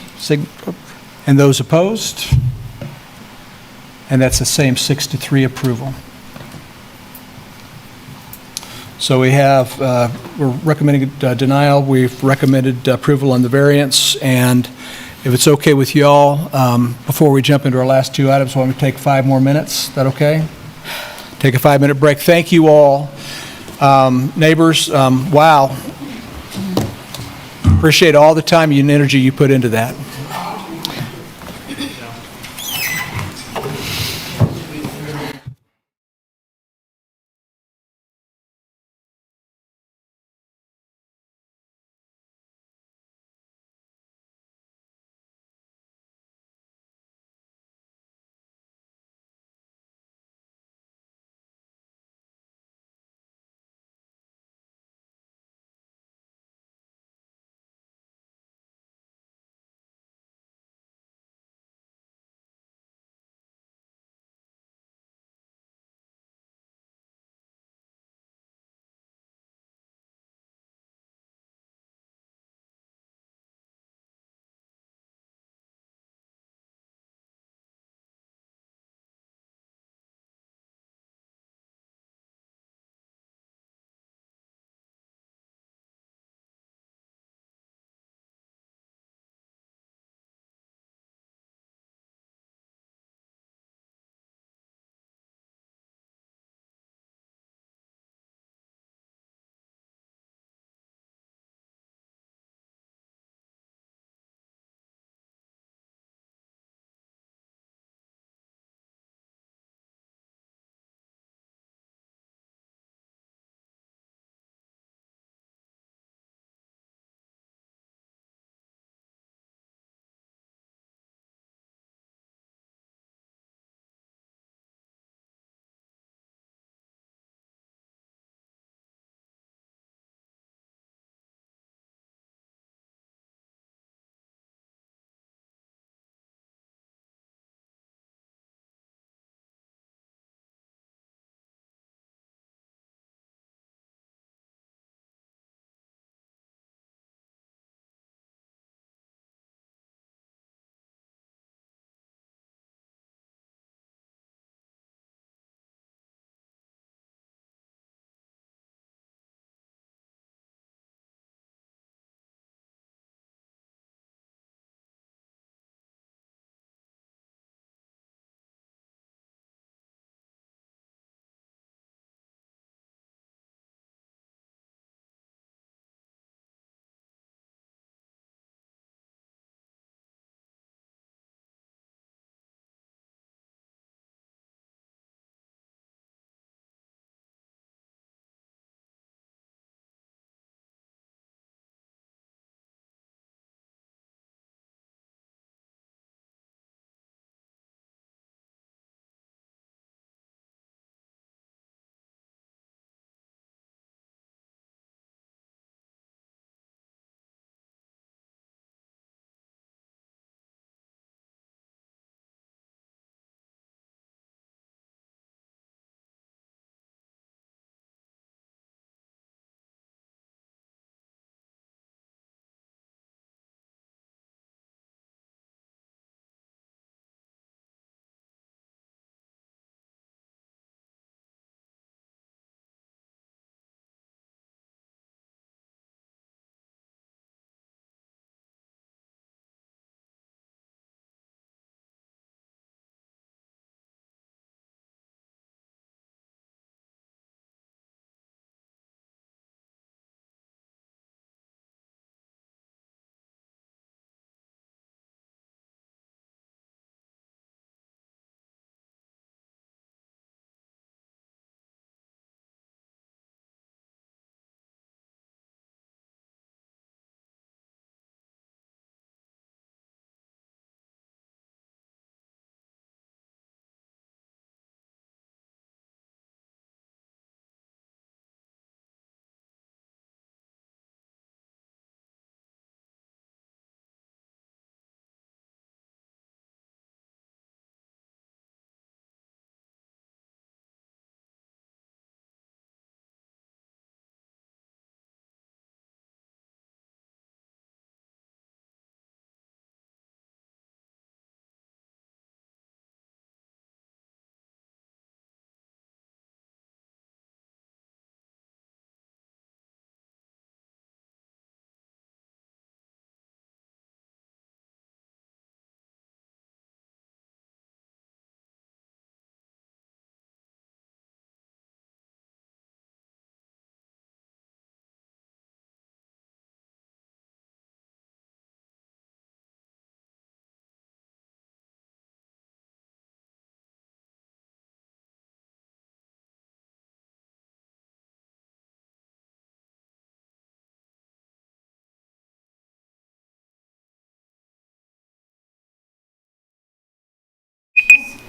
And those opposed? And that's the same 6-3 approval. So we have, we're recommending denial, we've recommended approval on the variance, and if it's okay with y'all, before we jump into our last two items, why don't we take 5 more minutes? Is that okay? Take a 5-minute break. Thank you all. Neighbors, wow. Appreciate all the time and energy you put into that.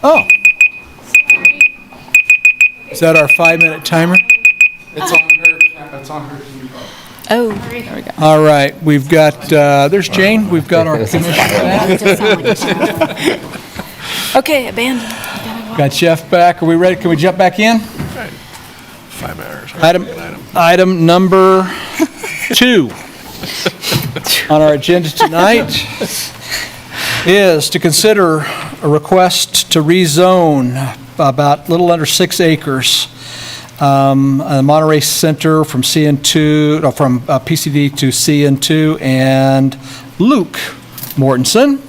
Oh. Is that our 5-minute timer? It's on her. It's on her. Oh, there we go. All right, we've got, there's Jane, we've got our commissioner back. Okay, abandoned. Got Jeff back, are we ready, can we jump back in? 5 hours. Item number 2 on our agenda tonight is to consider a request to rezone about a little under 6 acres Monterey Center from CN2, no, from PCD to CN2, and Luke Mortensen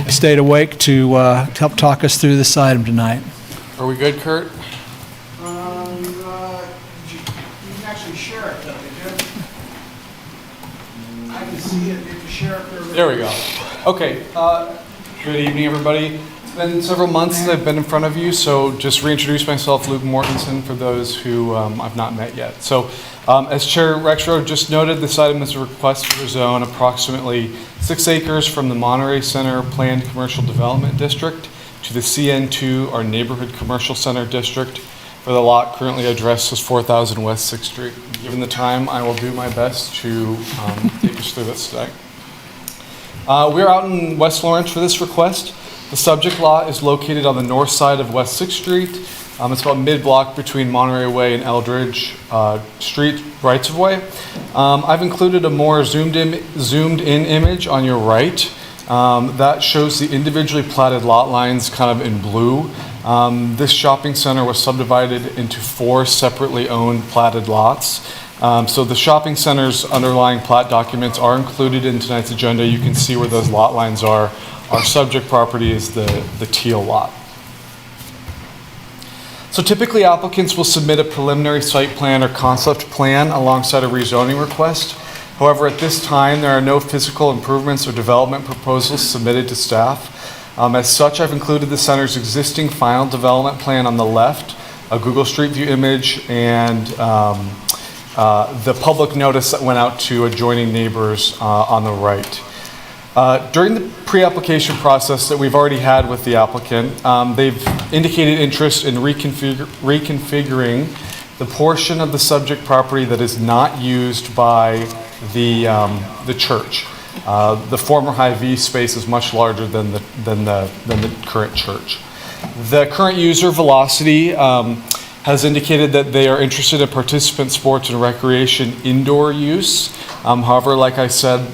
stayed awake to help talk us through this item tonight. Are we good, Kurt? You can actually share it, though, I can see it, you can share it. There we go. Okay. Good evening, everybody. It's been several months that I've been in front of you, so just reintroduce myself, Luke Mortensen, for those who I've not met yet. So, as Chair Rexroad just noted, this item is a request to rezone approximately 6 acres from the Monterey Center Planned Commercial Development District to the CN2, our Neighborhood Commercial Center District, for the lot currently addressed as 4000 West 6th Street. Given the time, I will do my best to take us through this today. We're out in West Lawrence for this request. The subject lot is located on the north side of West 6th Street. It's about mid-block between Monterey Way and Eldridge Street rights-of-way. I've included a more zoomed-in image on your right that shows the individually platted lot lines kind of in blue. This shopping center was subdivided into 4 separately owned platted lots. So the shopping center's underlying plat documents are included in tonight's agenda. You can see where those lot lines are. Our subject property is the teal lot. So typically applicants will submit a preliminary site plan or concept plan alongside a rezoning request. However, at this time, there are no physical improvements or development proposals submitted to staff. As such, I've included the center's existing final development plan on the left, a Google Street View image, and the public notice that went out to adjoining neighbors on the right. During the pre-application process that we've already had with the applicant, they've indicated interest in reconfiguring the portion of the subject property that is not used by the church. The former Hy-Vee space is much larger than the current church. The current user, Velocity, has indicated that they are interested in participant sports and recreation indoor use. However, like I said,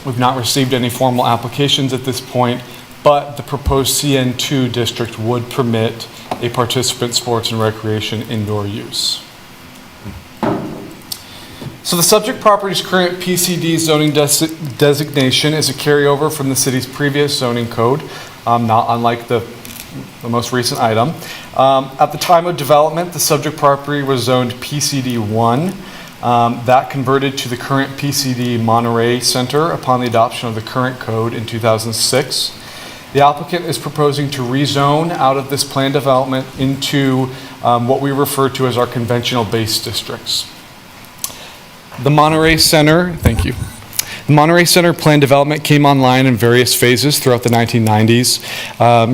we've not received any formal applications at this point, but the proposed CN2 district would permit a participant sports and recreation indoor use. So the subject property's current PCD zoning designation is a carryover from the city's previous zoning code, not unlike the most recent item. At the time of development, the subject property was zoned PCD1. That converted to the current PCD Monterey Center upon the adoption of the current code in 2006. The applicant is proposing to rezone out of this planned development into what we refer to as our conventional base districts. The Monterey Center, thank you. The Monterey Center planned development came online in various phases throughout the 1990s.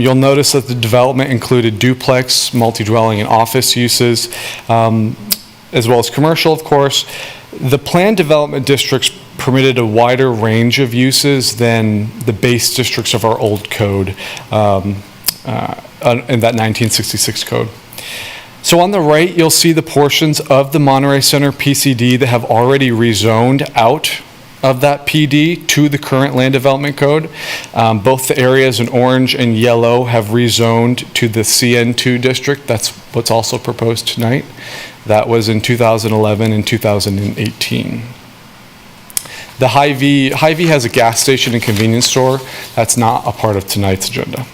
You'll notice that the development included duplex, multi-dwelling, and office uses, as well as commercial, of course. The planned development districts permitted a wider range of uses than the base districts of our old code, in that 1966 code. So on the right, you'll see the portions of the Monterey Center PCD that have already rezoned out of that PD to the current land development code. Both the areas in orange and yellow have rezoned to the CN2 district. That's what's also proposed tonight. That was in 2011 and 2018. The Hy-Vee has a gas station and convenience store. That's not a part of tonight's agenda.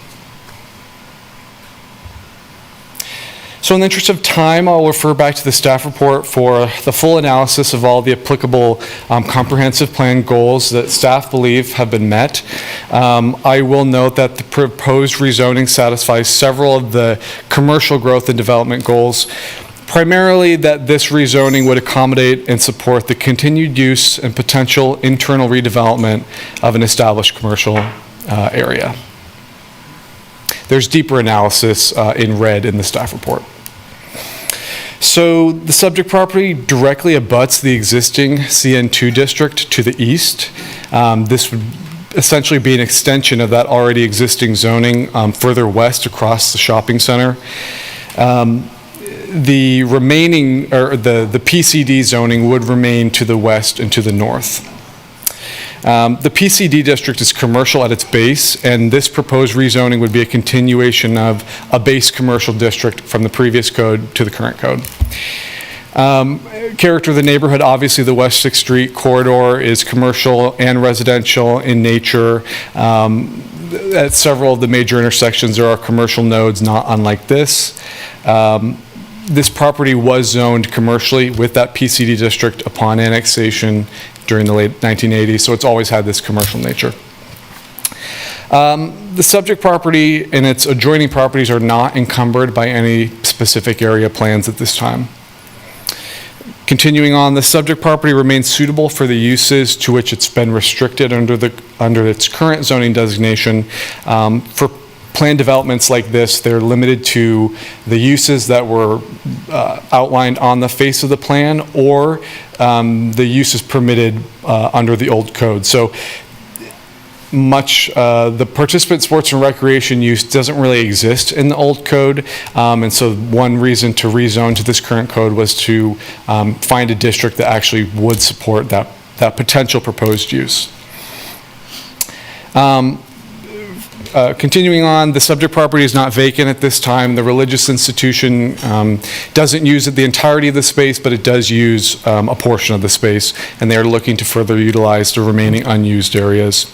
So in the interest of time, I'll refer back to the staff report for the full analysis of all the applicable comprehensive plan goals that staff believe have been met. I will note that the proposed rezoning satisfies several of the commercial growth and development goals, primarily that this rezoning would accommodate and support the continued use and potential internal redevelopment of an established commercial area. there's deeper analysis in red in the staff report. So the subject property directly abuts the existing CN2 district to the east. This would essentially be an extension of that already existing zoning further west across the shopping center. The remaining, or the PCD zoning would remain to the west and to the north. The PCD district is commercial at its base, and this proposed rezoning would be a continuation of a base commercial district from the previous code to the current code. Character of the neighborhood, obviously the West 6th Street corridor is commercial and residential in nature. At several of the major intersections, there are commercial nodes not unlike this. This property was zoned commercially with that PCD district upon annexation during the late 1980s, so it's always had this commercial nature. The subject property and its adjoining properties are not encumbered by any specific area plans at this time. Continuing on, the subject property remains suitable for the uses to which it's been restricted under its current zoning designation. For planned developments like this, they're limited to the uses that were outlined on the face of the plan, or the uses permitted under the old code. So the participant sports and recreation use doesn't really exist in the old code, and so one reason to rezone to this current code was to find a district that actually would support that potential proposed use. Continuing on, the subject property is not vacant at this time. The religious institution doesn't use the entirety of the space, but it does use a portion of the space, and they are looking to further utilize the remaining unused areas.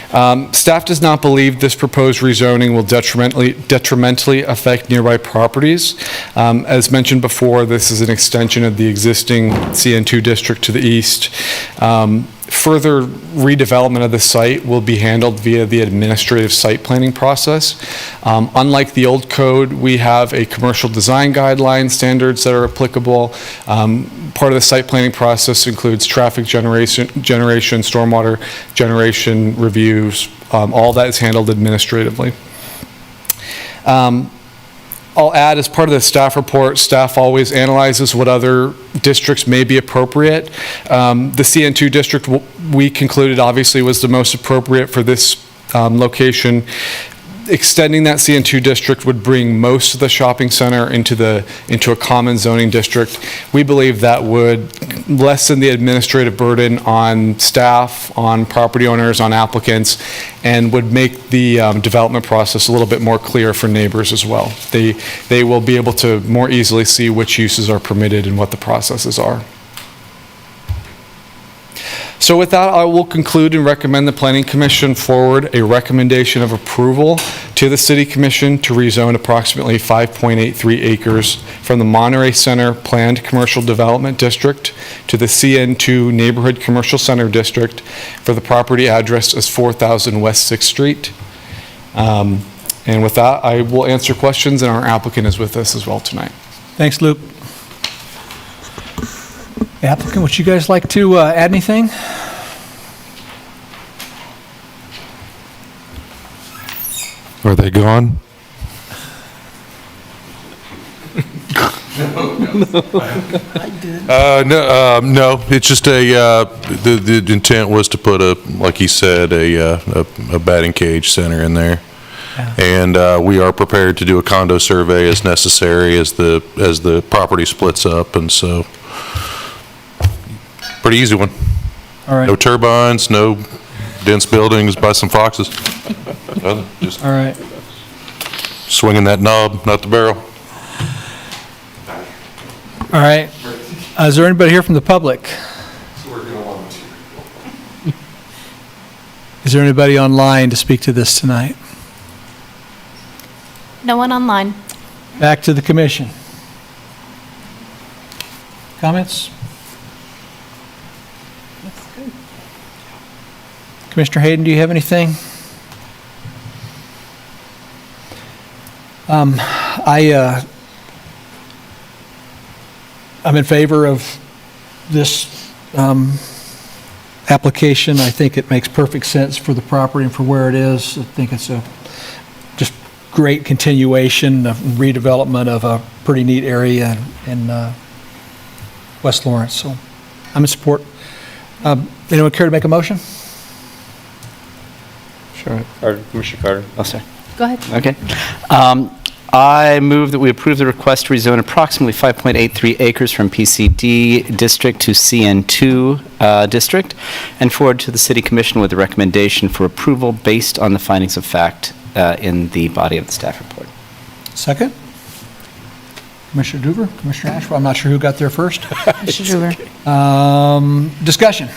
Staff does not believe this proposed rezoning will detrimentally affect nearby properties. As mentioned before, this is an extension of the existing CN2 district to the east. Further redevelopment of the site will be handled via the administrative site planning process. Unlike the old code, we have a commercial design guideline standards that are applicable. Part of the site planning process includes traffic generation, stormwater generation reviews. All that is handled administratively. I'll add, as part of the staff report, staff always analyzes what other districts may be appropriate. The CN2 district, we concluded, obviously was the most appropriate for this location. Extending that CN2 district would bring most of the shopping center into a common zoning district. We believe that would lessen the administrative burden on staff, on property owners, on applicants, and would make the development process a little bit more clear for neighbors as well. They will be able to more easily see which uses are permitted and what the processes are. So with that, I will conclude and recommend the Planning Commission forward a recommendation of approval to the City Commission to rezone approximately 5.83 acres from the Monterey Center Planned Commercial Development District to the CN2 Neighborhood Commercial Center District for the property address as 4000 West 6th Street. And with that, I will answer questions, and our applicant is with us as well tonight. Thanks, Luke. Applicant, would you guys like to add anything? Are they gone? No, it's just the intent was to put like he said, a batting cage center in there. Yeah. And we are prepared to do a condo survey as necessary as the property splits up, and so pretty easy one. All right. No turbines, no dense buildings, buy some foxes. Just all right. Swinging that knob, not the barrel. All right. Is there anybody here from the public? Is there anybody online to speak to this tonight? No one online. Back to the commission. Comments? Commissioner Hayden, do you have anything? I'm in favor of this application. I think it makes perfect sense for the property and for where it is. I think it's a just great continuation of redevelopment of a pretty neat area in West Lawrence, so I'm in support. Anyone care to make a motion? Sure. Commissioner Carter? Oh, sorry. Go ahead. Okay. I move that we approve the request to rezone approximately 5.83 acres from PCD district to CN2 district and forward to the City Commission with a recommendation for approval based on the findings of fact in the body of the staff report. Second? Commissioner Duver, Commissioner Ashworth, I'm not sure who got there first. Commissioner Duver. Discussion.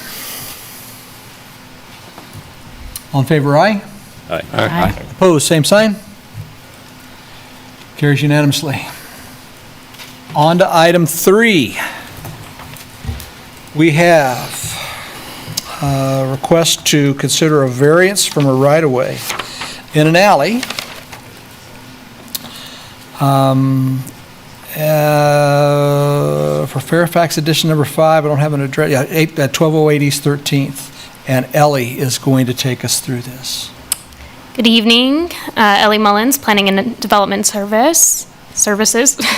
All in favor, aye? Aye. Aye. Opposed, same sign. Carries unanimously. On to item 3. We have a request to consider a variance from a right-of-way in an alley for Fairfax Edition number 5. I don't have an address. Yeah, 1208 East 13th. And Ellie is going to take us through this. Good evening, Ellie Mullins, Planning and Development Services.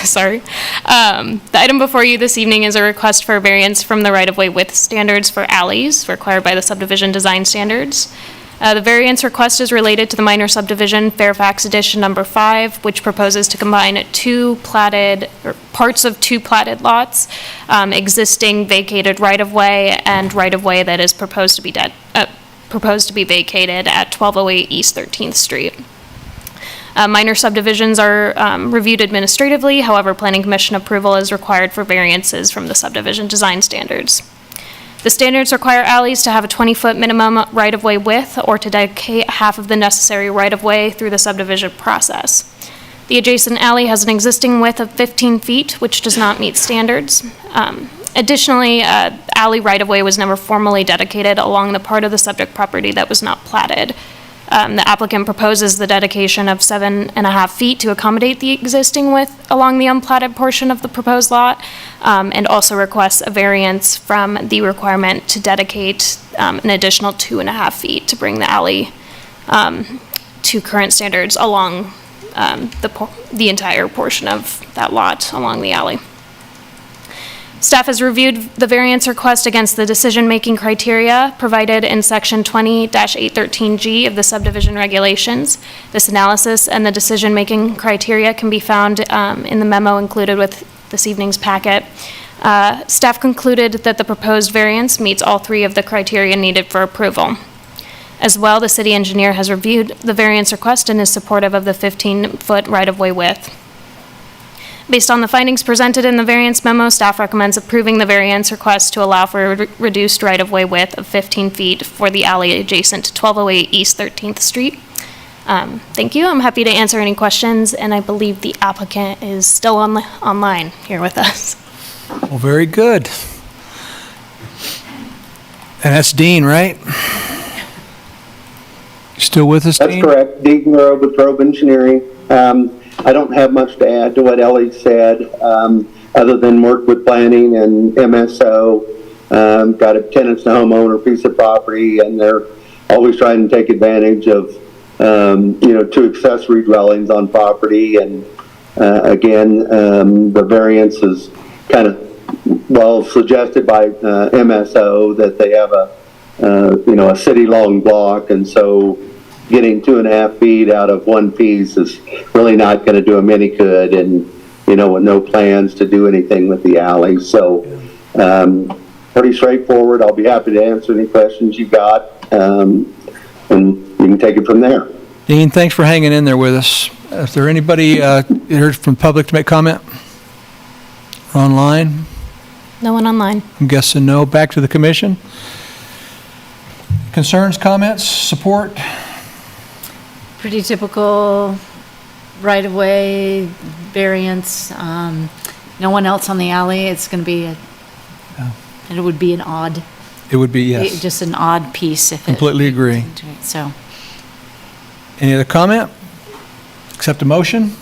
Sorry. The item before you this evening is a request for a variance from the right-of-way width standards for alleys required by the subdivision design standards. The variance request is related to the minor subdivision Fairfax Edition number 5, which proposes to combine parts of two platted lots, existing vacated right-of-way and right-of-way that is proposed to be vacated at 1208 East 13th Street. Minor subdivisions are reviewed administratively, however, Planning Commission approval is required for variances from the subdivision design standards. The standards require alleys to have a 20-foot minimum right-of-way width or to dedicate half of the necessary right-of-way through the subdivision process. The adjacent alley has an existing width of 15 feet, which does not meet standards. Additionally, alley right-of-way was never formally dedicated along the part of the subject property that was not platted. The applicant proposes the dedication of 7.5 feet to accommodate the existing width along the unplatted portion of the proposed lot, and also requests a variance from the requirement to dedicate an additional 2.5 feet to bring the alley to current standards along the entire portion of that lot along the alley. Staff has reviewed the variance request against the decision-making criteria provided in Section 20-813G of the subdivision regulations. This analysis and the decision-making criteria can be found in the memo included with this evening's packet. Staff concluded that the proposed variance meets all 3 of the criteria needed for approval. As well, the city engineer has reviewed the variance request and is supportive of the 15-foot right-of-way width. Based on the findings presented in the variance memo, staff recommends approving the variance request to allow for a reduced right-of-way width of 15 feet for the alley adjacent to 1208 East 13th Street. Thank you. I'm happy to answer any questions, and I believe the applicant is still online here with us. Well, very good. And that's Dean, right? Still with us, That's Dean? correct. Dean Grove with Grove Engineering. I don't have much to add to what Ellie said, other than work with planning and MSO. Got a tenants to homeowner piece of property, and they're always trying to take advantage of, 2 accessory dwellings on property. And again, the variance is kind of, suggested by MSO that they have a city-long block, and so getting 2.5 feet out of one piece is really not going to do them any good, and, with no plans to do anything with the alley. So, pretty straightforward. I'll be happy to answer any questions you've got, and you can take it from there. Dean, thanks for hanging in there with us. Is there anybody here from the public to make comment? Or online? No one online. I'm guessing no. Back to the commission. Concerns, comments, support? Pretty typical right-of-way variance. No one else on the alley. It's going to be it would be an odd. It would be, yes. Just an odd piece if Completely agree. So. Any other comment? Accept a motion?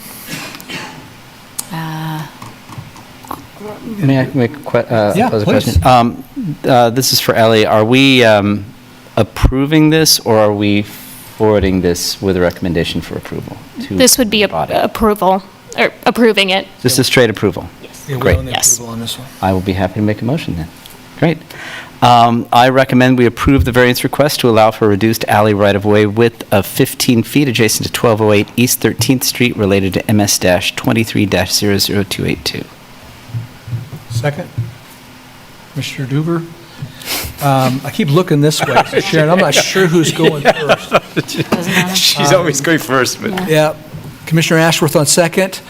May I make Yeah, pose a please. question? This is for Ellie. Are we approving this, or are we forwarding this with a recommendation for approval to This would be the body? approval, or approving it. Just a straight approval? Yeah, we Great. own the Yes. approval on this one. I will be happy to make a motion then. Great. I recommend we approve the variance request to allow for a reduced alley right-of-way width of 15 feet adjacent to 1208 East 13th Street related to MS-23-00282. Second. Commissioner Duver? I keep looking this way, so Sharon, I'm not sure who's going first. She's always going first, but. Yeah. Commissioner Ashworth on second.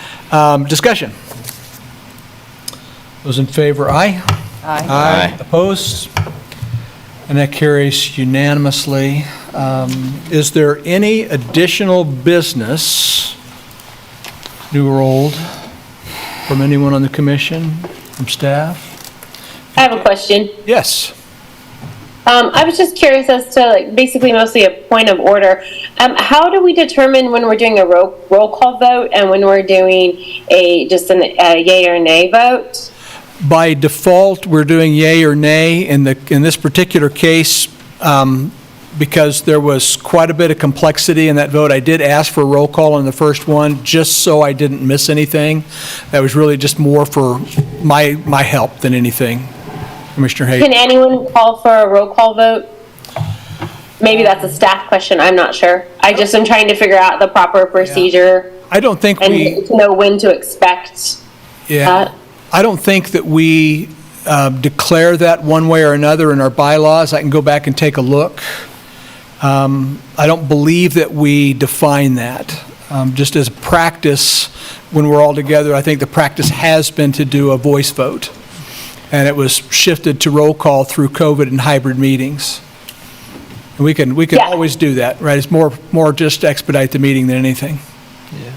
Discussion. Those in favor, aye? Aye. Opposed? And that carries unanimously. Is there any additional business, new or old, from anyone on the commission, from staff? I have a question. Yes. I was just curious as to, like, basically mostly a point of order. How do we determine when we're doing a roll call vote and when we're doing a yay or nay vote? By default, we're doing yay or nay. In this particular case, because there was quite a bit of complexity in that vote, I did ask for a roll call on the first one, just so I didn't miss anything. That was really just more for my help than anything. Commissioner Hayes. Can anyone call for a roll call vote? Maybe that's a staff question, I'm not sure. I just am trying to figure out the proper procedure. I don't think and to know when to expect that. I don't think that we declare that one way or another in our bylaws. I can go back and take a look. I don't believe that we define that. Just as a practice, when we're all together, I think the practice has been to do a voice vote. And it was shifted to roll call through COVID and hybrid meetings. And we can always do that, right? It's more just to expedite the meeting than anything.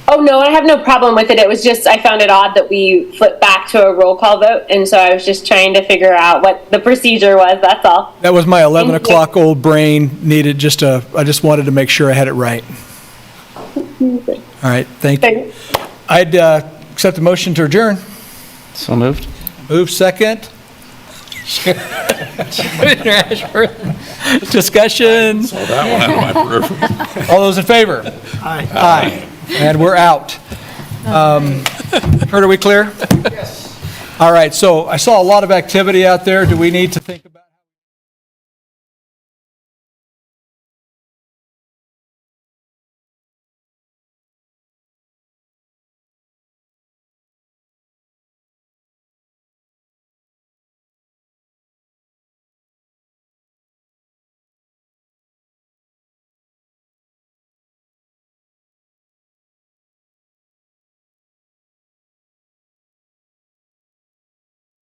Oh, no, I have no problem with it. It was just, I found it odd that we flipped back to a roll call vote. And so I was just trying to figure out what the procedure was, that's all. That was my 11 o'clock old brain needed I just wanted to make sure I had it right. All right, thank you. I'd accept the motion to adjourn. So moved. Move second. Discussion. Saw that one out of my peripheral. All those in favor? Aye. Aye. And we're out. Kurt, are we clear? Yes. All right, so I saw a lot of activity out there. Do we need to think